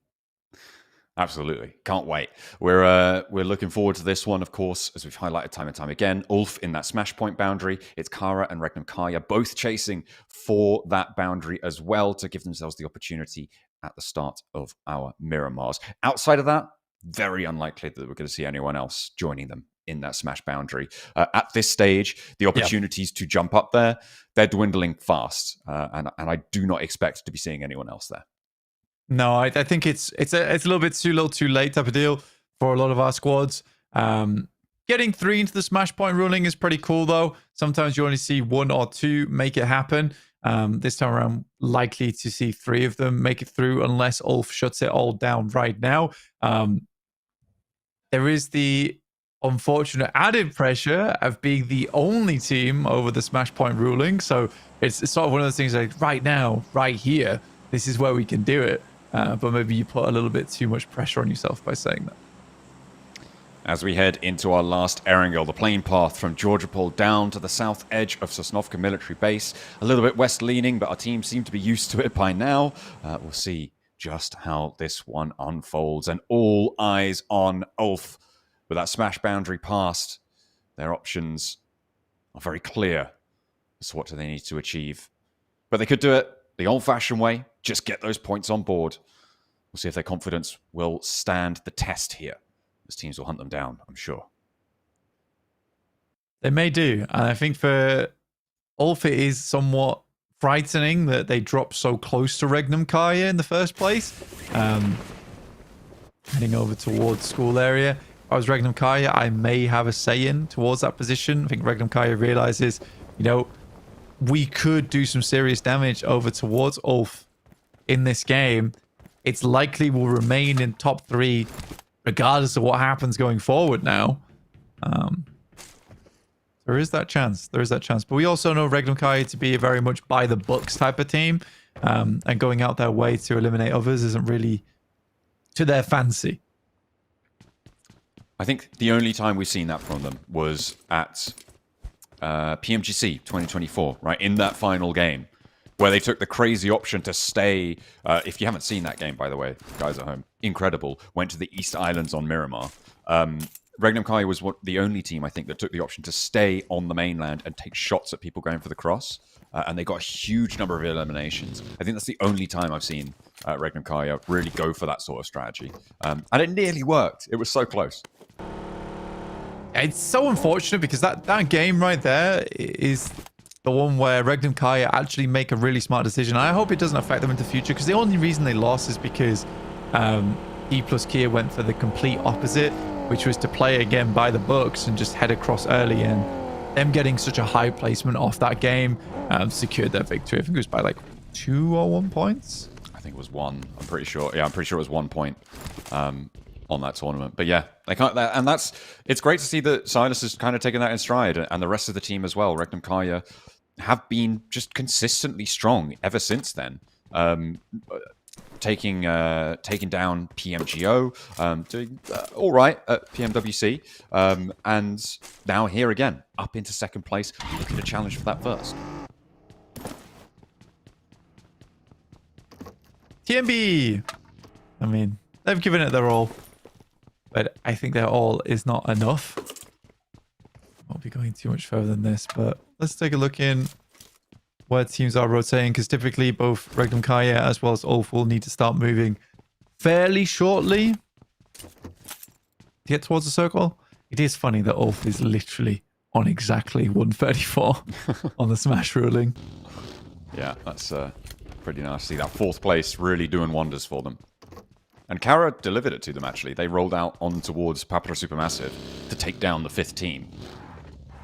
Absolutely. Can't wait. We're looking forward to this one, of course, as we've highlighted time and time again. ULF in that smash point boundary. It's Kara and Regnum Carya both chasing for that boundary as well to give themselves the opportunity at the start of our Miramars. Outside of that, very unlikely that we're going to see anyone else joining them in that smash boundary. At this stage, the opportunities to jump up there, they're dwindling fast. And I do not expect to be seeing anyone else there. No, I think it's a little bit too little too late type of deal for a lot of our squads. Getting 3 into the smash point ruling is pretty cool, though. Sometimes you only see 1 or 2 make it happen. This time around, likely to see 3 of them make it through unless ULF shuts it all down right now. There is the unfortunate added pressure of being the only team over the smash point ruling. So it's sort of one of those things like right now, right here, this is where we can do it. But maybe you put a little bit too much pressure on yourself by saying that. As we head into our last Erangel, the plane path from Georgopol down to the south edge of Sosnovka military base. A little bit west-leaning, but our team seem to be used to it by now. We'll see just how this one unfolds. And all eyes on ULF. With that smash boundary passed, their options are very clear as to what do they need to achieve. But they could do it the old-fashioned way, just get those points on board. We'll see if their confidence will stand the test here. As teams will hunt them down, I'm sure. They may do. And I think for ULF, it is somewhat frightening that they dropped so close to Regnum Carya in the first place. Heading over towards school area. If I was Regnum Carya, I may have a say-in towards that position. I think Regnum Carya realizes, you know, we could do some serious damage over towards ULF in this game. It's likely we'll remain in top 3 regardless of what happens going forward now. There is that chance. There is that chance. But we also know Regnum Carya to be a very much by the books type of team. And going out their way to eliminate others isn't really to their fancy. I think the only time we've seen that from them was at PMGC 2024, right? In that final game, where they took the crazy option to stay. If you haven't seen that game, by the way, guys at home, incredible. Went to the East Islands on Miramar. Regnum Carya was the only team, I think, that took the option to stay on the mainland and take shots at people going for the cross. And they got a huge number of eliminations. I think that's the only time I've seen Regnum Carya really go for that sort of strategy. And it nearly worked. It was so close. It's so unfortunate because that game right there is the one where Regnum Carya actually make a really smart decision. I hope it doesn't affect them in the future, because the only reason they lost is because E plus Kia went for the complete opposite, which was to play again by the books and just head across early and them getting such a high placement off that game secured their victory. I think it was by like 2 or 1 points. I think it was 1. I'm pretty sure. Yeah, I'm pretty sure it was 1 point on that tournament. But yeah, they can't. And it's great to see that Silas has kind of taken that in stride, and the rest of the team as well. Regnum, Carya have been just consistently strong ever since then. Taking down PMGO, doing all right at PMWC, and now here again, up into second place, looking to challenge for that first. TMB! I mean, they've given it their all, but I think their all is not enough. Won't be going too much further than this, but let's take a look in where teams are rotating, because typically both Regnum, Carya as well as ULF will need to start moving fairly shortly to get towards the circle. It is funny that ULF is literally on exactly 134 on the Smash ruling. Yeah, that's pretty nice to see that 4th place really doing wonders for them. And Carya delivered it to them, actually. They rolled out on towards Papara SuperMassive to take down the 5th team.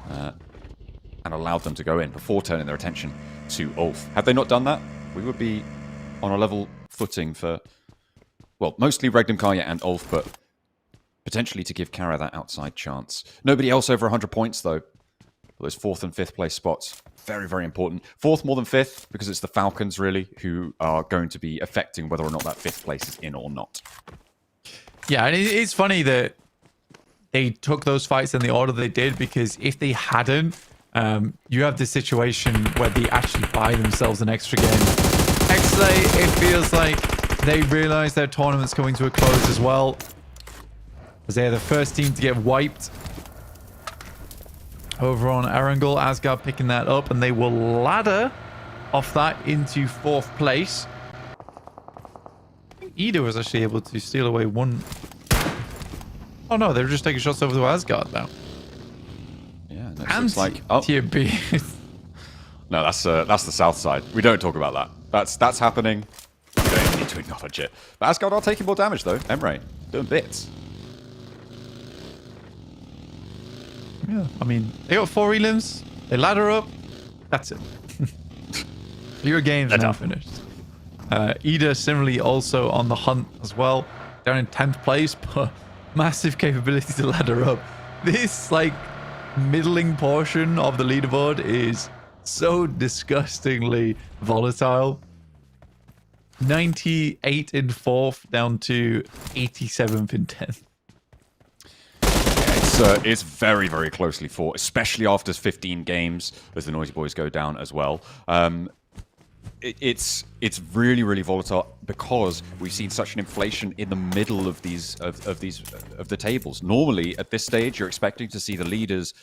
And allowed them to go in before turning their attention to ULF. Had they not done that, we would be on a level footing for, well, mostly Regnum, Carya and ULF, but potentially to give Carya that outside chance. Nobody else over 100 points, though. Those 4th and 5th place spots, very, very important. 4th more than 5th, because it's the Falcons, really, who are going to be affecting whether or not that 5th place is in or not. Yeah, and it's funny that they took those fights in the order they did, because if they hadn't, you have this situation where they actually buy themselves an extra game. XSLAY, it feels like they realize their tournament's coming to a close as well, as they are the first team to get wiped over on Erangel. Asgard picking that up, and they will ladder off that into 4th place. Ida was actually able to steal away 1. Oh no, they're just taking shots over to Asgard now. Yeah, and And looks like TMB. No, that's the south side. We don't talk about that. That's happening. We don't need to acknowledge it. But Asgard are taking more damage though. Emre doing bits. Yeah, I mean, they got 4 elims. They ladder up. That's it. Your game's now finished. Ida similarly also on the hunt as well. Down in 10th place, but massive capability to ladder up. This, like, middling portion of the leaderboard is so disgustingly volatile. 98 in 4th down to 87th in 10th. It's very, very closely fought, especially after 15 games, as the TheNoisyBoys go down as well. It's really, really volatile because we've seen such an inflation in the middle of the tables. Normally, at this stage, you're expecting to see the leaders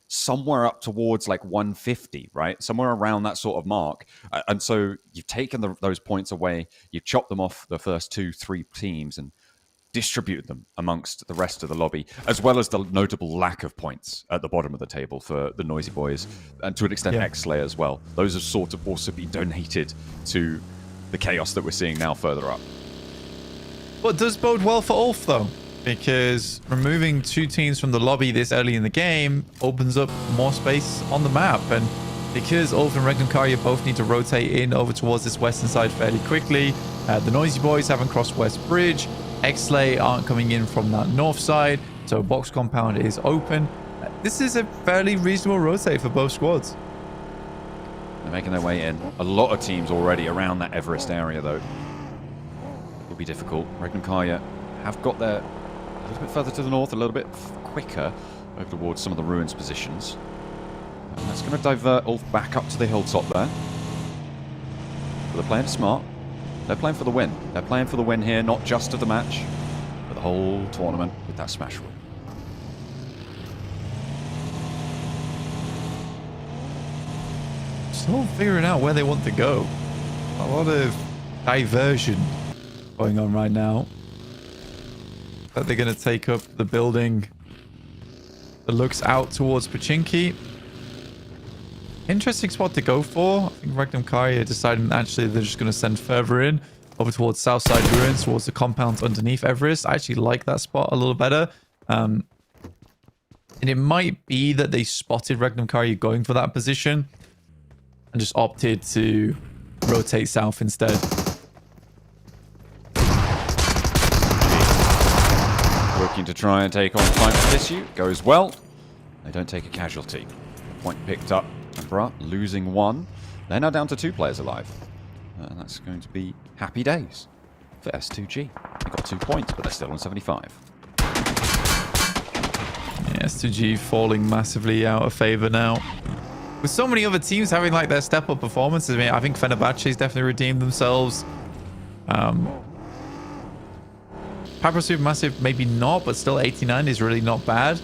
somewhere up towards like 150, right? Somewhere around that sort of mark. And so you've taken those points away, you've chopped them off the first 2-3 teams and distributed them amongst the rest of the lobby, as well as the notable lack of points at the bottom of the table for the TheNoisyBoys, and to an extent XSLAY as well. Those have sort of also been donated to the chaos that we're seeing now further up. But it does bode well for ULF though, because removing 2 teams from the lobby this early in the game opens up more space on the map, and because ULF and Regnum Carya both need to rotate in over towards this western side fairly quickly, the TheNoisyBoys haven't crossed West Bridge, XSLAY aren't coming in from that north side, so box compound is open. This is a fairly reasonable rotate for both squads. They're making their way in. A lot of teams already around that Everest area, though. It'll be difficult. Regnum Carya have got there a little bit further to the north, a little bit quicker over towards some of the ruins positions. And that's going to divert ULF back up to the hilltop there. But they're playing smart. They're playing for the win. They're playing for the win here, not just of the match, but the whole tournament with that smash rule. Still figuring out where they want to go. A lot of diversion going on right now. But they're going to take up the building that looks out towards Pachinki. Interesting spot to go for. I think Regnum Carya deciding actually they're just going to send further in over towards Southside Ruins, towards the compounds underneath Everest. I actually like that spot a little better. And it might be that they spotted Regnum Carya going for that position and just opted to rotate south instead. Looking to try and take on Time for Tissue. Goes well. They don't take a casualty. Point picked up. And Bra losing one. They're now down to 2 players alive. And that's going to be happy days for S2G. They got 2 points, but they're still on 75. Yeah, S2G falling massively out of favor now. With so many other teams having like their step-up performances, I mean, I think Fenerbahçe's definitely redeemed themselves. Papara SuperMassive, maybe not, but still 89 is really not bad.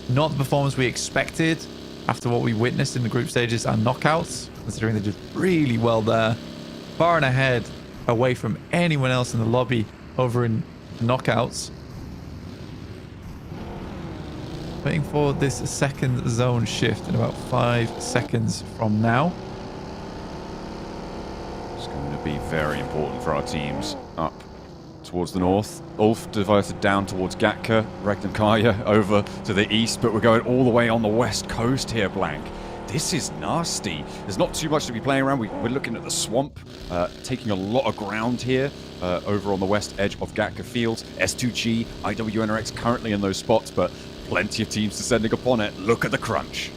Not the performance we expected after what we witnessed in the group stages and knockouts, considering they did really well there. Far and ahead, away from anyone else in the lobby over in knockouts. Waiting for this second zone shift in about 5 seconds from now. It's going to be very important for our teams up towards the north. ULF diverted down towards Gatka, Regnum Carya over to the east, but we're going all the way on the west coast here, Blank. This is nasty. There's not too much to be playing around. We're looking at the swamp, taking a lot of ground here over on the west edge of Gatka Fields. S2G, IWNRX currently in those spots, but plenty of teams descending upon it. Look at the crunch.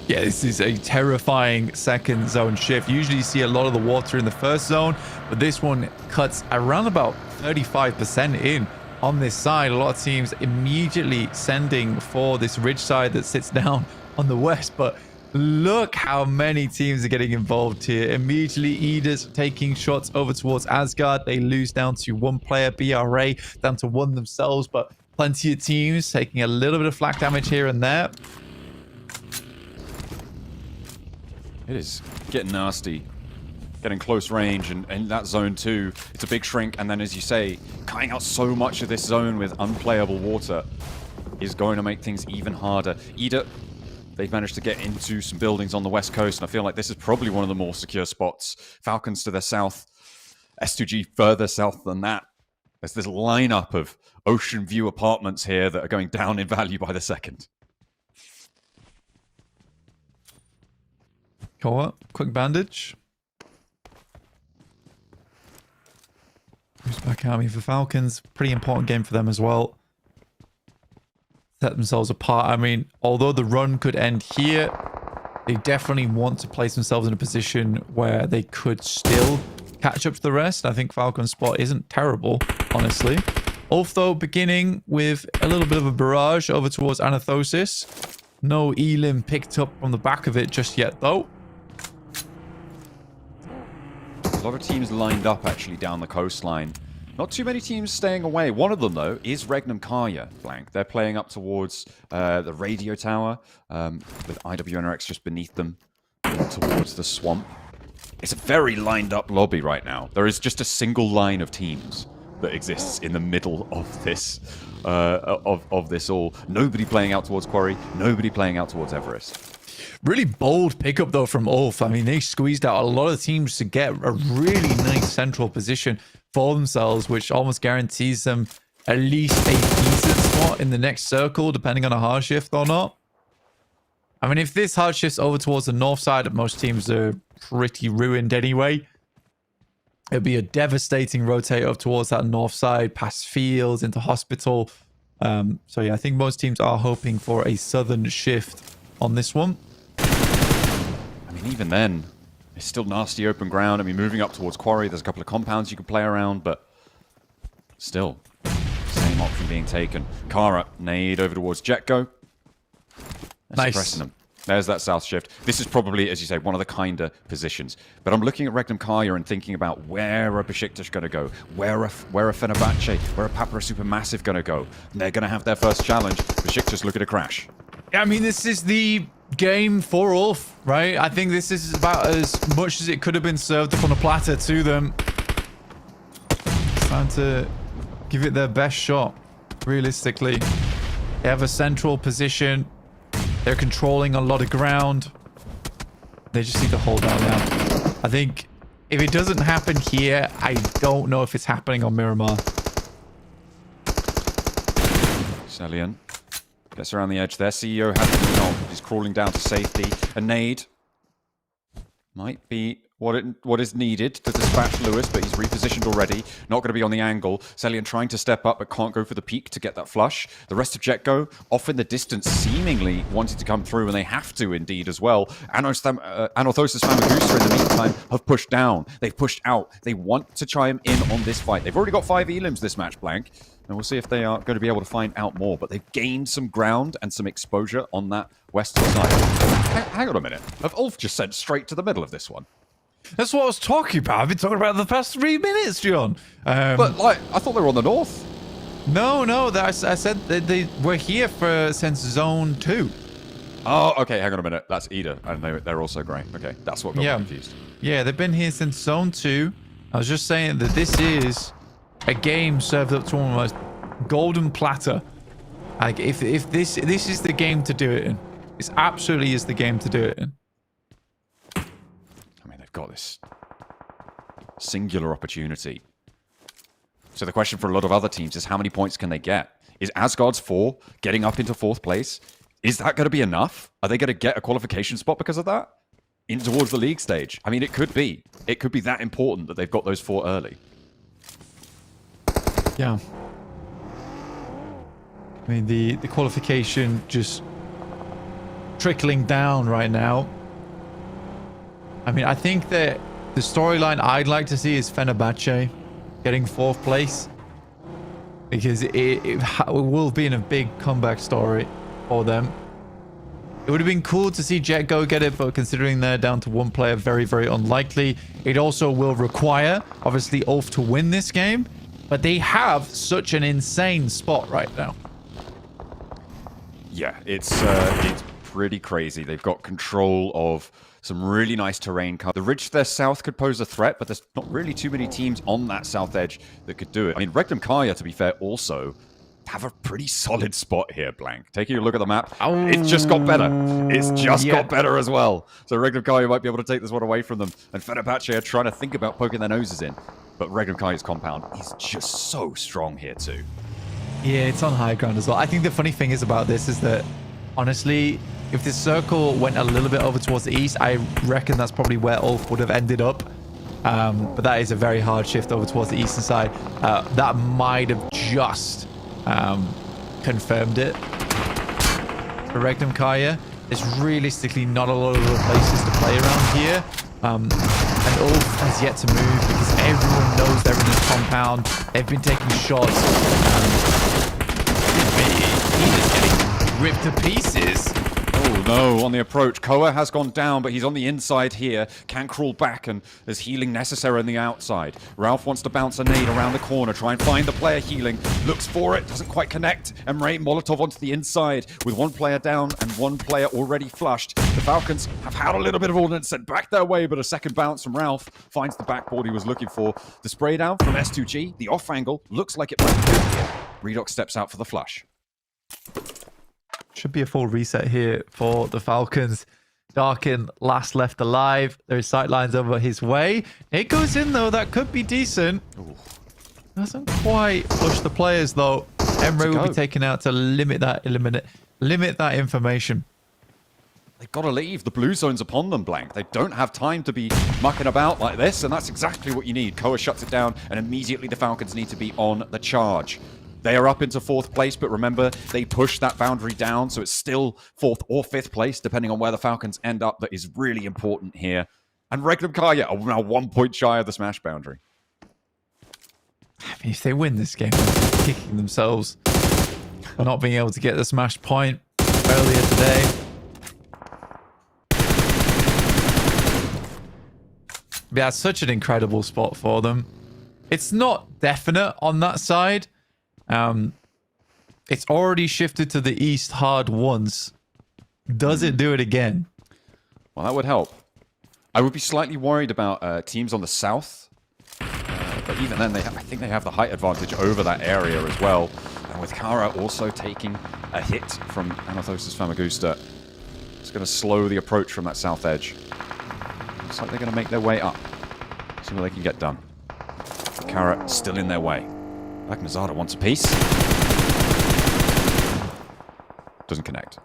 Yeah, this is a terrifying second zone shift. Usually you see a lot of the water in the first zone, but this one cuts around about 35% in on this side. A lot of teams immediately sending for this ridge side that sits down on the west, but look how many teams are getting involved here. Immediately, Edis taking shots over towards Asgard. They lose down to 1 player, BRA down to 1 themselves, but plenty of teams taking a little bit of flak damage here and there. It is getting nasty. Getting close range, and in that zone too, it's a big shrink, and then as you say, cutting out so much of this zone with unplayable water is going to make things even harder. Ida, they've managed to get into some buildings on the west coast, and I feel like this is probably one of the more secure spots. Falcons to the south, S2G further south than that. There's this lineup of ocean view apartments here that are going down in value by the second. Quick bandage. Who's back at me for Falcons? Pretty important game for them as well. Set themselves apart. I mean, although the run could end here, they definitely want to place themselves in a position where they could still catch up to the rest. I think Falcon's spot isn't terrible, honestly. ULF, though, beginning with a little bit of a barrage over towards Anorthosis. No Elim picked up from the back of it just yet, though. A lot of teams lined up actually down the coastline. Not too many teams staying away. One of them, though, is Regnum Carya, Blank. They're playing up towards the radio tower with IWNRX just beneath them towards the swamp. It's a very lined up lobby right now. There is just a single line of teams that exists in the middle of this of this all. Nobody playing out towards Quarry. Nobody playing out towards Everest. Really bold pickup, though, from ULF. I mean, they squeezed out a lot of teams to get a really nice central position for themselves, which almost guarantees them at least a decent spot in the next circle, depending on a hard shift or not. I mean, if this hard shifts over towards the north side, most teams are pretty ruined anyway. It'd be a devastating rotate up towards that north side, past fields, into hospital. So yeah, I think most teams are hoping for a southern shift on this one. I mean, even then, it's still nasty open ground. I mean, moving up towards Quarry, there's a couple of compounds you can play around, but still, same option being taken. Carya, nade over towards Jetgo. Nice. Suppressing them. There's that south shift. This is probably, as you say, one of the kinder positions. But I'm looking at Regnum Carya and thinking about where are Beşiktaş going to go? Where are Fenerbahçe? Where are Papara SuperMassive going to go? And they're going to have their first challenge. Beşiktaş looking to crash. I mean, this is the game for ULF, right? I think this is about as much as it could have been served up on a platter to them. It's time to give it their best shot, realistically. They have a central position. They're controlling a lot of ground. They just need to hold out now. I think if it doesn't happen here, I don't know if it's happening on Miramar. Selian Gets around the edge there. CEO has been knocked. He's crawling down to safety. A nade might be what is needed to dispatch Lewis, but he's repositioned already. Not going to be on the angle. Celian trying to step up, but can't go for the peak to get that flush. The rest of Jetgo off in the distance, seemingly wanting to come through, and they have to indeed as well. Anorthosis Famagusta in the meantime have pushed down. They've pushed out. They want to chime in on this fight. They've already got 5 elims this match, Blank. And we'll see if they are going to be able to find out more. But they've gained some ground and some exposure on that western side. Hang on a minute. Have ULF just sent straight to the middle of this one? That's what I was talking about. I've been talking about it the past 3 minutes, John. But, like, I thought they were on the north. No. I said they were here since Zone 2. Oh, okay. Hang on a minute. That's Ida. And they're also grey. Okay. That's what got me confused. Yeah, they've been here since Zone 2. I was just saying that this is a game served up to almost golden platter. Like, if this is the game to do it in. This absolutely is the game to do it in. I mean, they've got this singular opportunity. So the question for a lot of other teams is how many points can they get? Is Asgard's 4 getting up into 4th place? Is that going to be enough? Are they going to get a qualification spot because of that? In towards the league stage? I mean, it could be. It could be that important that they've got those 4 early. Yeah. I mean, the qualification just trickling down right now. I mean, I think that the storyline I'd like to see is Fenerbahçe getting 4th place. Because it will be in a big comeback story for them. It would have been cool to see Jetgo get it, but considering they're down to 1 player, very, very unlikely. It also will require, obviously, ULF to win this game. But they have such an insane spot right now. Yeah, it's pretty crazy. They've got control of some really nice terrain. The ridge to their south could pose a threat, but there's not really too many teams on that south edge that could do it. I mean, Regnum Carya, to be fair, also have a pretty solid spot here, Blank. Taking a look at the map, it's just got better. It's just got better as well. So Regnum Carya might be able to take this one away from them. And Fenerbahçe are trying to think about poking their noses in. But Regnum Carya's compound is just so strong here too. Yeah, it's on high ground as well. I think the funny thing is about this is that, honestly, if this circle went a little bit over towards the east, I reckon that's probably where ULF would have ended up. But that is a very hard shift over towards the eastern side. That might have just confirmed it. For Regnum Carya, there's realistically not a lot of other places to play around here. And ULF has yet to move because everyone knows they're in this compound. They've been taking shots. He is getting ripped to pieces. Oh no, on the approach. Koa has gone down, but he's on the inside here. Can crawl back, and there's healing necessary on the outside. Ralph wants to bounce a nade around the corner, try and find the player healing. Looks for it, doesn't quite connect. Emre Molotov onto the inside with 1 player down and 1 player already flushed. The Falcons have had a little bit of ordnance sent back their way, but a second bounce from Ralph finds the backboard he was looking for. The spray down from S2G, the off angle, looks like it might be good here. Redox steps out for the flush. Should be a full reset here for the Falcons. Darkin last left alive. There's sightlines over his way. It goes in though. That could be decent. Ooh. Doesn't quite push the players though. Emre will be taken out to limit that information. They've got to leave. The blue zone's upon them, Blank. They don't have time to be mucking about like this, and that's exactly what you need. Koa shuts it down, and immediately the Falcons need to be on the charge. They are up into 4th place, but remember, they push that boundary down, so it's still 4th or 5th place, depending on where the Falcons end up. That is really important here. And Regnum Carya are now 1 point shy of the smash boundary. I mean, if they win this game, they're kicking themselves for not being able to get the smash point earlier today. Yeah, it's such an incredible spot for them. It's not definite on that side. It's already shifted to the east hard once. Does it do it again? Well, that would help. I would be slightly worried about teams on the south. But even then, I think they have the height advantage over that area as well. And with Kara also taking a hit from Anorthosis Famagusta, it's going to slow the approach from that south edge. Looks like they're going to make their way up. See what they can get done. Kara still in their way. Bagnazada wants a piece. Doesn't connect.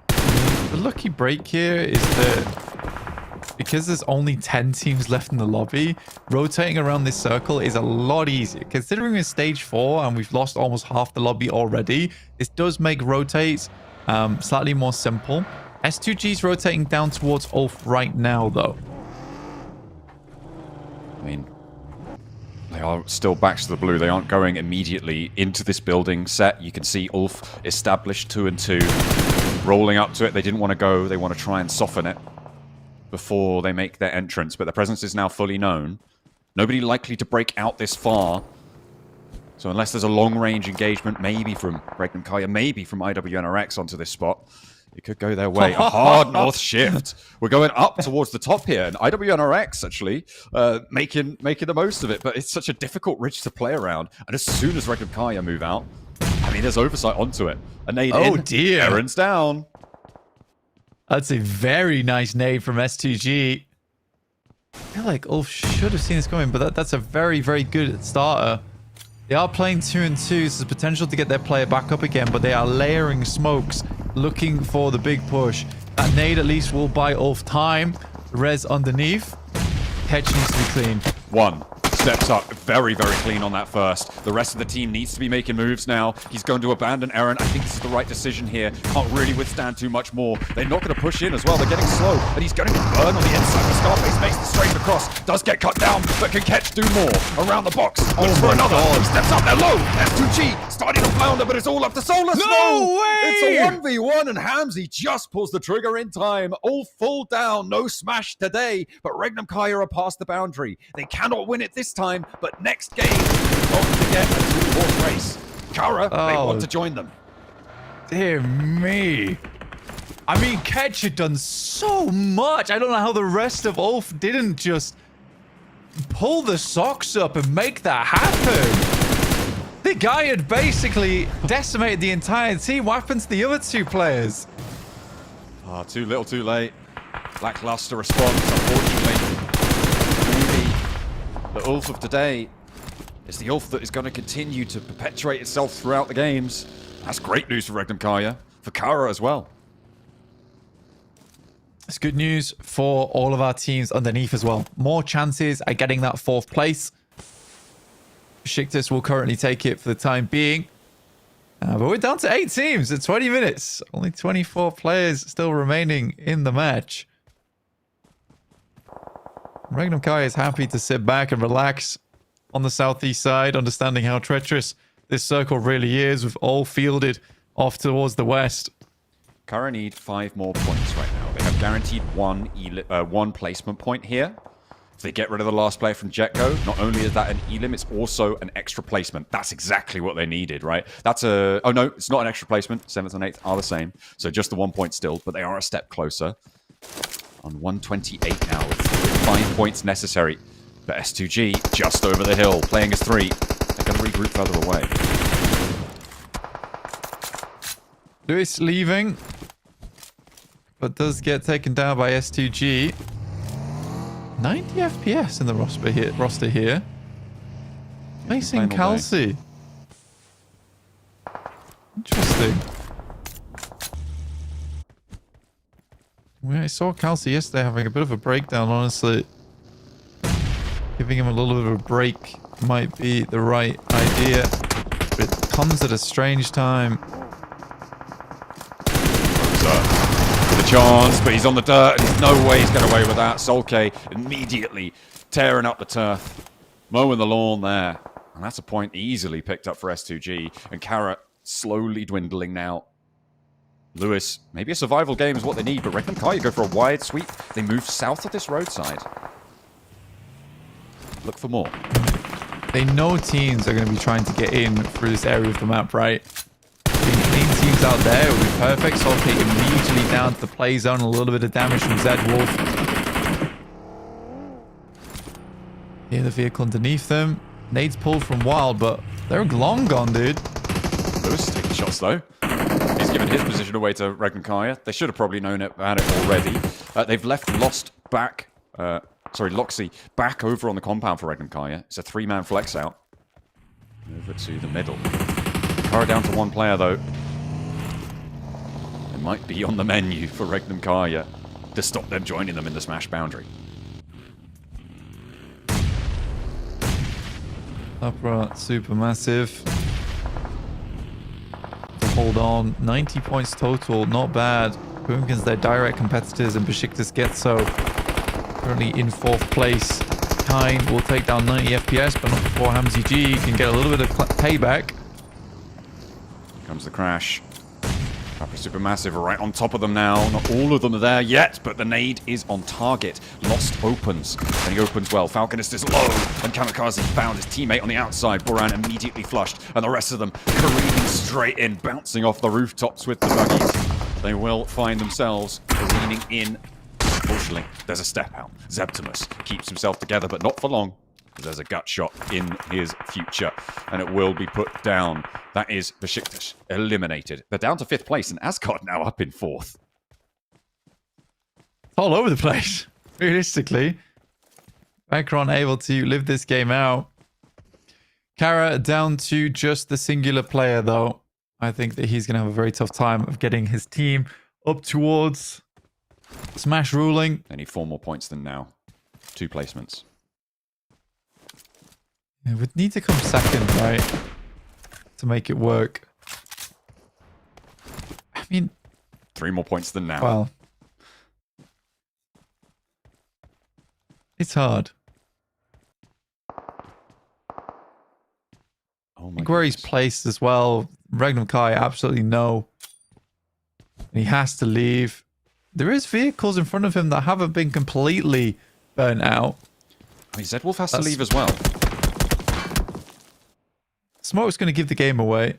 The lucky break here is that because there's only 10 teams left in the lobby, rotating around this circle is a lot easier. Considering it's stage 4 and we've lost almost half the lobby already, this does make rotates slightly more simple. S2G's rotating down towards ULF right now, though. I mean, they are still backs to the blue. They aren't going immediately into this building set. You can see ULF established 2 and 2, rolling up to it. They didn't want to go. They want to try and soften it before they make their entrance, but their presence is now fully known. Nobody likely to break out this far. So unless there's a long-range engagement, maybe from Regnum Carya, maybe from IWNRX onto this spot, it could go their way. A hard north shift. We're going up towards the top here, and IWNRX actually making the most of it, but it's such a difficult ridge to play around. And as soon as Regnum Carya move out, I mean, there's oversight onto it. A nade in. Oh, dear. Aaron's down. That's a very nice nade from S2G. I feel like ULF should have seen this coming, but that's a very, very good starter. They are playing 2 and 2, so there's potential to get their player back up again, but they are layering smokes, looking for the big push. That nade at least will buy ULF time. Res underneath. Catch needs to be clean. One. Steps up very, very clean on that first. The rest of the team needs to be making moves now. He's going to abandon Aaron. I think this is the right decision here. Can't really withstand too much more. They're not going to push in as well. They're getting slow, and he's going to get burned on the inside. The Scarface makes the straight across. Does get cut down, but can catch do more. Around the box. Looks for another. He steps up there low. S2G starting to flounder, but it's all up to Solus. No way! It's a 1v1, and Hamzy just pulls the trigger in time. All full down. No smash today, but Regnum Carya are past the boundary. They cannot win it this time, but next game, got to get a 2-horse race. Carya, they want to join them. Dear me. I mean, Ketch had done so much. I don't know how the rest of ULF didn't just pull the socks up and make that happen. The guy had basically decimated the entire team. What happened to the other 2 players? Too little, too late. Lackluster response, unfortunately. Maybe the ULF of today is the ULF that is going to continue to perpetuate itself throughout the games. That's great news for Regnum Carya, for Carya as well. It's good news for all of our teams underneath as well. More chances at getting that 4th place. Beşiktaş will currently take it for the time being. But we're down to 8 teams at 20 minutes. Only 24 players still remaining in the match. Regnum Carya is happy to sit back and relax on the southeast side, understanding how treacherous this circle really is, with all fielded off towards the west. Carya need 5 more points right now. They have guaranteed one placement point here. If they get rid of the last player from Jetgo, not only is that an elim, it's also an extra placement. That's exactly what they needed, right? That's a... Oh, no, it's not an extra placement. 7th and 8th are the same. So just the 1 point still, but they are a step closer. On 128 now, with 5 points necessary. But S2G just over the hill, playing as 3. They're going to regroup further away. Lewis leaving, but does get taken down by S2G. 90 FPS in the roster here. Facing Kelsey. Interesting. I saw Kelsey yesterday having a bit of a breakdown, honestly. Giving him a little bit of a break might be the right idea. But it comes at a strange time. With a chance, but he's on the dirt, and there's no way he's getting away with that. Solke immediately tearing up the turf, mowing the lawn there. And that's a point easily picked up for S2G. And Carya slowly dwindling now. Lewis, maybe a survival game is what they need, but Regnum Carya go for a wide sweep. They move south of this roadside. Look for more. They know teams are going to be trying to get in through this area of the map, right? Being clean teams out there, it would be perfect. Solke immediately down to the play zone. A little bit of damage from Zed Wolf. Hear the vehicle underneath them. Nade's pulled from Wild, but they're long gone, dude. Lewis is taking shots, though. He's given his position away to Regnum Carya. They should have probably known about it already. They've left Loxy back over on the compound for Regnum Carya. It's a 3-man flex out. Over to the middle. Carya down to 1 player, though. It might be on the menu for Regnum Carya to stop them joining them in the smash boundary. Papara SuperMassive. Hold on. 90 points total. Not bad. Pumpkins, their direct competitors, and Beşiktaş Getso currently in 4th place. Kine will take down 90 FPS, but not before Hamzy G can get a little bit of payback. Here comes the crash. Papara SuperMassive are right on top of them now. Not all of them are there yet, but the nade is on target. Lost opens, and he opens well. Falconist is low, and Kamikaze found his teammate on the outside. Boran immediately flushed, and the rest of them careening straight in, bouncing off the rooftops with the buggies. They will find themselves careening in. Unfortunately, there's a step out. Zeptimus keeps himself together, but not for long. There's a gut shot in his future, and it will be put down. That is Beşiktaş eliminated. They're down to 5th place, and Asgard now up in 4th. All over the place, realistically. Macron able to live this game out. Carya down to just the singular player, though. I think that he's going to have a very tough time of getting his team up towards smash ruling. They need 4 more points than now. 2 placements. It would need to come second, right? To make it work. I mean... 3 more points than now. Well... It's hard. Oh my where he's placed as well. Regnum Carya, absolutely no. And he has to leave. There is vehicles in front of him that haven't been completely burnt out. I mean, Zedwolf has to leave as well. Smoke's going to give the game away.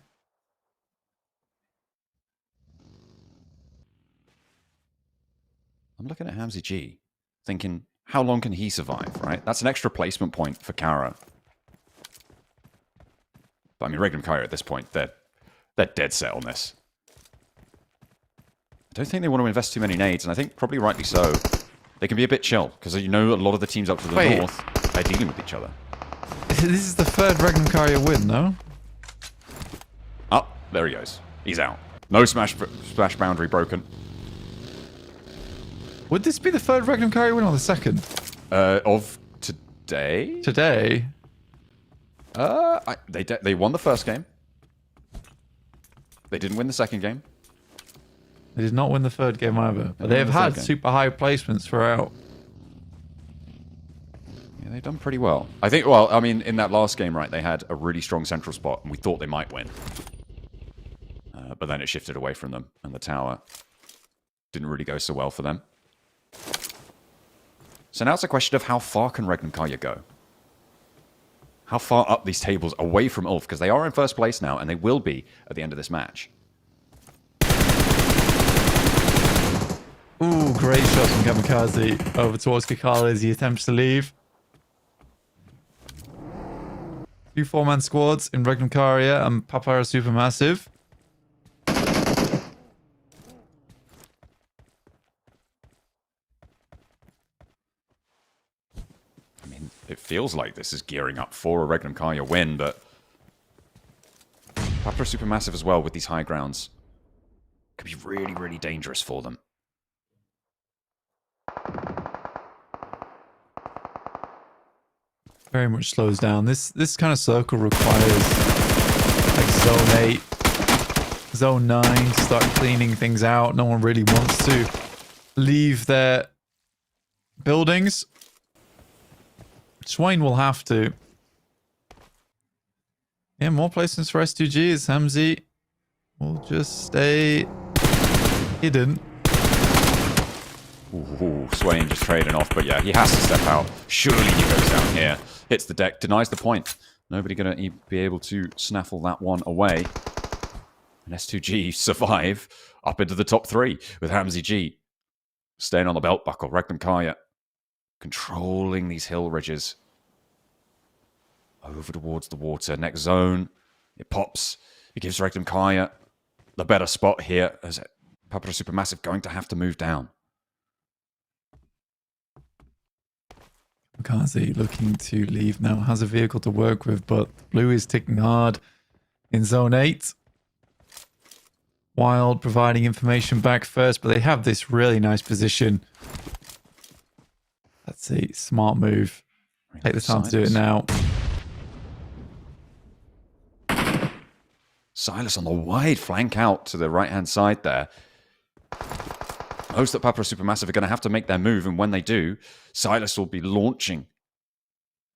I'm looking at Hamzy G, thinking, how long can he survive, right? That's an extra placement point for Carya. But I mean, Regnum Carya at this point, they're dead set on this. I don't think they want to invest too many nades, and I think probably rightly so. They can be a bit chill, because you know a lot of the teams up to the north are dealing with each other. This is the 3rd Regnum Carya win, no? Oh, there he goes. He's out. No smash boundary broken. Would this be the 3rd Regnum Carya win or the 2nd? Of today? Today? They won the first game. They didn't win the second game. They did not win the 3rd game either. But they've had super high placements throughout. Yeah, they've done pretty well. I think, well, I mean, in that last game, right, they had a really strong central spot, and we thought they might win. But then it shifted away from them, and the tower didn't really go so well for them. So now it's a question of how far can Regnum Carya go? How far up these tables away from ULF? Because they are in 1st place now, and they will be at the end of this match. Ooh, great shot from Kamikaze over towards Kikala as he attempts to leave. 2 4-man squads in Regnum Carya and Papara SuperMassive. I mean, it feels like this is gearing up for a Regnum Carya win, but Papara SuperMassive as well with these high grounds could be really, really dangerous for them. Very much slows down. This kind of circle requires like zone 8, zone 9 to start cleaning things out. No one really wants to leave their buildings. Swain will have to. Yeah, more placements for S2G as Hamzy will just stay hidden. Ooh, Swain just trading off, but yeah, he has to step out. Surely he goes down here, hits the deck, denies the point. Nobody going to be able to snaffle that one away. And S2G survive up into the top 3 with Hamzy G staying on the belt buckle. Regnum Carya controlling these hill ridges. Over towards the water. Next zone. It pops. It gives Regnum Carya the better spot here. As Papara SuperMassive going to have to move down. Kamikaze looking to leave now. Has a vehicle to work with, but blue is ticking hard in zone 8. Wild providing information back first, but they have this really nice position. That's a smart move. Take the time to do it now. Silas on the wide flank out to the right-hand side there. Most that Papara SuperMassive are going to have to make their move, and when they do, Silas will be launching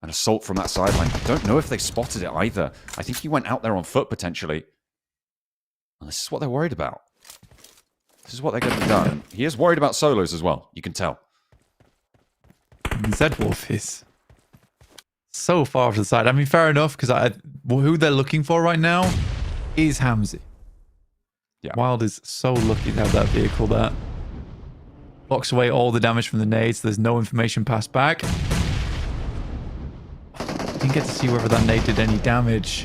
an assault from that sideline. I don't know if they spotted it either. I think he went out there on foot, potentially. And this is what they're worried about. This is what they're getting done. He is worried about solos as well, you can tell. Zedwolf is so far to the side. I mean, fair enough, because who they're looking for right now is Hamzy. Yeah. Wild is so lucky to have that vehicle there. Blocks away all the damage from the nades. There's no information passed back. Didn't get to see whether that nade did any damage.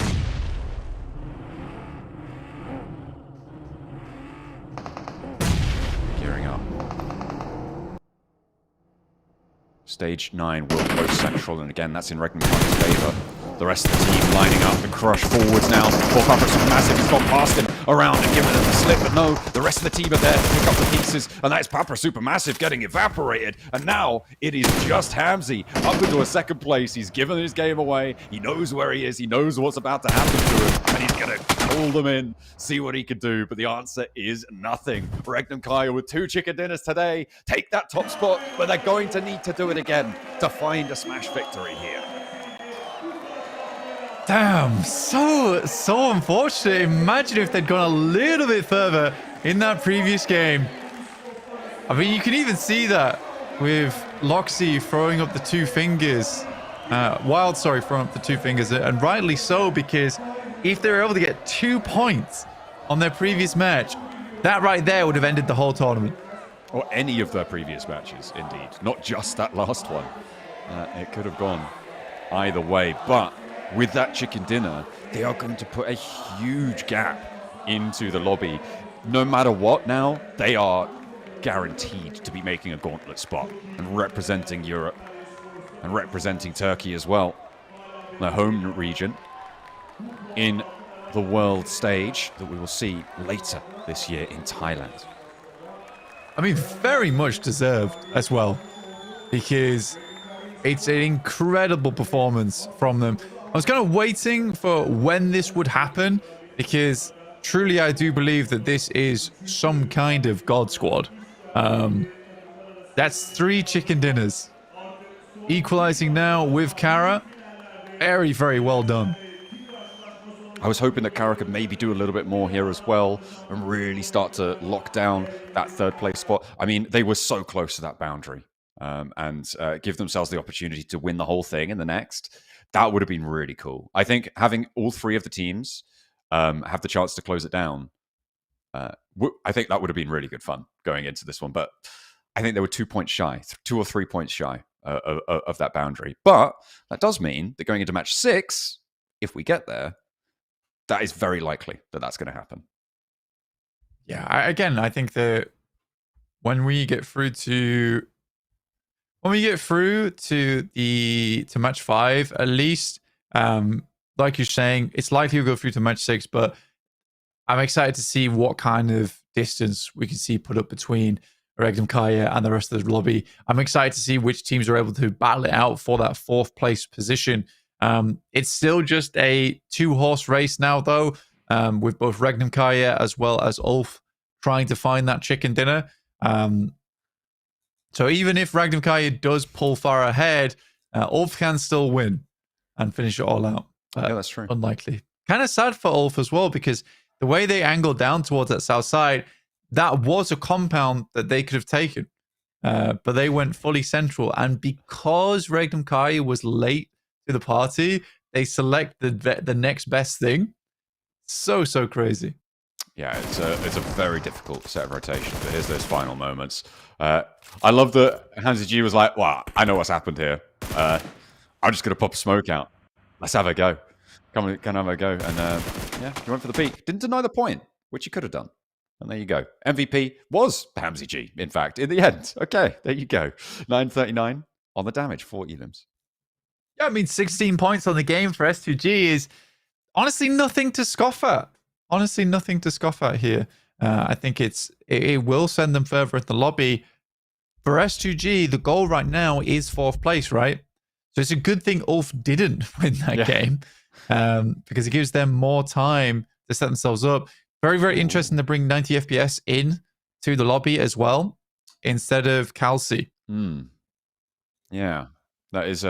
Gearing up. Stage 9 will go central, and again, that's in Regnum's favor. The rest of the team lining up and crush forwards now. Papara SuperMassive has gone past him around and given him the slip, but no, the rest of the team are there to pick up the pieces, and that's Papara SuperMassive getting evaporated. And now it is just Hamzy up into a second place. He's given his game away. He knows where he is. He knows what's about to happen to him, and he's going to call them in, see what he can do. But the answer is nothing. Regnum Carya with 2 chicken dinners today. Take that top spot, but they're going to need to do it again to find a smash victory here. Damn, so unfortunate. Imagine if they'd gone a little bit further in that previous game. I mean, you can even see that with Loxy throwing up the 2 fingers. Wild, sorry, throwing up the 2 fingers, and rightly so, because if they were able to get 2 points on their previous match, that right there would have ended the whole tournament. Or any of their previous matches, indeed. Not just that last one. It could have gone either way, but with that chicken dinner, they are going to put a huge gap into the lobby. No matter what now, they are guaranteed to be making a gauntlet spot and representing Europe and representing Turkey as well, their home region, in the world stage that we will see later this year in Thailand. I mean, very much deserved as well, because it's an incredible performance from them. I was kind of waiting for when this would happen, because truly I do believe that this is some kind of God squad. That's 3 chicken dinners. Equalizing now with Carya. Very, very well done. I was hoping that Carya could maybe do a little bit more here as well and really start to lock down that 3rd place spot. I mean, they were so close to that boundary, and give themselves the opportunity to win the whole thing in the next. That would have been really cool. I think having all 3 of the teams have the chance to close it down, I think that would have been really good fun going into this one. But I think they were 2 points shy, 2 or 3 points shy of that boundary. But that does mean that going into match 6, if we get there, that is very likely that that's going to happen. Yeah, I think that when we get through to match 5, at least, like you're saying, it's likely we'll go through to match 6, but I'm excited to see what kind of distance we can see put up between Regnum Carya and the rest of the lobby. I'm excited to see which teams are able to battle it out for that 4th place position. It's still just a 2-horse race now, though, with both Regnum Carya as well as ULF trying to find that chicken dinner. So even if Regnum Carya does pull far ahead, ULF can still win and finish it all out. Yeah, that's true. Unlikely. Kind of sad for ULF as well, because the way they angled down towards that south side, that was a compound that they could have taken. But they went fully central. And because Regnum Carya was late to the party, they select the next best thing. So crazy. Yeah, it's a very difficult set of rotations, but here's those final moments. I love that Hamzy G was like, well, I know what's happened here. I'm just going to pop a smoke out. Let's have a go. Come have a go. And yeah, he went for the peak. Didn't deny the point, which he could have done. And there you go. MVP was Hamzy G, in fact, in the end. Okay, there you go. 939 on the damage for Elims. Yeah, I mean, 16 points on the game for S2G is honestly nothing to scoff at. Honestly, nothing to scoff at here. I think it will send them further in the lobby. For S2G, the goal right now is 4th place, right? So it's a good thing ULF didn't win that game, because it gives them more time to set themselves up. Very, very interesting to bring 90 FPS in to the lobby as well, instead of Calci. Yeah, that is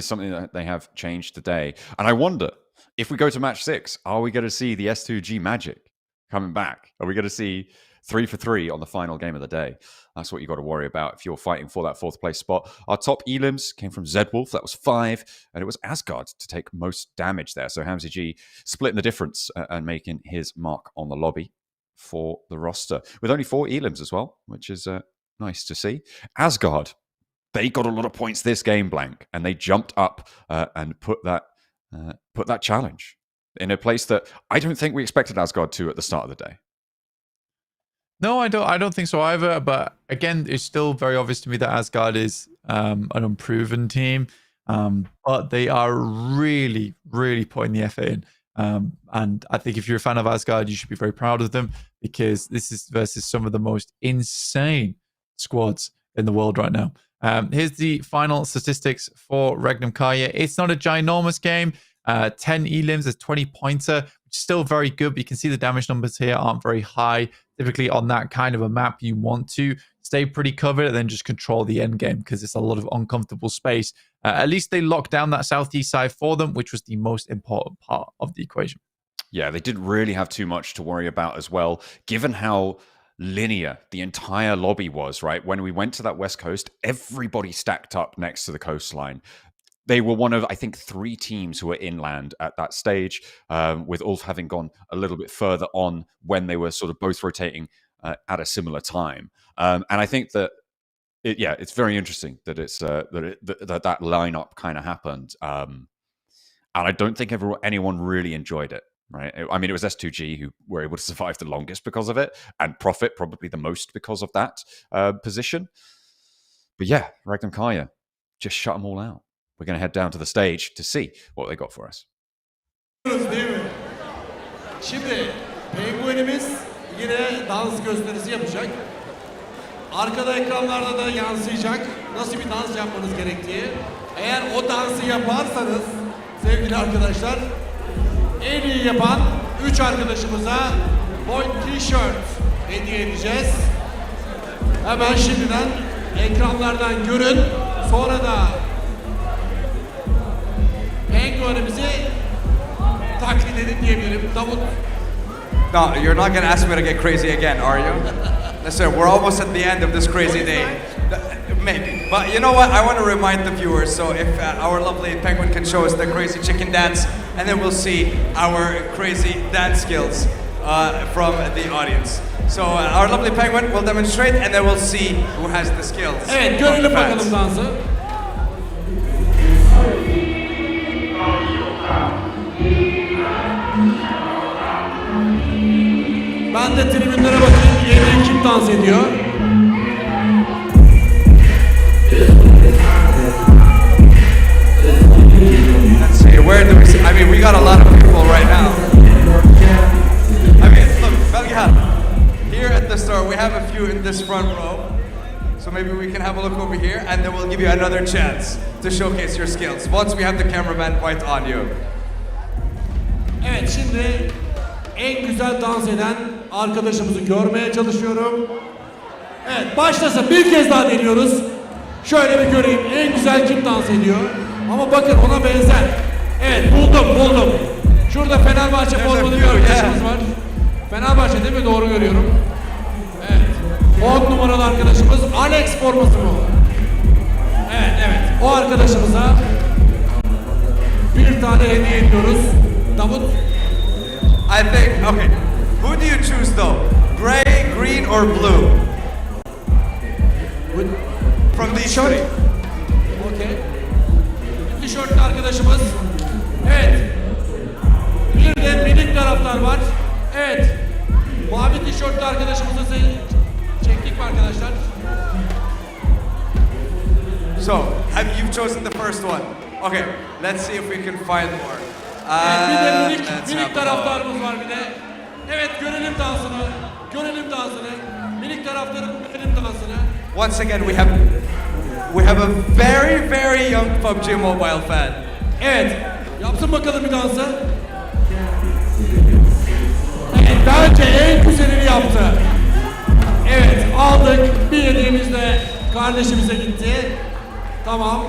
something that they have changed today. And I wonder, if we go to match 6, are we going to see the S2G magic coming back? Are we going to see 3 for 3 on the final game of the day? That's what you got to worry about if you're fighting for that 4th place spot. Our top elims came from Zedwolf. That was 5. And it was Asgard to take most damage there. So Hamzy G splitting the difference and making his mark on the lobby for the roster. With only 4 elims as well, which is nice to see. Asgard, they got a lot of points this game, Blank. And they jumped up and put that challenge in a place that I don't think we expected Asgard to at the start of the day. No, I don't think so either. But again, it's still very obvious to me that Asgard is an unproven team. But they are really, really putting the effort in. And I think if you're a fan of Asgard, you should be very proud of them, because this is versus some of the most insane squads in the world right now. Here's the final statistics for Regnum Carya. It's not a ginormous game. 10 elims, a 20-pointer, which is still very good, but you can see the damage numbers here aren't very high. Typically on that kind of a map, you want to stay pretty covered and then just control the end game, because it's a lot of uncomfortable space. At least they locked down that southeast side for them, which was the most important part of the equation. Yeah, they didn't really have too much to worry about as well, given how linear the entire lobby was, right? When we went to that West Coast, everybody stacked up next to the coastline. They were one of, I think, 3 teams who were inland at that stage, with ULF having gone a little bit further on when they were sort of both rotating at a similar time. And I think that, it's very interesting that it's that lineup kind of happened. And I don't think anyone really enjoyed it, right? I mean, it was S2G who were able to survive the longest because of it, and profit probably the most because of that position. But yeah, Regnum Carya just shut them all out. We're going to head down to the stage to see what they got for us. Değil mi? Şimdi penguenimiz yine dans gösterisi yapacak. Arkada ekranlarda da yansıyacak nasıl bir dans yapmanız gerektiği. Eğer o dansı yaparsanız sevgili arkadaşlar, en iyi yapan 3 arkadaşımıza Point T-shirt hediye edeceğiz. Hemen şimdiden ekranlardan görün. Sonra da penguenimizi taklit edin diyebilirim. Davut. No, you're not going to ask me to get crazy again, are you? Listen, we're almost at the end of this crazy day. Maybe. But you know what? I want to remind the viewers, so if our lovely penguin can show us the crazy chicken dance, and then we'll see our crazy dance skills from the audience. So our lovely penguin will demonstrate, and then we'll see who has the skills. Evet, görelim bakalım dansı. Ben de tribünlere bakayım, yemeğe kim dans ediyor? Let's see, where do we see? I mean, we got a lot of people right now. I mean, look, Belgian, here at the store, we have a few in this front row. So maybe we can have a look over here, and then we'll give you another chance to showcase your skills once we have the cameraman right on you. Evet, şimdi en güzel dans eden arkadaşımızı görmeye çalışıyorum. Evet, başlasın. Bir kez daha deniyoruz. Şöyle bir göreyim. En güzel kim dans ediyor? Ama bakın ona benzer. Evet, buldum. Şurada Fenerbahçe formalı bir arkadaşımız var. Fenerbahçe değil mi? Doğru görüyorum. Evet. 10 numaralı arkadaşımız Alex forması mı? Evet. O arkadaşımıza bir tane hediye ediyoruz. Davut. I think, okay, who do you choose though? Gray, green, or blue? From these three. Okay. Tişörtlü arkadaşımız. Evet. Bir de minik taraftar var. Evet. Mavi tişörtlü arkadaşımızı çektik mi arkadaşlar? So, you've chosen the first one. Okay, let's see if we can find more. Evet, bir de minik taraftarımız var bir de. Evet, görelim dansını. Görelim dansını. Minik taraftarın görelim dansını. Once again, we have a very, very young PUBG Mobile fan. Evet. Yapsın bakalım bir dansı. Evet, bence en güzelini yaptı. Evet, aldık. Bir hediyemiz de kardeşimize gitti. Tamam.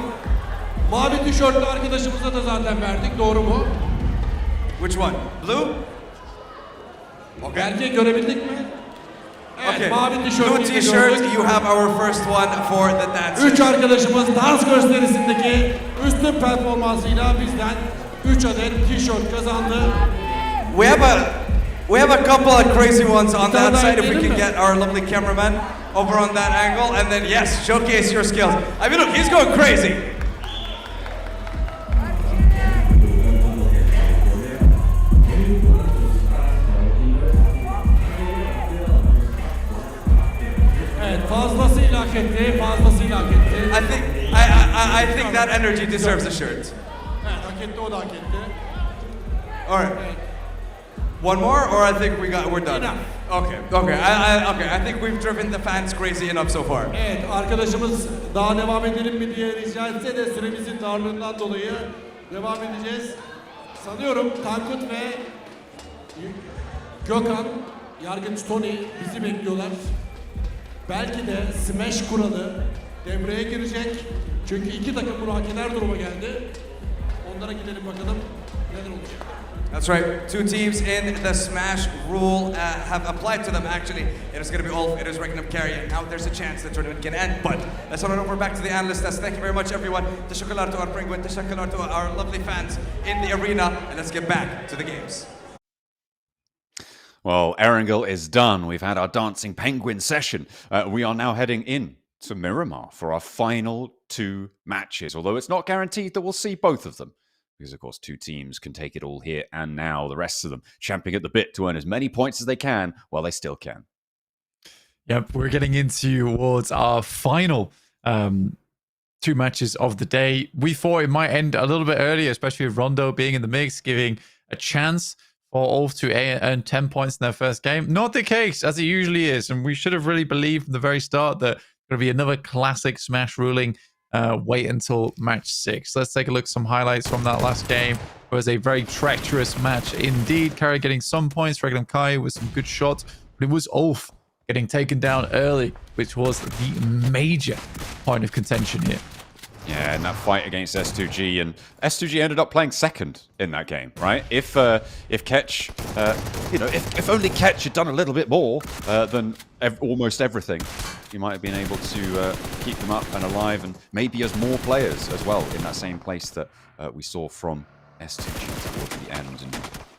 Mavi tişörtlü arkadaşımıza da zaten verdik. Doğru mu? Which one? Blue? Berke görebildik mi? Evet, Okay. mavi tişörtlü Blue t-shirt, you have our first one for the dancers. 3 arkadaşımız dans gösterisindeki üstün performansıyla bizden 3 adet tişört kazandı. We have a couple of crazy ones on that side if we can get our lovely cameraman over on that angle, and then yes, showcase your skills. I mean, look, he's going crazy. Evet, fazlasıyla hak etti, fazlasıyla hak etti. I think that energy deserves a shirt. Evet, hak etti, o da hak etti. All right. One more, or I think we're done. Enough. Okay. I think we've driven the fans crazy enough so far. Evet, arkadaşımız daha devam edelim mi diye rica etse de süremizin darlığından dolayı devam edeceğiz. Sanıyorum Tankut ve Gökhan, Yargıç Tony bizi bekliyorlar. Belki de Smash kuralı devreye girecek. Çünkü iki takım bunu hak eder duruma geldi. Onlara gidelim bakalım neler olacak. That's right. Two teams in the Smash rule have applied to them. Actually, it is going to be ULF, it is Regnum, Carya. Now there's a chance the tournament can end. But let's run over back to the analyst desk. Thank you very much, everyone. Teşekkürler to our penguin. Teşekkürler to our lovely fans in the arena. And let's get back to the games. Well, Erangel is done. We've had our dancing penguin session. We are now heading in to Miramar for our final 2 matches. Although it's not guaranteed that we'll see both of them. Because, of course, 2 teams can take it all here and now. The rest of them champing at the bit to earn as many points as they can while they still can. Yep, we're getting into towards our final 2 matches of the day. We thought it might end a little bit earlier, especially with Rondo being in the mix, giving a chance for ULF to earn 10 points in their first game. Not the case, as it usually is. And we should have really believed from the very start that going to be another classic Smash ruling. Wait until match 6. Let's take a look at some highlights from that last game. It was a very treacherous match indeed. Carya getting some points, Regnum Kai with some good shots, but it was ULF getting taken down early, which was the major point of contention here. Yeah, in that fight against S2G, and S2G ended up playing second in that game, right? If Ketch, if only Ketch had done a little bit more than almost everything, he might have been able to keep them up and alive, and maybe as more players as well in that same place that we saw from S2G towards the end, and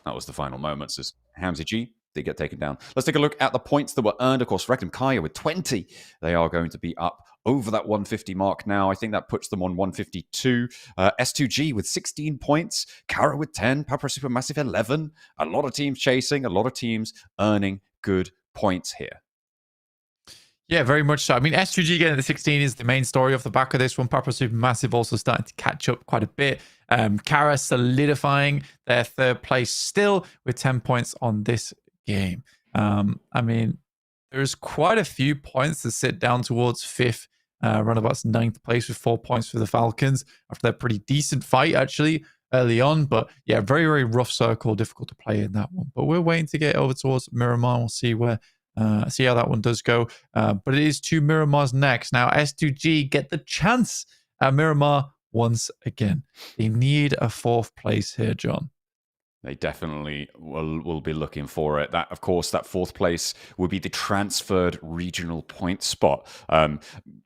that was the final moments as Hamza G did get taken down. Let's take a look at the points that were earned. Of course, Regnum Carya with 20. They are going to be up over that 150 mark now. I think that puts them on 152. S2G with 16 points. Carya with 10. Papara SuperMassive 11. A lot of teams chasing. A lot of teams earning good points here. Yeah, very much so. I mean, S2G getting the 16 is the main story off the back of this one. Papara SuperMassive also starting to catch up quite a bit. Carya solidifying their 3rd place still with 10 points on this game. I mean, there's quite a few points to sit down towards 5th, roundabouts 9th place with 4 points for the Falcons after their pretty decent fight actually early on. But yeah, very, very rough circle, difficult to play in that one. But we're waiting to get over towards Miramar. We'll see see how that one does go. But it is to Miramar's next. Now, S2G get the chance at Miramar once again. They need a 4th place here, John. They definitely will be looking for it. That, of course, that 4th place would be the transferred regional point spot.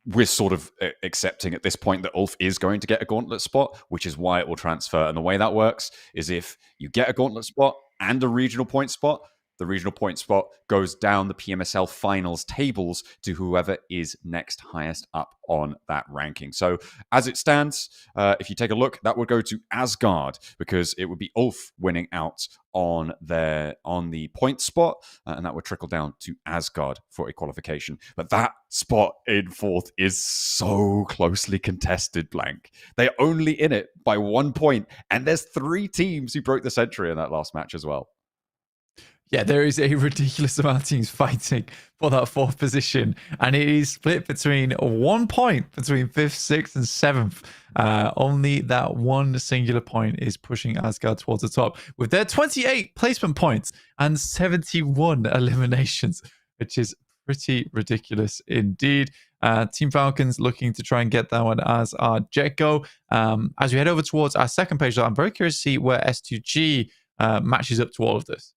We're sort of accepting at this point that ULF is going to get a gauntlet spot, which is why it will transfer. And the way that works is if you get a gauntlet spot and a regional point spot, the regional point spot goes down the PMSL finals tables to whoever is next highest up on that ranking. So as it stands, if you take a look, that would go to Asgard because it would be ULF winning out on the point spot, and that would trickle down to Asgard for a qualification. But that spot in 4th is so closely contested, Blank. They're only in it by 1 point, and there's 3 teams who broke the century in that last match as well. Yeah, there is a ridiculous amount of teams fighting for that 4th position, and it is split between 1 point between 5th, 6th, and 7th. Only that one singular point is pushing Asgard towards the top with their 28 placement points and 71 eliminations, which is pretty ridiculous indeed. Team Falcons looking to try and get that one, as are Jetgo. As we head over towards our second page, I'm very curious to see where S2G matches up to all of this.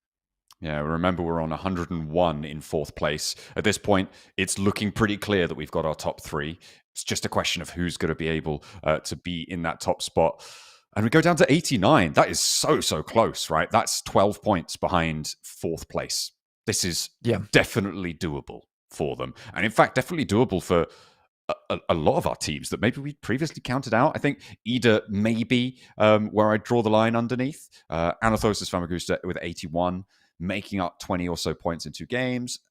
Yeah, remember we're on 101 in 4th place. At this point, it's looking pretty clear that we've got our top 3. It's just a question of who's going to be able to be in that top spot. And we go down to 89. That is so close, right? That's 12 points behind 4th place. This is definitely doable for them. And in fact, definitely doable for a lot of our teams that maybe we previously counted out. I think Ida maybe where I draw the line underneath. Anorthosis Famagusta with 81. Making up 20 or so points in 2 games.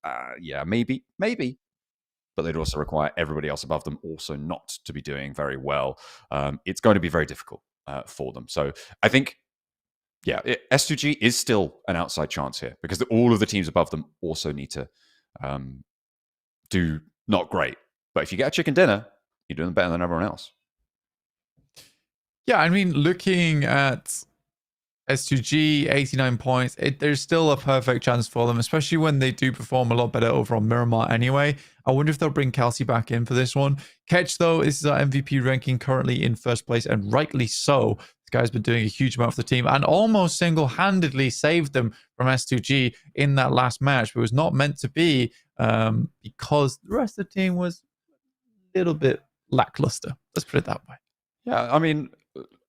Yeah, maybe. But they'd also require everybody else above them also not to be doing very well. It's going to be very difficult for them. So I think, yeah, S2G is still an outside chance here because all of the teams above them also need to do not great. But if you get a chicken dinner, you're doing better than everyone else. Yeah, I mean, looking at S2G, 89 points. There's still a perfect chance for them, especially when they do perform a lot better over on Miramar anyway. I wonder if they'll bring Kelsey back in for this one. Ketch, though, this is our MVP ranking, currently in 1st place, and rightly so. This guy's been doing a huge amount for the team and almost single-handedly saved them from S2G in that last match. It was not meant to be because the rest of the team was a little bit lackluster. Let's put it that way. Yeah, I mean,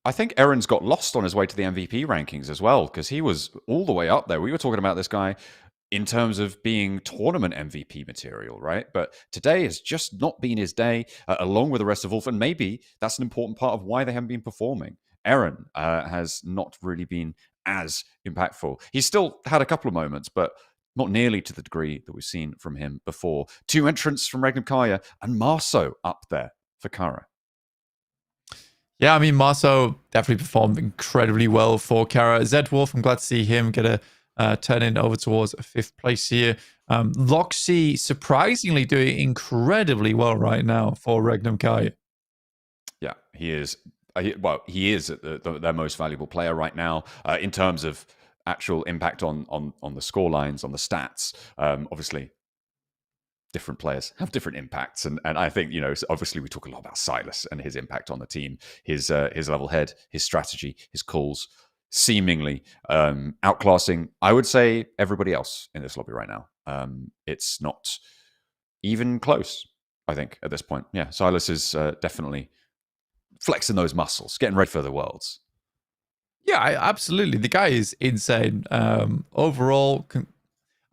I think Aaron's got lost on his way to the MVP rankings as well, because he was all the way up there. We were talking about this guy in terms of being tournament MVP material, right? But today has just not been his day, along with the rest of ULF, and maybe that's an important part of why they haven't been performing. Aaron has not really been as impactful. He's still had a couple of moments, but not nearly to the degree that we've seen from him before. 2 entrants from Regnum Carya, and Marso up there for Carya. Yeah, I mean, Marso definitely performed incredibly well for Carya. Zed Wolf, I'm glad to see him get a turn in over towards 5th place here. Loxy surprisingly doing incredibly well right now for Regnum Carya. Yeah, he is. He is their most valuable player right now in terms of actual impact on the score lines, on the stats. Obviously, different players have different impacts, and I think, obviously we talk a lot about Silas and his impact on the team, his level head, his strategy, his calls, seemingly outclassing, I would say, everybody else in this lobby right now. It's not even close, I think, at this point. Yeah, Silas is definitely flexing those muscles, getting ready for the Worlds. Yeah, absolutely. The guy is insane. Overall,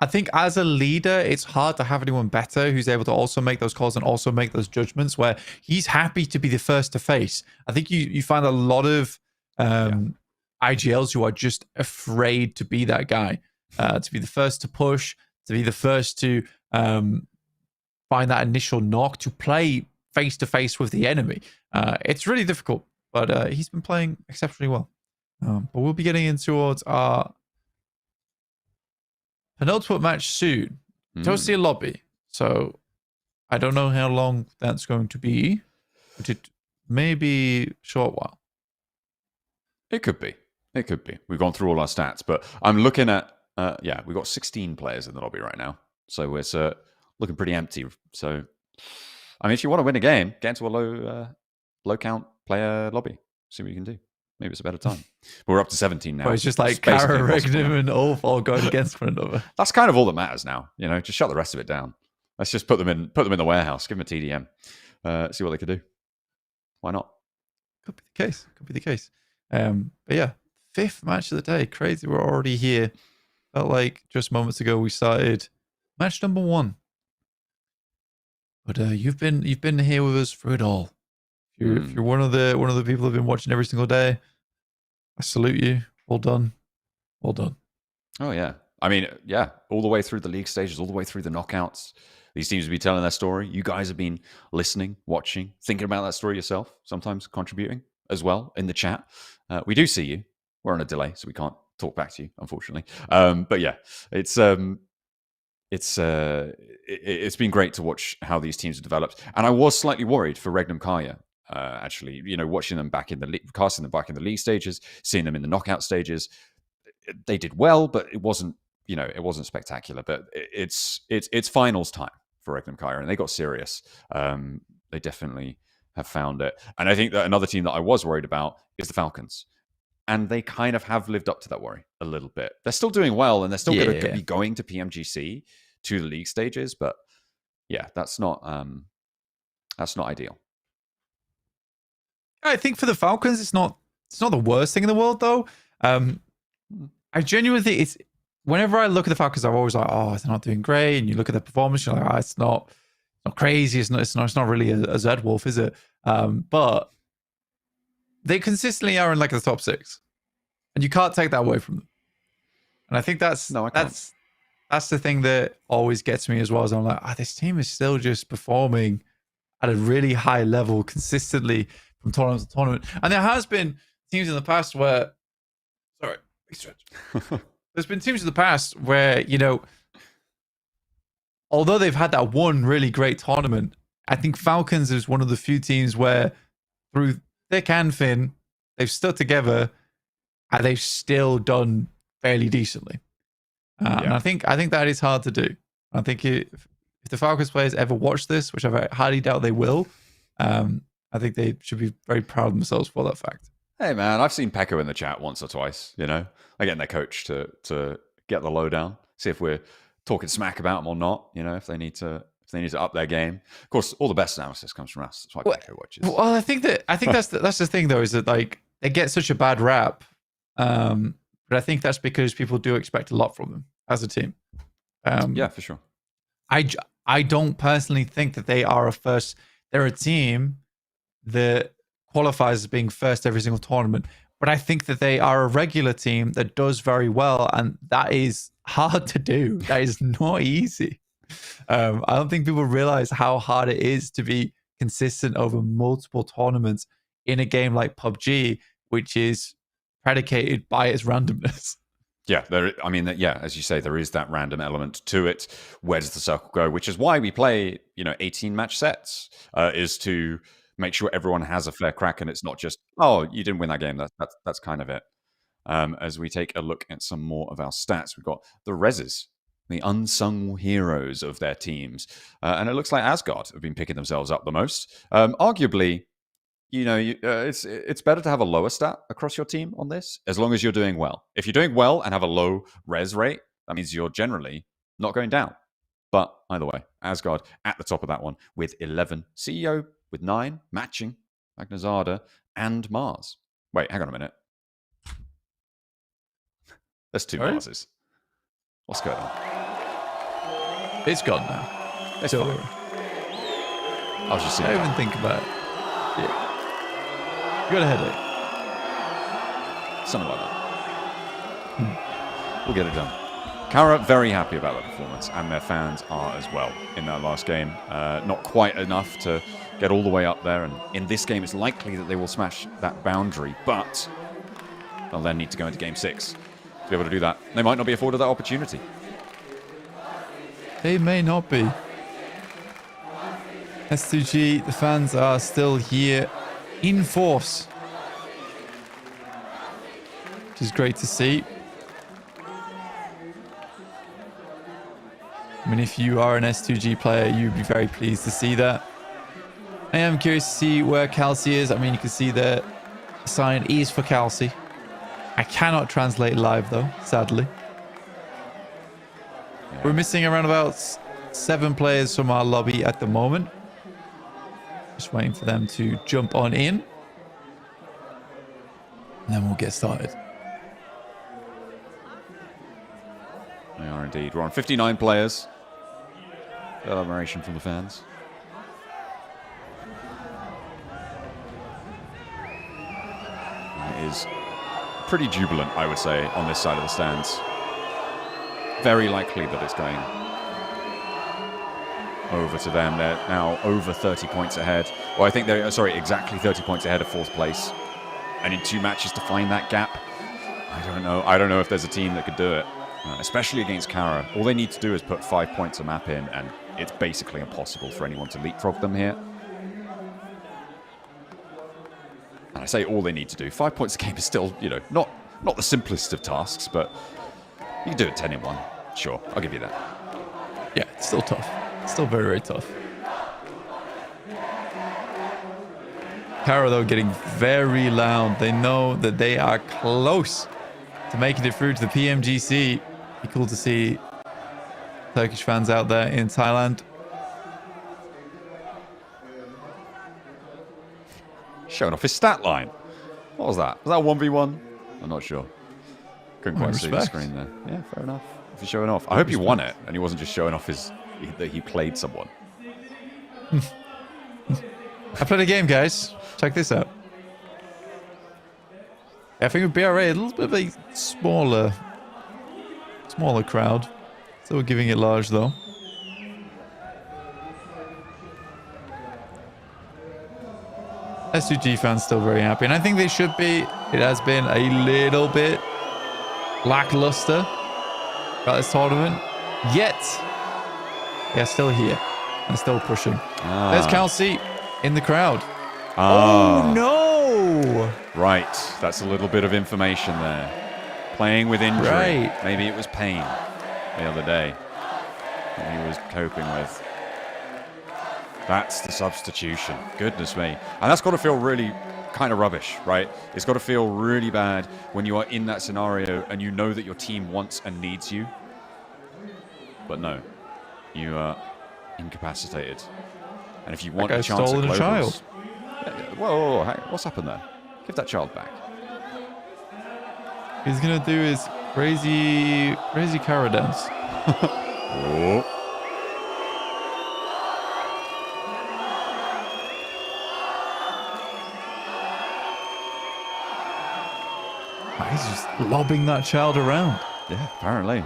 I think as a leader, it's hard to have anyone better who's able to also make those calls and also make those judgments, where he's happy to be the first to face. I think you find a lot of IGLs who are just afraid to be that guy, to be the first to push, to be the first to find that initial knock, to play face-to-face with the enemy. It's really difficult, but he's been playing exceptionally well. But we'll be getting in towards our penultimate match soon. Don't see a lobby, so I don't know how long that's going to be, but it may be a short while. It could be. We've gone through all our stats, but I'm looking at, we've got 16 players in the lobby right now, so it's looking pretty empty. So, I mean, if you want to win a game, get into a low count player lobby, see what you can do. Maybe it's a better time. But we're up to 17 now. Well, it's just like Carya, Regnum, and ULF all going against one another. That's kind of all that matters now. Just shut the rest of it down. Let's just put them in the warehouse. Give them a TDM. See what they could do. Why not? Could be the case. But yeah, 5th match of the day. Crazy. We're already here. Felt like just moments ago we started match number 1. But you've been here with us through it all. If you're one of the people who've been watching every single day, I salute you. Well done. Oh yeah. I mean, yeah, all the way through the league stages, all the way through the knockouts. These teams have been telling their story. You guys have been listening, watching, thinking about that story yourself, sometimes contributing as well in the chat. We do see you. We're on a delay, so we can't talk back to you, unfortunately. But yeah, it's been great to watch how these teams have developed. And I was slightly worried for Regnum Carya. Actually, watching them back in the casting them back in the league stages, seeing them in the knockout stages, they did well, but it wasn't spectacular. But it's finals time for Regnum Carya, and they got serious. They definitely have found it. And I think that another team that I was worried about is the Falcons. And they kind of have lived up to that worry a little bit. They're still doing well, and they're still going to be going to PMGC, to the league stages. But yeah, that's not ideal. I think for the Falcons, it's not the worst thing in the world, though. I genuinely think it's, whenever I look at the Falcons, I'm always like, oh, they're not doing great. And you look at their performance, you're like, oh, it's not crazy. It's not really a Z Wolf, is it? But they consistently are in like the top 6, and you can't take that away from them. And I think that's the thing that always gets me as well. As I'm like, this team is still just performing at a really high level consistently from tournament to tournament. And there has been teams in the past where, sorry, big stretch. There's been teams in the past where, although they've had that one really great tournament, I think Falcons is one of the few teams where through thick and thin, they've stuck together and they've still done fairly decently. And I think that is hard to do. I think if the Falcons players ever watch this, which I highly doubt they will, I think they should be very proud of themselves for that fact. Hey man, I've seen Pekka in the chat once or twice. I'm getting their coach to get the lowdown, see if we're talking smack about them or not. If they need to up their game. Of course, all the best analysis comes from us. That's why Pekka watches. Well, I think that's the thing though, is that like they get such a bad rap, but I think that's because people do expect a lot from them as a team. Yeah, for sure. I don't personally think that they are they're a team that qualifies as being first every single tournament, but I think that they are a regular team that does very well, and that is hard to do. That is not easy. I don't think people realize how hard it is to be consistent over multiple tournaments in a game like PUBG, which is predicated by its randomness. Yeah, as you say, there is that random element to it. Where does the circle go? Which is why we play, 18 match sets, is to make sure everyone has a fair crack, and it's not just, oh, you didn't win that game. That's kind of it. As we take a look at some more of our stats, we've got the Rezzes, the unsung heroes of their teams, and it looks like Asgard have been picking themselves up the most. Arguably, it's better to have a lower stat across your team on this, as long as you're doing well. If you're doing well and have a low res rate, that means you're generally not going down. But either way, Asgard at the top of that one with 11. CEO with 9, matching Magnazada and Mars. Wait, hang on a minute. There's 2 Marses. What's going on? It's gone now. It's fine. I was just saying. Don't even think about it. Yeah. You got a headache. Something like that. We'll get it done. Carya very happy about their performance, and their fans are as well in that last game. Not quite enough to get all the way up there, and in this game it's likely that they will smash that boundary, but they'll then need to go into game 6 to be able to do that. They might not be afforded that opportunity. They may not be. S2G, the fans are still here in force, which is great to see. I mean, if you are an S2G player, you'd be very pleased to see that. I am curious to see where Kelsey is. I mean, you can see the sign is for Kelsey. I cannot translate live though, sadly. Yeah. We're missing around about 7 players from our lobby at the moment. Just waiting for them to jump on in. And then we'll get started. We are indeed. We're on 59 players. Admiration from the fans. It is pretty jubilant, I would say, on this side of the stands. Very likely that it's going over to them. They're now over 30 points ahead. Well, I think they're, exactly 30 points ahead of 4th place. And in 2 matches to find that gap. I don't know. I don't know if there's a team that could do it, especially against Carya. All they need to do is put 5 points a map in, and it's basically impossible for anyone to leapfrog them here. And I say all they need to do. 5 points a game is still, you know, not the simplest of tasks, but you can do it 10 in 1. Sure, I'll give you that. Yeah, it's still tough. It's still very, very tough. Carya, though, getting very loud. They know that they are close to making it through to the PMGC. Be cool to see Turkish fans out there in Thailand. Showing off his stat line. What was that? Was that a 1v1? I'm not sure. Couldn't quite see the screen there. Yeah, fair enough. If he's showing off. I hope he won it and he wasn't just showing off that he played someone. I played a game, guys. Check this out. Yeah, I think with BRA, a little bit of a smaller crowd. Still giving it large, though. S2G fans still very happy, and I think they should be. It has been a little bit lackluster about this tournament, yet they're still here and still pushing. There's Kelsey in the crowd. Oh no! Right, that's a little bit of information there. Playing with injury. Right. Maybe it was pain the other day that he was coping with. That's the substitution. Goodness me. And that's got to feel really kind of rubbish, right? It's got to feel really bad when you are in that scenario and you know that your team wants and needs you. But no, you are incapacitated. And if you want a chance at globals... Whoa, hey, what's happened there? Give that child back. He's going to do his crazy Carya dance. Oh. He's just lobbing that child around. Yeah, apparently.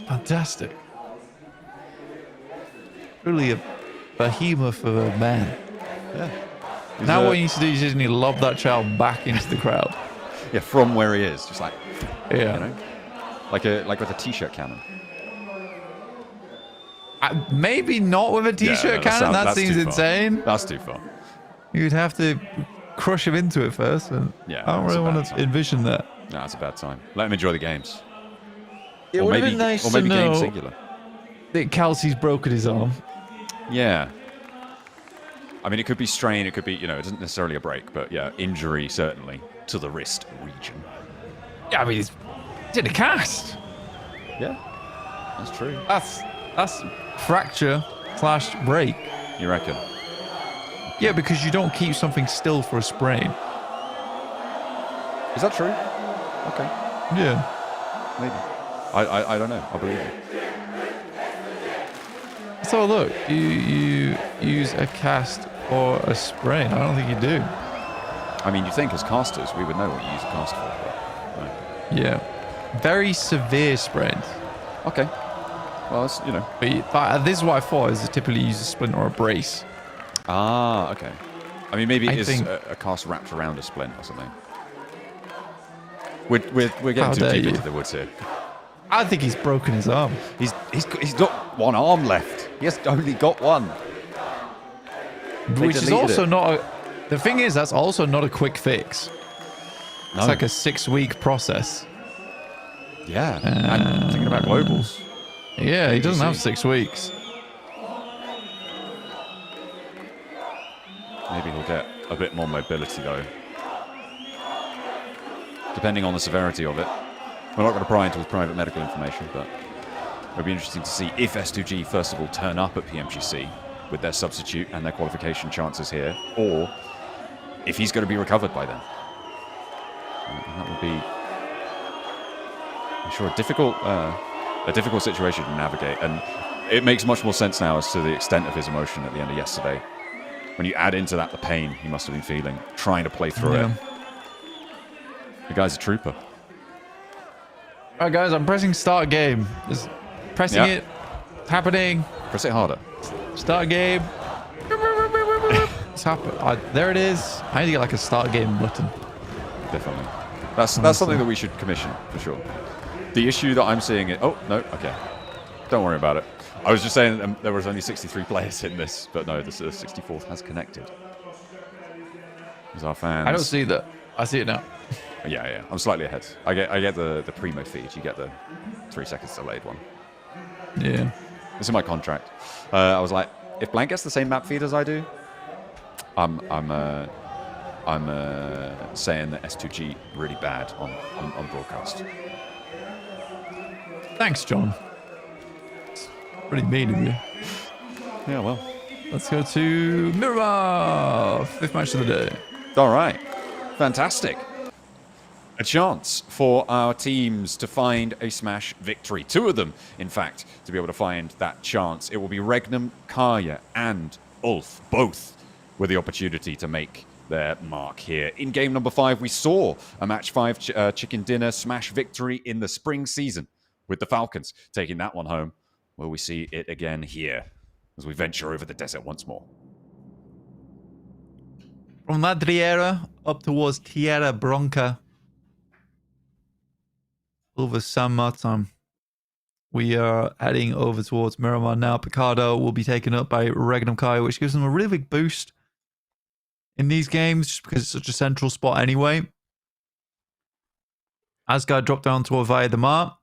Fantastic. Really a behemoth of a man. Yeah. Now what you need to do is just need to lob that child back into the crowd. Yeah, from where he is, just like, yeah, you know, like with a t-shirt cannon. Maybe not with a t-shirt cannon. That seems insane. That's too far. You'd have to crush him into it first, and yeah, I don't really want to envision that. No, it's a bad time. Let him enjoy the games. It would have been nice to know game singular. That Kelsey's broken his arm. Yeah. I mean, it could be strain, it could be, you know, it isn't necessarily a break, but yeah, injury certainly to the wrist region. Yeah, I mean, it's in a cast. Yeah, that's true. That's fracture / break. You reckon? Yeah, because you don't keep something still for a sprain. Is that true? Okay. Yeah. Maybe. I don't know. I believe you. So look, you use a cast or a sprain. I don't think you do. I mean, you think as casters we would know what you use a cast for, but no. Yeah. Very severe sprains. Okay. Well, that's, you know. But this is what I thought, is typically use a splint or a brace. Ah, okay. I mean, maybe it is a cast wrapped around a splint or something. We're getting too deep into the woods here. I think he's broken his arm. He's got one arm left. He has only got one. Which is also not a... The thing is, that's also not a quick fix. No. It's like a 6-week process. Yeah, and thinking about globals. Yeah, he doesn't have 6 weeks. Maybe he'll get a bit more mobility, though. Depending on the severity of it. We're not going to pry into his private medical information, but it'll be interesting to see if S2G, first of all, turn up at PMGC with their substitute and their qualification chances here, or if he's going to be recovered by then. And that would be, I'm sure, a difficult situation to navigate. And it makes much more sense now as to the extent of his emotion at the end of yesterday. When you add into that the pain he must have been feeling, trying to play through it. The guy's a trooper. All right, guys, I'm pressing start game. Just pressing it. It's happening. Press it harder. Start game. It's happening. There it is. I need to get like a start game button. definitely. That's something that we should commission for sure. The issue that I'm seeing it. Oh no, okay. Don't worry about it. I was just saying there was only 63 players in this, but no, the 64th has connected. There's our fans. I don't see that. I see it now. Yeah. I'm slightly ahead. I get the primo feed. You get the 3 seconds delayed one. Yeah. It's in my contract. I was like, if Blank gets the same map feed as I do, I'm saying that S2G really bad on broadcast. Thanks, John. It's pretty mean of you. Yeah, well. Let's go to Miramar. 5th match of the day. All right. Fantastic. A chance for our teams to find a Smash victory. 2 of them, in fact, to be able to find that chance. It will be Regnum, Carya, and ULF, both with the opportunity to make their mark here. In game number 5, we saw a match 5 chicken dinner Smash victory in the spring season with the Falcons taking that one home. Will we see it again here as we venture over the desert once more? From Madriera up towards Tierra Bronca. Over San Martin. We are heading over towards Miramar now. Picardo will be taken up by Regnum Carya, which gives them a really big boost in these games, just because it's such a central spot anyway. Asgard dropped down toward Via de Mar.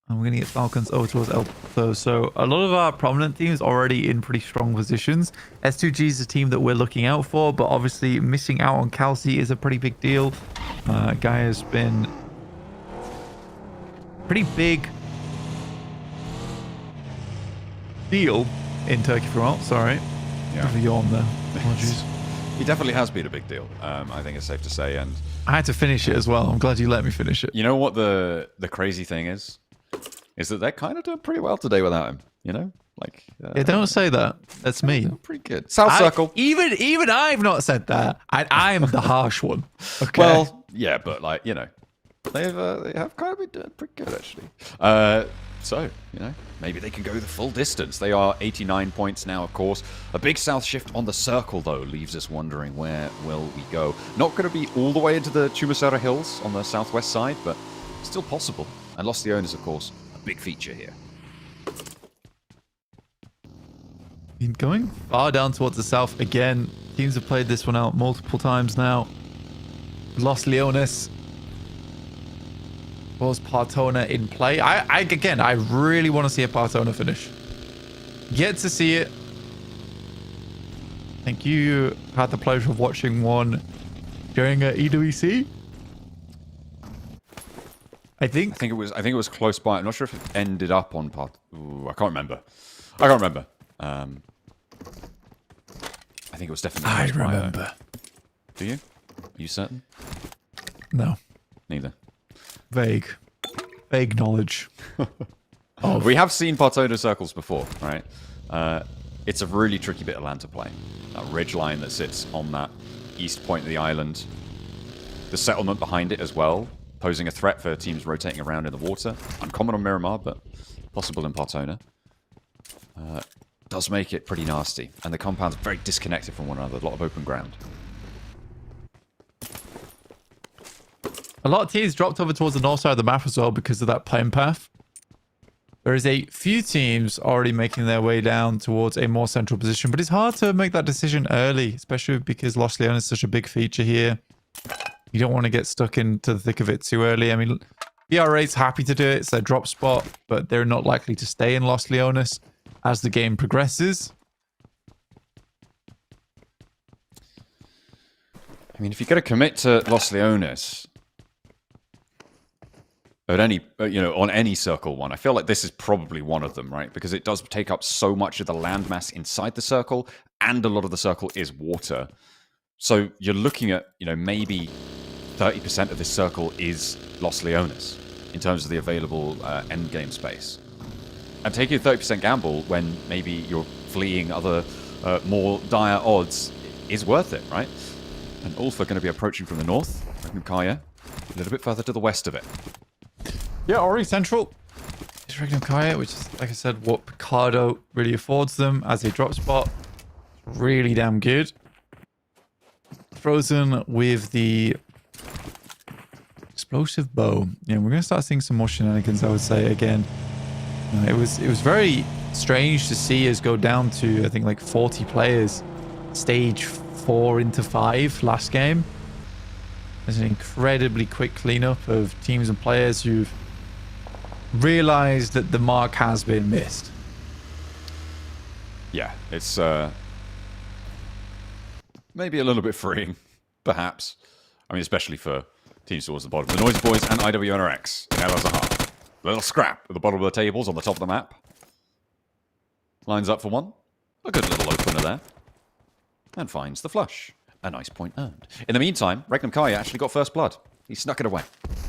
And we're going to get Falcons over towards Elpo. So a lot of our prominent teams already in pretty strong positions. S2G is a team that we're looking out for, but obviously missing out on Kelsey is a pretty big deal. Guy has been pretty big deal in Turkey for a while. Sorry. Yeah. For yawn there. Apologies. He definitely has been a big deal, I think it's safe to say. And I had to finish it as well. I'm glad you let me finish it. You know what the crazy thing is that they're kind of doing pretty well today without him, you know? Like, yeah, don't say that. That's me. Pretty good. South Circle. Even I've not said that. I'm the harsh one. Okay. Well, yeah, but like, you know, they have kind of been doing pretty good actually. So, you know, maybe they can go the full distance. They are 89 points now, of course. A big south shift on the circle, though, leaves us wondering where will we go. Not going to be all the way into the Pmsl Hills on the southwest side, but still possible. And Los Leones, of course, a big feature here. Been going far down towards the south again. Teams have played this one out multiple times now. Los Leones was Partona in play. I really want to see a Partona finish. Yet to see it. I think you had the pleasure of watching one during EWC. I think it was close by. I'm not sure if it ended up on Part. Ooh, I can't remember. I think it was definitely. I remember. Do you? Are you certain? No. Neither. Vague knowledge. We have seen Partona circles before, right? It's a really tricky bit of land to play. That ridge line that sits on that east point of the island. The settlement behind it as well, posing a threat for teams rotating around in the water. Uncommon on Miramar, but possible in Partona. Does make it pretty nasty. And the compounds are very disconnected from one another. A lot of open ground. A lot of teams dropped over towards the north side of the map as well because of that plane path. There is a few teams already making their way down towards a more central position, but it's hard to make that decision early, especially because Los Leones is such a big feature here. You don't want to get stuck into the thick of it too early. I mean, BR8's happy to do it. It's their drop spot, but they're not likely to stay in Los Leones as the game progresses. I mean, if you're going to commit to Los Leones at any, on any circle one, I feel like this is probably one of them, right? Because it does take up so much of the landmass inside the circle, and a lot of the circle is water. So you're looking at, maybe 30% of this circle is Los Leones in terms of the available end game space. And taking a 30% gamble when maybe you're fleeing other more dire odds is worth it, right? And ULF are going to be approaching from the north, from Carya, a little bit further to the west of it. Yeah, already central. It's Regnum Carya, which is, like I said, what Picardo really affords them as a drop spot. Really damn good. Frozen with the explosive bow. Yeah, we're going to start seeing some more shenanigans, I would say, again. It was very strange to see us go down to, I think, like 40 players. Stage 4 into 5 last game. There's an incredibly quick cleanup of teams and players who've realized that the mark has been missed. Yeah, it's maybe a little bit freeing, perhaps. I mean, especially for teams towards the bottom. The TheNoisyBoys and IWNRX in El Azhar. A little scrap at the bottom of the tables on the top of the map. Lines up for one. A good little opener there. And finds the flush. A nice point earned. In the meantime, Regnum Carya actually got first blood. He snuck it away.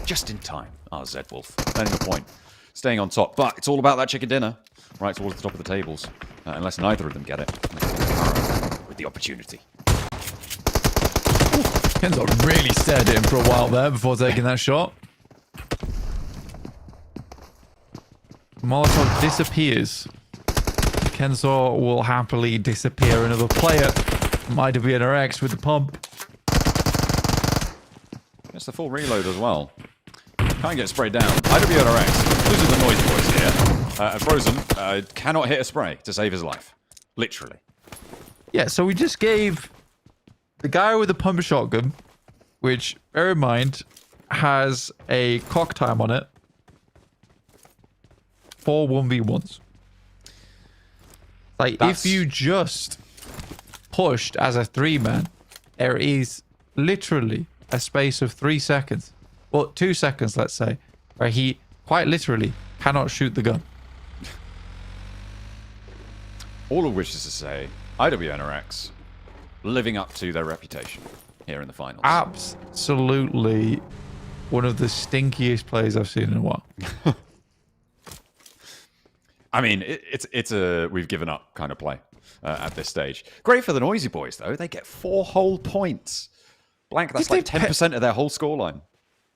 Just in time. Ah, Z-Wolf. Earning a point. Staying on top. But it's all about that chicken dinner. Right towards the top of the tables. Unless neither of them get it. With the opportunity. Kenzo really stared at him for a while there before taking that shot. Molotov disappears. Kenzo will happily disappear another player. Might have been RX with the pump. It's the full reload as well. Can't get sprayed down. IWNRX loses the TheNoisyBoys here. And Frozen cannot hit a spray to save his life. Literally. Yeah, so we just gave the guy with the pump shotgun, which, bear in mind, has a clock time on it, 4 1v1s. Like, if you just pushed as a 3-man, there is literally a space of 3 seconds, well, 2 seconds, let's say, where he quite literally cannot shoot the gun. All of which is to say, IWNRX living up to their reputation here in the finals. Absolutely one of the stinkiest plays I've seen in a while. I mean, it's a we've given up kind of play at this stage. Great for the TheNoisyBoys, though. They get 4 whole points. Blank, that's like 10% of their whole scoreline.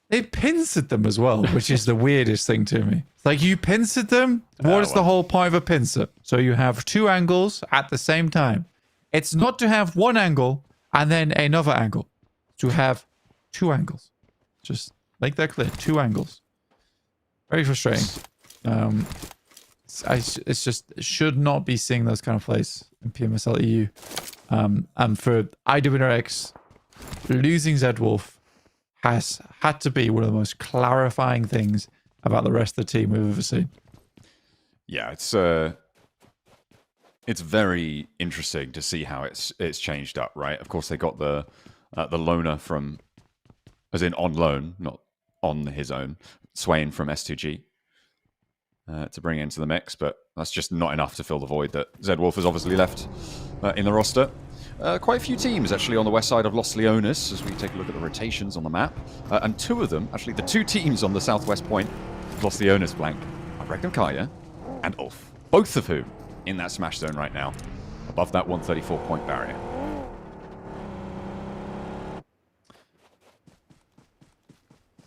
They pincered them as well, which is the weirdest thing to me. It's like, you pincered them? What is the whole point of a pincer? So you have 2 angles at the same time. It's not to have 1 angle and then another angle. To have 2 angles. Just make that clear. 2 angles. Very frustrating. It's just, it should not be seeing those kind of plays in PMSL EU. And for IWNRX, losing Z-Wolf has had to be one of the most clarifying things about the rest of the team we've ever seen. Yeah, it's very interesting to see how it's changed up, right? Of course, they got the loaner from, as in on loan, not on his own, Swain from S2G to bring into the mix, but that's just not enough to fill the void that Z-Wolf has obviously left in the roster. Quite a few teams actually on the west side of Los Leones as we take a look at the rotations on the map. And 2 of them, actually the 2 teams on the southwest point of Los Leones flank are Regnum Carya and ULF. Both of whom in that smash zone right now, above that 134 point barrier.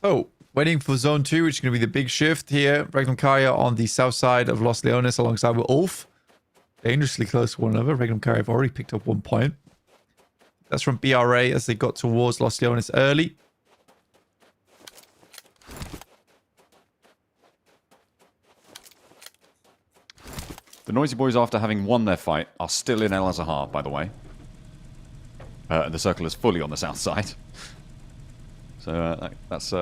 Oh, waiting for zone 2, which is going to be the big shift here. Regnum Carya on the south side of Los Leones alongside with ULF. Dangerously close to one another. Regnum Carya have already picked up 1 point. That's from BRA as they got towards Los Leones early. The TheNoisyBoys, after having won their fight, are still in El Azhar, by the way. And the circle is fully on the south side. So that's...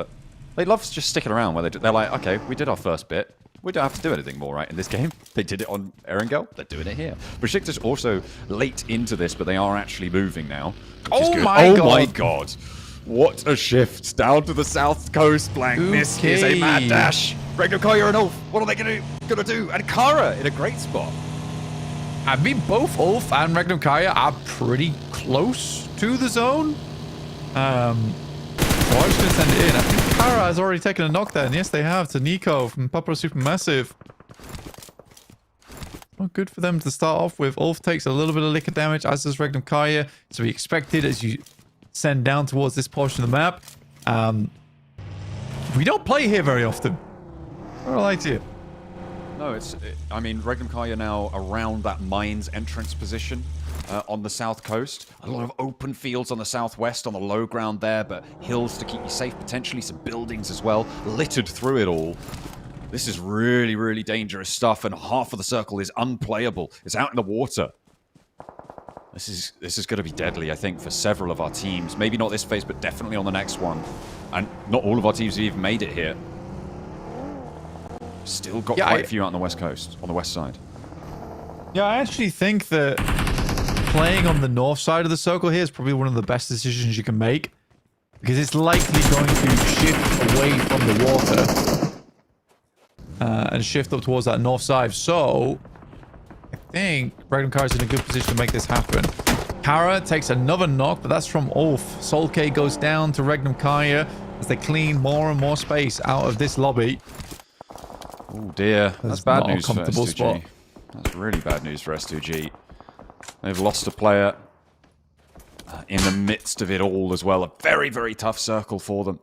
they love just sticking around where they're like, okay, we did our first bit. We don't have to do anything more, right, in this game. They did it on Erangel. They're doing it here. Beşiktaş also late into this, but they are actually moving now. Oh my God. What a shift. Down to the south coast, Blank. Okay. This is a mad dash. Regnum Carya and ULF. What are they going to do? And Carya in a great spot. I mean, both ULF and Regnum Carya are pretty close to the zone. So I'm just going to send it in. I think Carya has already taken a knock there. And yes, they have to Nico from Papara SuperMassive. Not good for them to start off with. ULF takes a little bit of liquor damage, as does Regnum Carya. To be expected as you send down towards this portion of the map. We don't play here very often. I don't like to. No, I mean, Regnum Carya now around that mines entrance position. on the south coast. A lot of open fields on the southwest, on the low ground there, but hills to keep you safe, potentially some buildings as well, littered through it all. This is really, really dangerous stuff, and half of the circle is unplayable. It's out in the water. This is going to be deadly, I think, for several of our teams. Maybe not this phase, but definitely on the next one. And not all of our teams have even made it here. Still got quite a few out on the west coast, on the west side. Yeah, I actually think that playing on the north side of the circle here is probably one of the best decisions you can make, because it's likely going to shift away from the water and shift up towards that north side. So I think Regnum Carya is in a good position to make this happen. Carya takes another knock, but that's from ULF. Solke goes down to Regnum Carya as they clean more and more space out of this lobby. Oh dear, that's bad news for S2G. Spot. That's really bad news for S2G. They've lost a player in the midst of it all as well. A very, very tough circle for them.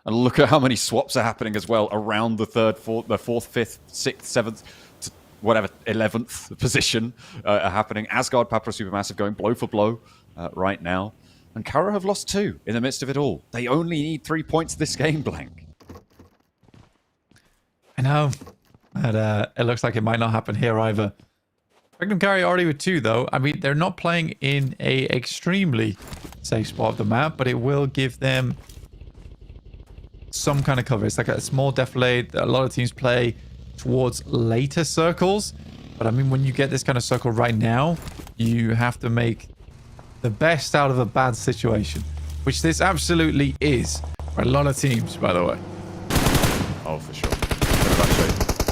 And look at how many swaps are happening as well around the third, fourth, fifth, sixth, seventh, to whatever, 11th position are happening. Asgard, Papara SuperMassive going blow for blow right now. And Carya have lost 2 in the midst of it all. They only need 3 points this game, Blank. I know. But it looks like it might not happen here either. Regnum Carya already with 2, though. I mean, they're not playing in a extremely safe spot of the map, but it will give them some kind of cover. It's like a small defilade that a lot of teams play towards later circles. But I mean, when you get this kind of circle right now, you have to make the best out of a bad situation, which this absolutely is for a lot of teams, by the way. Oh, for sure.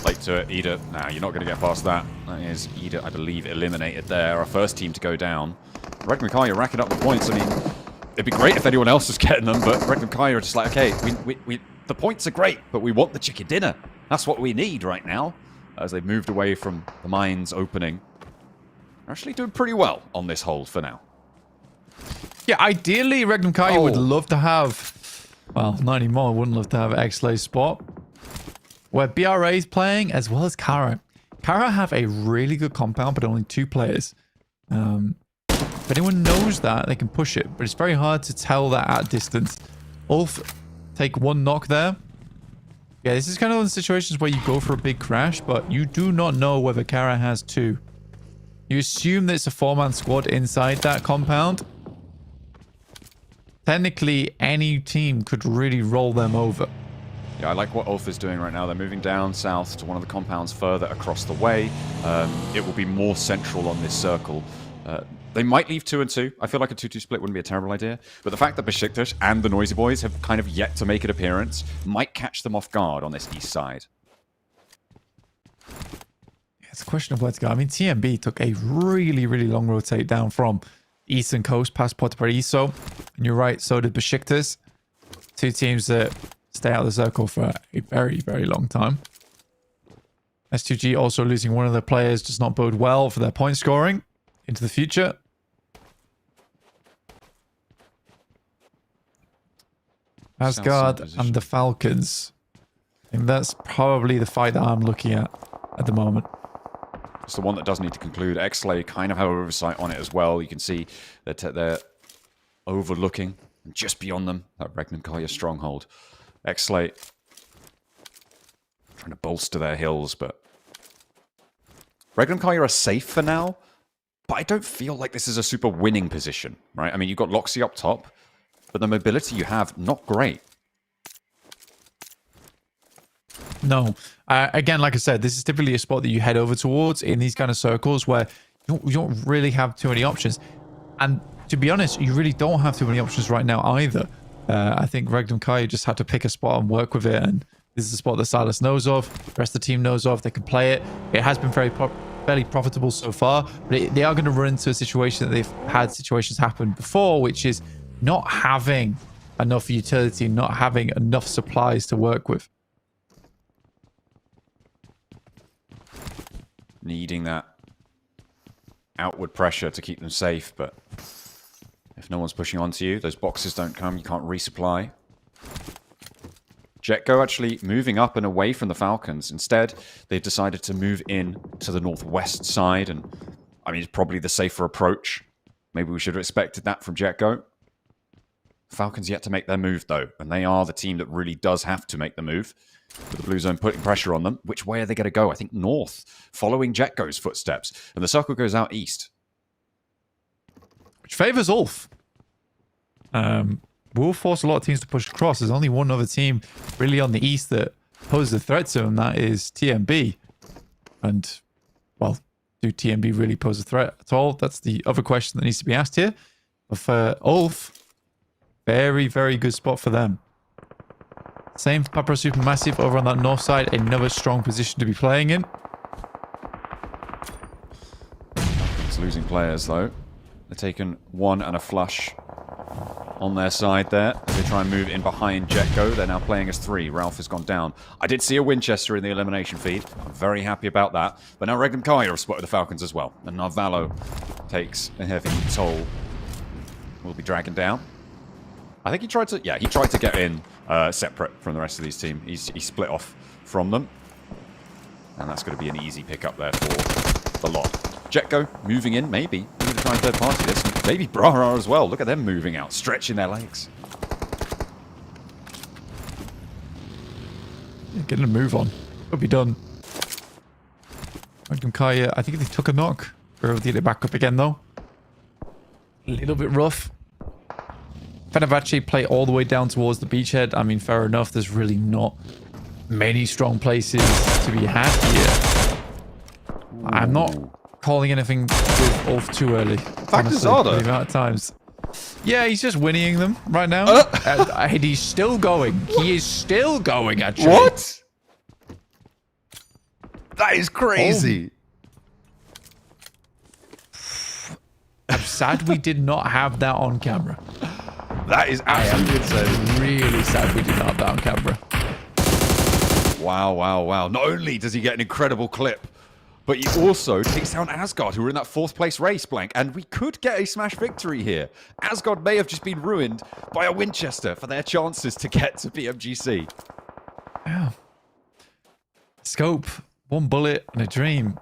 Late to it, Ida. Nah, you're not going to get past that. That is Ida, I believe, eliminated there. Our first team to go down. Regnum Carya racking up the points. I mean, it'd be great if anyone else was getting them, but Regnum Carya are just like, okay, the points are great, but we want the chicken dinner. That's what we need right now. As they've moved away from the mines opening. They're actually doing pretty well on this hold for now. Yeah, ideally, Regnum Carya would love to have, well, not anymore, wouldn't love to have XSLAY spot, where BRA is playing, as well as Carya. Carya have a really good compound, but only 2 players. If anyone knows that, they can push it, but it's very hard to tell that at distance. ULF take 1 knock there. Yeah, this is kind of one of the situations where you go for a big crash, but you do not know whether Carya has 2. You assume that it's a 4-man squad inside that compound. Technically, any team could really roll them over. Yeah, I like what ULF is doing right now. They're moving down south to one of the compounds further across the way. It will be more central on this circle. They might leave 2 and 2. I feel like a 2-2 split wouldn't be a terrible idea. But the fact that Beşiktaş and the TheNoisyBoys have kind of yet to make an appearance might catch them off guard on this east side. Yeah, it's a question of where to go. I mean, TMB took a really, really long rotate down from eastern coast past Papara. And you're right, so did Beşiktaş. 2 teams that stay out of the circle for a very, very long time. S2G also losing one of their players does not bode well for their point scoring into the future. Asgard and the Falcons. I think that's probably the fight that I'm looking at the moment. It's the one that does need to conclude. XSLAY kind of have oversight on it as well. You can see that they're overlooking, and just beyond them, that Regnum Carya stronghold. XSLAY trying to bolster their hills, but Regnum Carya are safe for now, but I don't feel like this is a super winning position, right? I mean, you've got Loxy up top, but the mobility you have, not great. No. Again, like I said, this is typically a spot that you head over towards in these kind of circles where you don't really have too many options. And to be honest, you really don't have too many options right now either. I think Regnum Carya just had to pick a spot and work with it, and this is a spot that Silas knows of, the rest of the team knows of, they can play it. It has been fairly profitable so far, but they are going to run into a situation that they've had situations happen before, which is not having enough utility, not having enough supplies to work with. Needing that outward pressure to keep them safe, but if no one's pushing onto you, those boxes don't come, you can't resupply. Jetgo actually moving up and away from the Falcons. Instead, they've decided to move in to the northwest side, and I mean, it's probably the safer approach. Maybe we should have expected that from Jetgo. Falcons yet to make their move, though, and they are the team that really does have to make the move. With the Blue Zone putting pressure on them. Which way are they going to go? I think north, following Jetgo's footsteps. And the circle goes out east. Which favours ULF. Will force a lot of teams to push across. There's only one other team really on the east that poses a threat to them. That is TMB. And, well, do TMB really pose a threat at all? That's the other question that needs to be asked here. But for ULF, very, very good spot for them. Same for Papara SuperMassive over on that north side. Another strong position to be playing in. It's losing players, though. They're taking 1 and a flush on their side there. As they try and move in behind Jetgo. They're now playing as 3. Ralph has gone down. I did see a Winchester in the elimination feed. I'm very happy about that. But now Regnum Carya have spotted the Falcons as well. And Narvalo takes a heavy toll. Will be dragging down. I think he tried to... Yeah, he tried to get in separate from the rest of these team. He split off from them. And that's going to be an easy pickup there for the lot. Jetgo moving in, maybe. Maybe to try and third party this. And maybe Brahra as well. Look at them moving out, stretching their legs. Yeah, getting a move on. It'll be done. Regnum Carya, I think they took a knock. We're able to get it back up again, though. A little bit rough. Fenerbahçe play all the way down towards the beachhead. I mean, fair enough. There's really not many strong places to be had here. I'm not calling anything with ULF too early. Honestly, the amount of times. Yeah, he's just whinnying them right now. And he's still going. He is still going, actually. What? That is crazy. I'm sad we did not have that on camera. That is absolutely insane. Really sad we did not have that on camera. Wow, wow, wow. Not only does he get an incredible clip, but he also takes down Asgard, who were in that 4th place race, Blank. And we could get a smash victory here. Asgard may have just been ruined by a Winchester for their chances to get to PMGC. Yeah. Scope, 1 bullet and a dream.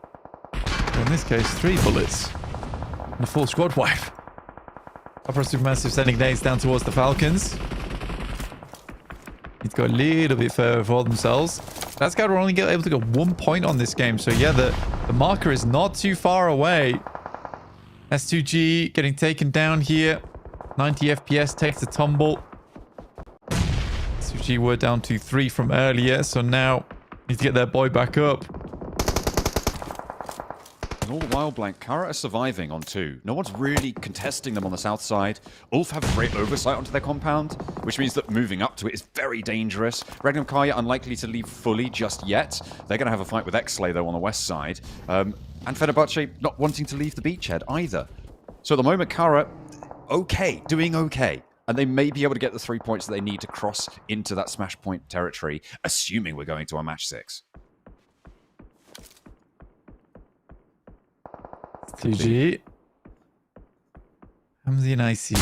In this case, 3 bullets and a full squad wipe. Papara SuperMassive sending nades down towards the Falcons. Need to go a little bit further for themselves. Asgard were only able to get 1 point on this game. So yeah, the marker is not too far away. S2G getting taken down here. 90 FPS takes the tumble. S2G were down to 3 from earlier. So now need to get their boy back up. And all the while, Blank, Carya are surviving on 2. No one's really contesting them on the south side. ULF have great oversight onto their compound, which means that moving up to it is very dangerous. Regnum Carya unlikely to leave fully just yet. They're going to have a fight with XSLAY, though, on the west side. And Fenerbahçe not wanting to leave the beachhead either. So at the moment, Carya, okay, doing okay. And they may be able to get the 3 points that they need to cross into that smash point territory, assuming we're going to a match 6. TG. Hamzy and Icy.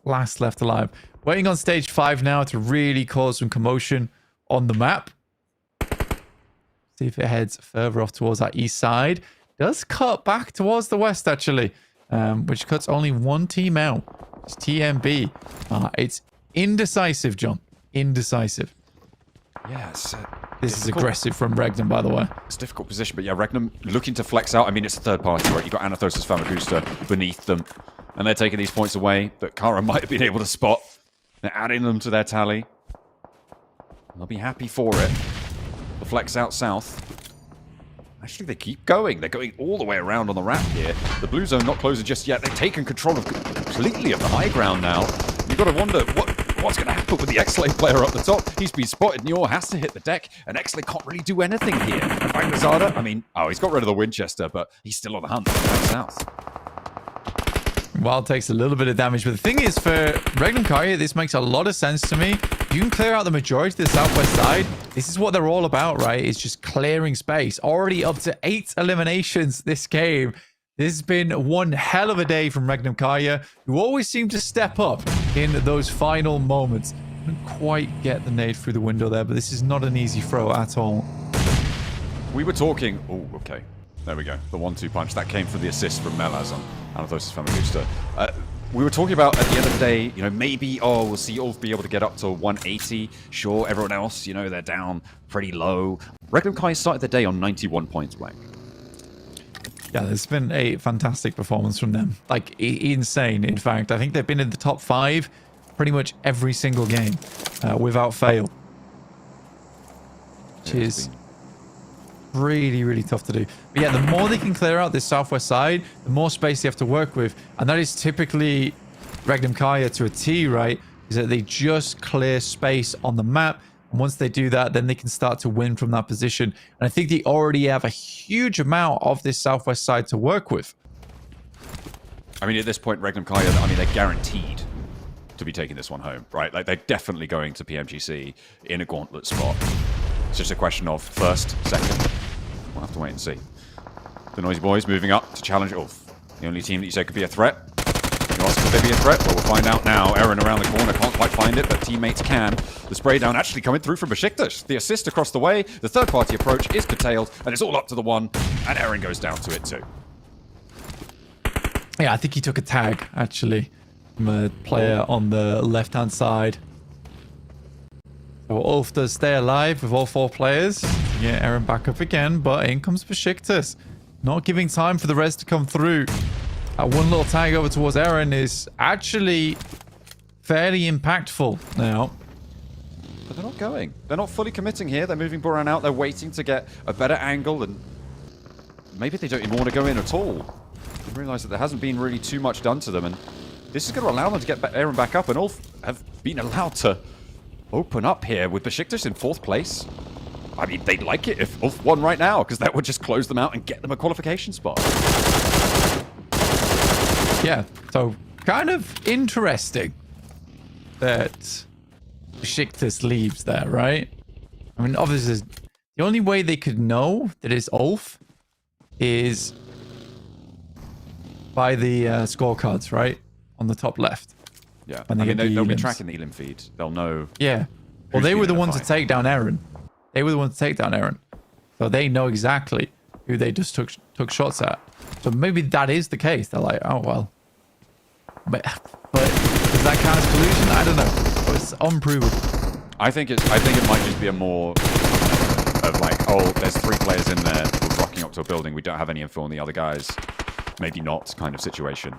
Last left alive. Waiting on stage 5 now to really cause some commotion on the map. See if it heads further off towards that east side. Does cut back towards the west, actually. Which cuts only 1 team out. It's TMB. It's indecisive, John. Indecisive. Yes. This is aggressive from Regnum, by the way. It's a difficult position, but yeah, Regnum looking to flex out. I mean, it's a third party, right? You've got Anorthosis Famagusta beneath them, and they're taking these points away that Carya might have been able to spot. They're adding them to their tally. They'll be happy for it. The flex out south. Actually, they keep going. They're going all the way around on the ramp here. The blue zone not closing just yet. They've taken control of completely of the high ground now. You've got to wonder what's going to happen with the XSLAY player up the top. He's been spotted. Nior has to hit the deck, and XSLAY can't really do anything here. And Bangazada, I mean, he's got rid of the Winchester, but he's still on the hunt down south. Wild takes a little bit of damage, but the thing is, for Regnum Carya, this makes a lot of sense to me. You can clear out the majority of the southwest side. This is what they're all about, right? It's just clearing space. Already up to 8 eliminations this game. This has been one hell of a day from Regnum Carya, who always seem to step up in those final moments. Couldn't quite get the nade through the window there, but this is not an easy throw at all. We were talking... Oh, okay. There we go. The 1-2 punch. That came from the assist from Melaz on Anorthosis Famagusta. We were talking about, at the end of the day, you know, maybe, we'll see ULF be able to get up to 180. Sure, everyone else, you know, they're down pretty low. Regnum Kai started the day on 91 points, Blank. Yeah, there's been a fantastic performance from them. Like, insane, in fact. I think they've been in the top 5 pretty much every single game without fail. Which is really, really tough to do. But yeah, the more they can clear out this southwest side, the more space they have to work with. And that is typically Regnum Carya to a T, right? Is that they just clear space on the map. And once they do that, then they can start to win from that position. And I think they already have a huge amount of this southwest side to work with. I mean, at this point, Regnum Carya, I mean, they're guaranteed to be taking this one home, right? Like, they're definitely going to PMGC in a gauntlet spot. It's just a question of first, second. We'll have to wait and see. The TheNoisyBoys moving up to challenge ULF. The only team that you said could be a threat. Who else could they be a threat? Well, we'll find out now. Eren around the corner, can't quite find it, but teammates can. The spray down actually coming through from Beşiktaş. The assist across the way. The third-party approach is curtailed, and it's all up to the one, and Eren goes down to it too. Yeah, I think he took a tag, actually, from a player on the left-hand side. So ULF does stay alive with all 4 players. Yeah, Eren back up again, but in comes Beşiktaş. Not giving time for the rest to come through. That one little tag over towards Eren is actually fairly impactful now. But they're not going. They're not fully committing here. They're moving Boran out. They're waiting to get a better angle, and maybe they don't even want to go in at all. They realize that there hasn't been really too much done to them, and this is going to allow them to get Eren back up, and ULF have been allowed to open up here with Beşiktaş in 4th place. I mean, they'd like it if ULF won right now, because that would just close them out and get them a qualification spot. Yeah, so kind of interesting that Beşiktaş leaves there, right? I mean, obviously, the only way they could know that it's ULF is by the scorecards, right? On the top left. Yeah, I mean, they'll be tracking the Elim feed. They'll know. Yeah. Well, they were the ones to take down Eren. They were the ones to take down Eren. So they know exactly who they just took shots at. So maybe that is the case. They're like, oh, well. But does that count as collusion? I don't know. It's unprovable. I think it might just be a more of like, oh, there's 3 players in there. We're rocking up to a building. We don't have any info on the other guys. Maybe not kind of situation.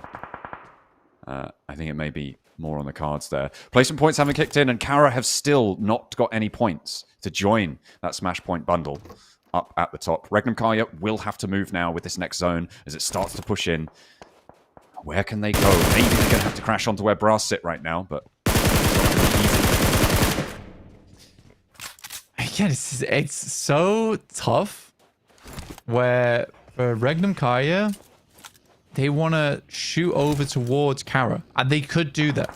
I think it may be more on the cards there. Placement points haven't kicked in, and Carya have still not got any points to join that Smash Point bundle up at the top. Regnum Carya will have to move now with this next zone as it starts to push in. Where can they go? Maybe they're going to have to crash onto where Brass sit right now, but again, it's so tough where for Regnum Carya, they want to shoot over towards Carya, and they could do that.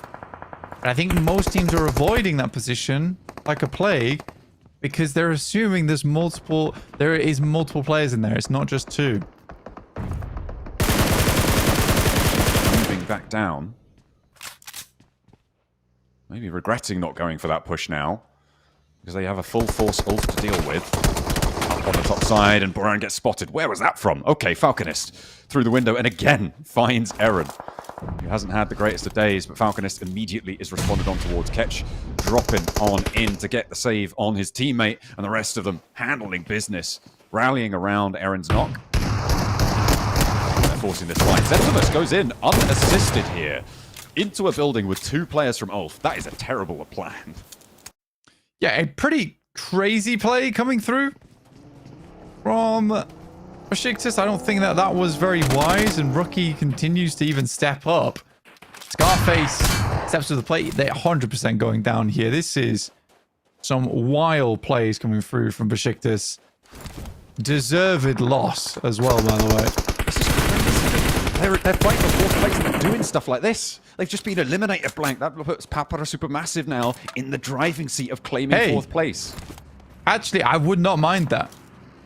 And I think most teams are avoiding that position like a plague because they're assuming there is multiple players in there. It's not just 2. Moving back down. Maybe regretting not going for that push now because they have a full force ULF to deal with. Up on the top side, and Boran gets spotted. Where was that from? Okay, Falconist through the window, and again finds Eren, who hasn't had the greatest of days, but Falconist immediately is responded on towards Ketch, dropping on in to get the save on his teammate, and the rest of them handling business, rallying around Eren's knock. They're forcing this fight. Septimus goes in unassisted here into a building with 2 players from ULF. That is a terrible plan. Yeah, a pretty crazy play coming through from Beşiktaş. I don't think that was very wise, and Rookie continues to even step up. Scarface steps to the plate. They're 100% going down here. This is some wild plays coming through from Beşiktaş. Deserved loss as well, by the way. This is crazy. They're fighting for 4th place and they're doing stuff like this. They've just been eliminated blank. That puts Papara SuperMassive now in the driving seat of claiming 4th place. Actually, I would not mind that.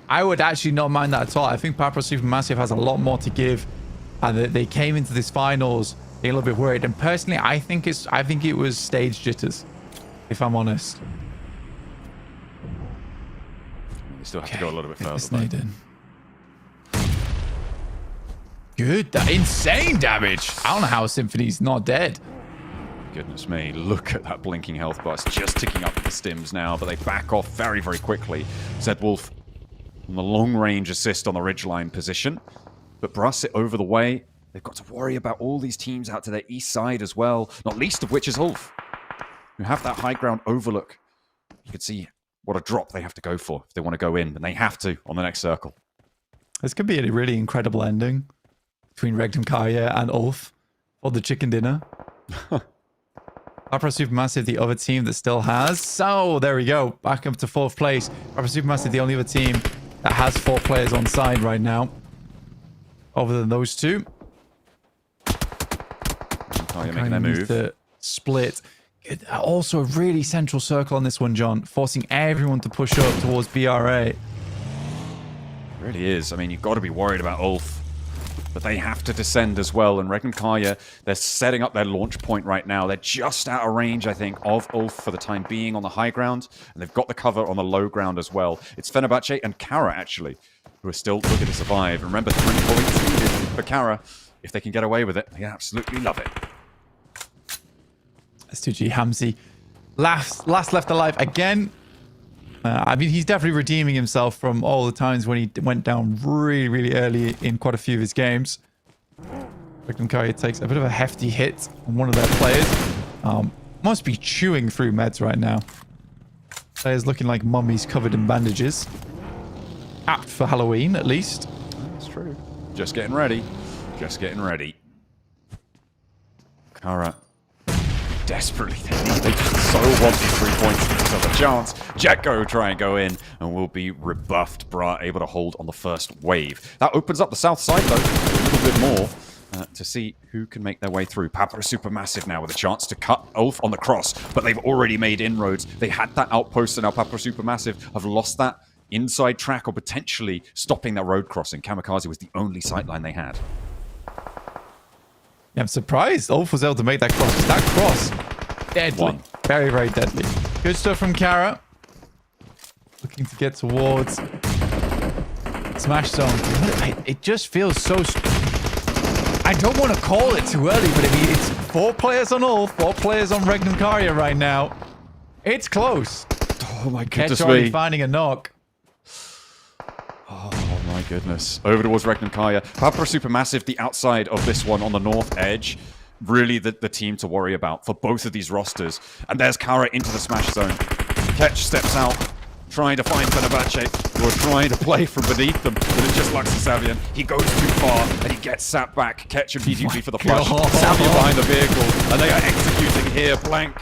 I would actually not mind that at all. I think Papara SuperMassive has a lot more to give, and they came into this finals being a little bit worried. And personally, I think it was stage jitters, if I'm honest. They still have to go a little bit further. Good. That insane damage. I don't know how Symphony's not dead. Goodness me, look at that blinking health bar. It's just ticking up the stims now, but they back off very, very quickly. Zedwolf on the long-range assist on the ridgeline position. But Brusset over the way. They've got to worry about all these teams out to their east side as well, not least of which is Ulf, who have that high ground overlook. You can see what a drop they have to go for if they want to go in, and they have to on the next circle. This could be a really incredible ending between Regnum, Carya, and Ulf for the chicken dinner. Papara SuperMassive, the other team that still has. So, there we go. Back up to 4th place. Papara SuperMassive, the only other team that has 4 players on side right now. Other than those two. Carya making their move. To split. Also, a really central circle on this one, John. Forcing everyone to push up towards BRA. It really is. I mean, you've got to be worried about Ulf. But they have to descend as well. And Regnum Carya, they're setting up their launch point right now. They're just out of range, I think, of Ulf for the time being on the high ground. And they've got the cover on the low ground as well. It's Fenerbahçe and Carya, actually, who are still looking to survive. Remember, 3 points needed for Carya. If they can get away with it, they absolutely love it. S2G Hamzy, last left alive again. I mean, he's definitely redeeming himself from all the times when he went down really, really early in quite a few of his games. Regnum Carya takes a bit of a hefty hit on one of their players. Must be chewing through meds right now. Players looking like mummies covered in bandages. Apt for Halloween, at least. That's true. Just getting ready. Just getting ready. Carya. Desperately, they just so want these 3 points to give themselves a chance. Jetgo try and go in and will be rebuffed. Bra able to hold on the first wave. That opens up the south side though a little bit more to see who can make their way through. Papara SuperMassive now with a chance to cut Ulf on the cross, but they've already made inroads. They had that outpost and now Papara SuperMassive have lost that inside track or potentially stopping that road crossing. Kamikaze was the only sightline they had. Yeah, I'm surprised Ulf was able to make that cross. That cross, deadly. Very, very deadly. Good stuff from Carya. Looking to get towards Smash Zone. It just feels so... I don't want to call it too early, but I mean, it's 4 players on Ulf, 4 players on Regnum Carya right now. It's close. Oh my goodness Ketch already finding a knock. Oh my goodness. Over towards Regnum Carya. Papara SuperMassive, the outside of this one on the north edge. Really the team to worry about for both of these rosters. And there's Carya into the smash zone. Ketch steps out, trying to find Fenerbahçe, who are trying to play from beneath them. But it's just Lux and Savian. He goes too far, and he gets sat back. Ketch immediately for the flush. Savian behind the vehicle, and they are executing here. Blank.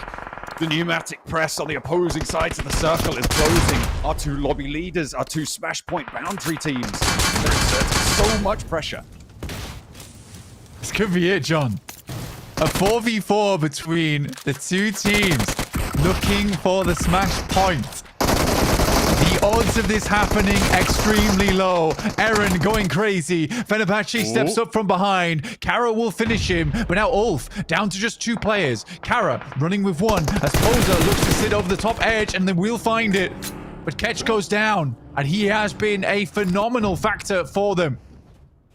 The pneumatic press on the opposing sides of the circle is closing. Our 2 lobby leaders, our 2 smash point boundary teams. They're exerting so much pressure. This could be it, John. A 4v4 between the 2 teams looking for the smash point. The odds of this happening extremely low. Eren going crazy. Fenerbahçe steps up from behind. Carya will finish him, but now Ulf down to just 2 players. Carya running with 1 as Poser looks to sit over the top edge, and then we'll find it. But Ketch goes down, and he has been a phenomenal factor for them.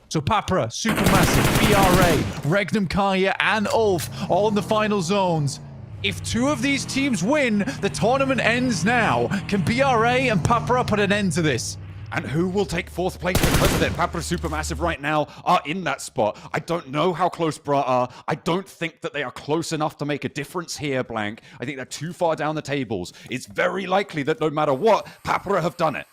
So Papara, SuperMassive, BRA, Regnum Carya, and Ulf all in the final zones. If 2 of these teams win, the tournament ends now. Can BRA and Papara put an end to this? And who will take 4th place because of it? Papara SuperMassive right now are in that spot. I don't know how close Bra are. I don't think that they are close enough to make a difference here, Blank. I think they're too far down the tables. It's very likely that no matter what, Papara have done it.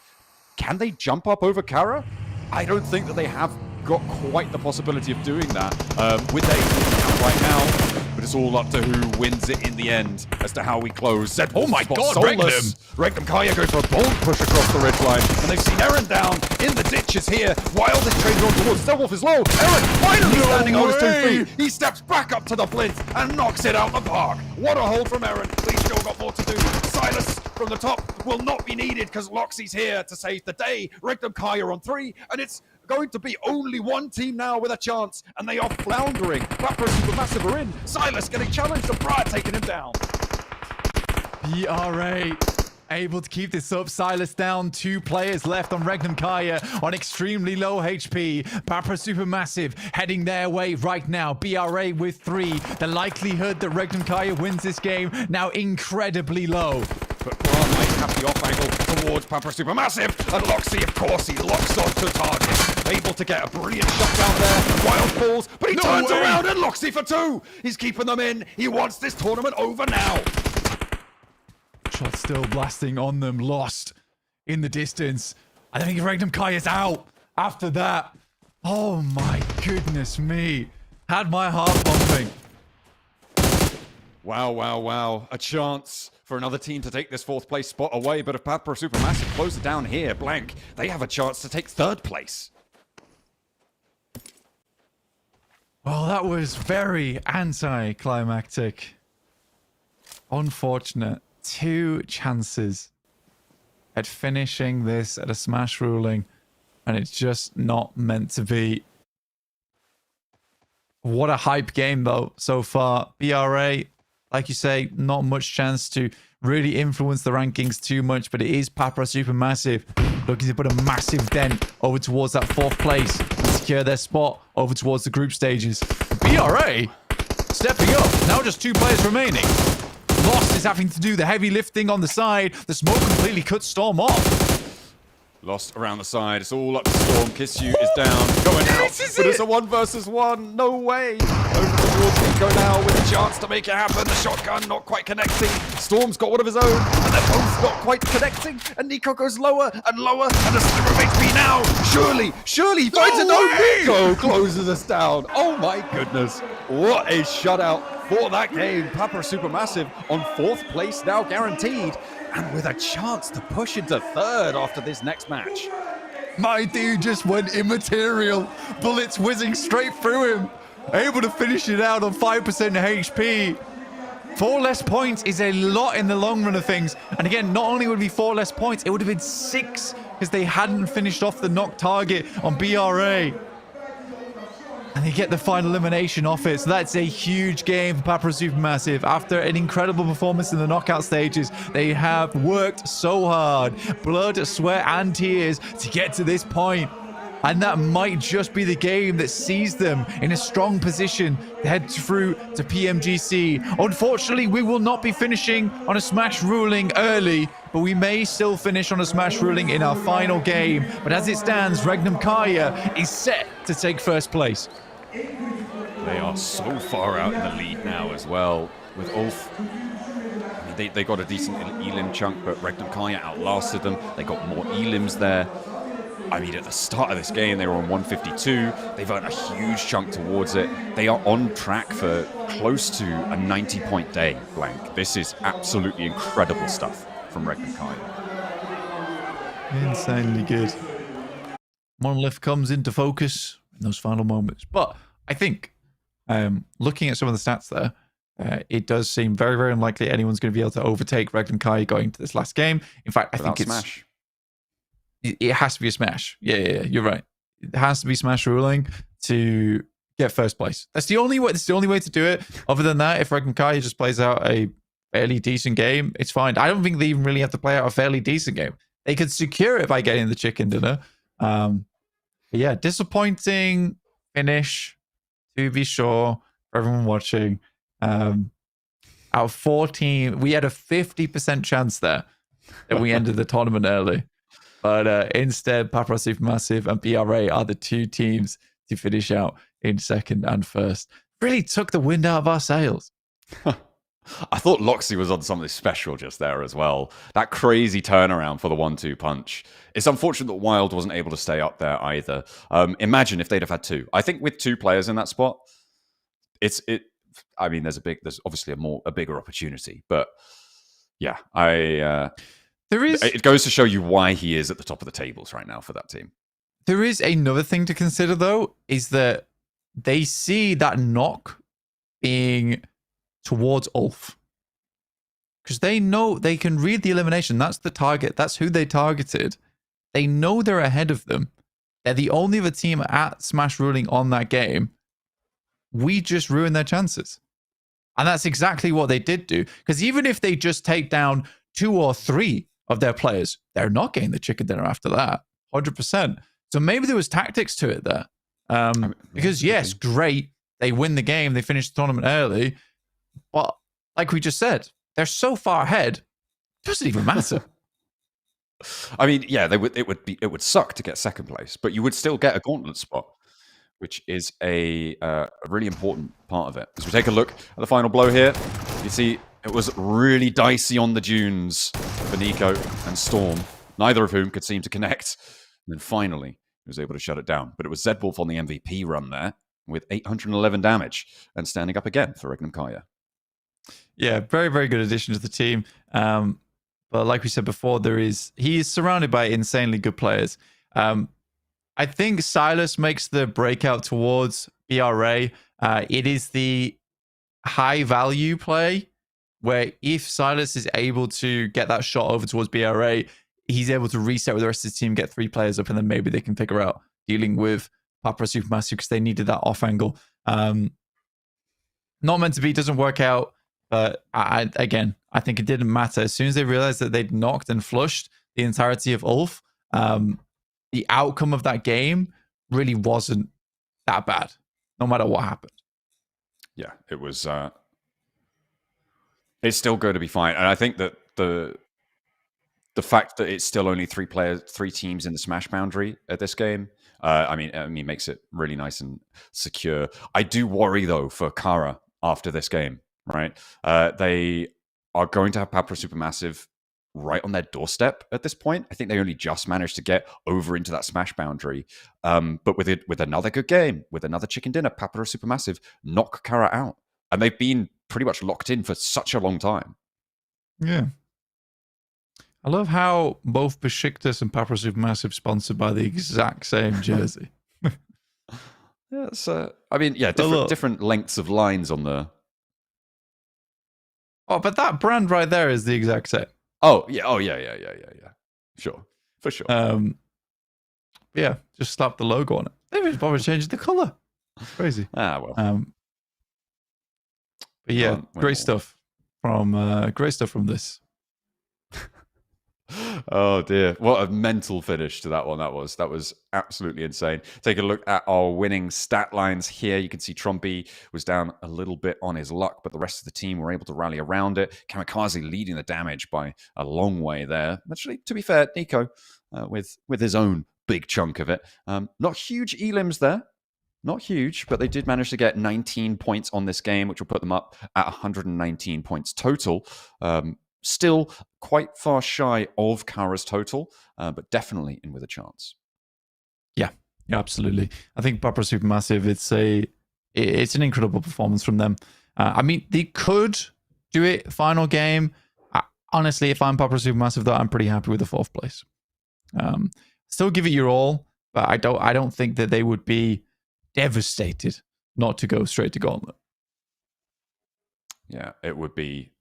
Can they jump up over Carya? I don't think that they have got quite the possibility of doing that with their count right now. But it's all up to who wins it in the end as to how we close. Zed oh my god, Regnum Carya goes for a bold push across the ridgeline. And they've seen Eren down in the ditches here. While this trade on towards Zedwolf is low. Eren finally standing on his 2 feet. He steps back up to the blitz and knocks it out the park. What a hold from Eren. But he's still got more to do. Silas from the top will not be needed because Loxy's here to save the day. Regnum Carya on 3, and it's going to be only 1 team now with a chance, and they are floundering. Papara SuperMassive are in. Silas getting challenged, and Bra taking him down. BRA able to keep this up. Silas down. 2 players left on Regnum Carya on extremely low HP. Papara SuperMassive heading their way right now. BRA with 3. The likelihood that Regnum Carya wins this game now incredibly low. But Bra might have the off angle towards Papara SuperMassive. And Loxy, of course, he locks on to target. Able to get a brilliant shot down there. Wild falls, but he turns around and Loxy for 2. He's keeping them in. He wants this tournament over now. Shot still blasting on them. Lost in the distance. I think Regnum Carya's out after that. Oh my goodness me. Had my heart pumping. Wow, wow, wow. A chance for another team to take this 4th place spot away. But if Papara SuperMassive close it down here, blank, they have a chance to take 3rd place. Well, that was very anticlimactic. Unfortunate. 2 chances at finishing this at a smash ruling, and it's just not meant to be. What a hype game, though, so far. BRA, like you say, not much chance to really influence the rankings too much, but it is Papara SuperMassive looking to put a massive dent over towards that 4th place and secure their spot over towards the group stages. BRA stepping up. Now just 2 players remaining. Lost is having to do the heavy lifting on the side. The smoke completely cuts Storm off. Lost around the side. It's all up to Storm. Kiss You is down. Going out. But it's a 1 versus 1. No way. Over towards Nico now with a chance to make it happen. The shotgun not quite connecting. Storm's got one of his own. And they're both not quite connecting. And Nico goes lower and lower. And the sliver of HP now. Surely he finds it. No, Nico closes us down. Oh my goodness. What a shutout for that game. Papara SuperMassive on 4th place now guaranteed. And with a chance to push into 3rd after this next match. My dude just went immaterial. Bullets whizzing straight through him. Able to finish it out on 5% HP. 4 less points is a lot in the long run of things. And again, not only would it be 4 less points, it would have been 6 because they hadn't finished off the knock target on BRA. And they get the final elimination off it. So that's a huge game for Papara SuperMassive. After an incredible performance in the knockout stages, they have worked so hard. Blood, sweat, and tears to get to this point. And that might just be the game that sees them in a strong position to head through to PMGC. Unfortunately, we will not be finishing on a smash ruling early, but we may still finish on a smash ruling in our final game. But as it stands, Regnum Carya is set to take 1st place. They are so far out in the lead now as well. With ULF, I mean, they got a decent elim chunk, but Regnum Carya outlasted them. They got more elims there. I mean, at the start of this game, they were on 152. They've earned a huge chunk towards it. They are on track for close to a 90-point day, blank. This is absolutely incredible stuff from Regnum Carya. Insanely good. Monolith comes into focus in those final moments. But I think, looking at some of the stats there, it does seem very, very unlikely anyone's going to be able to overtake Regnum Carya going into this last game. In fact, I think it's... Smash. It has to be a smash. Yeah, you're right. It has to be smash ruling to get 1st place. That's the only way. That's the only way to do it. Other than that, if Regnum Carya just plays out a fairly decent game, it's fine. I don't think they even really have to play out a fairly decent game. They could secure it by getting the chicken dinner. But yeah, disappointing finish to be sure for everyone watching. Out of 14, we had a 50% chance there that we ended the tournament early. But instead, Papara SuperMassive and BRA are the 2 teams to finish out in 2nd and 1st. Really took the wind out of our sails. I thought Loxy was on something special just there as well. That crazy turnaround for the 1-2 punch. It's unfortunate that Wild wasn't able to stay up there either. Imagine if they'd have had 2. I think with 2 players in that spot, I mean, there's obviously a bigger opportunity, but yeah, it goes to show you why he is at the top of the tables right now for that team. There is another thing to consider, though, is that they see that knock being towards ULF. Because they know they can read the elimination. That's the target. That's who they targeted. They know they're ahead of them. They're the only other team at Smash ruling on that game. We just ruined their chances. And that's exactly what they did do. Because even if they just take down 2 or 3 of their players, they're not getting the chicken dinner after that. 100%. So maybe there was tactics to it there. Because yes, great. They win the game. They finish the tournament early. But like we just said, they're so far ahead. It doesn't even matter. I mean, yeah, it would suck to get second place, but you would still get a gauntlet spot, which is a really important part of it. As we take a look at the final blow here, you see it was really dicey on the dunes for Nico and Storm, neither of whom could seem to connect. And then finally, he was able to shut it down. But it was Zedwolf on the MVP run there with 811 damage and standing up again for Regnum Carya. Yeah, very, very good addition to the team. But like we said before, he is surrounded by insanely good players. I think Silas makes the breakout towards BRA. It is the high value play where if Silas is able to get that shot over towards BRA, he's able to reset with the rest of the team, get 3 players up, and then maybe they can figure out dealing with Papara SuperMassive because they needed that off angle. Not meant to be, doesn't work out. But I think it didn't matter. As soon as they realized that they'd knocked and flushed the entirety of ULF, the outcome of that game really wasn't that bad, no matter what happened. Yeah, it was. It's still going to be fine, and I think that the fact that it's still only 3 teams in the smash boundary at this game, I mean, makes it really nice and secure. I do worry though for Carya after this game. Right, they are going to have Papara SuperMassive right on their doorstep at this point. I think they only just managed to get over into that smash boundary, but with another good game, with another chicken dinner, Papara SuperMassive knock Carya out, and they've been pretty much locked in for such a long time. Yeah, I love how both Beşiktaş and Papara SuperMassive sponsored by the exact same jersey. Yeah, so I mean, yeah, different lengths of lines on the. Oh, but that brand right there is the exact same. Oh yeah. Sure, for sure. Yeah, just slap the logo on it. They just probably changed the color. Crazy. Well. But yeah, great stuff from this. Oh dear, what a mental finish to that one. That was absolutely insane. Take a look at our winning stat lines here. You can see Trumpy was down a little bit on his luck, but the rest of the team were able to rally around it. Kamikaze leading the damage by a long way there. Actually, to be fair, Nico with his own big chunk of it. Not huge elims there. Not huge, but they did manage to get 19 points on this game, which will put them up at 119 points total. Still quite far shy of Carya's total, but definitely in with a chance. Yeah, absolutely. I think Papara SuperMassive, it's an incredible performance from them. I mean, they could do it final game. Honestly, if I'm Papara SuperMassive, though, I'm pretty happy with the 4th place. Still give it your all, but I don't think that they would be devastated not to go straight to gauntlet. Yeah, it would be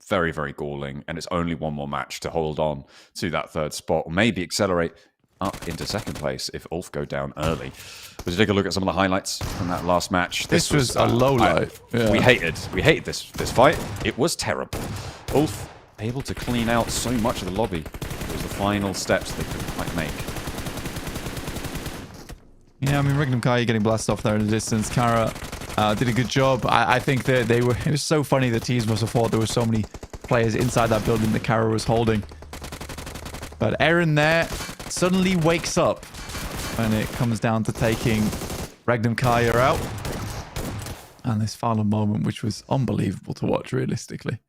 very, very galling, and it's only one more match to hold on to that 3rd spot, or maybe accelerate up into 2nd place if ULF go down early. But to take a look at some of the highlights from that last match, this was a low light. Yeah. We hated this fight. It was terrible. ULF able to clean out so much of the lobby. It was the final steps they couldn't quite make. Yeah, I mean, Regnum Carya getting blasted off there in the distance. Carya did a good job. I think that it was so funny the teams must have thought there were so many players inside that building that Carya was holding. But Aaron there suddenly wakes up when it comes down to taking Regnum Carya out. And this final moment, which was unbelievable to watch realistically.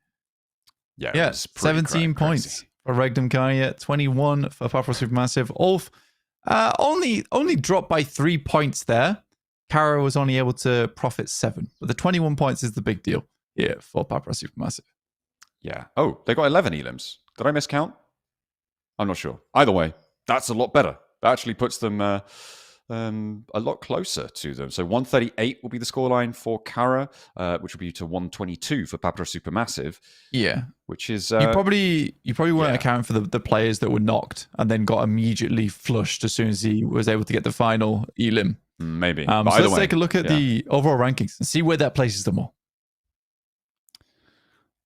Yeah, 17 points for Regnum Carya, 21 for Papara SuperMassive. ULF only dropped by 3 points there. Carya was only able to profit 7. But the 21 points is the big deal here for Papara SuperMassive. Yeah. Oh, they got 11 elims. Did I miscount? I'm not sure. Either way, that's a lot better. That actually puts them a lot closer to them. So 138 will be the scoreline for Carya, which will be to 122 for Papara SuperMassive. Yeah. Which is... you probably weren't accounting for the players that were knocked and then got immediately flushed as soon as he was able to get the final elim. Maybe. So let's take a look at the overall rankings and see where that places them all.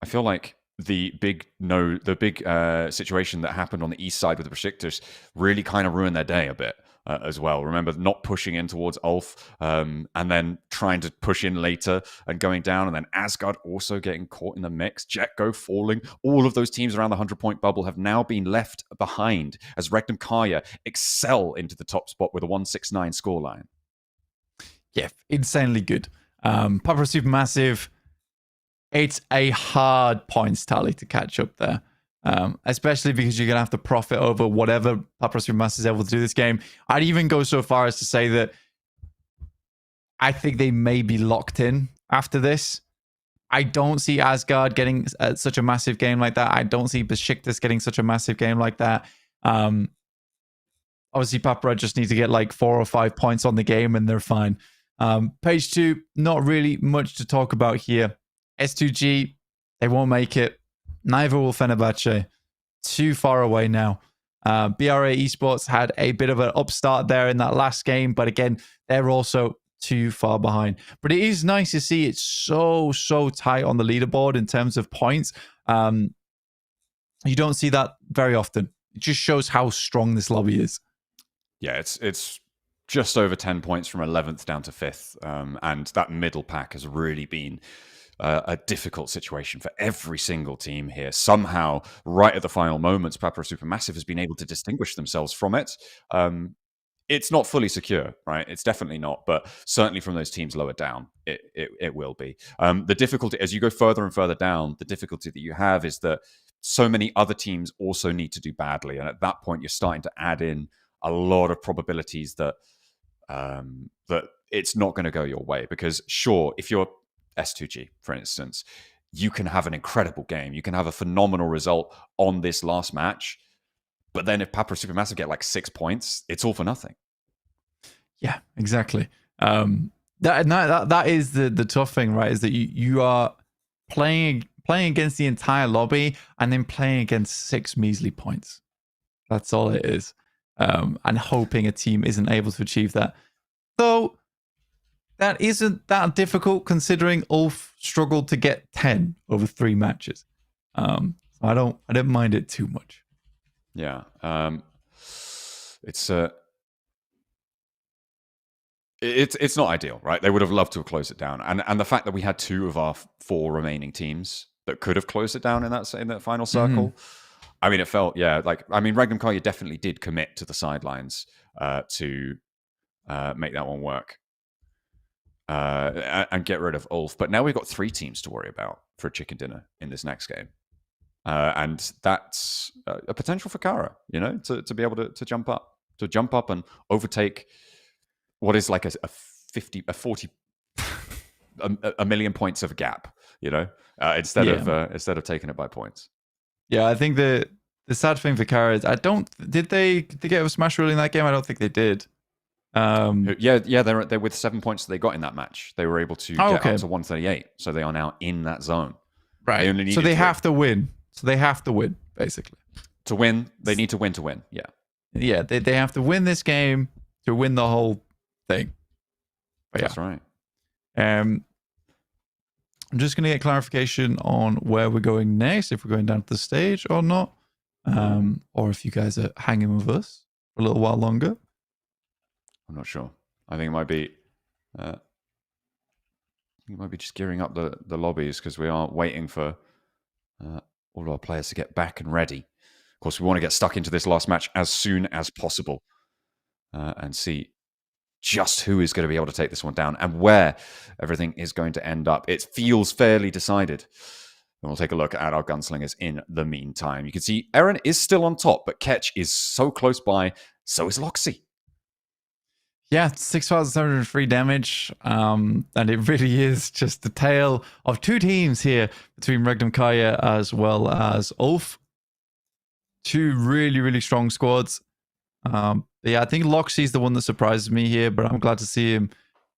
I feel like the big situation that happened on the east side with the Beşiktaş really kind of ruined their day a bit as well. Remember not pushing in towards ULF and then trying to push in later and going down, and then Asgard also getting caught in the mix, Jetgo falling. All of those teams around the 100-point bubble have now been left behind as Regnum Carya excel into the top spot with a 169 scoreline. Yeah, insanely good. Papara SuperMassive, it's a hard points tally to catch up there. Especially because you're going to have to profit over whatever Papara SuperMassive is able to do this game. I'd even go so far as to say that I think they may be locked in after this. I don't see Asgard getting such a massive game like that. I don't see Beşiktaş getting such a massive game like that. Obviously, Papara just need to get like 4 or 5 points on the game and they're fine. Page 2, not really much to talk about here. S2G, they won't make it. Neither will Fenerbahçe. Too far away now. Papara Esports had a bit of an upstart there in that last game, but again, they're also too far behind. But it is nice to see it's so tight on the leaderboard in terms of points. You don't see that very often. It just shows how strong this lobby is. Yeah, it's just over 10 points from 11th down to 5th. And that middle pack has really been a difficult situation for every single team here. Somehow, right at the final moments, Papara SuperMassive has been able to distinguish themselves from it. It's not fully secure, right? It's definitely not, but certainly from those teams lower down, it will be. The difficulty, as you go further and further down, the difficulty that you have is that so many other teams also need to do badly. And at that point, you're starting to add in a lot of probabilities that that it's not going to go your way. Because sure, if you're S2G, for instance, you can have an incredible game. You can have a phenomenal result on this last match. But then if Papara SuperMassive get like 6 points, it's all for nothing. Yeah, exactly. That is the tough thing, right? Is that you are playing against the entire lobby and then playing against 6 measly points. That's all it is. And hoping a team isn't able to achieve that. Though that isn't that difficult considering ULF struggled to get 10 over 3 matches. I don't mind it too much. Yeah. It's not ideal, right? They would have loved to have closed it down. And the fact that we had 2 of our 4 remaining teams that could have closed it down in that final circle. I mean, it felt, Regnum Carya definitely did commit to the sidelines to make that one work. And get rid of ULF. But now we've got 3 teams to worry about for a chicken dinner in this next game. And that's a potential for Carya, to be able to jump up and overtake what is like a 40 a million points of a gap, instead of taking it by points. Yeah, I think the sad thing for Carya is did they get a smash rule in that game? I don't think they did. They're with 7 points that they got in that match. They were able to get up to 138, so they are now in that zone. Right. They have to win. So they have to win, basically. To win, they need to win to win. Yeah. Yeah, they have to win this game to win the whole thing. But that's right. I'm just going to get clarification on where we're going next, if we're going down to the stage or not, or if you guys are hanging with us for a little while longer. I'm not sure. I think it might be just gearing up the lobbies because we are waiting for all of our players to get back and ready. Of course, we want to get stuck into this last match as soon as possible and see just who is going to be able to take this one down and where everything is going to end up. It feels fairly decided. And we'll take a look at our gunslingers in the meantime. You can see Eren is still on top, but Ketch is so close by. So is Loxy. Yeah, 6,703 damage. And it really is just the tale of 2 teams here between Regnum Carya as well as ULF. 2 really, really strong squads. Yeah, I think Loxy is the one that surprises me here, but I'm glad to see him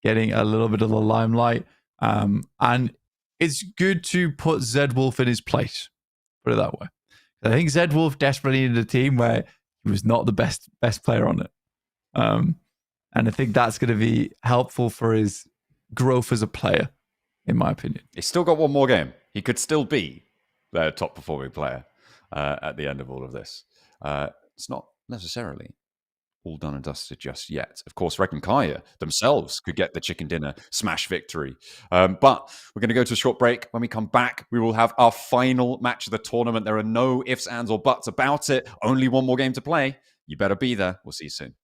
getting a little bit of the limelight. And it's good to put Zedwolf in his place, put it that way. I think Zedwolf desperately needed a team where he was not the best player on it. And I think that's going to be helpful for his growth as a player, in my opinion. He's still got one more game. He could still be their top performing player at the end of all of this. It's not necessarily all done and dusted just yet. Of course, Regnum Carya themselves could get the chicken dinner smash victory. But we're going to go to a short break. When we come back, we will have our final match of the tournament. There are no ifs, ands, or buts about it. Only one more game to play. You better be there. We'll see you soon.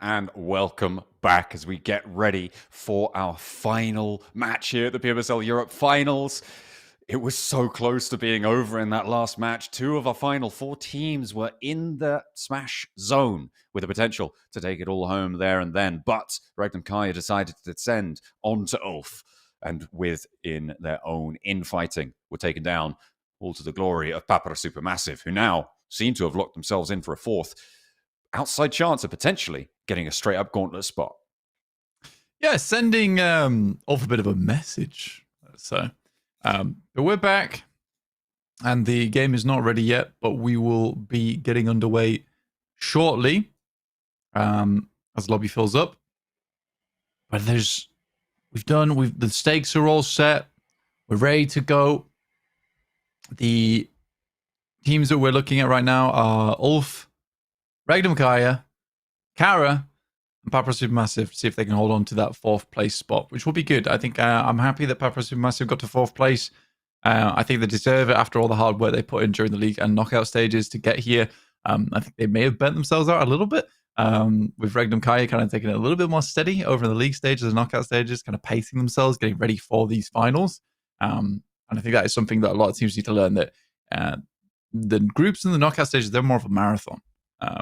and welcome back as we get ready for our final match here at the PMSL Europe Finals. It was so close to being over in that last match. 2 of our final 4 teams were in the Smash zone with the potential to take it all home there and then. But Regnum Carya decided to descend onto ULF, and within their own infighting were taken down, all to the glory of Papara SuperMassive, who now seem to have locked themselves in for a 4th outside chance of potentially getting a straight-up gauntlet spot. Yeah, sending off a bit of a message. So, but we're back, and the game is not ready yet, but we will be getting underway shortly as the lobby fills up. But the stakes are all set. We're ready to go. The teams that we're looking at right now are ULF, Regnum Carya, Carya, and Papara SuperMassive. See if they can hold on to that 4th place spot, which will be good. I think I'm happy that Papara SuperMassive got to 4th place. I think they deserve it after all the hard work they put in during the league and knockout stages to get here. I think they may have bent themselves out a little bit with Regnum Carya kind of taking it a little bit more steady over in the league stages and knockout stages, kind of pacing themselves, getting ready for these finals. And I think that is something that a lot of teams need to learn, that the groups in the knockout stages, they're more of a marathon.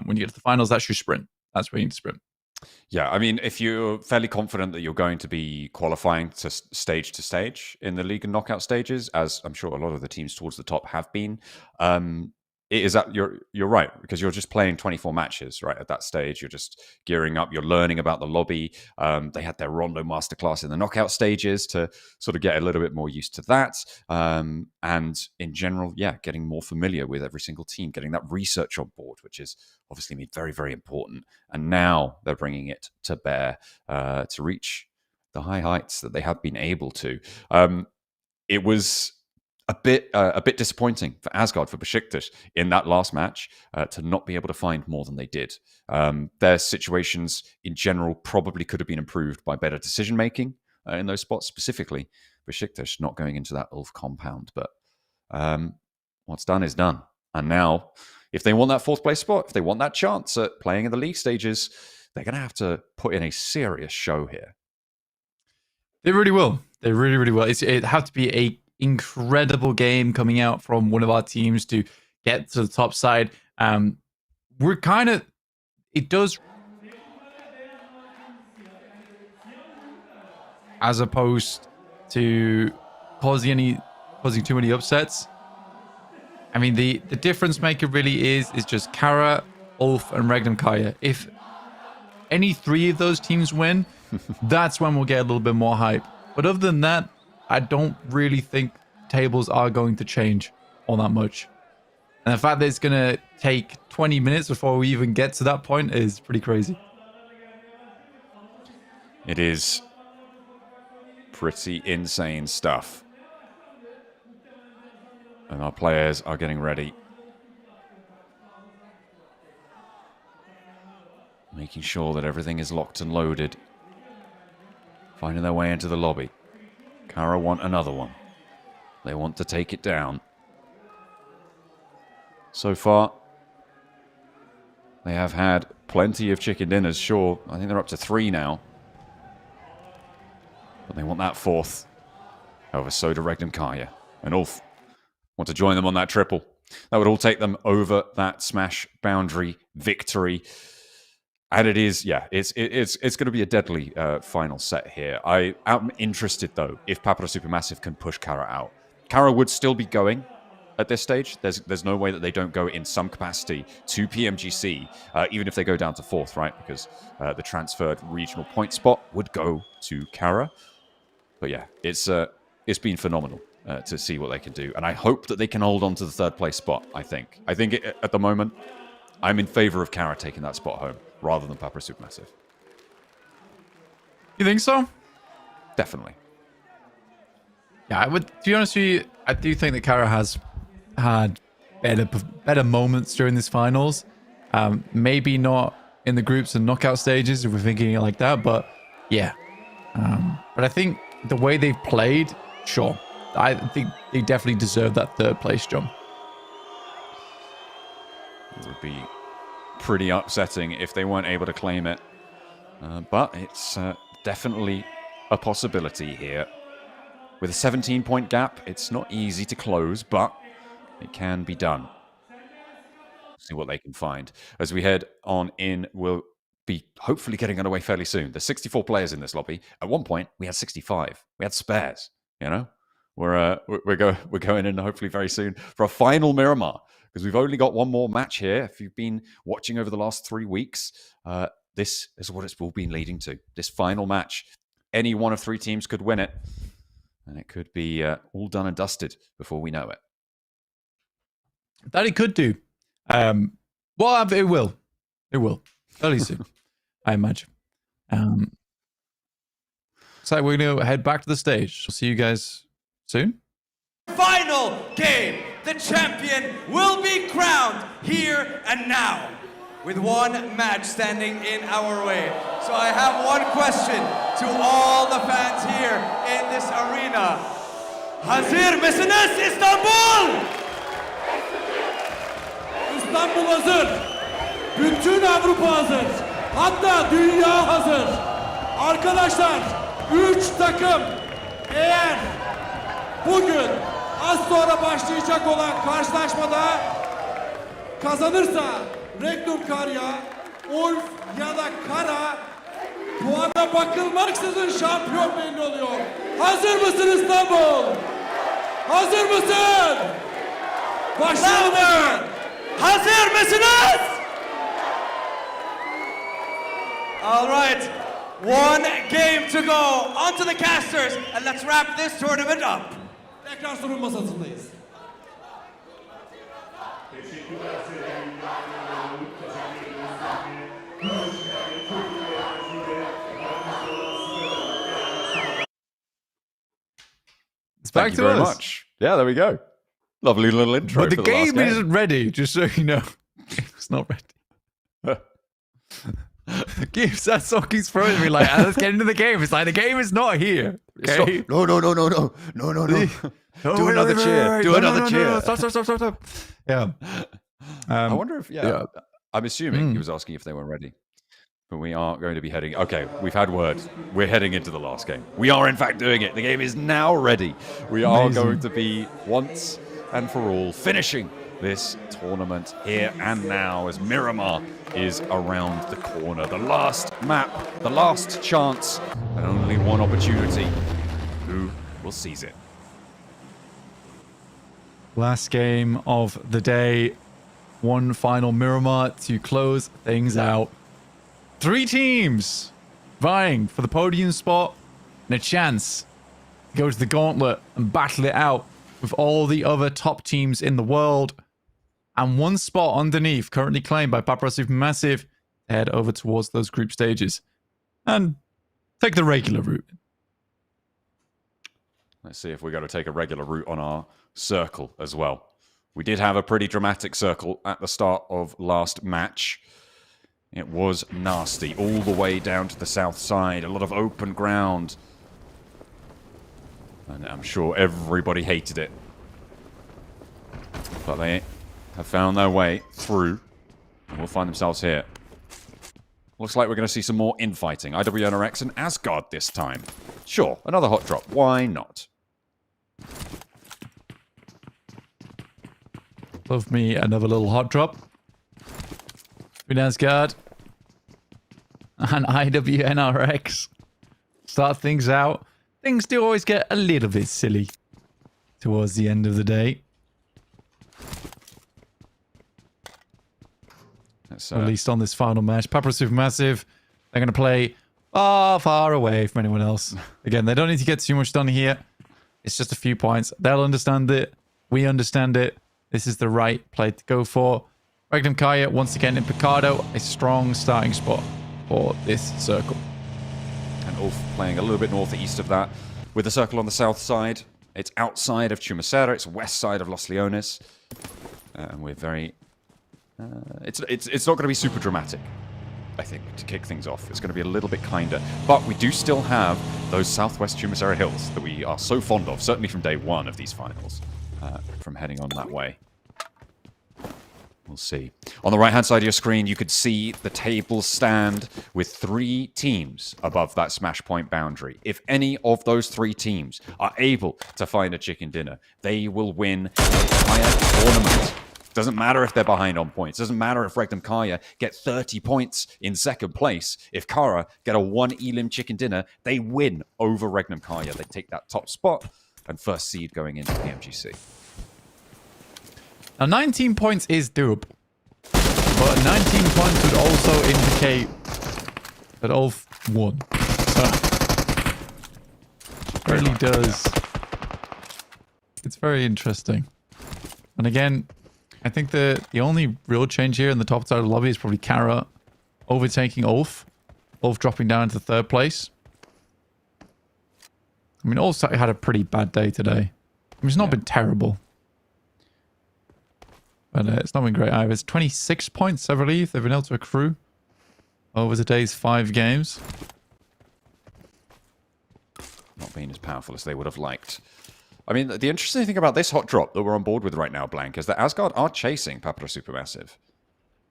When you get to the finals, that's your sprint. That's where you need to sprint. Yeah, I mean, if you're fairly confident that you're going to be qualifying to stage in the league and knockout stages, as I'm sure a lot of the teams towards the top have been, it is that you're right, because you're just playing 24 matches right at that stage. You're just gearing up. You're learning about the lobby. They had their Rondo masterclass in the knockout stages to sort of get a little bit more used to that. And in general, yeah, getting more familiar with every single team, getting that research on board, which is obviously very, very important. And now they're bringing it to bear to reach the high heights that they have been able to. It was a bit disappointing for Asgard, for Beşiktaş in that last match to not be able to find more than they did. Their situations in general probably could have been improved by better decision making in those spots, specifically Beşiktaş not going into that ULF compound. But what's done is done. And now, if they want that 4th place spot, if they want that chance at playing in the league stages, they're going to have to put in a serious show here. They really will. They really, really will. It has to be a incredible game coming out from one of our teams to get to the top side. We're kind of, it does, as opposed to causing too many upsets. I mean, the difference maker really is just Carya, ULF, and Regnum Carya. If any 3 of those teams win, that's when we'll get a little bit more hype. But other than that, I don't really think tables are going to change all that much. And the fact that it's going to take 20 minutes before we even get to that point is pretty crazy. It is pretty insane stuff. And our players are getting ready. Making sure that everything is locked and loaded. Finding their way into the lobby. Carya want another one. They want to take it down. So far, they have had plenty of chicken dinners, sure. I think they're up to 3 now. But they want that 4th. However, so do Regnum Carya. And ULF want to join them on that triple. That would all take them over that Smash boundary victory. And it is, yeah, it's going to be a deadly final set here. I'm interested, though, if Papara SuperMassive can push Carya out. Carya would still be going at this stage. There's no way that they don't go in some capacity to PMGC, even if they go down to 4th, right? Because the transferred regional point spot would go to Carya. But yeah, it's been phenomenal to see what they can do. And I hope that they can hold on to the 3rd place spot, I think. At the moment, I'm in favor of Carya taking that spot home rather than Papara SuperMassive. You think so? Definitely. Yeah, to be honest with you, I do think that Carya has had better moments during these finals. Maybe not in the groups and knockout stages if we're thinking like that, but yeah. But I think the way they've played, sure. I think they definitely deserve that 3rd place jump. It would be pretty upsetting if they weren't able to claim it. But it's definitely a possibility here. With a 17-point gap, it's not easy to close, but it can be done. See what they can find. As we head on in, we'll be hopefully getting underway fairly soon. There's 64 players in this lobby. At one point, we had 65. We had spares, you know? We're going in hopefully very soon for a final Miramar, because we've only got one more match here. If you've been watching over the last 3 weeks, this is what it's all been leading to. This final match. Any one of 3 teams could win it, and it could be all done and dusted before we know it. That it could do. Well, it will. It will. Fairly soon, I imagine. So we're going to head back to the stage. We'll see you guys soon. Final game. The champion will be crowned here and now, with one match standing in our way. So I have one question to all the fans here in this arena. Hazır mısınız İstanbul? İstanbul hazır. Bütün Avrupa hazır. Hatta dünya hazır. Arkadaşlar 3 takım eğer bugün az sonra başlayacak olan karşılaşmada kazanırsa Regnum Carya, ULF ya da Kara puana bakılmaksızın şampiyon belli oluyor. Hazır mısın İstanbul? Hazır mısın? Başlayalım. Hazır mısınız? All right, one game to go. On to the casters, and let's wrap this tournament up. Tekrar sorun masasındayız. It's back Thank to you very us. much. Yeah, there we go. Lovely little intro. But the for the last game isn't ready, just so you know. It's not ready. Gibbs, that song keeps throwing me like, let's get into the game. It's like, the game is not here. Okay? No. Do another cheer. Do another cheer. Stop. Yeah. I wonder if, I'm assuming he was asking if they were ready. But we are going to be heading... Okay, we've had word. We're heading into the last game. We are, in fact, doing it. The game is now ready. We are going to be, once and for all, finishing this tournament here and now as Miramar is around the corner. The last map, the last chance, and only one opportunity. Who will seize it? Last game of the day. One final Miramar to close things out. 3 teams vying for the podium spot and a chance to go to the gauntlet and battle it out with all the other top teams in the world. And 1 spot underneath, currently claimed by Papara SuperMassive, to head over towards those group stages and take the regular route. Let's see if we're going to take a regular route on our circle as well. We did have a pretty dramatic circle at the start of last match. It was nasty, all the way down to the south side. A lot of open ground. And I'm sure everybody hated it. But they have found their way through. And will find themselves here. Looks like we're going to see some more infighting. IWNRX and Asgard this time. Sure, another hot drop. Why not? Love me another little hot drop. With Asgard and IWNRX. Start things out. Things do always get a little bit silly towards the end of the day. At least on this final match. Papara SuperMassive, they're going to play far away from anyone else. Again, they don't need to get too much done here. It's just a few points. They'll understand it. We understand it. This is the right play to go for. Regnum Carya, once again in Picardo, a strong starting spot for this circle. And ULF playing a little bit northeast of that. With the circle on the south side, it's outside of Pmsl, it's west side of Los Leones. And we're very... it's not going to be super dramatic, I think, to kick things off. It's going to be a little bit kinder. But we do still have those southwest Pmsl hills that we are so fond of, certainly from day one of these finals, from heading on that way. We'll see. On the right-hand side of your screen, you could see the table stand with 3 teams above that smash point boundary. If any of those 3 teams are able to find a chicken dinner, they will win the entire tournament. Doesn't matter if they're behind on points. Doesn't matter if Regnum Carya get 30 points in second place. If Carya get a 1 elim chicken dinner, they win over Regnum Carya. They take that top spot and first seed going into PMGC. Now, 19 points is doable. But 19 points would also indicate that ULF won. So, it really does. It's very interesting. And again, I think the only real change here in the top side of the lobby is probably Carya overtaking ULF. ULF dropping down into 3rd place. I mean, ULF had a pretty bad day today. I mean, it's not been terrible. But it's not been great either. It's 26 points, I believe, they've been able to accrue over today's 5 games. Not being as powerful as they would have liked. I mean, the interesting thing about this hot drop that we're on board with right now, Blank, is that Asgard are chasing Papara SuperMassive.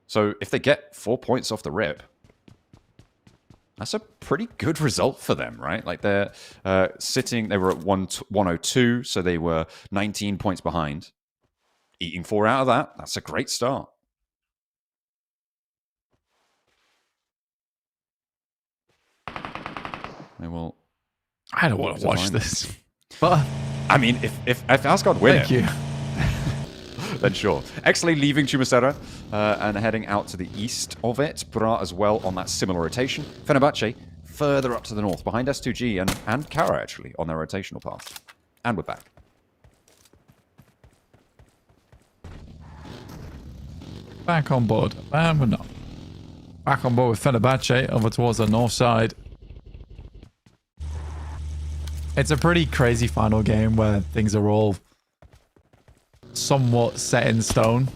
So if they get 4 points off the rip, that's a pretty good result for them, right? Like they're sitting, they were at 102, so they were 19 points behind. Eating 4 out of that, that's a great start. They will. I don't want to watch this. But I mean, if Asgard win thank you. Then sure. XSLAY leaving Pmsl and heading out to the east of it. Bra as well on that similar rotation. Fenerbahçe further up to the north behind S2G and Carya actually on their rotational path. And we're back. Back on board. And we're not. Back on board with Fenerbahçe over towards the north side. It's a pretty crazy final game where things are all somewhat set in stone.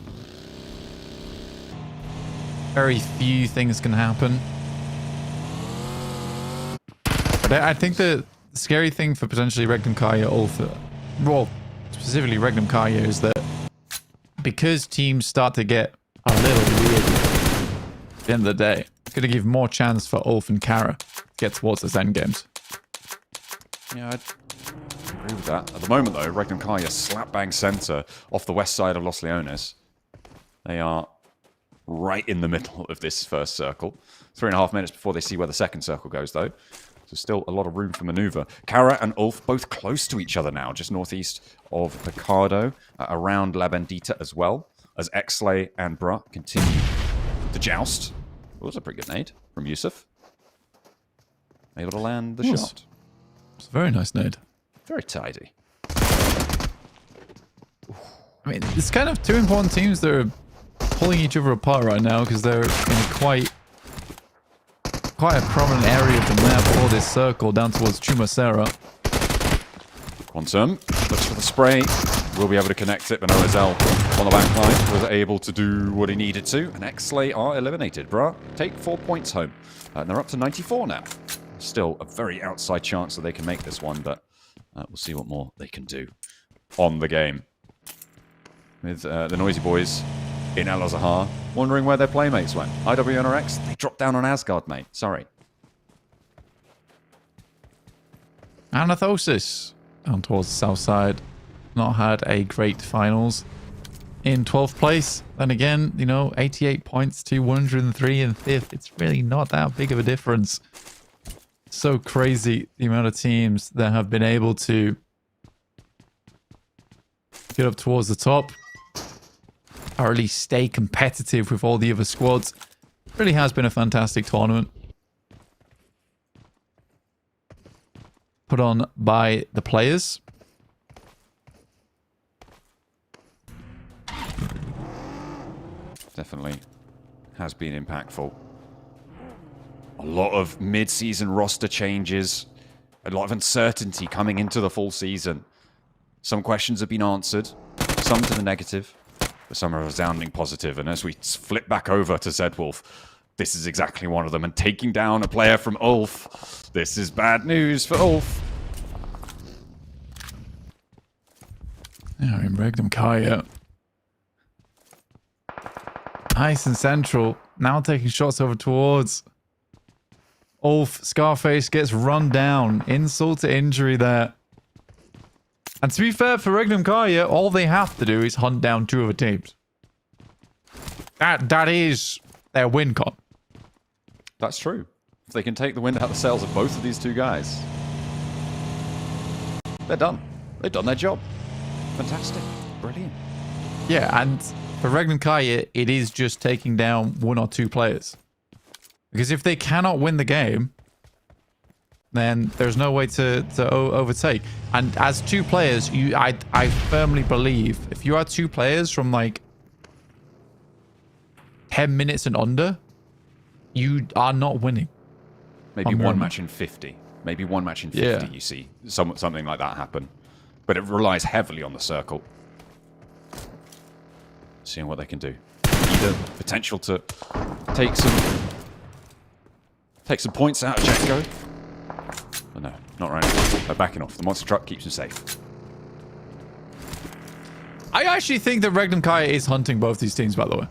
Very few things can happen. But I think the scary thing for potentially Regnum Carya, well, specifically Regnum Carya, is that because teams start to get a little weird at the end of the day, it's going to give more chance for ULF and Carya to get towards those end games. Yeah, I'd agree with that. At the moment, though, Regnum Carya slap bang center off the west side of Los Leones. They are right in the middle of this first circle. 3.5 minutes before they see where the second circle goes, though. So still a lot of room for maneuver. Carya and ULF both close to each other now, just northeast of Picardo, around La Bendita as well, as XSLAY and Bra continue to joust. It was a pretty good nade from Yusuf. Able to land the shot. It's a very nice nade. Very tidy. I mean, it's kind of 2 important teams that are pulling each other apart right now because they're in quite a prominent area of the map for this circle down towards Pmsl. Quantum looks for the spray. Will be able to connect it, but Nozel on the back line was able to do what he needed to. And XSLAY are eliminated. Bra take 4 points home. And they're up to 94 now. Still a very outside chance that they can make this one, but we'll see what more they can do on the game. With the Noisy Boys in Al Azhar, wondering where their playmates went. IWNRX, they dropped down on Asgard, mate. Sorry. Anorthosis down towards the south side. Not had a great finals. In 12th place, then again, you know, 88 points to 103 in 5th. It's really not that big of a difference. So crazy the amount of teams that have been able to get up towards the top, or at least stay competitive with all the other squads. Really has been a fantastic tournament. Put on by the players. Definitely has been impactful. A lot of mid-season roster changes. A lot of uncertainty coming into the full season. Some questions have been answered. Some to the negative. But some are resounding positive. And as we flip back over to Zedwolf, this is exactly one of them. And taking down a player from ULF. This is bad news for ULF. Yeah, in Regnum Carya. Nice and central. Now taking shots over towards Ulf. Scarface gets run down. Insult to injury there. And to be fair for Regnum Carya, all they have to do is hunt down 2 other teams. That is their win con. That's true. If they can take the wind out of the sails of both of these 2 guys, they're done. They've done their job. Fantastic. Brilliant. Yeah, and for Regnum Carya, it is just taking down 1 or 2 players. Because if they cannot win the game, then there's no way to overtake. And as 2 players, I firmly believe if you are 2 players from like 10 minutes and under, you are not winning. Maybe 1 match in 50. Maybe 1 match in 50 you see something like that happen. But it relies heavily on the circle. Seeing what they can do. Either potential to take some points out of Jetgo. Oh, no, not right now. They're backing off. The monster truck keeps them safe. I actually think that Regnum Carya is hunting both these teams, by the way.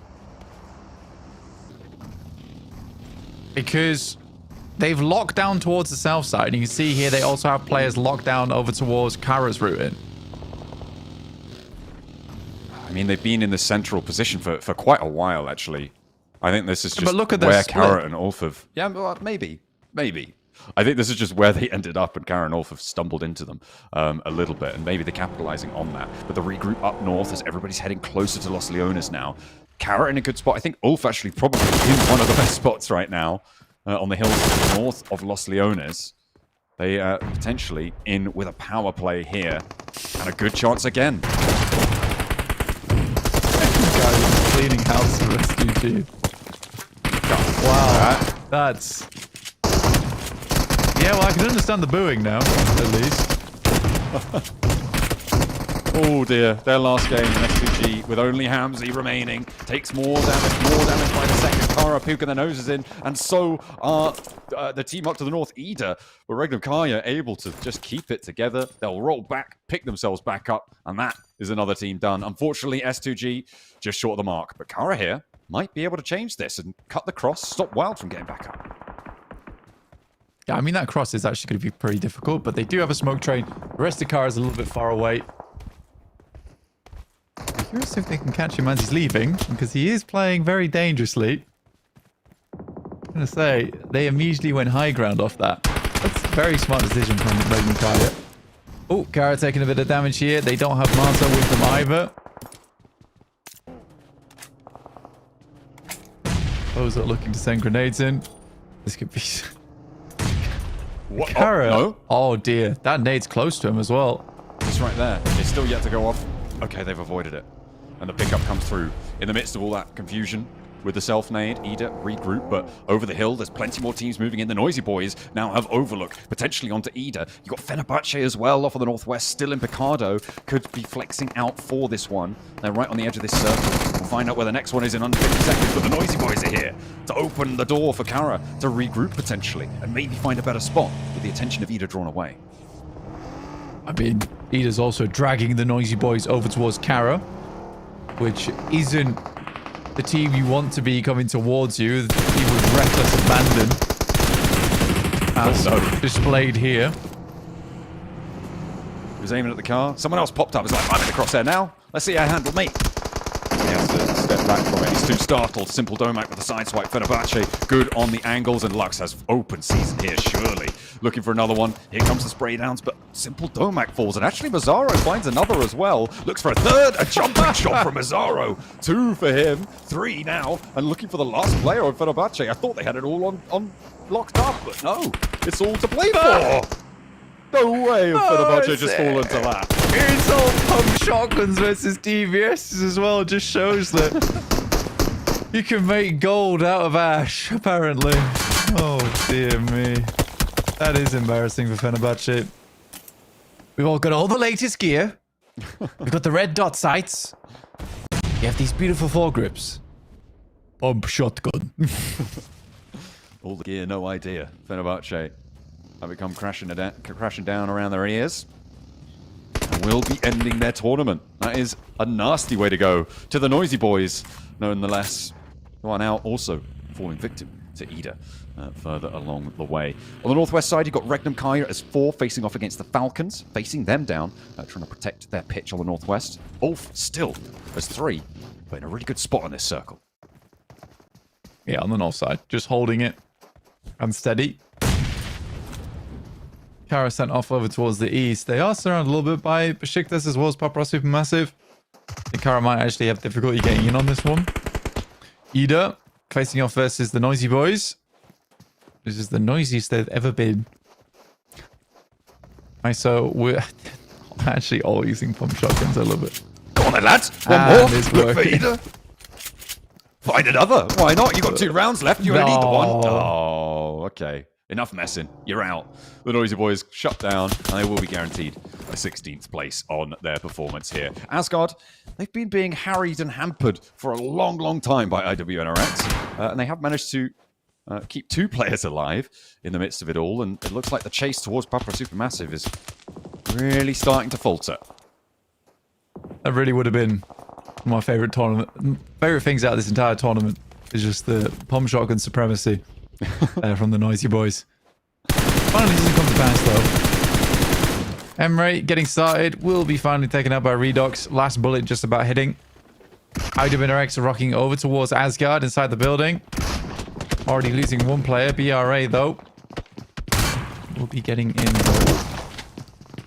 Because they've locked down towards the south side. And you can see here they also have players locked down over towards Carya's route in. I mean, they've been in this central position for quite a while, actually. I think this is just but look at where split. Carya and Ulf have... Yeah, well, maybe. I think this is just where they ended up, and Carya and Ulf have stumbled into them a little bit, and maybe they're capitalizing on that. But the regroup up north as everybody's heading closer to Los Leones now. Carya in a good spot. I think Ulf actually probably in one of the best spots right now on the hills north of Los Leones. They potentially in with a power play here, and a good chance again. Guys, cleaning house for S2G. Wow, that's... Yeah, well, I can understand the booing now, at least. Oh dear, their last game in S2G with only Hamzy remaining. Takes more damage by the second. Carya puking their noses in, and so are the team up to the north, Ida. But Regnum Carya able to just keep it together. They'll roll back, pick themselves back up, and that is another team done. Unfortunately, S2G just short of the mark. But Carya here might be able to change this and cut the cross, stop Wild from getting back up. Yeah, I mean, that cross is actually going to be pretty difficult, but they do have a smoke train. The rest of the car is a little bit far away. I'm curious if they can catch him as he's leaving, because he is playing very dangerously. I'm going to say, they immediately went high ground off that. That's a very smart decision from Regnum Carya. Oh, Carya taking a bit of damage here. They don't have Marta with them either. Those are looking to send grenades in. This could be... What? Carya. Oh, no. Oh dear, that nade's close to him as well. It's right there. It's still yet to go off. Okay, they've avoided it. And the pickup comes through. In the midst of all that confusion with the self-nade, Ida regroup, but over the hill, there's plenty more teams moving in. The NoisyBoys now have Overlook, potentially onto Ida. You've got Fenerbahçe as well, off of the northwest, still in Picardo. Could be flexing out for this one. They're right on the edge of this circle. We'll find out where the next one is in under 50 seconds, but the NoisyBoys are here to open the door for Carya to regroup potentially, and maybe find a better spot with the attention of Ida drawn away. I mean, Ida's also dragging the NoisyBoys over towards Carya, which isn't the team you want to be coming towards you. The team with reckless abandon, as displayed here. He was aiming at the car. Someone else popped up. It's like, I'm in the crosshair now. Let's see how I handle me. He has to step back from it. He's too startled. Simple Domac with the side swipe. Fenerbahçe good on the angles, and Lux has open season here, surely. Looking for another one. Here comes the spray downs, but Simple Domac falls. And actually, Mazzaro finds another as well. Looks for a third. A jumping shot from Mazzaro. 2 for him. 3 now. And looking for the last player on Fenerbahçe. I thought they had it all on locked up, but no. It's all to play for. No way have Fenerbahçe just fallen to that. It's all pump shotguns versus DVS as well. Just shows that you can make gold out of ash, apparently. Oh, dear me. That is embarrassing for Fenerbahçe. We've all got all the latest gear. We've got the red dot sights. You have these beautiful foregrips. Pump shotgun. All the gear, no idea. Fenerbahçe have become crashing down around their ears. And will be ending their tournament. That is a nasty way to go. To the NoisyBoys, nonetheless. who are now also falling victim to Ida further along the way. On the northwest side, you've got Regnum Carya as 4 facing off against the Falcons, facing them down, trying to protect their pitch on the northwest. ULF still as 3, but in a really good spot on this circle. Yeah, on the north side, just holding it and steady. Carya sent off over towards the east. They are surrounded a little bit by Beşiktaş as well as Papara SuperMassive. I think Carya might actually have difficulty getting in on this one. Ida facing off versus the TheNoisyBoys. This is the noisiest they've ever been. Right, so we're actually all using pump shotguns a little bit. Go on then, lads. One more. Look for Ida. Find another. Why not? You got 2 rounds left. You only need the one. Oh, okay. Enough messing. You're out. The TheNoisyBoys shut down, and they will be guaranteed a 16th place on their performance here. Asgard, they've been being harried and hampered for a long, long time by IWNRX, and they have managed to keep 2 players alive in the midst of it all, and it looks like the chase towards Papara SuperMassive is really starting to falter. That really would have been my favorite things out of this entire tournament. Is just the pump shotgun supremacy from the TheNoisyBoys. Finally doesn't come to pass though. Emre getting started will be finally taken out by Redox. Last bullet just about hitting. IWNRX are rocking over towards Asgard inside the building. Already losing 1 player. BRA though will be getting in.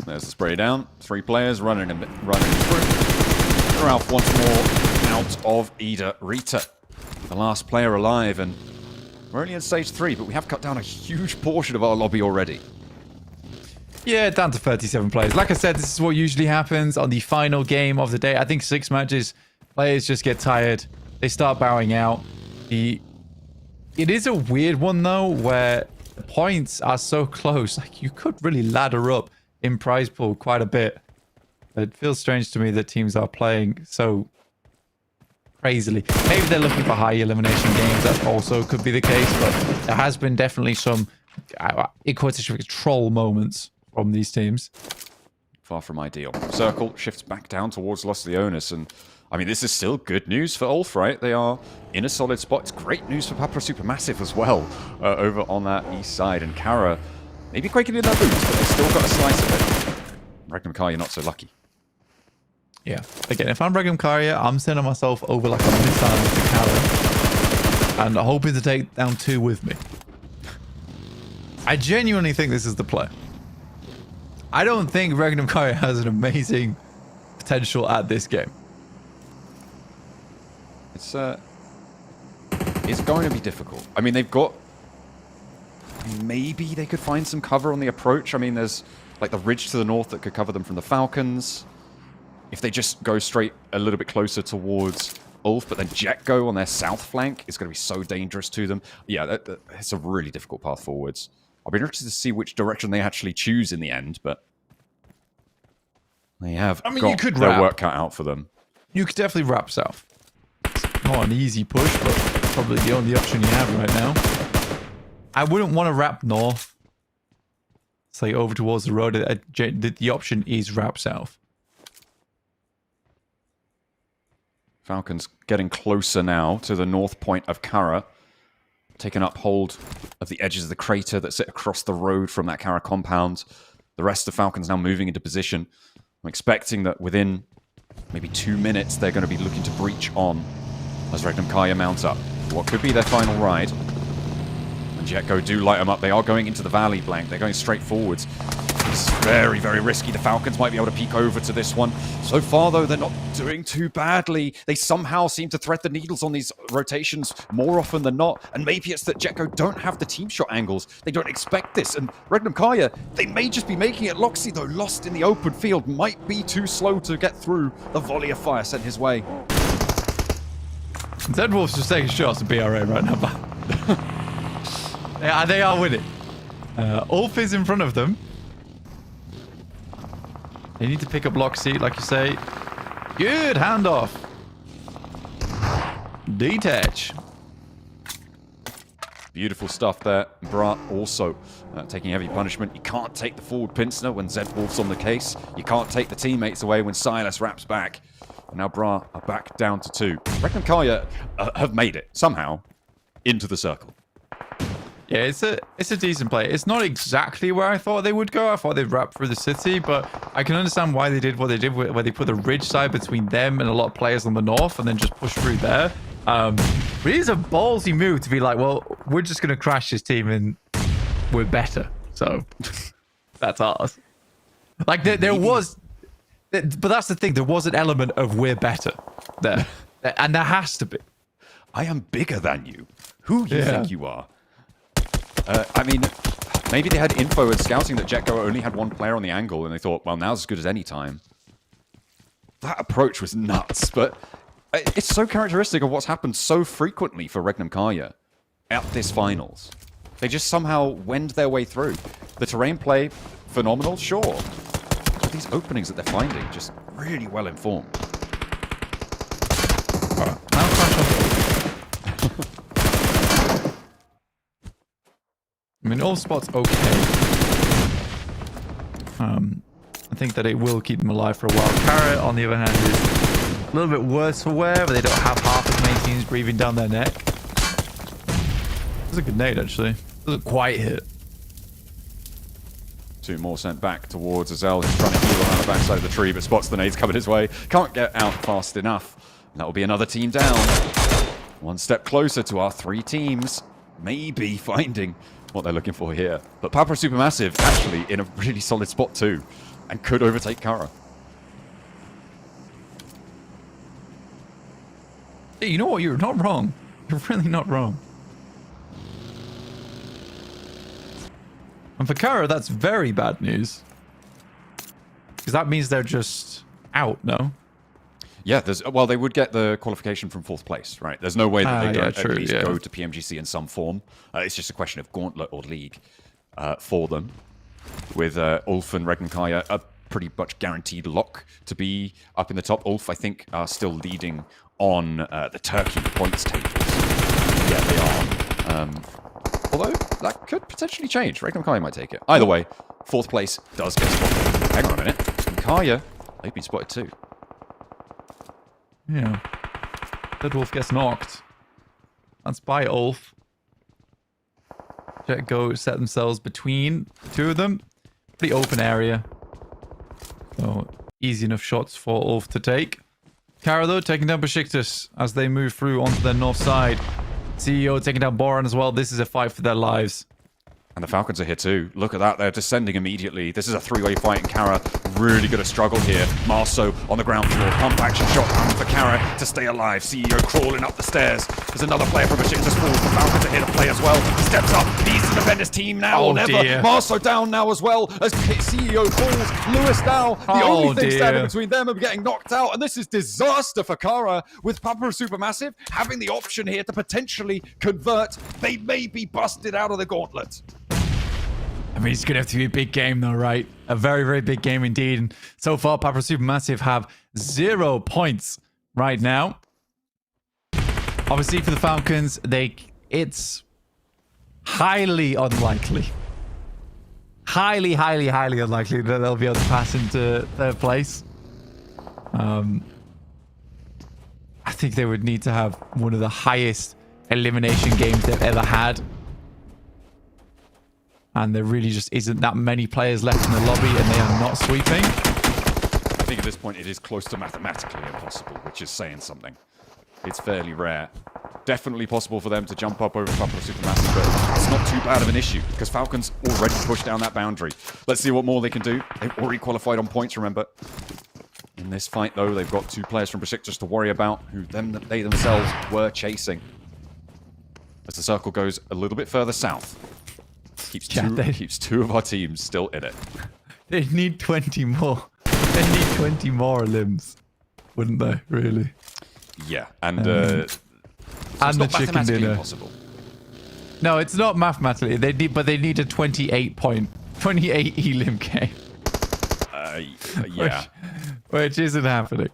There's the spray down. 3 players running through. Ralph once more out of Ida Rita. The last player alive, and we're only in stage 3, but we have cut down a huge portion of our lobby already. Yeah, down to 37 players. Like I said, this is what usually happens on the final game of the day. I think 6 matches, players just get tired. They start bowing out. It is a weird one, though, where the points are so close. Like, you could really ladder up in prize pool quite a bit. It feels strange to me that teams are playing so crazily. Maybe they're looking for high elimination games. That also could be the case, but there has been definitely some troll moments from these teams. Far from ideal. Circle shifts back down towards Los Leones, and I mean, this is still good news for ULF, right? They are in a solid spot. It's great news for Papara SuperMassive as well, over on that east side. And Carya, maybe quaking in their boots, but they've still got a slice of it. Regnum Carya not so lucky. Yeah. Again, if I'm Regnum Carya, I'm sending myself over like a missile to Carya and hoping to take down 2 with me. I genuinely think this is the play. I don't think Regnum Carya has an amazing potential at this game. It's going to be difficult. I mean, they've got... Maybe they could find some cover on the approach. I mean, there's like the ridge to the north that could cover them from the Falcons. If they just go straight a little bit closer towards ULF, but then Jetgo on their south flank is going to be so dangerous to them. Yeah, it's a really difficult path forwards. I'll be interested to see which direction they actually choose in the end, but they have got their work cut out for them. You could definitely wrap south. It's not an easy push, but probably the only option you have right now. I wouldn't want to wrap north. It's like over towards the road. The option is wrap south. Falcons getting closer now to the north point of Carya, taking up hold of the edges of the crater that sit across the road from that Carya compound. The rest of Falcons now moving into position. I'm expecting that within maybe 2 minutes, they're going to be looking to breach on as Regnum Carya mounts up. What could be their final ride. And Jetgo do light them up. They are going into the valley blank. They're going straight forwards. It's very, very risky. The Falcons might be able to peek over to this one. So far, though, they're not doing too badly. They somehow seem to thread the needles on these rotations more often than not. And maybe it's that Jetgo don't have the team shot angles. They don't expect this. And Regnum Carya, they may just be making it. Loxy, though, lost in the open field, might be too slow to get through the volley of fire sent his way. Zedwolf's just taking shots at BRA right now, but yeah, they are winning. ULF is in front of them. They need to pick up Loxy, like you say. Good handoff. Detach. Beautiful stuff there. Brat also taking heavy punishment. You can't take the forward pincer when Zedwolf's on the case. You can't take the teammates away when Silas wraps back. Now Bra are back down to 2. Regnum Carya have made it, somehow, into the circle. Yeah, it's a decent play. It's not exactly where I thought they would go. I thought they'd wrap through the city, but I can understand why they did what they did, where they put the ridge side between them and a lot of players on the north, and then just push through there. But it is a ballsy move to be like, well, we're just going to crash this team and we're better. So that's ours. Like there was, but that's the thing. There was an element of we're better there, and there has to be. I am bigger than you. Who do you think you are? I mean, maybe they had info and scouting that Jetgo only had one player on the angle, and they thought, well, now's as good as any time. That approach was nuts, but it's so characteristic of what's happened so frequently for Regnum Carya at this finals. They just somehow wend their way through. The terrain play, phenomenal, sure. But these openings that they're finding, just really well informed. I mean, all spots okay. I think that it will keep them alive for a while. Carya, on the other hand, is a little bit worse for wear, but they don't have half as many teams breathing down their neck. That's a good nade, actually. Doesn't quite hit. 2 more sent back towards Azel. He's trying to heal around the backside of the tree, but spots the nades coming his way. Can't get out fast enough. And that will be another team down. One step closer to our 3 teams maybe finding what they're looking for here. But Papara SuperMassive actually in a really solid spot too, and could overtake Carya. Hey, you know what? You're not wrong. You're really not wrong. And for Carya, that's very bad news. Because that means they're just out, no? Yeah, well, they would get the qualification from 4th place, right? There's no way that they don't at least go to PMGC in some form. It's just a question of gauntlet or league for them. With ULF and Regnum Carya a pretty much guaranteed lock to be up in the top. ULF, I think, are still leading on the Turkey points tables. Yeah, they are. Although, that could potentially change. Regnum Carya might take it. Either way, 4th place does get spotted. Hang on a minute. And Carya, they've been spotted too. Yeah. Dead Wolf gets knocked. That's by ULF. Jetgo set themselves between the 2 of them. Pretty open area. So, easy enough shots for ULF to take. Carya, though, taking down Beşiktaş as they move through onto their north side. CEO taking down Boran as well. This is a fight for their lives. And the Falcons are here too. Look at that, they're descending immediately. This is a 3-way fight, and Carya really going to struggle here. Marceau on the ground floor. Pump action shot coming for Carya to stay alive. CEO crawling up the stairs. There's another player from Beşiktaş falls. The Falcons are here to play as well. He steps up. Needs to defend his team now or never. Dear. Marceau down now as well as CEO falls. Lewis now. The only thing standing between them are getting knocked out. And this is disaster for Carya with Papara SuperMassive having the option here to potentially convert. They may be busted out of the gauntlet. I mean, it's going to have to be a big game, though, right? A very, very big game indeed. And so far, Papara SuperMassive have 0 points right now. Obviously, for the Falcons, it's highly unlikely. Highly, highly, highly unlikely that they'll be able to pass into 3rd place. I think they would need to have one of the highest elimination games they've ever had. And there really just isn't that many players left in the lobby, and they are not sweeping. I think at this point it is close to mathematically impossible, which is saying something. It's fairly rare. Definitely possible for them to jump up over Papara SuperMassive, but it's not too bad of an issue, because Falcons already pushed down that boundary. Let's see what more they can do. They've already qualified on points, remember. In this fight, though, they've got 2 players from Beşiktaş to worry about, who they themselves were chasing. As the circle goes a little bit further south. Keeps 2 of our teams still in it. They need 20 more. They need 20 more limbs, wouldn't they? Really? Yeah, and the chicken dinner. Impossible. No, it's not mathematically. They need a 28 elim game. Yeah, which isn't happening.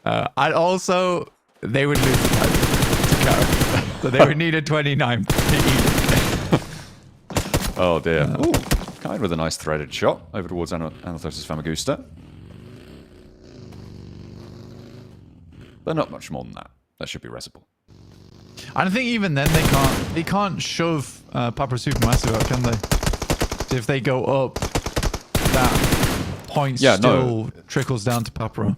And also, they would lose the time to Carya. So they would need a 29 elim. Oh dear. Ooh, kind with a nice threaded shot over towards Anorthosis Famagusta. but not much more than that. That should be resible. I don't think even then they can't shove Papara SuperMassive out, can they? If they go up, that point still trickles down to Papara.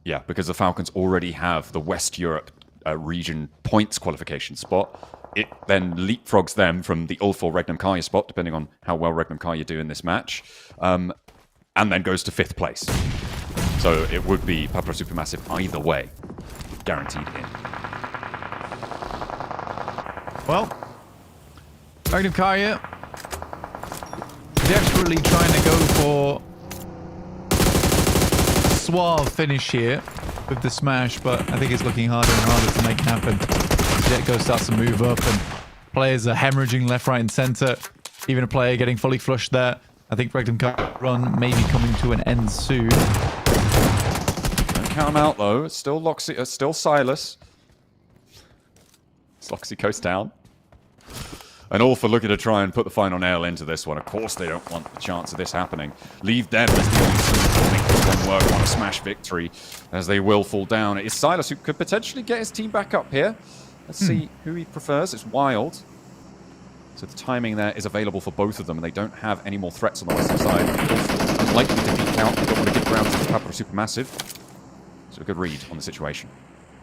Yeah, because the Falcons already have the West Europe region points qualification spot. It then leapfrogs them from the ULF or Regnum Carya spot, depending on how well Regnum Carya do in this match, and then goes to 5th place. So it would be Papara SuperMassive either way, guaranteed in. Well, Regnum Carya desperately trying to go for a suave finish here with the smash, but I think it's looking harder and harder to make happen. Jetgo starts to move up and players are hemorrhaging left, right and center. Even a player getting fully flushed there. I think Regnum Carya run may be coming to an end soon. Don't count him out though. It's still Loxy, still Silas. Loxy coast down. And all for looking to try and put the final nail into this one. Of course they don't want the chance of this happening. Leave them as the only solution to make this one work. Want a smash victory as they will fall down. It is Silas who could potentially get his team back up here. Let's see who he prefers. It's Wild. So the timing there is available for both of them, and they don't have any more threats on the western side. Unlikely to peek out. They don't want to give ground to the Papara SuperMassive. So a good read on the situation.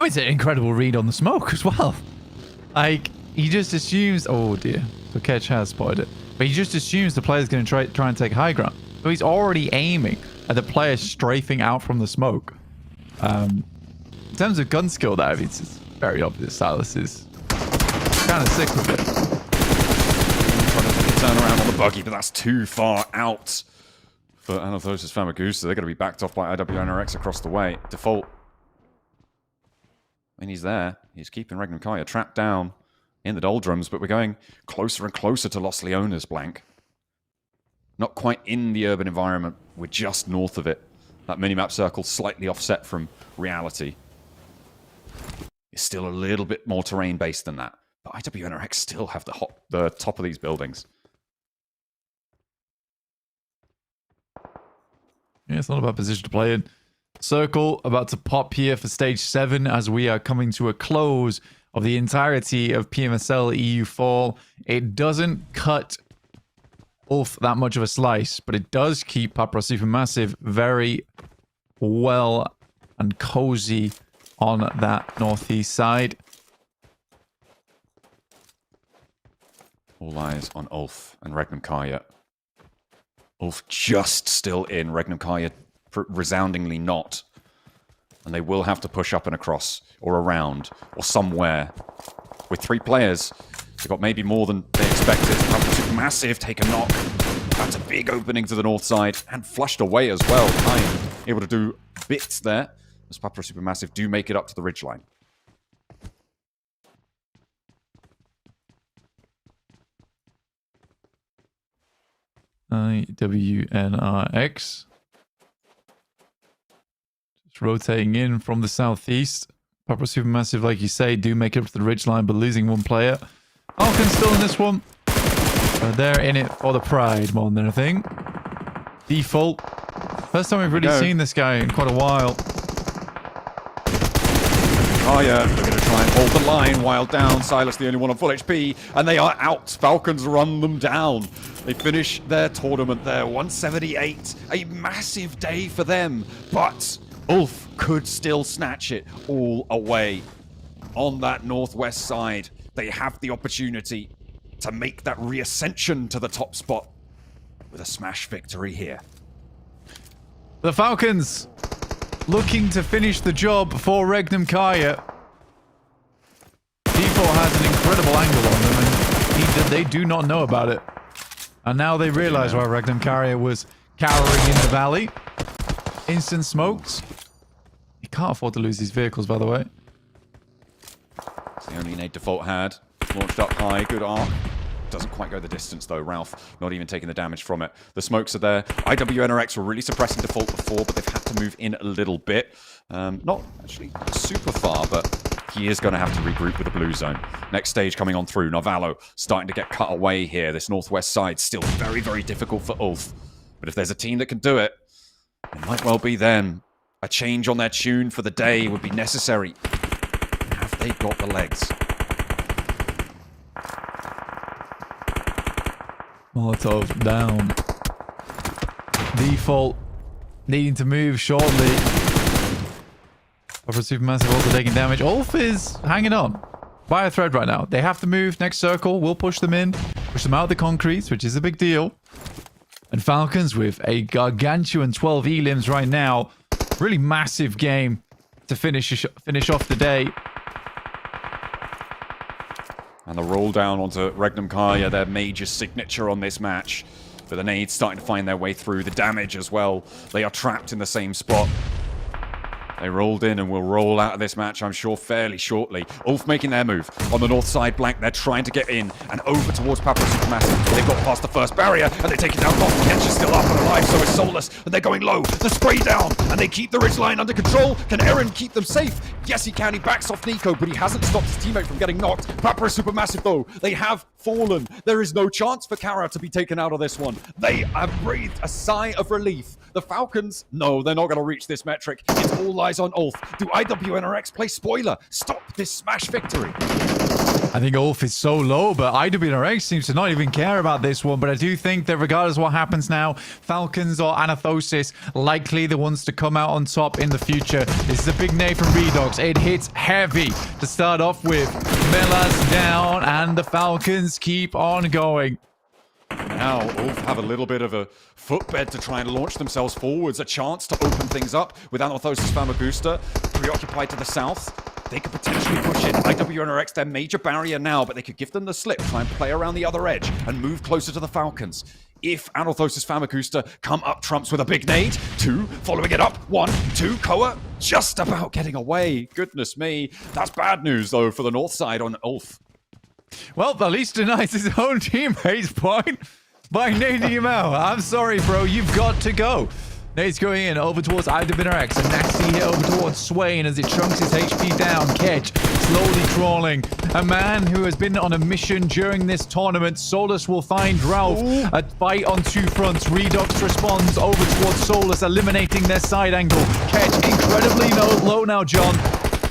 Oh, it's an incredible read on the smoke as well. Like, he just assumes... Oh, dear. So Ketch has spotted it. But he just assumes the player's going to try and take high ground. So he's already aiming at the player strafing out from the smoke. In terms of gun skill, though, it's very obvious Silas is kind of sick with it. Trying to turn around on the buggy, but that's too far out for Anorthosis Famagusta. They're going to be backed off by IWNRX across the way. Default. I mean, he's there. He's keeping Regnum Carya trapped down in the doldrums, but we're going closer and closer to Los Leones blank. Not quite in the urban environment. We're just north of it. That minimap circle slightly offset from reality. It's still a little bit more terrain-based than that. But IWNRX still have the top of these buildings. Yeah, it's not a bad position to play in. Circle about to pop here for stage 7 as we are coming to a close of the entirety of Pmsl EU Fall. It doesn't cut ULF that much of a slice, but it does keep Papara SuperMassive very well and cozy on that northeast side. All eyes on ULF and Regnum Carya. ULF just still in, Regnum Carya resoundingly not. And they will have to push up and across, or around, or somewhere. With 3 players, they've got maybe more than they expected. Papara SuperMassive take a knock. That's a big opening to the north side, and flushed away as well. Time able to do bits there, as Papara SuperMassive do make it up to the ridgeline. IWNRX. Just rotating in from the southeast. Papara SuperMassive, like you say, do make it up to the ridgeline, but losing 1 player. Falcons still in this one. They're in it for the pride more than anything. Default. First time we've really seen this guy in quite a while. Carya, they're going to try and hold the line while down. Silas, the only one on full HP, and they are out. Falcons run them down. They finish their tournament there, 178. A massive day for them, but ULF could still snatch it all away. On that northwest side, they have the opportunity to make that reascension to the top spot with a smash victory here. The Falcons looking to finish the job for Regnum Carya. D4 has an incredible angle on them, and they do not know about it. And now they realize why Regnum Carya was cowering in the valley. Instant smokes. He can't afford to lose these vehicles, by the way. It's the only nade Default had. Launched up high, good arc. Doesn't quite go the distance though. Ralph not even taking the damage from it. The smokes are there. IWNRX were really suppressing Default before, but they've had to move in a little bit. Not actually super far, but he is going to have to regroup with the blue zone. Next stage coming on through. Narvalo starting to get cut away here. This northwest side still very, very difficult for ULF. But if there's a team that can do it, it might well be them. A change on their tune for the day would be necessary. Have they got the legs? Molotov down. Default needing to move shortly. Papara SuperMassive also taking damage. ULF is hanging on by a thread right now. They have to move. Next circle. We'll push them in. Push them out of the concrete, which is a big deal. And Falcons with a gargantuan 12 elims right now. Really massive game to finish off the day. And the roll down onto Regnum Carya, their major signature on this match. But the nades starting to find their way through. The damage as well. They are trapped in the same spot. They rolled in and will roll out of this match, I'm sure, fairly shortly. ULF making their move. On the north side blank, they're trying to get in and over towards Papara SuperMassive. They've got past the first barrier and they're taking down Lost. Ketch is still up and alive, so is Soulless. And they're going low. The spray down and they keep the ridge line under control. Can Eren keep them safe? Yes, he can. He backs off Nico, but he hasn't stopped his teammate from getting knocked. Papara SuperMassive, though, they have fallen. There is no chance for Carya to be taken out of this one. They have breathed a sigh of relief. The Falcons, no, they're not going to reach this metric. It's all lies on ULF. Do IWNRX play spoiler? Stop this smash victory. I think ULF is so low, but IWNRX seems to not even care about this one. But I do think that regardless of what happens now, Falcons or Anorthosis likely the ones to come out on top in the future. This is a big nade from Redox. It hits heavy to start off with. Melas down, and the Falcons keep on going. Now, ULF have a little bit of a footbed to try and launch themselves forwards. A chance to open things up with Anorthosis Famagusta preoccupied to the south. They could potentially push in. IWNRX, their major barrier now, but they could give them the slip, try and play around the other edge and move closer to the Falcons. If Anorthosis Famagusta come up trumps with a big nade, 2, following it up, 1, 2, Koa just about getting away. Goodness me. That's bad news, though, for the north side on ULF. Well, at least denies his own teammates point by nading him out. I'm sorry, bro. You've got to go. Nade's going in over towards IWNRX. A nasty hit over towards Swain as it chunks his HP down. Ketch slowly crawling. A man who has been on a mission during this tournament. Solus will find Ralph. A fight on two fronts. Redox responds over towards Solus, eliminating their side angle. Ketch incredibly low now, John.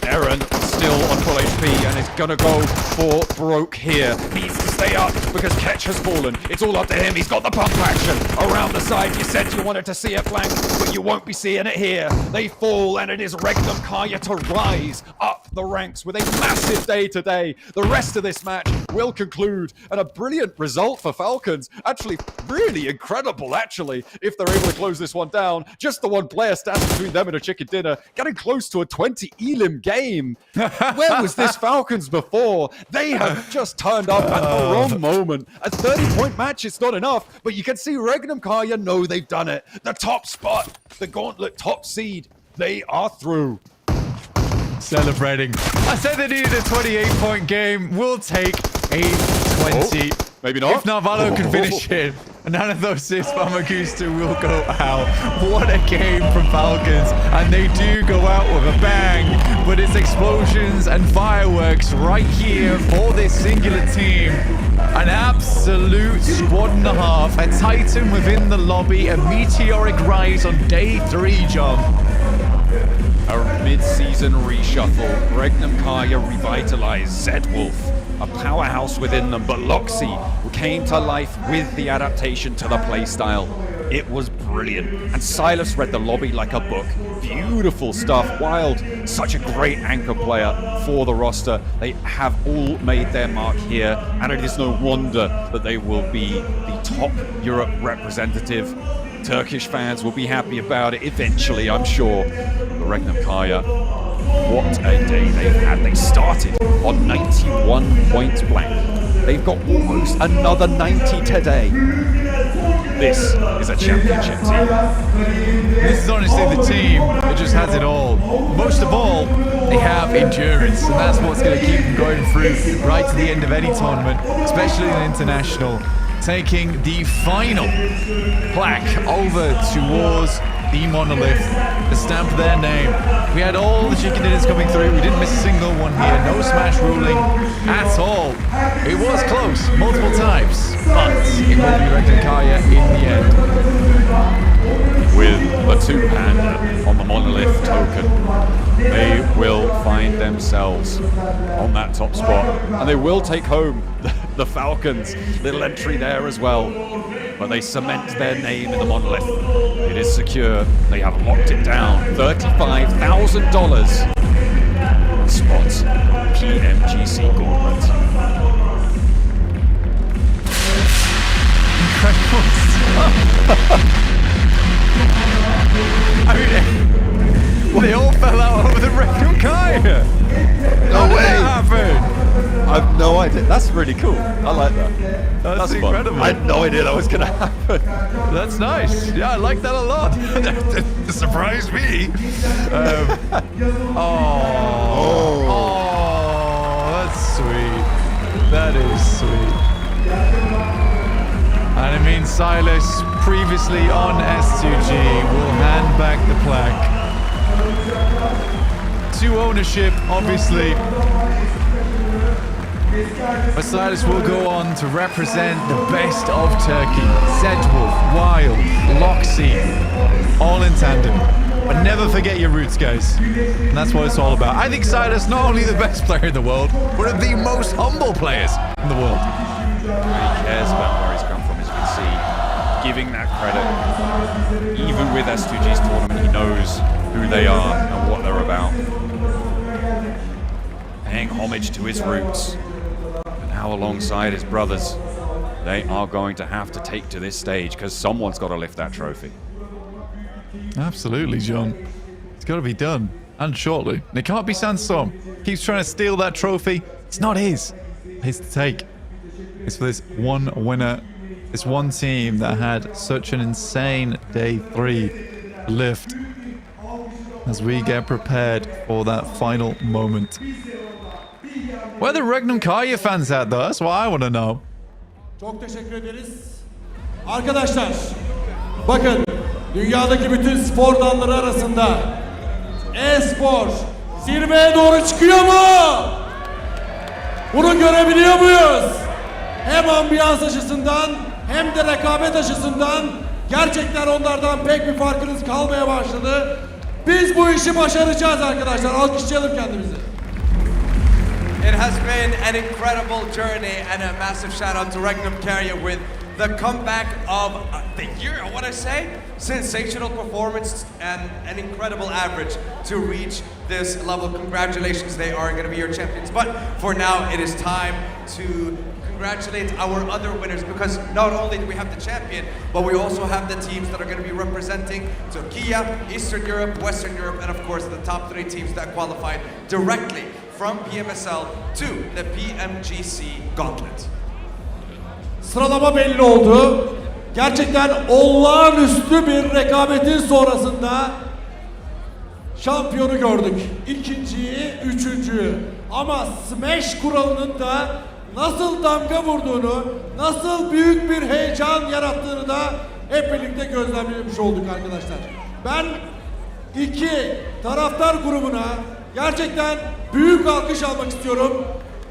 Eren still on full HP and is gonna go for broke here. Needs to stay up because Ketch has fallen. It's all up to him. He's got the pump action around the side. You said you wanted to see it flank, but you won't be seeing it here. They fall and it is Regnum Carya to rise up the ranks with a massive day today. The rest of this match will conclude and a brilliant result for Falcons. Actually, really incredible, actually, if they're able to close this one down. Just the one player stands between them and a chicken dinner, getting close to a 20 elim game. Where was this Falcons before? They have just turned up at the wrong moment. A 30-point match is not enough, but you can see Regnum Carya know they've done it. The top spot, the gauntlet top seed, they are through. Celebrating. I said they needed a 28-point game. We'll take a 20. Maybe not. If Navarro can finish it, none of those Famagusta will go out. What a game from Falcons. And they do go out with a bang. But it's explosions and fireworks right here for this singular team. An absolute squad and a half. A titan within the lobby. A meteoric rise on day 3, John. A mid-season reshuffle. Regnum Carya revitalized Z-Wolf. A powerhouse within them, but Loxy came to life with the adaptation to the playstyle. It was brilliant. And Silas read the lobby like a book. Beautiful stuff. Wild. Such a great anchor player for the roster. They have all made their mark here, and it is no wonder that they will be the top Europe representative. Turkish fans will be happy about it eventually, I'm sure. But Regnum Carya, what a day they've had. They started on 91 points blank. They've got almost another 90 today. This is a championship team. This is honestly the team that just has it all. Most of all, they have endurance, and that's what's going to keep them going through right to the end of any tournament, especially an international. Taking the final plaque over towards the monolith, the stamp of their name. We had all the chicken dinners coming through. We didn't miss a single one here. No smash ruling at all. It was close multiple times, but it will be Regnum Carya in the end. with the 2-hander on the monolith token, they will find themselves on that top spot. And they will take home the Falcons. Little entry there as well. But they cement their name in the monolith. It is secure. They have locked it down. $35,000 spots PMGC gauntlet. Incredible stuff. I mean, they all fell out over the Regnum Carya. No way! That happened? I've no idea. That's really cool. I like that. That's incredible. Fun. I had no idea that was going to happen. That's nice. Yeah, I like that a lot. That surprised me. That's sweet. That is sweet. And it means Silas, previously on S2G, will hand back the plaque to ownership, obviously. But Silas will go on to represent the best of Turkey. Zedwolf, Wild, Loxy, all in tandem. But never forget your roots, guys. And that's what it's all about. I think Silas not only the best player in the world, but one of the most humble players in the world. He cares about where he's come from, as you can see. Giving that credit. Even with S2G's tournament, he knows who they are and what they're about. Paying homage to his roots. And now alongside his brothers, they are going to have to take to this stage because someone's got to lift that trophy. Absolutely, John. It's got to be done. And shortly. And it can't be Sandstorm. Keeps trying to steal that trophy. It's not his. His to take. It's for this one winner. This one team that had such an insane day 3 lift. As we get prepared for that final moment. Where are the Regnum Carya fans at though? That's what I want to know. Çok teşekkür ederiz. Arkadaşlar, bakın dünyadaki bütün spor dalları arasında e-spor zirveye doğru çıkıyor mu? Bunu görebiliyor muyuz? Hem ambiyans açısından hem de rekabet açısından gerçekten onlardan pek bir farkınız kalmaya başladı. Biz bu işi başaracağız arkadaşlar. Alkışlayalım kendimizi. It has been an incredible journey and a massive shout out to Regnum Carya with the comeback of the year, I want to say. Sensational performance and an incredible average to reach this level. Congratulations, they are going to be your champions. But for now, it is time to congratulate our other winners because not only do we have the champion, but we also have the teams that are going to be representing Turkey, Eastern Europe, Western Europe, and of course the top 3 teams that qualified directly from PMSL to the PMGC Gauntlet. Sıralama belli oldu. Gerçekten olağanüstü bir rekabetin sonrasında şampiyonu gördük. İkinciyi, üçüncüyü. Ama Smash kuralının da nasıl damga vurduğunu, nasıl büyük bir heyecan yarattığını da hep birlikte gözlemlemiş olduk arkadaşlar. Ben iki taraftar grubuna gerçekten büyük alkış almak istiyorum.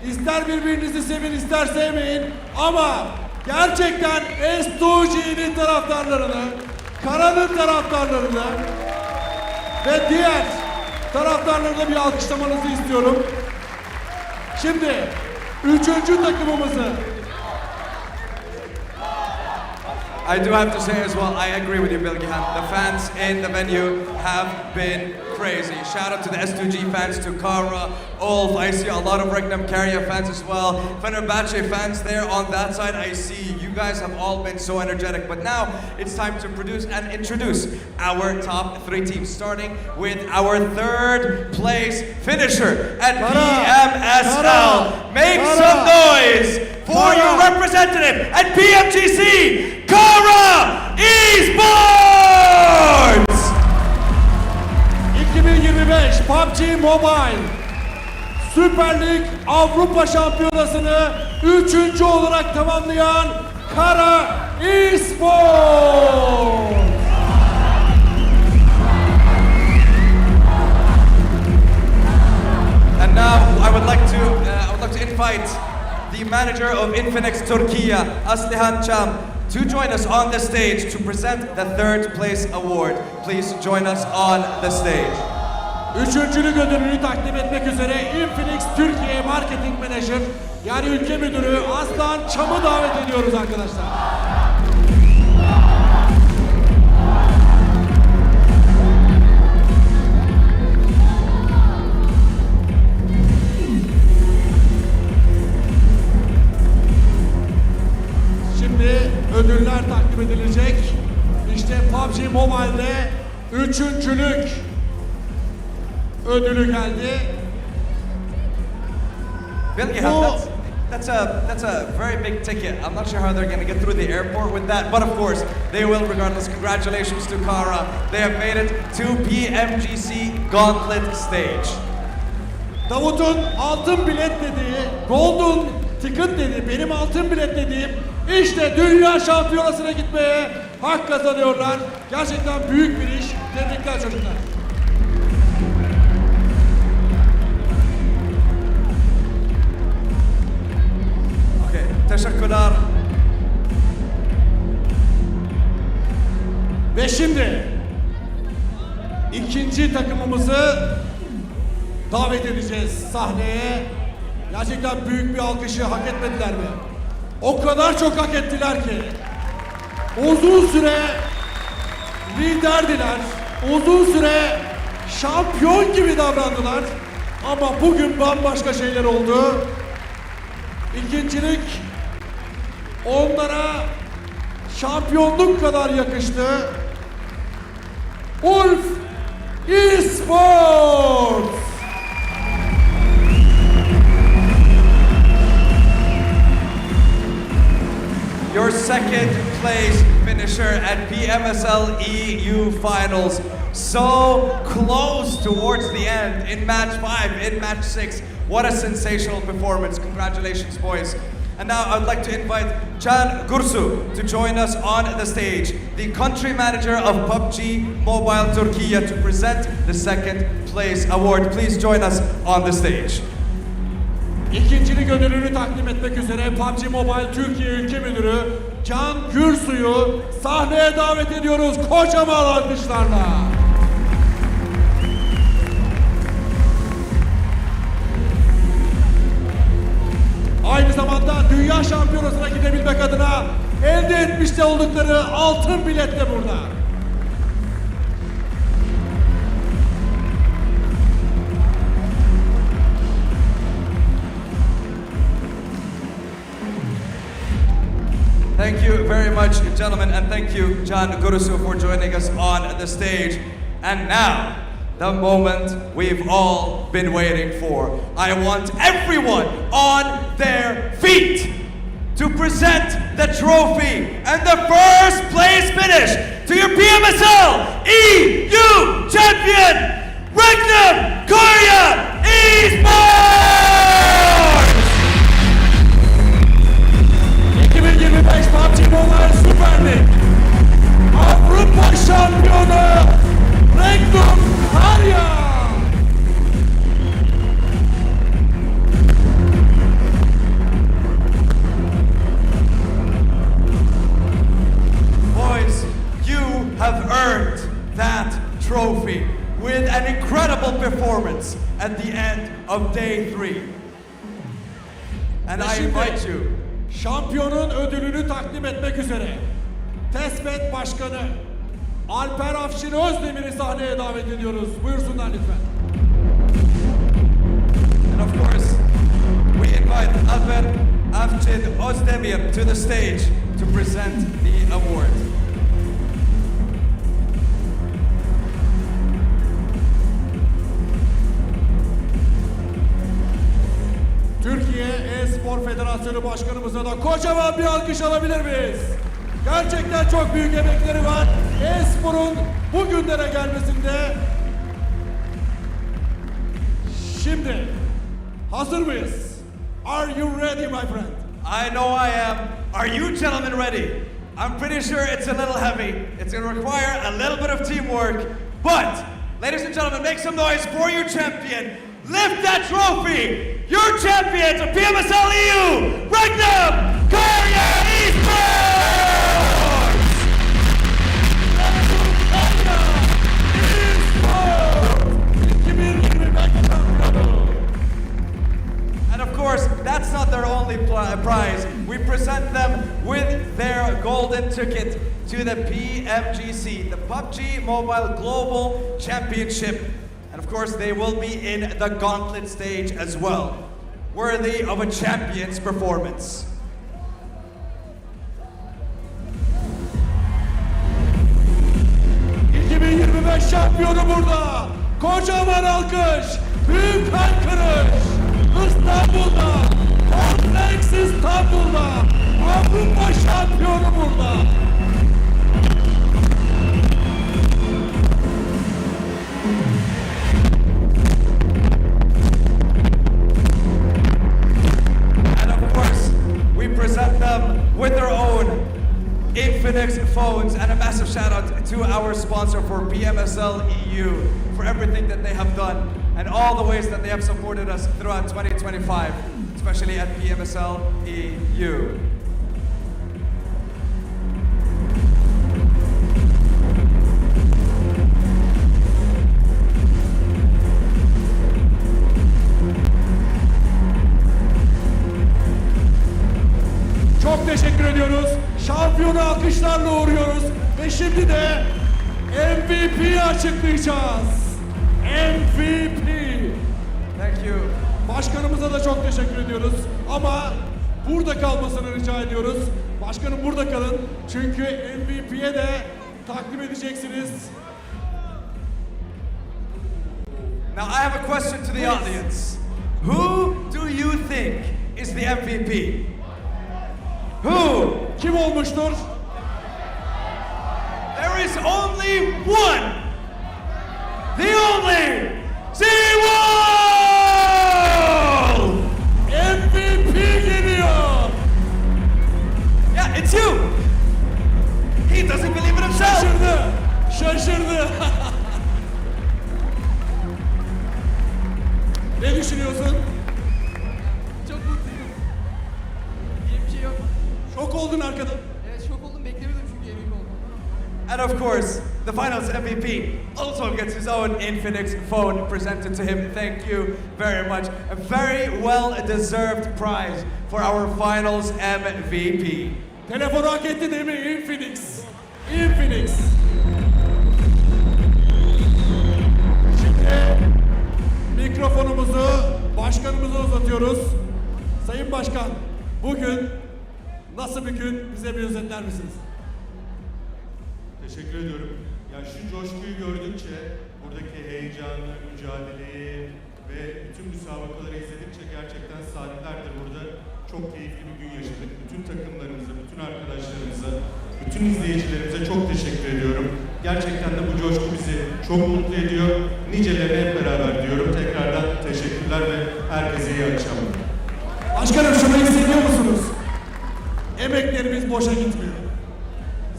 İster birbirinizi sevin, ister sevmeyin ama gerçekten S2G'nin taraftarlarını, Kara'nın taraftarlarını ve diğer taraftarlarına bir alkışlamanızı istiyorum. Şimdi üçüncü takımımızı. I do have to say as well, I agree with you, Bilgehan. The fans in the venue have been crazy. Shout out to the S2G fans, to Carya, ULF. I see a lot of Regnum Carya fans as well. Fenerbahçe fans there on that side. I see you guys have all been so energetic. But now it's time to produce and introduce our top 3 teams, starting with our 3rd place finisher at PMSL. Make some noise for your representative at PMGC, Carya Esports! 2025 PUBG Mobile Süper Lig Avrupa Şampiyonası'nı 3. olarak tamamlayan Carya Esports. And now I would like to invite the manager of Infinix Turkey, Aslihan Cham, to join us on the stage to present the third place award. Please join us on the stage. Üçüncülük ödülünü takdim etmek üzere Infinix Türkiye Marketing Manager yani ülke müdürü Aslan Çam'ı davet ediyoruz arkadaşlar. Şimdi ödüller takdim edilecek. İşte PUBG Mobile'de üçüncülük ödülü geldi. Bilge, that's a very big ticket. I'm not sure how they're going to get through the airport with that, but of course they will regardless. Congratulations to Carya. They have made it to PMGC Gauntlet stage. Davut'un altın bilet dediği, golden ticket dedi, benim altın bilet dediğim işte dünya şampiyonasına gitmeye hak kazanıyorlar. Gerçekten büyük bir iş. Tebrikler çocuklar. Teşekkürler. Ve şimdi ikinci takımımızı davet edeceğiz sahneye. Gerçekten büyük bir alkışı hak etmediler mi? O kadar çok hak ettiler ki uzun süre liderdiler. Uzun süre şampiyon gibi davrandılar. Ama bugün bambaşka şeyler oldu. İkincilik onlara şampiyonluk kadar yakıştı. ULF Esports. Your second place finisher at Pmsl EU Finals. So close towards the end in match 5, in match 6. What a sensational performance. Congratulations, boys. And now I'd like to invite Can Gursu to join us on the stage, the country manager of PUBG Mobile Turkey, to present the second place award. Please join us on the stage. İkincilik ödülünü takdim etmek üzere PUBG Mobile Türkiye Ülke Müdürü Can Gürsu'yu sahneye davet ediyoruz kocaman alkışlarla. Aynı zamanda dünya şampiyonasına gidebilmek adına elde etmiş de oldukları altın bilet de burada. Thank you very much, gentlemen, and thank you, Can Gursu, for joining us on the stage. And now, the moment we've all been waiting for. I want everyone on their feet to present the trophy and the first place finish to your PMSL EU champion, Regnum Carya Esports! 2025 PUBG Mobile Super League Avrupa şampiyonu Regnum Carya. Boys, you have earned that trophy with an incredible performance at the end of day 3. And I invite you. Şampiyonun ödülünü takdim etmek üzere TESFED Başkanı Alper Afşin Özdemir'i sahneye davet ediyoruz. Buyursunlar lütfen. And of course, we invite Alper Afşin Özdemir to the stage to present the award. Türkiye Espor Federasyonu Başkanımıza da kocaman bir alkış alabilir miyiz? Gerçekten çok büyük emekleri var. Espor'un bugünlere gelmesinde. Şimdi hazır mıyız? Are you ready, my friend? I know I am. Are you gentlemen ready? I'm pretty sure it's a little heavy. It's going to require a little bit of teamwork. But, ladies and gentlemen, make some noise for your champion. Lift that trophy! Your champions of PMSL EU, Regnum Carya Esports! golden ticket to the PMGC, the PUBG Mobile Global Championship. And of course, they will be in the gauntlet stage as well. Worthy of a champion's performance. Şampiyonu burada. Kocaman alkış. Büyük haykırış. İstanbul'da. Kompleks İstanbul'da. Avrupa şampiyonu burada. And of course, we present them with their own Infinix phones, and a massive shout out to our sponsor for Pmsl EU for everything that they have done and all the ways that they have supported us throughout 2025, especially at Pmsl EU. Çok teşekkür ediyoruz. Şampiyonu alkışlarla uğurluyoruz. Ve şimdi de MVP'yi açıklayacağız. MVP. Thank you. Başkanımıza da çok teşekkür ediyoruz. Ama burada kalmasını rica ediyoruz. Başkanım burada kalın. Çünkü MVP'ye de takdim edeceksiniz. Now I have a question to the audience. Who do you think is the MVP? Who? Kim olmuştur? There is only one. The only Z-Wolf! MVP geliyor. Yeah, it's you. He doesn't believe in himself. Şaşırdı. Ne düşünüyorsun? Çok mutluyum. Diye bir şey yok. Şok oldun arkada. Evet şok oldum, beklemiyordum çünkü MVP oldum. And of course, the finals MVP also gets his own Infinix phone presented to him. Thank you very much. A very well-deserved prize for our finals MVP. Telefonu hak etti değil mi? Infinix. Infinix. Şimdi mikrofonumuzu başkanımıza uzatıyoruz. Sayın Başkan, bugün nasıl bir gün, bize bir özetler misiniz? Teşekkür ediyorum. Ya şu coşkuyu gördükçe, buradaki heyecanı, mücadeleyi ve bütün müsabakaları izledikçe gerçekten saatlerdir burada çok keyifli bir gün yaşadık. Bütün takımlarımıza, bütün arkadaşlarımıza, bütün izleyicilerimize çok teşekkür ediyorum. Gerçekten de bu coşku bizi çok mutlu ediyor. Nicelerine hep beraber diyorum. Tekrardan teşekkürler ve herkese iyi akşamlar. Başkanım şunu hissediyor musunuz? Emeklerimiz boşa gitmiyor.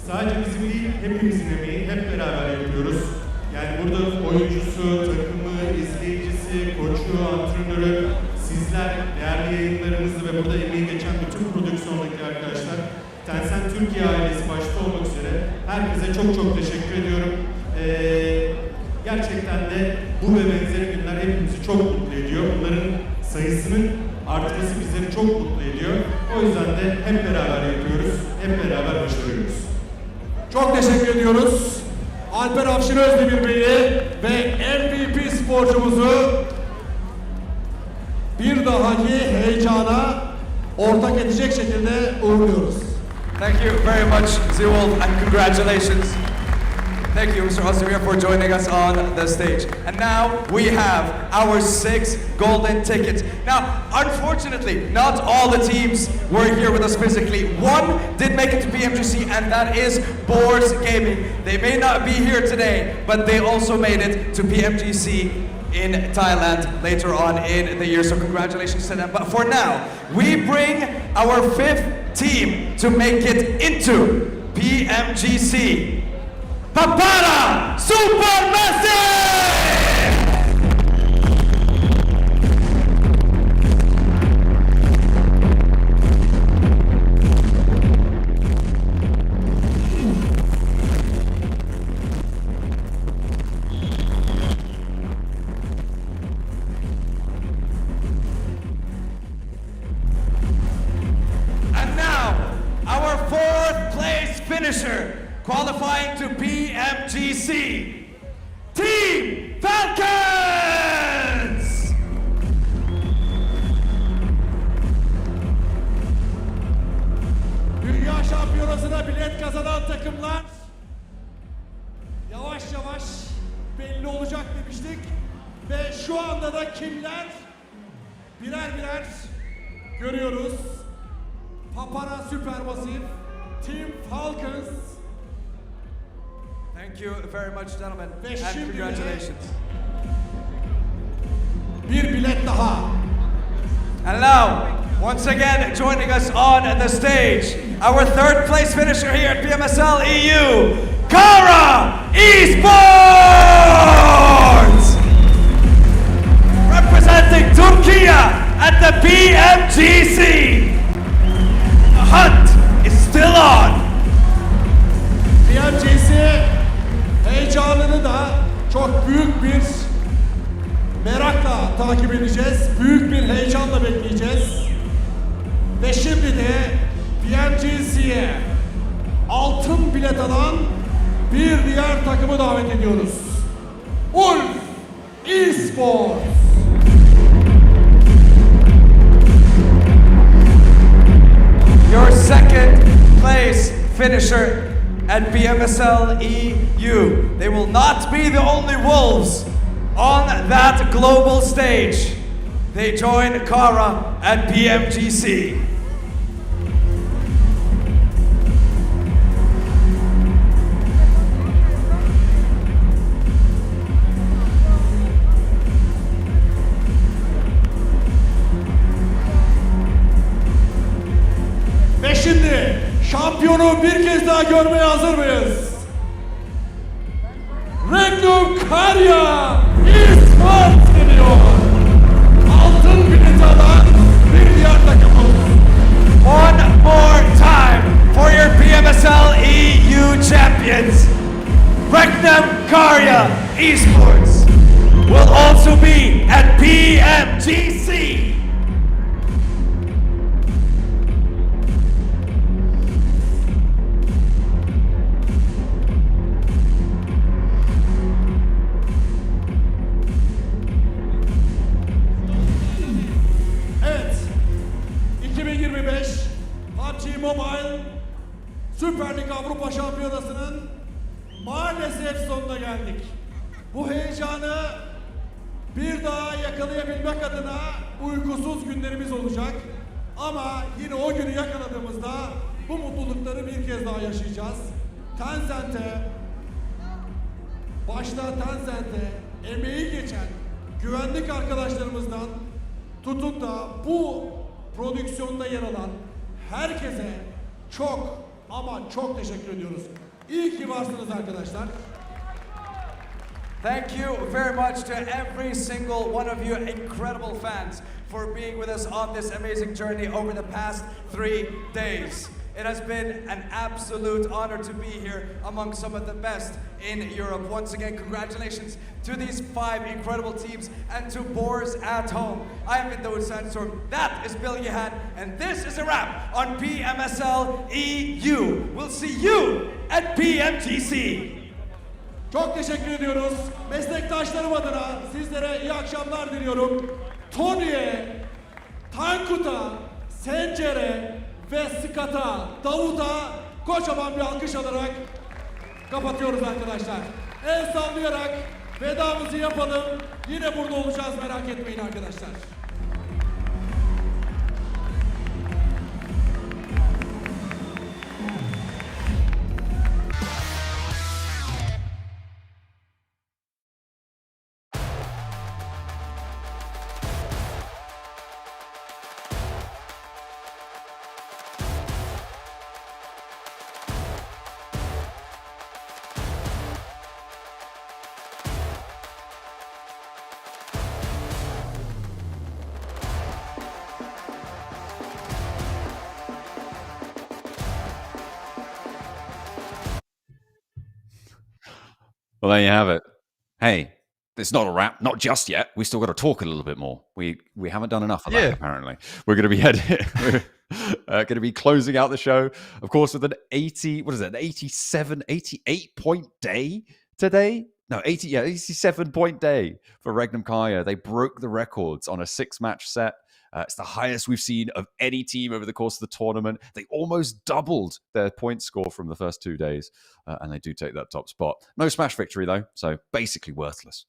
Sadece bizim değil, hepimizin emeği, hep beraber yapıyoruz. Yani burada oyuncusu, takımı, izleyicisi, koçu, antrenörü, sizler, değerli yayınlarımızı ve burada emeği geçen bütün prodüksiyondaki arkadaşlar, Tencent Türkiye ailesi başta olmak üzere herkese çok çok teşekkür ediyorum. Gerçekten de bu ve benzeri günler hepimizi çok mutlu ediyor. Bunların sayısının artması bizleri çok mutlu ediyor. O yüzden de hep beraber yapıyoruz, hep beraber başarıyoruz. Çok teşekkür ediyoruz. Alper Avşin Özdemir Bey'i ve MVP sporcumuzu bir dahaki heyecana ortak edecek şekilde uğurluyoruz. Thank you very much, Z-Wolf, and congratulations. Thank you, Mr. Ozdemir, for joining us on the stage. And now we have our 6 golden tickets. Now, unfortunately, not all the teams were here with us physically. One did make it to PMGC, and that is Boars Gaming. They may not be here today, but they also made it to PMGC in Thailand later on in the year. So congratulations to them. But for now, we bring our 5th team to make it into PMGC. Papara SuperMassive! And now, our 4th place PMGC, Team Falcons! Dünya Şampiyonası'na bilet kazanan takımlar yavaş yavaş belli olacak demiştik. Ve şu anda da kimler birer birer görüyoruz. Papara SuperMassive, Team Falcons. Thank you very much, gentlemen, Ve and şimdi de congratulations. bir bilet daha. And now, once again, joining us on the stage, our third place finisher here at PMSL EU, Carya Esports! Representing Turkey at the PMGC. The hunt is still on. PMGC heyecanını da çok büyük bir merakla takip edeceğiz. Büyük bir heyecanla bekleyeceğiz. Ve şimdi de PMGC'ye altın bilet alan bir diğer takımı davet ediyoruz. ULF Esports. Your second place finisher at PMSL EU. They will not be the only Wolves on that global stage. They join Carya at PMGC. Ve şimdi şampiyonu bir kez daha görmeye hazır mıyız? Regnum Carya Esports geliyor. Altın bilet alan bir diğer takımımız. One more time for your PMSL EU champions. Regnum Carya Esports will also be at PMGC. Evet, 2025 PUBG Mobile Süper Lig Avrupa Şampiyonası'nın maalesef sonuna geldik. Bu heyecanı bir daha yakalayabilmek adına uykusuz günlerimiz olacak. Ama yine o günü yakaladığımızda bu mutlulukları bir kez daha yaşayacağız. Tencent'e, başta Tencent'e emeği geçen güvenlik arkadaşlarımızdan tutun da bu prodüksiyonda yer alan herkese çok ama çok teşekkür ediyoruz. İyi ki varsınız arkadaşlar. Thank you very much to every single one of you incredible fans for being with us on this amazing journey over the past 3 days. It has been an absolute honor to be here among some of the best in Europe. Once again, congratulations to these 5 incredible teams and to Boers at home. I have been Dawood Sandstorm, that is Bill Yahan, and this is a wrap on PMSL EU. We'll see you at PMGC. Çok teşekkür ediyoruz. Meslektaşlarım adına sizlere iyi akşamlar diliyorum. Tony'ye, Tankut'a, Sencer'e ve Skat'a, Davut'a kocaman bir alkış alarak kapatıyoruz arkadaşlar. El sallayarak vedamızı yapalım. Yine burada olacağız, merak etmeyin arkadaşlar. Well, there you have it. Hey, it's not a wrap, not just yet. We still got to talk a little bit more. We haven't done enough of that, apparently. We're going to be we're going to be closing out the show, of course, with an 88 point day today. No, 87-point day for Regnum Carya. They broke the records on a 6-match set. It's the highest we've seen of any team over the course of the tournament. They almost doubled their point score from the first 2 days, and they do take that top spot. No smash victory, though, so basically worthless.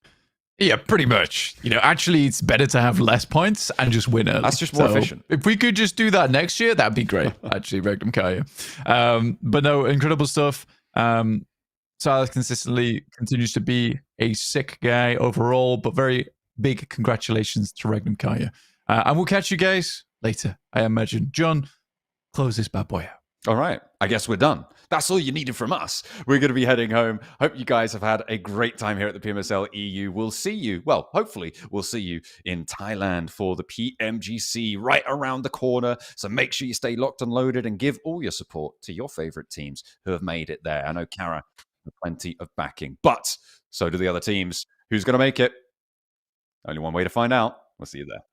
Yeah, pretty much. Actually, it's better to have less points and just win early. That's just more efficient. If we could just do that next year, that'd be great, actually, Regnum Carya. But no, incredible stuff. Silas consistently continues to be a sick guy overall, but very big congratulations to Regnum Carya. And we'll catch you guys later, I imagine. John, close this bad boy out. All right. I guess we're done. That's all you needed from us. We're going to be heading home. Hope you guys have had a great time here at the Pmsl EU. We'll see you. Well, hopefully we'll see you in Thailand for the PMGC right around the corner. So make sure you stay locked and loaded and give all your support to your favorite teams who have made it there. I know Carya has plenty of backing, but so do the other teams. Who's going to make it? Only one way to find out. We'll see you there.